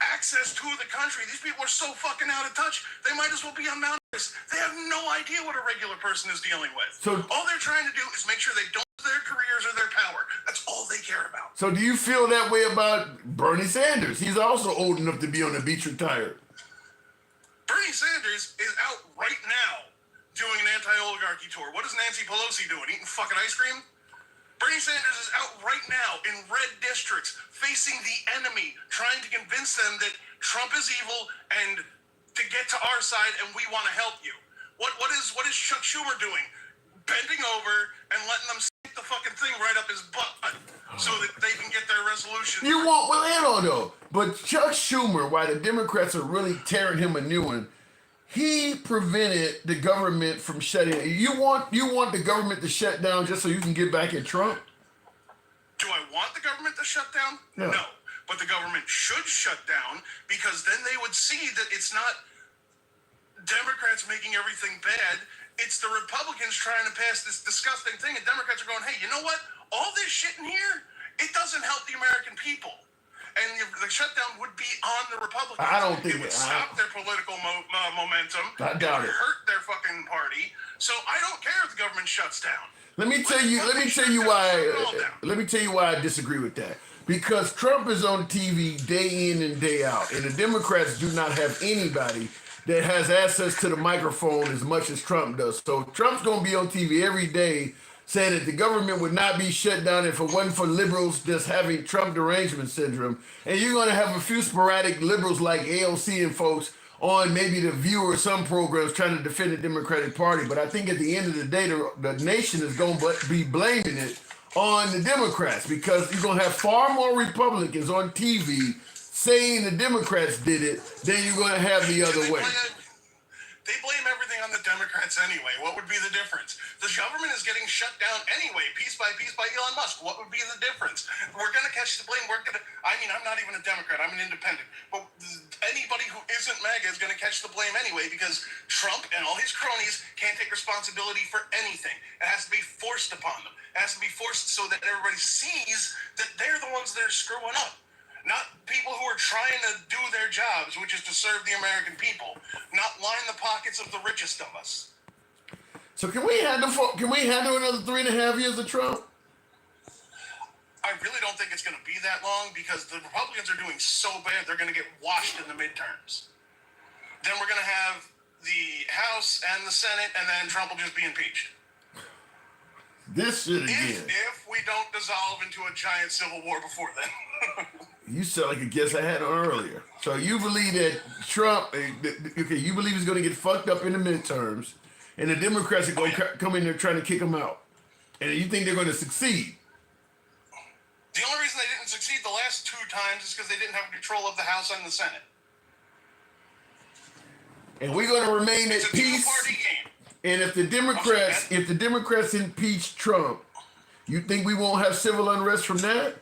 access to the country. These people are so fucking out of touch. They might as well be on Mount Everest. They have no idea what a regular person is dealing with. So all they're trying to do is make sure they don't lose their careers or their power. That's all they care about. So do you feel that way about Bernie Sanders? He's also old enough to be on the beach retired. Bernie Sanders is out right now doing an anti-oligarchy tour. What is Nancy Pelosi doing? Eating fucking ice cream? Bernie Sanders is out right now in red districts, facing the enemy, trying to convince them that Trump is evil and to get to our side and we want to help you. What is Chuck Schumer doing? Bending over and letting them stick the fucking thing right up his butt so that they can get their resolution. You won't, well, hang on though. But Chuck Schumer, while the Democrats are really tearing him a new one, he prevented the government from shutting. You want the government to shut down just so you can get back at Trump? Do I want the government to shut down? No. But the government should shut down because then they would see that it's not Democrats making everything bad. It's the Republicans trying to pass this disgusting thing, and Democrats are going, hey, you know what? All this shit in here, it doesn't help the American people. And the shutdown would be on the Republicans. I don't think it would stop their political momentum. I doubt it. Hurt their fucking party. So I don't care if the government shuts down. Let me tell you why I disagree with that. Because Trump is on TV day in and day out, and the Democrats do not have anybody that has access to the microphone as much as Trump does. So Trump's going to be on TV every day saying that the government would not be shut down if it wasn't for liberals just having Trump derangement syndrome. And you're going to have a few sporadic liberals like AOC and folks on maybe The View or some programs trying to defend the Democratic Party. But I think at the end of the day, the nation is going to be blaming it on the Democrats because you're going to have far more Republicans on TV saying the Democrats did it than you're going to have the other way. They blame everything on the Democrats anyway. What would be the difference? The government is getting shut down anyway, piece by Elon Musk. What would be the difference? We're going to catch the blame. I'm not even a Democrat. I'm an independent. But anybody who isn't MAGA is going to catch the blame anyway because Trump and all his cronies can't take responsibility for anything. It has to be forced upon them. It has to be forced so that everybody sees that they're the ones that are screwing up. Not people who are trying to do their jobs, which is to serve the American people, not line the pockets of the richest of us. So can we handle another 3.5 years of Trump? I really don't think it's going to be that long because the Republicans are doing so bad they're going to get washed in the midterms. Then we're going to have the House and the Senate, and then Trump will just be impeached. This shit again. If we don't dissolve into a giant civil war before then. You sound like a guest I had on earlier. So you believe that Trump, okay, you believe he's going to get fucked up in the midterms, and the Democrats are going to come in there trying to kick him out. And you think they're going to succeed? The only reason they didn't succeed the last 2 times is because they didn't have control of the House and the Senate. And we're going to remain at peace. Two-party game. And if the Democrats impeach Trump, you think we won't have civil unrest from that?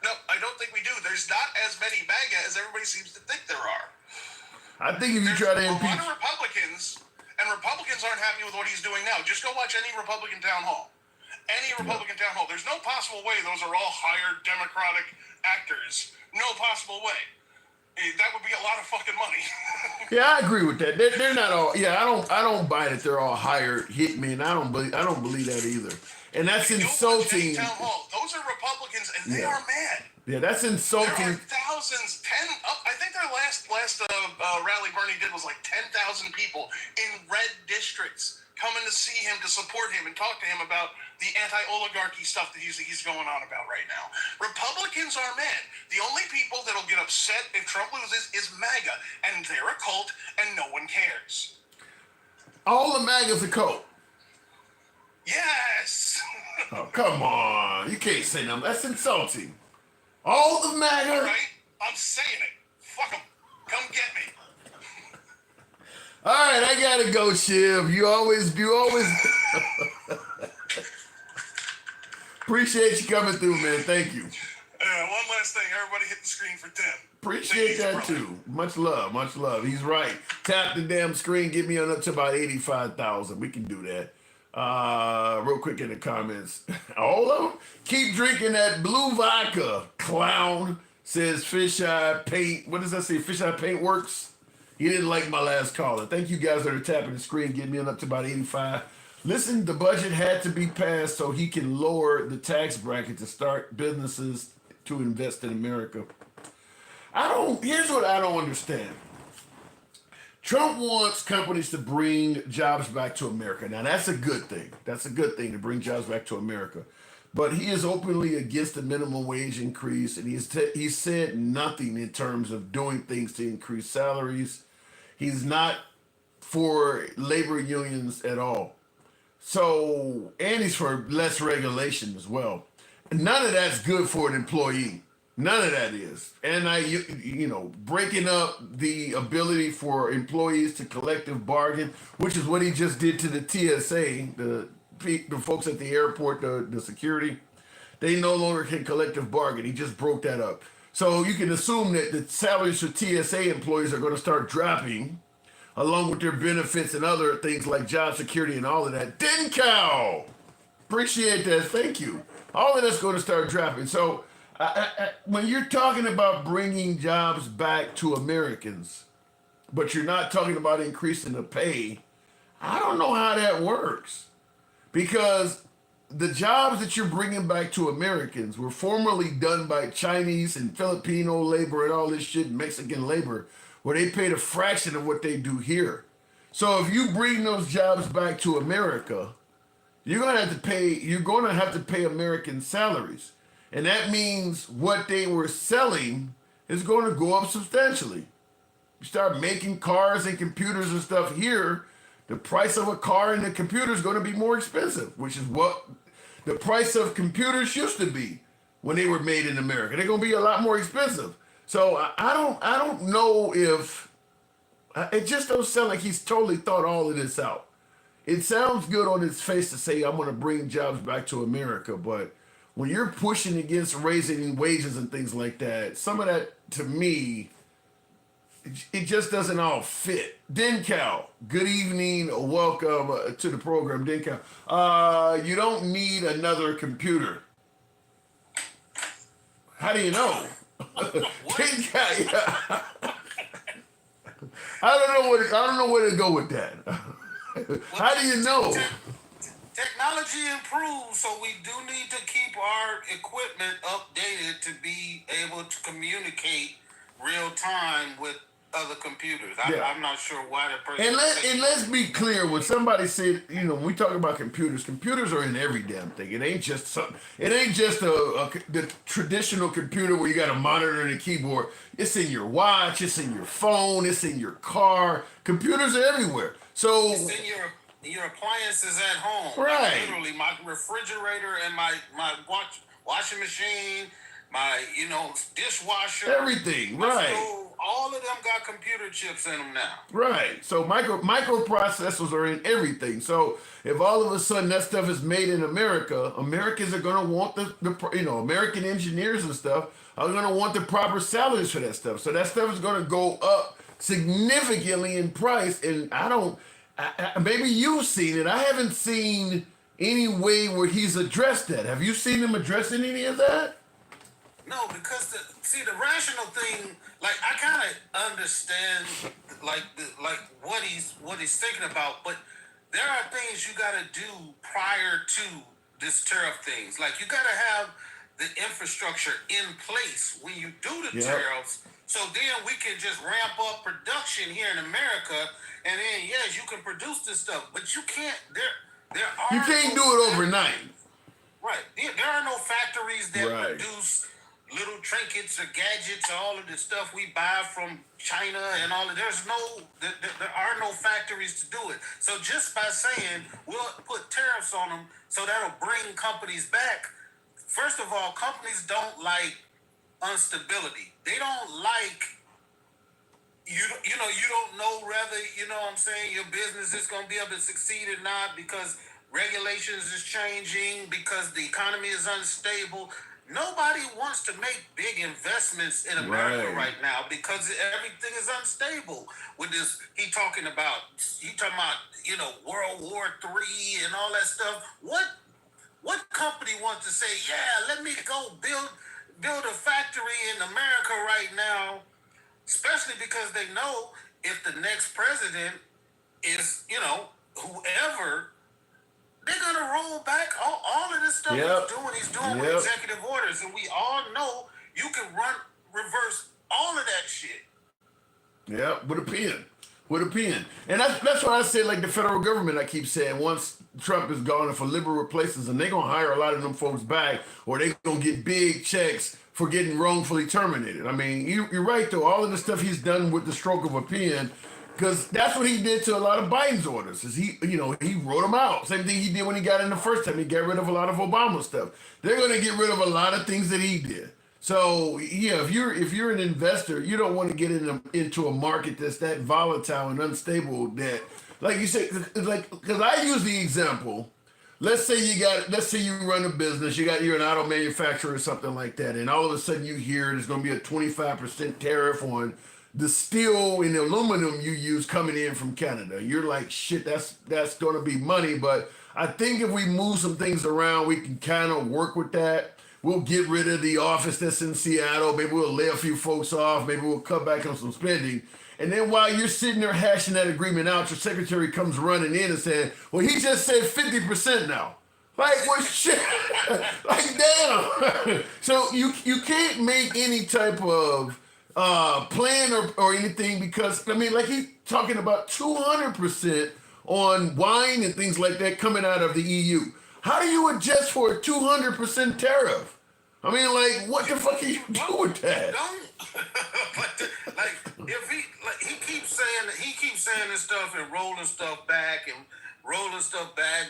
No, I don't think we do. There's not as many MAGA as everybody seems to think there are. I think if you try to impeach... a lot of Republicans, and Republicans aren't happy with what he's doing now. Just go watch any Republican town hall. Any Republican town hall. There's no possible way those are all hired Democratic actors. No possible way. That would be a lot of fucking money. Yeah, I agree with that. They're not all. Yeah, I don't buy that they're all hired hitmen. I don't believe that either. And that's insulting. Town hall. Those are Republicans, and they are mad. Yeah, that's insulting. There are thousands. I think their last rally Bernie did was like 10,000 people in red districts coming to see him, to support him, and talk to him about the anti-oligarchy stuff that he's going on about right now. Republicans are mad. The only people that'll get upset if Trump loses is MAGA, and they're a cult, and no one cares. All the MAGA's a cult. Yes. Oh, come on. You can't say nothing. That's insulting. All the MAGA. All right, I'm saying it. Fuck them. Come get me. All right, I gotta go, Shiv. You always. Appreciate you coming through, man. Thank you. One last thing. Everybody hit the screen for Tim. Appreciate that too. Much love, much love. He's right. Tap the damn screen. Get me on up to about 85,000. We can do that. Real quick in the comments. All of them? Keep drinking that blue vodka, clown, says Fisheye Paint. What does that say? Fisheye Paint Works? He didn't like my last caller. Thank you guys that are tapping the screen, getting me up to about 85. Listen, the budget had to be passed so he can lower the tax bracket to start businesses to invest in America. Here's what I don't understand. Trump wants companies to bring jobs back to America. Now, that's a good thing. That's a good thing to bring jobs back to America. But he is openly against the minimum wage increase, and he said nothing in terms of doing things to increase salaries. He's not for labor unions at all. So, and he's for less regulation as well. None of that's good for an employee. None of that is. And breaking up the ability for employees to collective bargain, which is what he just did to the TSA, the folks at the airport, the security, they no longer can collective bargain. He just broke that up. So you can assume that the salaries for TSA employees are going to start dropping, along with their benefits and other things like job security and all of that. Cow! Appreciate that. Thank you. All of that's going to start dropping. So when you're talking about bringing jobs back to Americans, but you're not talking about increasing the pay, I don't know how that works. Because the jobs that you're bringing back to Americans were formerly done by Chinese and Filipino labor and all this shit, Mexican labor, where they paid a fraction of what they do here. So if you bring those jobs back to America, you're going to have to pay American salaries. And that means what they were selling is going to go up substantially. You start making cars and computers and stuff here, the price of a car and a computer is going to be more expensive, which is what the price of computers used to be when they were made in America. They're going to be a lot more expensive. So I don't know if it just don't sound like he's totally thought all of this out. It sounds good on his face to say I'm going to bring jobs back to America, but when you're pushing against raising wages and things like that, some of that to me, it just doesn't all fit. Dencal, good evening, welcome to the program, Dencal. You don't need another computer. How do you know? Dencal, yeah. I don't know where to go with that. How do you know? Technology improves, so we do need to keep our equipment updated to be able to communicate real time with other computers. I'm not sure why the person. And let's be clear. When somebody said, when we talk about computers are in every damn thing. It ain't just the traditional computer where you got a monitor and a keyboard. It's in your watch. It's in your phone. It's in your car. Computers are everywhere. So it's in your appliances at home. Right. Literally, my refrigerator and my washing machine, my dishwasher, everything. Right. Stove, all of them got computer chips in them now. Right. So microprocessors are in everything. So if all of a sudden that stuff is made in America, Americans are going to want the American engineers and stuff are going to want the proper salaries for that stuff. So that stuff is going to go up significantly in price. And maybe you've seen it. I haven't seen any way where he's addressed that. Have you seen him addressing any of that? No, because the rational thing, like I kind of understand, like what he's thinking about, but there are things you got to do prior to this tariff things. Like you got to have the infrastructure in place when you do the tariffs, so then we can just ramp up production here in America, and then yes, you can produce this stuff, but you can't. You can't do it overnight. Right. There are no factories that produce little trinkets or gadgets, all of the stuff we buy from China and all of there are no factories to do it. So just by saying we'll put tariffs on them, so that'll bring companies back. First of all, companies don't like instability. They don't like you don't know whether, what I'm saying, your business is going to be able to succeed or not because regulations is changing, because the economy is unstable. Nobody wants to make big investments in America right now because everything is unstable. With this, he talking about World War III and all that stuff. What company wants to say, yeah, let me go build a factory in America right now, especially because they know if the next president is, whoever, they're gonna roll back all of this stuff he's doing with executive orders, and we all know you can reverse all of that shit. Yeah, with a pen. And that's why I say, like the federal government, I keep saying, once Trump is gone, if a liberal replaces them, they're going to hire a lot of them folks back, or they're going to get big checks for getting wrongfully terminated. I mean, you're right, though. All of the stuff he's done with the stroke of a pen, because that's what he did to a lot of Biden's orders, is he wrote them out. Same thing he did when he got in the first time. He got rid of a lot of Obama stuff. They're going to get rid of a lot of things that he did. So yeah, if you're an investor, you don't want to get into a market that's that volatile and unstable. That, like you say, because I use the example. Let's say you run a business, you're an auto manufacturer or something like that, and all of a sudden you hear there's going to be a 25% tariff on the steel and aluminum you use coming in from Canada. You're like, shit, that's going to be money. But I think if we move some things around, we can kind of work with that. We'll get rid of the office that's in Seattle. Maybe we'll lay a few folks off. Maybe we'll cut back on some spending. And then while you're sitting there hashing that agreement out, your secretary comes running in and saying, well, he just said 50% now. Like, well, shit. Like, damn. So you can't make any type of plan or anything, because, I mean, like he's talking about 200% on wine and things like that coming out of the EU. How do you adjust for a 200% tariff? I mean, like, what the fuck are you doing with that? He keeps saying this stuff and rolling stuff back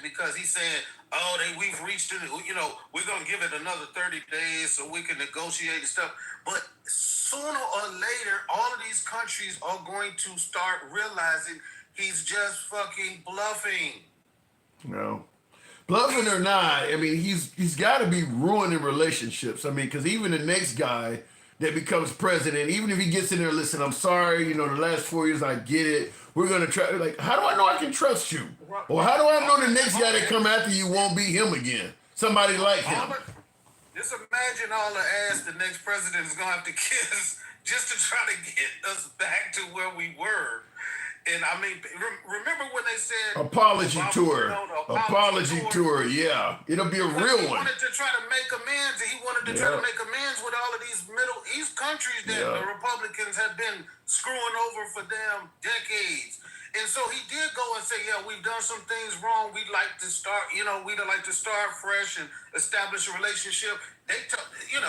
because he's saying, we've reached it. We're gonna give it another 30 days so we can negotiate and stuff. But sooner or later, all of these countries are going to start realizing he's just fucking bluffing. No. Bluffing or not, I mean, he's got to be ruining relationships. I mean, because even the next guy that becomes president, even if he gets in there, listen, I'm sorry, the last 4 years, I get it. We're going to try, like, how do I know I can trust you? Or how do I know the next guy that come after you won't be him again? Somebody like him. Just imagine all the ass the next president is going to have to kiss just to try to get us back to where we were. And I mean, remember when they said apology tour, yeah, it'll be a real one. He wanted to try to make amends, and he wanted to try to make amends with all of these Middle East countries that the Republicans have been screwing over for damn decades. And so he did go and say, yeah, we've done some things wrong. We'd like to start, we'd like to start fresh and establish a relationship. They, he's an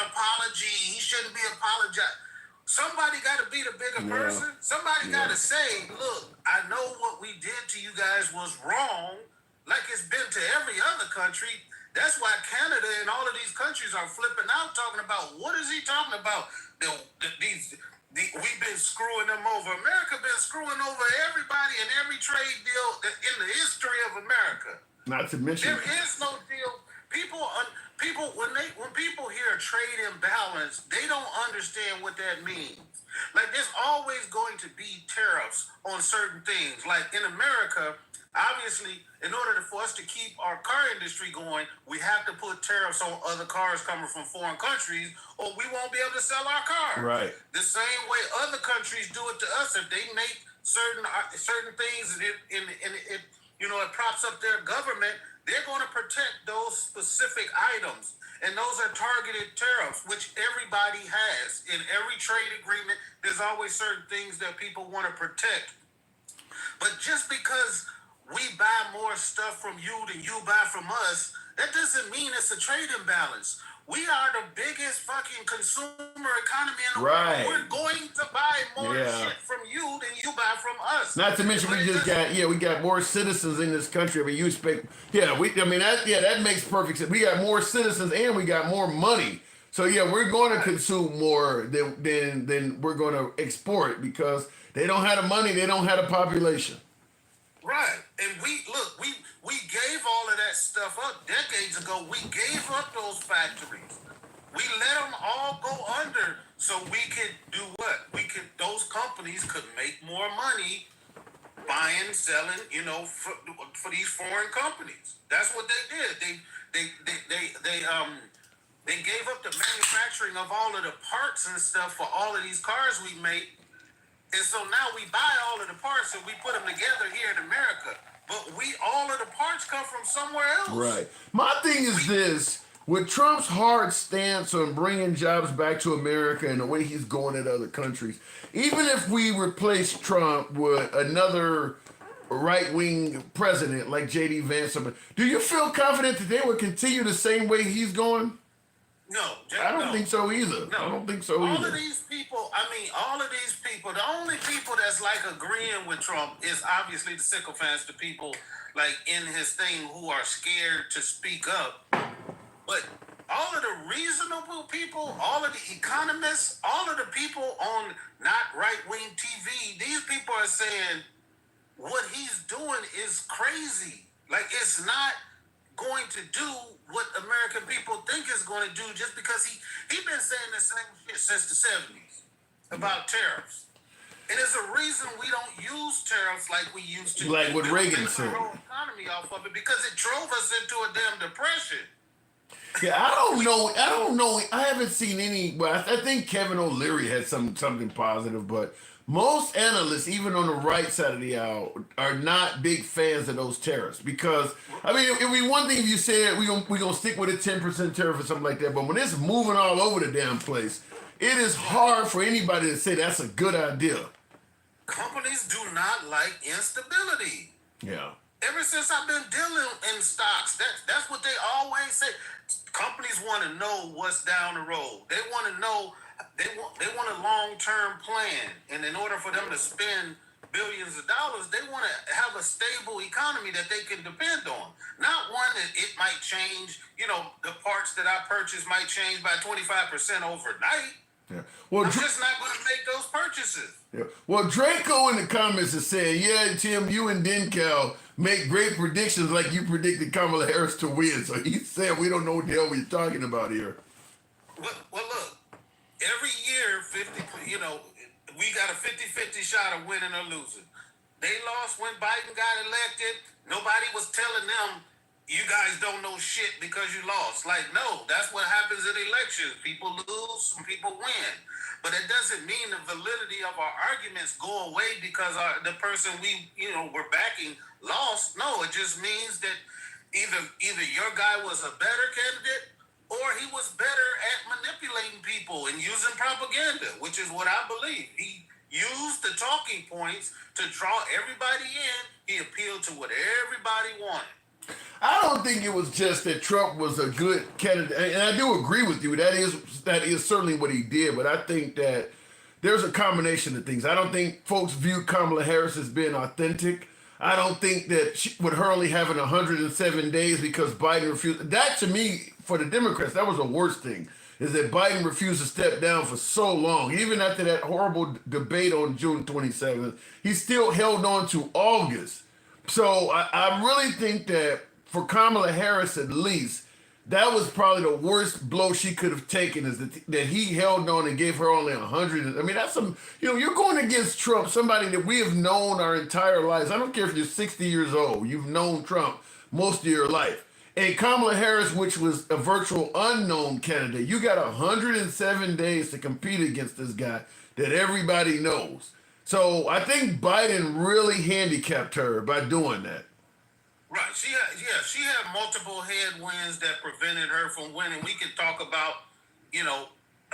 apology. He shouldn't be apologizing. Somebody got to be the bigger person. Somebody got to say, look, I know what we did to you guys was wrong, like it's been to every other country. That's why Canada and all of these countries are flipping out, talking about, what is he talking about? We've been screwing them over. America been screwing over everybody in every trade deal in the history of America. Not to mention, there is no deal. When people hear trade imbalance, they don't understand what that means. Like, there's always going to be tariffs on certain things. Like in America, obviously, in order for us to keep our car industry going, we have to put tariffs on other cars coming from foreign countries, or we won't be able to sell our cars. Right. The same way other countries do it to us. If they make certain things, it props up their government. They're going to protect those specific items. And those are targeted tariffs, which everybody has. In every trade agreement, there's always certain things that people want to protect. But just because we buy more stuff from you than you buy from us, that doesn't mean it's a trade imbalance. We are the biggest fucking consumer economy in the world. We're going to buy more shit from you than you buy from us. Not to mention we got more citizens in this country. I mean, that makes perfect sense. We got more citizens and we got more money. So yeah, we're going to consume more than we're going to export, because they don't have the money, they don't have the population. Right. And We gave all of that stuff up decades ago. We gave up those factories. We let them all go under so we could do what? Those companies could make more money buying, selling, for these foreign companies. That's what they did. They gave up the manufacturing of all of the parts and stuff for all of these cars we make. And so now we buy all of the parts and we put them together here in America. But all of the parts come from somewhere else. Right. My thing is this. With Trump's hard stance on bringing jobs back to America and the way he's going at other countries, even if we replace Trump with another right-wing president like J.D. Vance, do you feel confident that they would continue the same way he's going? No. I don't think so either. No. I don't think so either. All of these people, the only people that's like agreeing with Trump is obviously the sycophants, the people like in his thing who are scared to speak up. But all of the reasonable people, all of the economists, all of the people on not right-wing TV, these people are saying what he's doing is crazy. Like, it's not going to do what American people think it's going to do just because he been saying the same shit since the 70s about tariffs. And there's a reason we don't use tariffs like we used to. Like what Reagan said. The whole economy off of it because it drove us into a damn depression. Yeah, I don't know. I haven't seen any. Well, I think Kevin O'Leary had something positive, but most analysts, even on the right side of the aisle, are not big fans of those tariffs because it'd be one thing if you said we gonna stick with a 10% tariff or something like that, but when it's moving all over the damn place, it is hard for anybody to say that's a good idea. Companies do not like instability. Yeah. Ever since I've been dealing in stocks, that's what they always say. Companies want to know what's down the road. They want to know. They want a long-term plan, and in order for them to spend billions of dollars, they want to have a stable economy that they can depend on. Not one that it might change. The parts that I purchase might change by 25% overnight. Yeah. Well, I'm just not going to make those purchases. Yeah. Well, Draco in the comments is saying, "Yeah, Tim, you and Denkel make great predictions like you predicted Kamala Harris to win." So he said, "We don't know what the hell we're talking about here." Well, look, every year, we got a 50-50 shot of winning or losing. They lost when Biden got elected. Nobody was telling them, you guys don't know shit because you lost. Like, no, that's what happens in elections. People lose, some people win. But it doesn't mean the validity of our arguments go away because the person we're backing lost. No, it just means that either your guy was a better candidate or he was better at manipulating people and using propaganda, which is what I believe. He used the talking points to draw everybody in. He appealed to what everybody wanted. I don't think it was just that Trump was a good candidate, and I do agree with you. That is certainly what he did, but I think that there's a combination of things. I don't think folks view Kamala Harris as being authentic. I don't think that with her only having 107 days because Biden refused. That, to me, for the Democrats, that was the worst thing, is that Biden refused to step down for so long. Even after that horrible debate on June 27th, he still held on to August. So I really think that for Kamala Harris, at least, that was probably the worst blow she could have taken, is that he held on and gave her only 100. I mean, that's you're going against Trump, somebody that we have known our entire lives. I don't care if you're 60 years old. You've known Trump most of your life. And Kamala Harris, which was a virtual unknown candidate, you got 107 days to compete against this guy that everybody knows. So I think Biden really handicapped her by doing that. Right. She had multiple headwinds that prevented her from winning. We could talk about,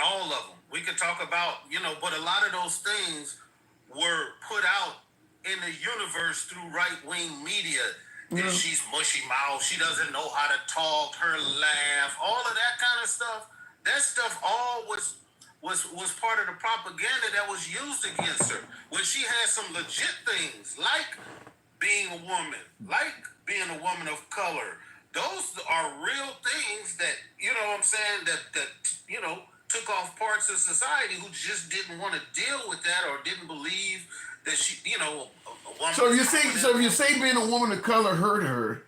all of them. We could talk about, but a lot of those things were put out in the universe through right-wing media. Mm-hmm. She's mushy mouth. She doesn't know how to talk, her laugh, all of that kind of stuff. That stuff all was part of the propaganda that was used against her. When she had some legit things, like being a woman, like being a woman of color. Those are real things that, that took off parts of society who just didn't want to deal with that or didn't believe that she, a woman. So if you say being a woman of color hurt her,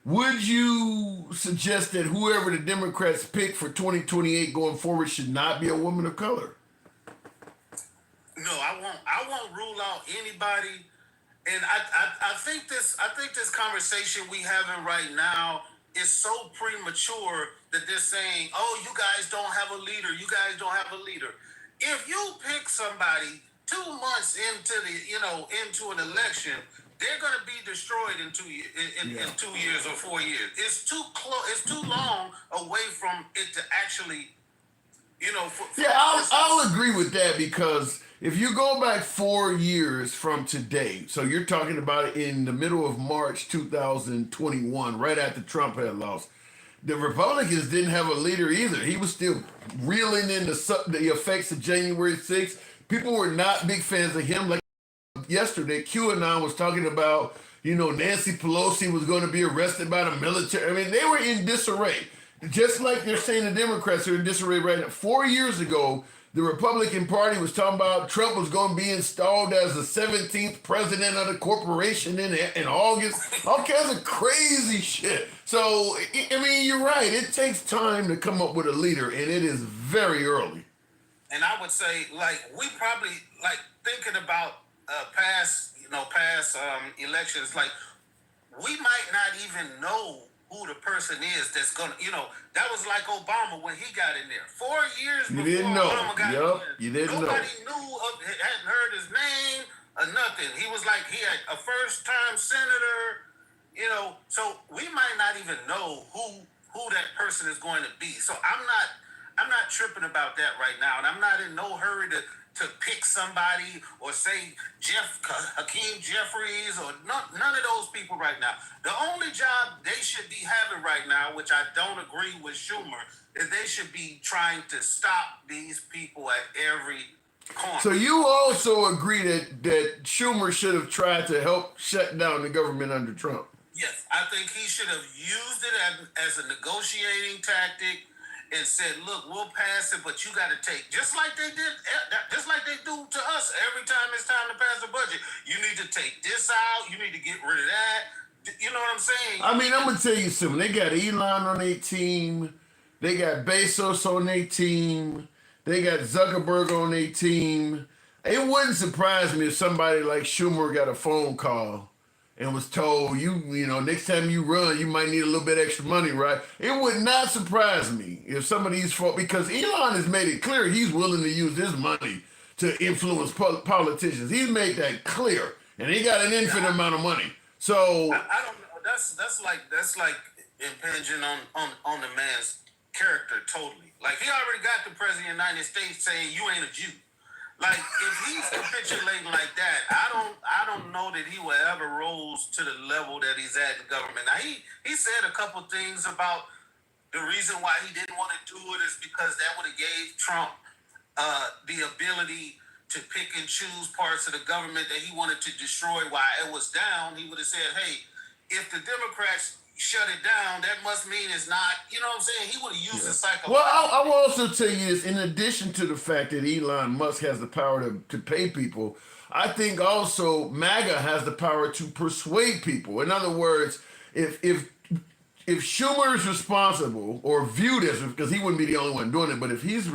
would you suggest that whoever the Democrats pick for 2028 going forward should not be a woman of color? No, I won't rule out anybody. And I think this conversation we having right now is so premature that they're saying, "Oh, you guys don't have a leader. You guys don't have a leader." If you pick somebody 2 months into an election, they're going to be destroyed in 2 years, in 2 years or 4 years. It's too close. It's too long away from it to actually, I'll agree with that, because if you go back 4 years from today, so you're talking about in the middle of March 2021, right after Trump had lost, the Republicans didn't have a leader either. He was still reeling in the effects of January 6th. People were not big fans of him. Like yesterday, QAnon was talking about, Nancy Pelosi was going to be arrested by the military. I mean, they were in disarray. Just like they're saying the Democrats are in disarray right now. 4 years ago, the Republican Party was talking about Trump was going to be installed as the 17th president of the corporation in August. All kinds of crazy shit. So, I mean, you're right. It takes time to come up with a leader, and it is very early. And I would say, we probably, thinking about past elections, we might not even know who the person is that's gonna, that was like Obama when he got in there. 4 years before Obama got in there. You didn't know. Nobody hadn't heard his name or nothing. He was he had a first-time senator, so we might not even know who that person is going to be. So I'm not tripping about that right now, and I'm not in no hurry to pick somebody or say Hakeem Jeffries or none of those people right now. The only job they should be having right now, which I don't agree with Schumer, is they should be trying to stop these people at every corner. So you also agree that Schumer should have tried to help shut down the government under Trump? Yes, I think he should have used it as a negotiating tactic and said, "Look, we'll pass it, but you got to take," just like they do to us every time it's time to pass the budget. You need to take this out. You need to get rid of that. You know what I'm saying? I mean, I'm going to tell you something. They got Elon on their team. They got Bezos on their team. They got Zuckerberg on their team. It wouldn't surprise me if somebody like Schumer got a phone call and was told, next time you run, you might need a little bit extra money, right? It would not surprise me if some of these folks, because Elon has made it clear he's willing to use his money to influence politicians. He's made that clear, and he got an infinite amount of money. So I don't know. That's like impinging on the man's character totally. He already got the president of the United States saying you ain't a Jew. If he's capitulating like that, I don't know that he will ever rose to the level that he's at in government. Now, he said a couple things about the reason why he didn't want to do it is because that would have gave Trump the ability to pick and choose parts of the government that he wanted to destroy while it was down. He would have said, hey, if the Democrats shut it down, that must mean it's not, you know what I'm saying? He would have used the cycle. Well, I will also tell you this, in addition to the fact that Elon Musk has the power to pay people, I think also MAGA has the power to persuade people. In other words, if Schumer is responsible or viewed as, because he wouldn't be the only one doing it, but if he's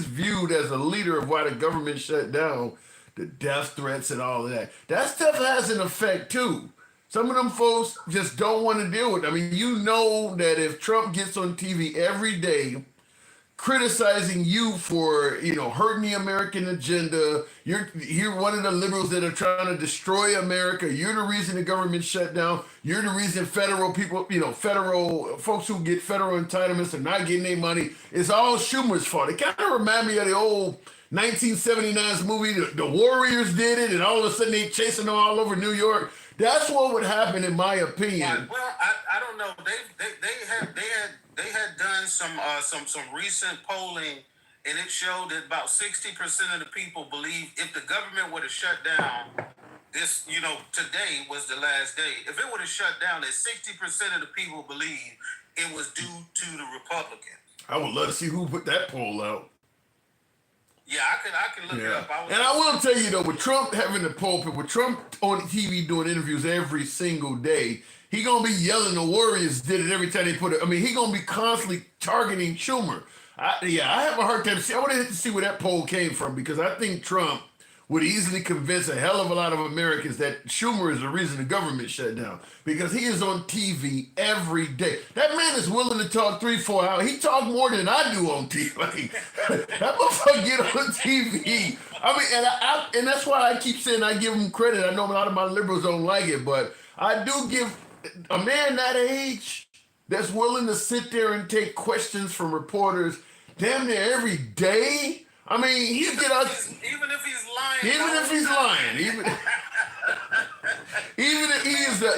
viewed as a leader of why the government shut down, the death threats and all of that stuff has an effect too. Some of them folks just don't want to deal with it. I mean, you know that if Trump gets on TV every day criticizing you for, hurting the American agenda, you're one of the liberals that are trying to destroy America, you're the reason the government shut down, you're the reason federal people, federal folks who get federal entitlements are not getting their money, it's all Schumer's fault. It kind of reminds me of the old 1979's movie, the Warriors did it, and all of a sudden they chasing them all over New York. That's what would happen, in my opinion. Well, I don't know. They had done some recent polling, and it showed that about 60% of the people believe if the government would have shut down, this, today was the last day. If it would have shut down, that 60% of the people believe it was due to the Republicans. I would love to see who put that poll out. Yeah, I can look it up. I will tell you though, with Trump having the pulpit, with Trump on TV doing interviews every single day, he gonna be yelling. The Warriors did it every time they put it. I mean, he gonna be constantly targeting Schumer. I have a hard time. I want to see where that poll came from because I think Trump would easily convince a hell of a lot of Americans that Schumer is the reason the government shut down because he is on TV every day. That man is willing to talk 3-4 hours. He talks more than I do on TV. Like, that motherfucker get on TV. I mean, and that's why I keep saying I give him credit. I know a lot of my liberals don't like it, but I do give a man that age that's willing to sit there and take questions from reporters damn near every day. I mean, he get out. Even if he's lying. Even if he's lying. Even if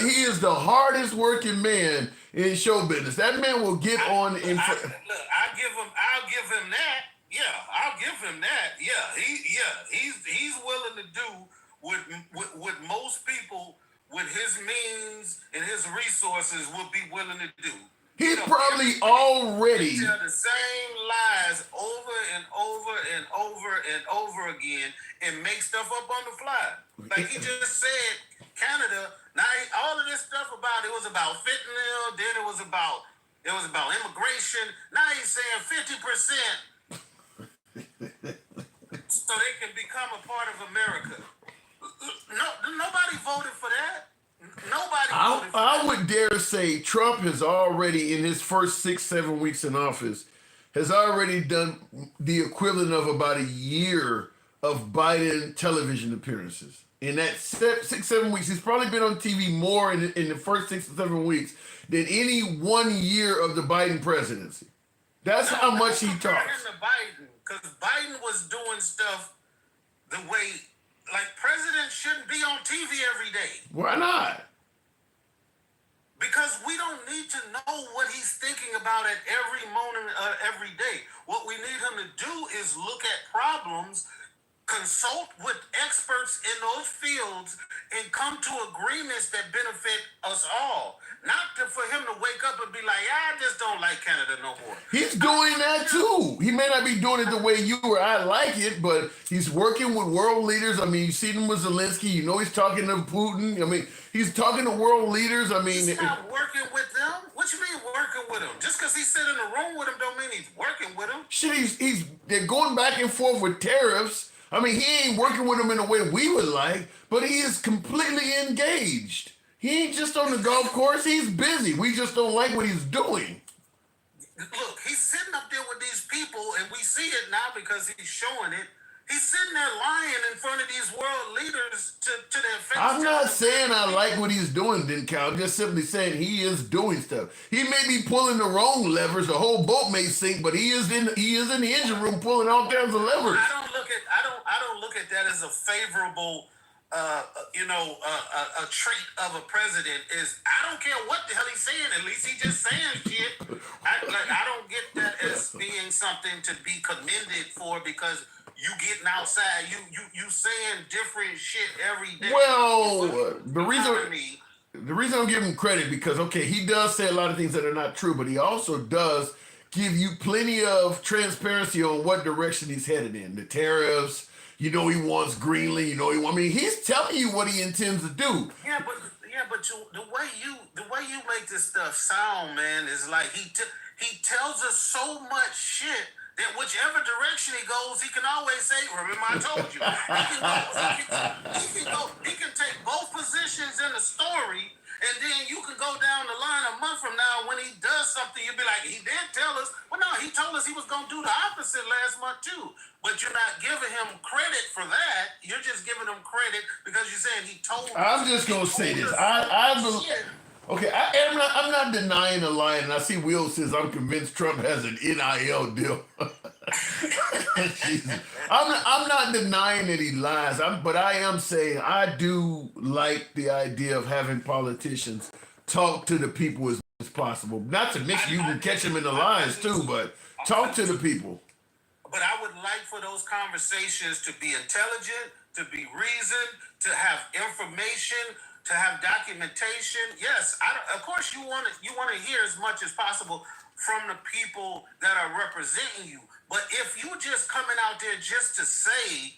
he is the hardest working man in show business. That man will get on. I'll give him that. Yeah, I'll give him that. Yeah, he's willing to do what most people with his means and his resources would be willing to do. He's probably already tell the same lies over and over and over and over again and make stuff up on the fly. Like he just said, Canada. Now all of this stuff about it was about fentanyl. Then it was about immigration. Now he's saying 50%, so they can become a part of America. Nobody voted for that. I would dare say Trump has already, in his first 6-7 weeks in office, has already done the equivalent of about a year of Biden television appearances. In that 6-7 weeks, he's probably been on TV more in the first 6 to 7 weeks than any 1 year of the Biden presidency. That's how much he talks. Because Biden was doing stuff the way, like presidents shouldn't be on TV every day. Why not? Because we don't need to know what he's thinking about at every moment, every day. What we need him to do is look at problems, consult with experts in those fields, and come to agreements that benefit us all. Not for him to wake up and be like, I just don't like Canada no more. He's doing that too. He may not be doing it the way you or I like it, but he's working with world leaders. I mean, you see him with Zelensky. You know he's talking to Putin. I mean, he's talking to world leaders. I mean, he's not working with them. What you mean working with them? Just because he's sitting in the room with them don't mean he's working with them. Shit, they're going back and forth with tariffs. I mean, he ain't working with them in a way we would like, but he is completely engaged. He ain't just on the golf course. He's busy. We just don't like what he's doing. Look, he's sitting up there with these people, and we see it now because he's showing it. He's sitting there lying in front of these world leaders to their face. I'm not saying I like what he's doing, Cal. I'm just simply saying he is doing stuff. He may be pulling the wrong levers. The whole boat may sink, but he is in the engine room pulling all kinds of levers. I don't look at that as a favorable a trait of a president. Is I don't care what the hell he's saying. At least he's just saying shit. I don't get that as being something to be commended for because you getting outside. You saying different shit every day. Well, the reason I'm giving him credit because he does say a lot of things that are not true, but he also does give you plenty of transparency on what direction he's headed in. The tariffs. You know he wants Greenland. He's telling you what he intends to do. Yeah, but the way you make this stuff sound, man, is like he tells us so much shit that whichever direction he goes, he can always say, "Remember I told you." He can take both positions in the story. And then you can go down the line a month from now when he does something, you'll be like, he did tell us. Well, no, he told us he was going to do the opposite last month too. But you're not giving him credit for that. You're just giving him credit because you're saying he told us. I'm just going to say this. I'm not denying the lie, and I see Will says I'm convinced Trump has an NIL deal. I'm not denying that he lies, but I am saying I do like the idea of having politicians talk to the people as much as possible. Not to mention you can catch them in the lies too, but talk to the people. But I would like for those conversations to be intelligent, to be reasoned, to have information, to have documentation. Yes, of course you want to hear as much as possible from the people that are representing you. But if you just coming out there just to say,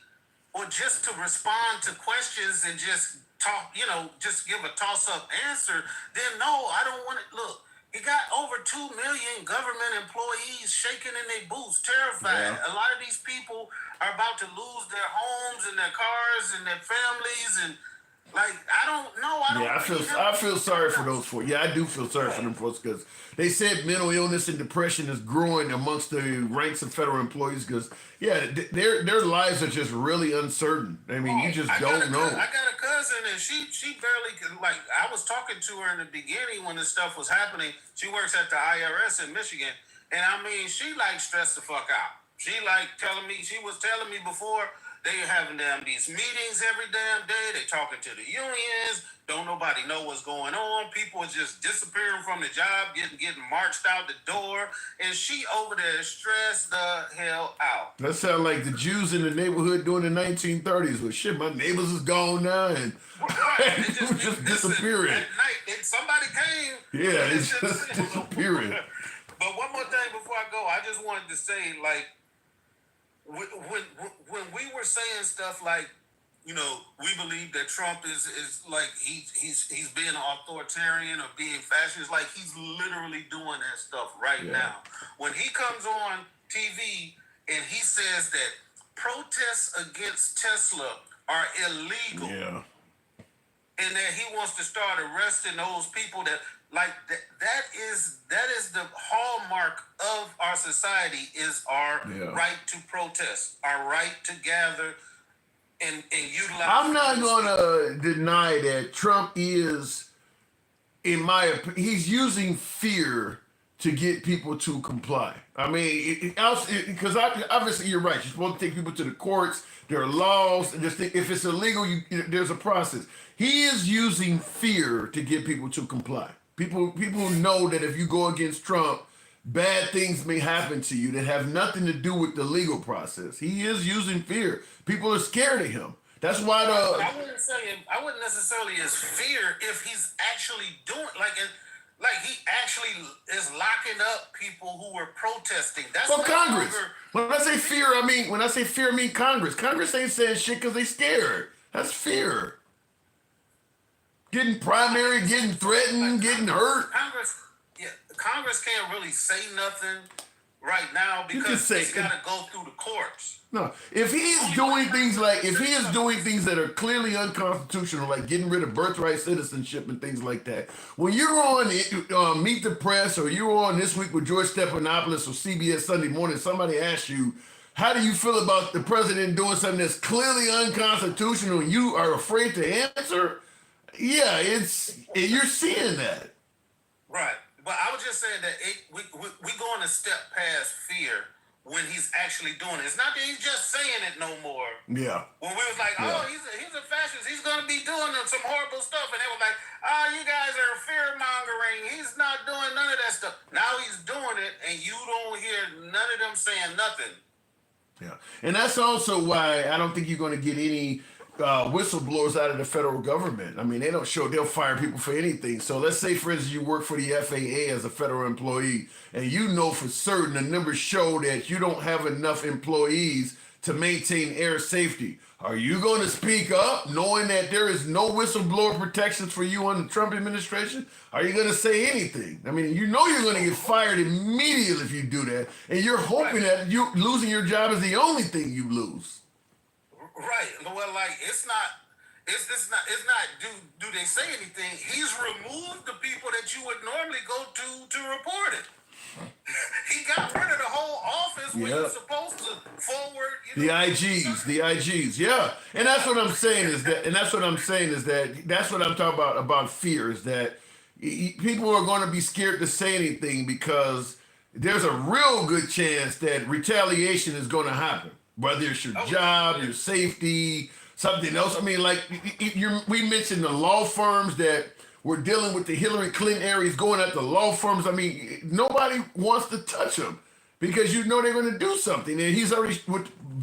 or just to respond to questions and just talk, just give a toss-up answer, then no, I don't want it. Look, you got over 2 million government employees shaking in their boots, terrified. Yeah. A lot of these people are about to lose their homes and their cars and their families, and I don't know. I feel sorry for those folks. Yeah, I do feel sorry for them folks because they said mental illness and depression is growing amongst the ranks of federal employees because, their lives are just really uncertain. I mean, you just don't know. I got a cousin and she barely could, I was talking to her in the beginning when this stuff was happening. She works at the IRS in Michigan. And I mean, she stressed the fuck out. She was telling me before, they having these meetings every damn day. They talking to the unions. Don't nobody know what's going on. People are just disappearing from the job, getting marched out the door. And she over there stressed the hell out. That sound like the Jews in the neighborhood during the 1930s. Well, shit, my neighbors is gone now, and right. just disappearing. At night, somebody came. Yeah, it's just disappearing. But one more thing before I go, I just wanted to say, when we were saying stuff like, we believe that Trump is he's being authoritarian or being fascist, he's literally doing that stuff now. When he comes on TV and he says that protests against Tesla are illegal, and that he wants to start arresting those people that is the hallmark of our society is our right to protest, our right to gather and utilize. I'm not going to deny that Trump is, in my opinion, he's using fear to get people to comply. I mean, because obviously you're right. You're supposed to take people to the courts. There are laws, and just if it's illegal, there's a process. He is using fear to get people to comply. People know that if you go against Trump, bad things may happen to you that have nothing to do with the legal process. He is using fear. People are scared of him. That's why I wouldn't necessarily as fear if he's actually doing he actually is locking up people who were protesting. That's Congress. When I say fear, I mean Congress. Congress ain't saying shit because they scared. That's fear. Getting primary, getting threatened, getting hurt. Congress can't really say nothing right now because it's got to go through the courts. No, if he is doing things that are clearly unconstitutional, like getting rid of birthright citizenship and things like that, when you're on Meet the Press or you're on This Week with George Stephanopoulos or CBS Sunday Morning, somebody asks you, how do you feel about the president doing something that's clearly unconstitutional and you are afraid to answer? Yeah, you're seeing that. Right. But I was just saying that we going a step past fear when he's actually doing it. It's not that he's just saying it no more. Yeah. When we was like, he's a fascist. He's going to be doing some horrible stuff. And they were like, you guys are fear-mongering. He's not doing none of that stuff. Now he's doing it, and you don't hear none of them saying nothing. Yeah. And that's also why I don't think you're going to get any whistleblowers out of the federal government. I mean, they'll fire people for anything. So let's say, for instance, you work for the FAA as a federal employee, and you know for certain the numbers show that you don't have enough employees to maintain air safety. Are you going to speak up knowing that there is no whistleblower protections for you on the Trump administration? Are you going to say anything? I mean, you know you're going to get fired immediately if you do that, and you're hoping that you losing your job is the only thing you lose. Right. Well, it's not. Do they say anything? He's removed the people that you would normally go to report it. He got rid of the whole office when you're supposed to forward. The IGs, yeah. And that's what I'm saying is that. That's what I'm talking about fear is that people are going to be scared to say anything because there's a real good chance that retaliation is going to happen. Whether it's your job, your safety, something else. I mean, we mentioned the law firms that were dealing with the Hillary Clinton areas going at the law firms. I mean, nobody wants to touch them because you know they're going to do something. And he's already,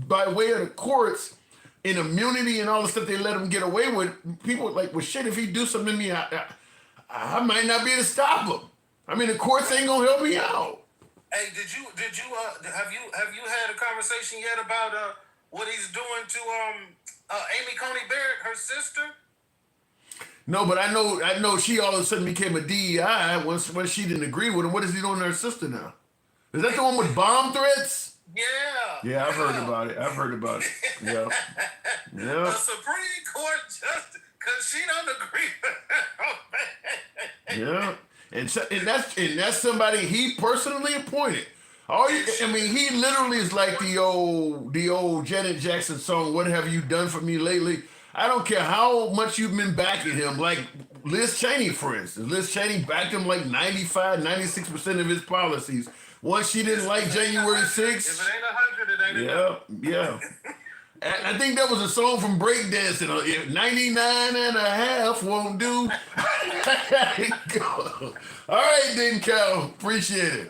by way of the courts, in immunity and all the stuff they let him get away with, people are like, well, shit, if he do something to me, I might not be able to stop him. I mean, the courts ain't going to help me out. Hey, have you had a conversation yet about what he's doing to Amy Coney Barrett, her sister? No, but I know she all of a sudden became a DEI once she didn't agree with him. What is he doing to her sister now? Is that the one with bomb threats? Yeah. Yeah, I've heard about it. Yeah. Yeah. The Supreme Court justice, because she don't agree with her. Yeah. And that's somebody he personally appointed. He literally is like the old Janet Jackson song, "What Have You Done For Me Lately?" I don't care how much you've been backing him, like Liz Cheney, for instance. Liz Cheney backed him like 95, 96% of his policies. Once she didn't like January 6th. If it ain't 100, it ain't Yeah. I think that was a song from breakdancing. 99 and a half won't do. All right, then, Cal. Appreciate it.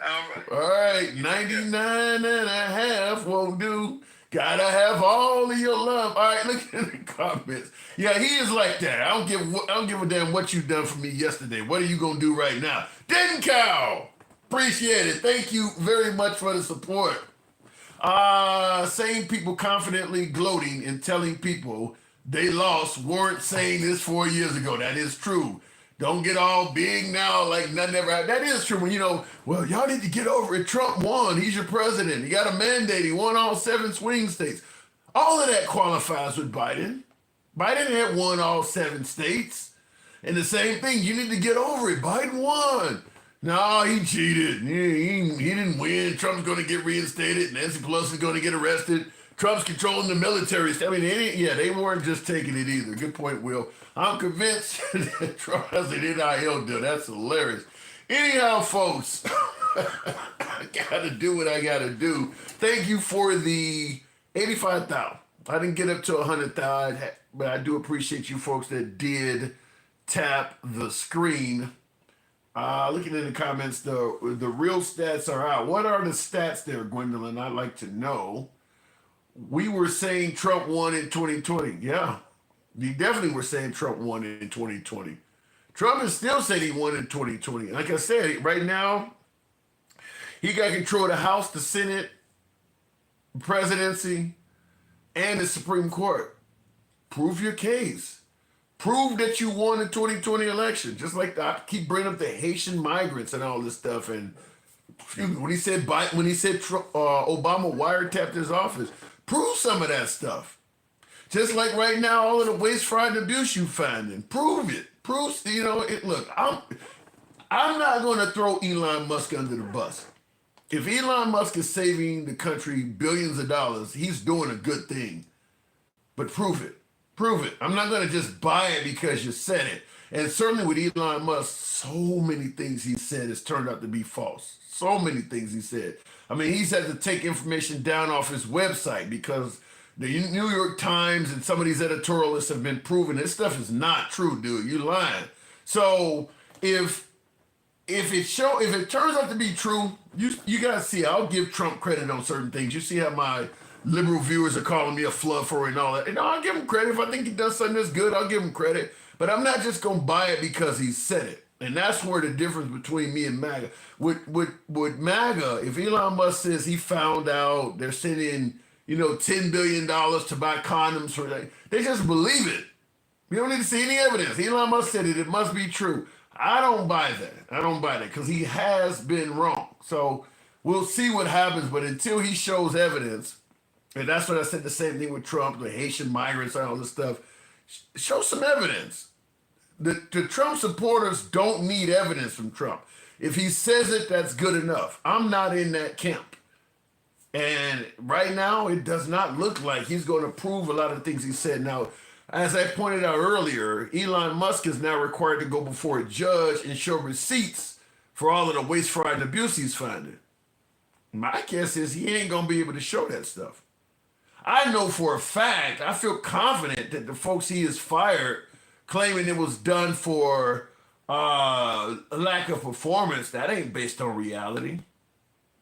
All right. 99 and a half won't do. Gotta have all of your love. All right, look at the comments. Yeah, he is like that. I don't give a damn what you done for me yesterday. What are you gonna do right now? Didn't Cal. Appreciate it. Thank you very much for the support. Same people confidently gloating and telling people they lost weren't saying this 4 years ago. That is true. Don't get all big now like nothing ever happened. That is true. When well, y'all need to get over it. Trump won. He's your president. He got a mandate. He won all 7 swing states. All of that qualifies with Biden. Biden had won all 7 states. And the same thing, you need to get over it. Biden won. No, he cheated. He didn't win. Trump's going to get reinstated. Nancy Pelosi's going to get arrested. Trump's controlling the military. I mean, they weren't just taking it either. Good point, Will. I'm convinced that Trump has an NIL deal. That's hilarious. Anyhow, folks, I got to do what I got to do. Thank you for the 85,000. I didn't get up to 100,000, but I do appreciate you folks that did tap the screen. Looking in the comments, the real stats are out. What are the stats there, Gwendolyn? I'd like to know. We were saying Trump won in 2020. Yeah, we definitely were saying Trump won in 2020. Trump is still saying he won in 2020. Like I said, right now, he got control of the House, the Senate, presidency, and the Supreme Court. Prove your case. Prove that you won the 2020 election. Just like I keep bringing up the Haitian migrants and all this stuff. And when he said Obama wiretapped his office, prove some of that stuff. Just like right now, all of the waste, fraud, and abuse you finding, prove it. Prove, look, I'm not going to throw Elon Musk under the bus. If Elon Musk is saving the country billions of dollars, he's doing a good thing. But prove it. Prove it. I'm not going to just buy it because you said it. And certainly with Elon Musk, so many things he said has turned out to be false. So many things he said. I mean, he's had to take information down off his website because the New York Times and some of these editorialists have been proving this stuff is not true, dude. You're lying. So if it turns out to be true, you got to see. I'll give Trump credit on certain things. You see how my liberal viewers are calling me a fluffer and all that. And I'll give him credit. If I think he does something that's good, I'll give him credit. But I'm not just going to buy it because he said it. And that's where the difference between me and MAGA. With MAGA, if Elon Musk says he found out they're sending, $10 billion to buy condoms for that, they just believe it. You don't need to see any evidence. Elon Musk said it. It must be true. I don't buy that because he has been wrong. So we'll see what happens. But until he shows evidence, and that's what I said, the same thing with Trump, the Haitian migrants and all this stuff. Show some evidence. The Trump supporters don't need evidence from Trump. If he says it, that's good enough. I'm not in that camp. And right now, it does not look like he's going to prove a lot of the things he said. Now, as I pointed out earlier, Elon Musk is now required to go before a judge and show receipts for all of the waste, fraud, and abuse he's finding. My guess is he ain't going to be able to show that stuff. I know for a fact, I feel confident that the folks he has fired claiming it was done for a lack of performance, that ain't based on reality.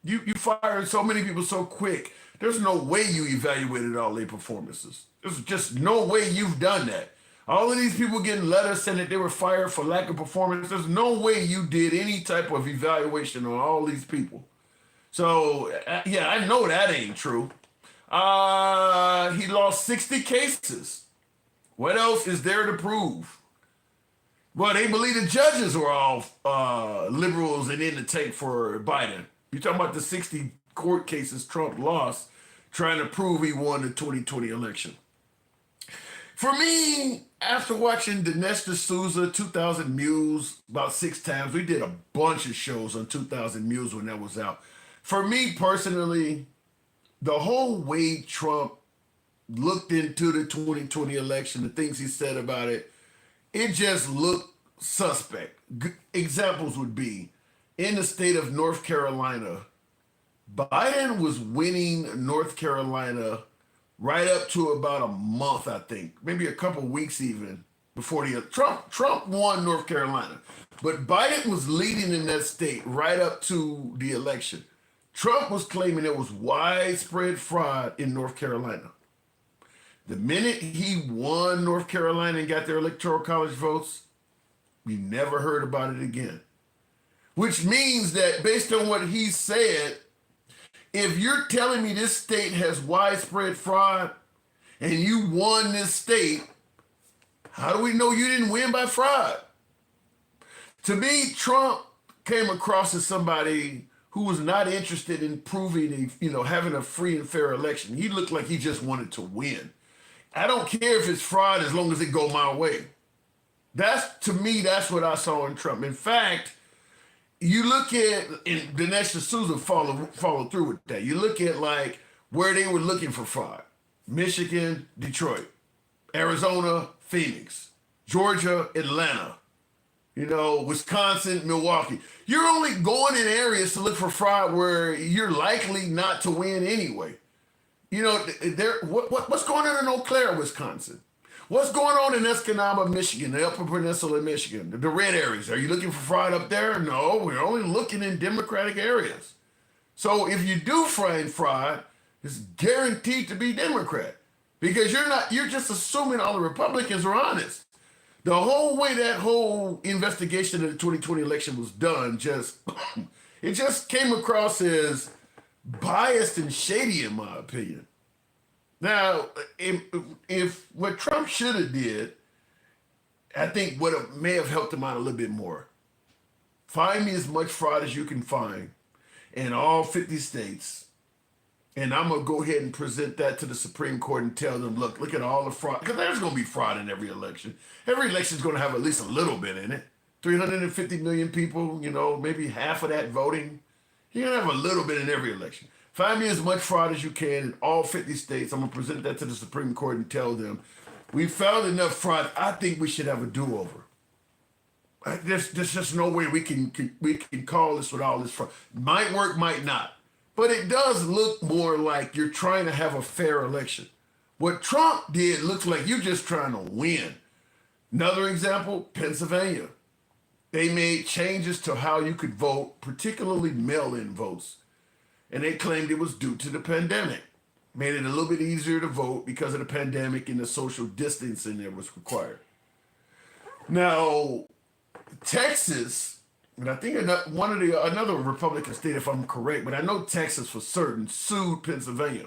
You fired so many people so quick. There's no way you evaluated all their performances. There's just no way you've done that. All of these people getting letters saying that they were fired for lack of performance. There's no way you did any type of evaluation on all these people. So, yeah, I know that ain't true. He lost 60 cases. What else is there to prove? Well, they believe the judges were all liberals and in the tank for Biden. You're talking about the 60 court cases Trump lost trying to prove he won the 2020 election. For me, after watching Dinesh D'Souza, 2000 Mules, about 6 times, we did a bunch of shows on 2000 Mules when that was out. For me personally, the whole way Trump looked into the 2020 election, the things he said about it, it just looked suspect. Examples would be, in the state of North Carolina, Biden was winning North Carolina right up to about a month, I think, maybe a couple weeks even, before Trump won North Carolina. But Biden was leading in that state right up to the election. Trump was claiming there was widespread fraud in North Carolina. The minute he won North Carolina and got their electoral college votes, we never heard about it again. Which means that based on what he said, if you're telling me this state has widespread fraud and you won this state, how do we know you didn't win by fraud? To me, Trump came across as somebody who was not interested in proving, having a free and fair election. He looked like he just wanted to win. I don't care if it's fraud as long as it go my way. To me, that's what I saw in Trump. In fact, you look at, and Dinesh D'Souza followed through with that. You look at like where they were looking for fraud. Michigan, Detroit, Arizona, Phoenix, Georgia, Atlanta, Wisconsin, Milwaukee. You're only going in areas to look for fraud where you're likely not to win anyway. What's going on in Eau Claire, Wisconsin? What's going on in Escanaba, Michigan, the Upper Peninsula of Michigan, the red areas? Are you looking for fraud up there? No, we're only looking in Democratic areas. So if you do find fraud, it's guaranteed to be Democrat because you're just assuming all the Republicans are honest. The whole way that whole investigation of the 2020 election was done, it just came across as biased and shady, in my opinion. Now, if what Trump should have did, I think may have helped him out a little bit more. Find me as much fraud as you can find in all 50 states, and I'm going to go ahead and present that to the Supreme Court and tell them, look at all the fraud, because there's going to be fraud in every election. Every election is going to have at least a little bit in it. 350 million people, maybe half of that voting. You're going to have a little bit in every election. Find me as much fraud as you can in all 50 states. I'm going to present that to the Supreme Court and tell them, we found enough fraud. I think we should have a do-over. There's just no way we can call this with all this fraud. Might work, might not. But it does look more like you're trying to have a fair election. What Trump did looks like you're just trying to win. Another example, Pennsylvania. They made changes to how you could vote, particularly mail-in votes. And they claimed it was due to the pandemic. Made it a little bit easier to vote because of the pandemic and the social distancing that was required. Now, Texas, and I think another Republican state, if I'm correct, but I know Texas for certain, sued Pennsylvania,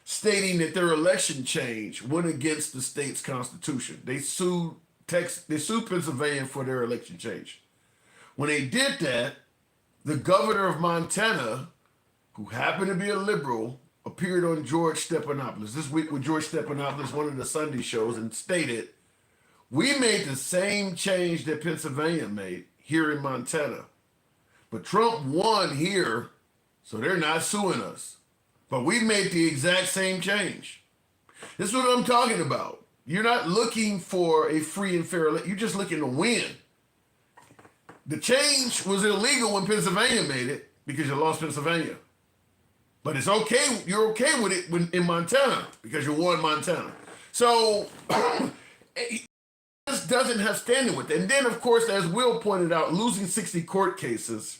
stating that their election change went against the state's constitution. They sued Pennsylvania for their election change. When they did that, the governor of Montana, who happened to be a liberal, appeared on George Stephanopoulos this week with George Stephanopoulos, one of the Sunday shows, and stated, we made the same change that Pennsylvania made here in Montana. But Trump won here, so they're not suing us. But we made the exact same change. This is what I'm talking about. You're not looking for a free and fair election. You're just looking to win. The change was illegal when Pennsylvania made it because you lost Pennsylvania. But it's okay, you're okay with it in Montana because you won Montana. So it just doesn't have standing with it. And then, of course, as Will pointed out, losing 60 court cases,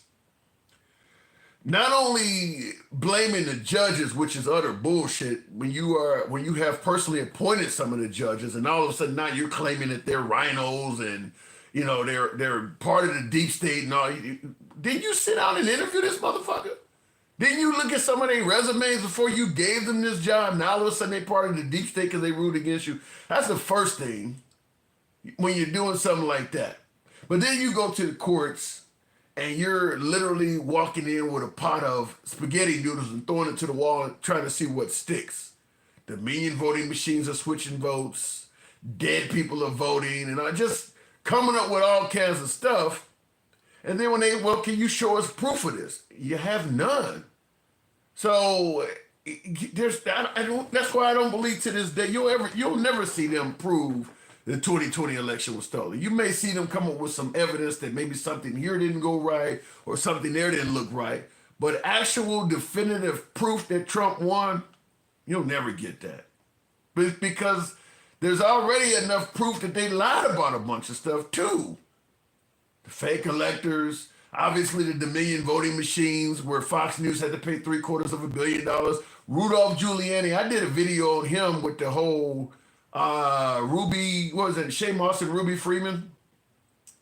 not only blaming the judges, which is utter bullshit, when you have personally appointed some of the judges and all of a sudden now you're claiming that they're rhinos and they're part of the deep state and all. Didn't you sit down and interview this motherfucker? Didn't you look at some of their resumes before you gave them this job? Now all of a sudden they part of the deep state because they ruled against you. That's the first thing when you're doing something like that. But then you go to the courts and you're literally walking in with a pot of spaghetti noodles and throwing it to the wall and trying to see what sticks. The Dominion voting machines are switching votes. Dead people are voting. And just coming up with all kinds of stuff. And then when well, can you show us proof of this? You have none. So that's why I don't believe to this day, you'll never see them prove the 2020 election was stolen. You may see them come up with some evidence that maybe something here didn't go right or something there didn't look right. But actual definitive proof that Trump won, you'll never get that. Because there's already enough proof that they lied about a bunch of stuff too. The fake electors, obviously the Dominion voting machines where Fox News had to pay $750 million. Rudolph Giuliani, I did a video on him with the whole Ruby, what was it, Shea Moss and Ruby Freeman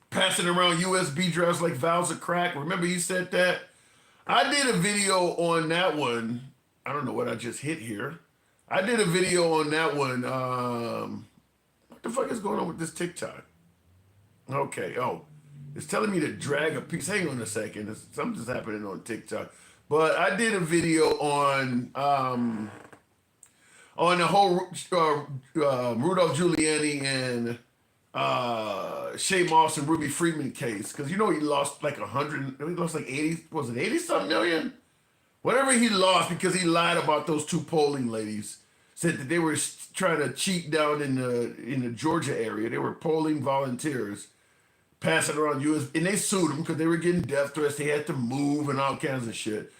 passing around USB drives like vials of crack. Remember he said that? I did a video on that one. I don't know what I just hit here. I did a video on that one. What the fuck is going on with this TikTok? Okay, it's telling me to drag a piece. Hang on a second. Something's happening on TikTok. But I did a video on the whole Rudolph Giuliani and Shea Moss and Ruby Freeman case. Because he lost like 100, he lost like 80, was it 80-something million? Whatever he lost because he lied about those two polling ladies. Said that they were trying to cheat down in the Georgia area. They were polling volunteers, passing around US, and they sued them because they were getting death threats. They had to move and all kinds of shit.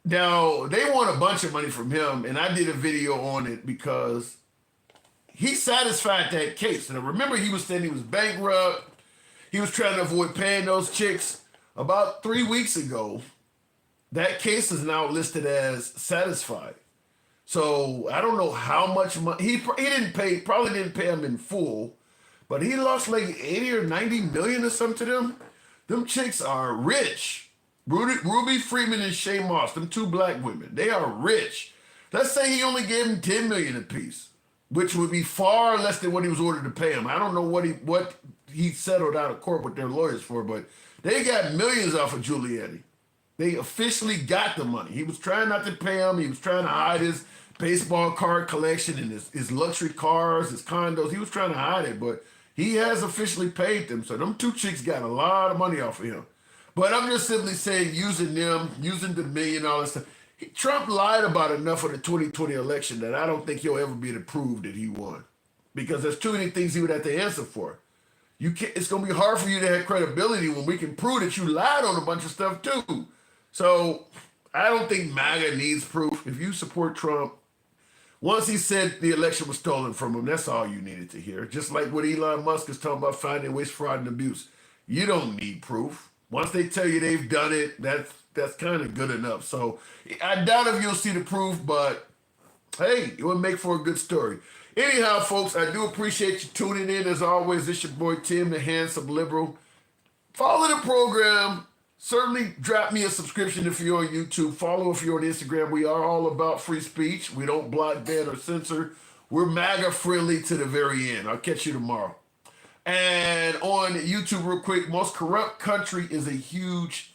Now, they want a bunch of money from him, and I did a video on it because he satisfied that case. And I remember he was saying he was bankrupt. He was trying to avoid paying those chicks. About 3 weeks ago, that case is now listed as satisfied. So I don't know how much money he didn't pay. Probably didn't pay him in full, but he lost like 80 or 90 million or something to them. Them chicks are rich. Ruby Freeman and Shea Moss, them two black women, they are rich. Let's say he only gave them 10 million apiece, which would be far less than what he was ordered to pay him. I don't know what he settled out of court with their lawyers for, but they got millions off of Giuliani. They officially got the money. He was trying not to pay him. He was trying to hide his baseball card collection and his luxury cars, his condos. He was trying to hide it, but he has officially paid them. So them two chicks got a lot of money off of him. But I'm just simply saying, using them, using the million, all that stuff. Trump lied about enough of the 2020 election that I don't think he'll ever be able to prove that he won. Because there's too many things he would have to answer for. It's going to be hard for you to have credibility when we can prove that you lied on a bunch of stuff too. So I don't think MAGA needs proof. If you support Trump, once he said the election was stolen from him, that's all you needed to hear. Just like what Elon Musk is talking about finding waste, fraud, and abuse. You don't need proof. Once they tell you they've done it, that's kind of good enough. So I doubt if you'll see the proof, but hey, it would make for a good story. Anyhow, folks, I do appreciate you tuning in. As always, it's your boy Tim, the handsome liberal. Follow the program. Certainly drop me a subscription if you're on YouTube. Follow if you're on Instagram. We are all about free speech. We don't block, ban, or censor. We're MAGA friendly to the very end. I'll catch you tomorrow. And on YouTube, real quick, most corrupt country is a huge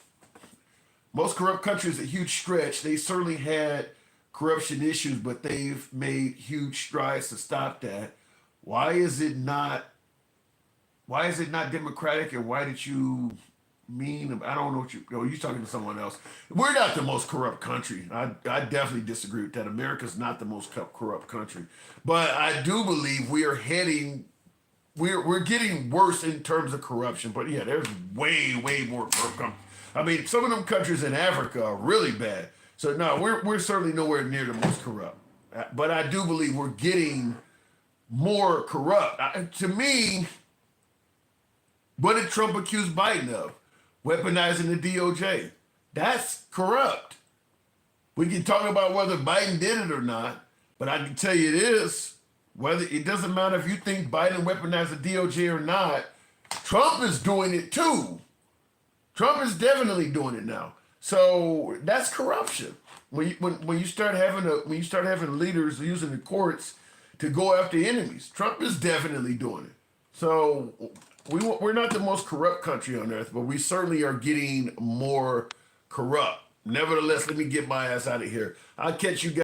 stretch. They certainly had corruption issues, but they've made huge strides to stop that. Why is it not democratic? And why did you mean? I don't know what you're talking to someone else. We're not the most corrupt country. I definitely disagree with that. America's not the most corrupt country, but I do believe we are heading. We're getting worse in terms of corruption, but yeah, there's way more corrupt. I mean, some of them countries in Africa are really bad. So no, we're certainly nowhere near the most corrupt. But I do believe we're getting more corrupt. To me, what did Trump accuse Biden of? Weaponizing the DOJ. That's corrupt. We can talk about whether Biden did it or not, but I can tell you this. Whether it doesn't matter if you think Biden weaponized the DOJ or not, Trump is doing it too. Trump is definitely doing it now. So that's corruption. When you start having leaders using the courts to go after enemies, Trump is definitely doing it. So we're not the most corrupt country on earth, but we certainly are getting more corrupt. Nevertheless, let me get my ass out of here. I'll catch you guys.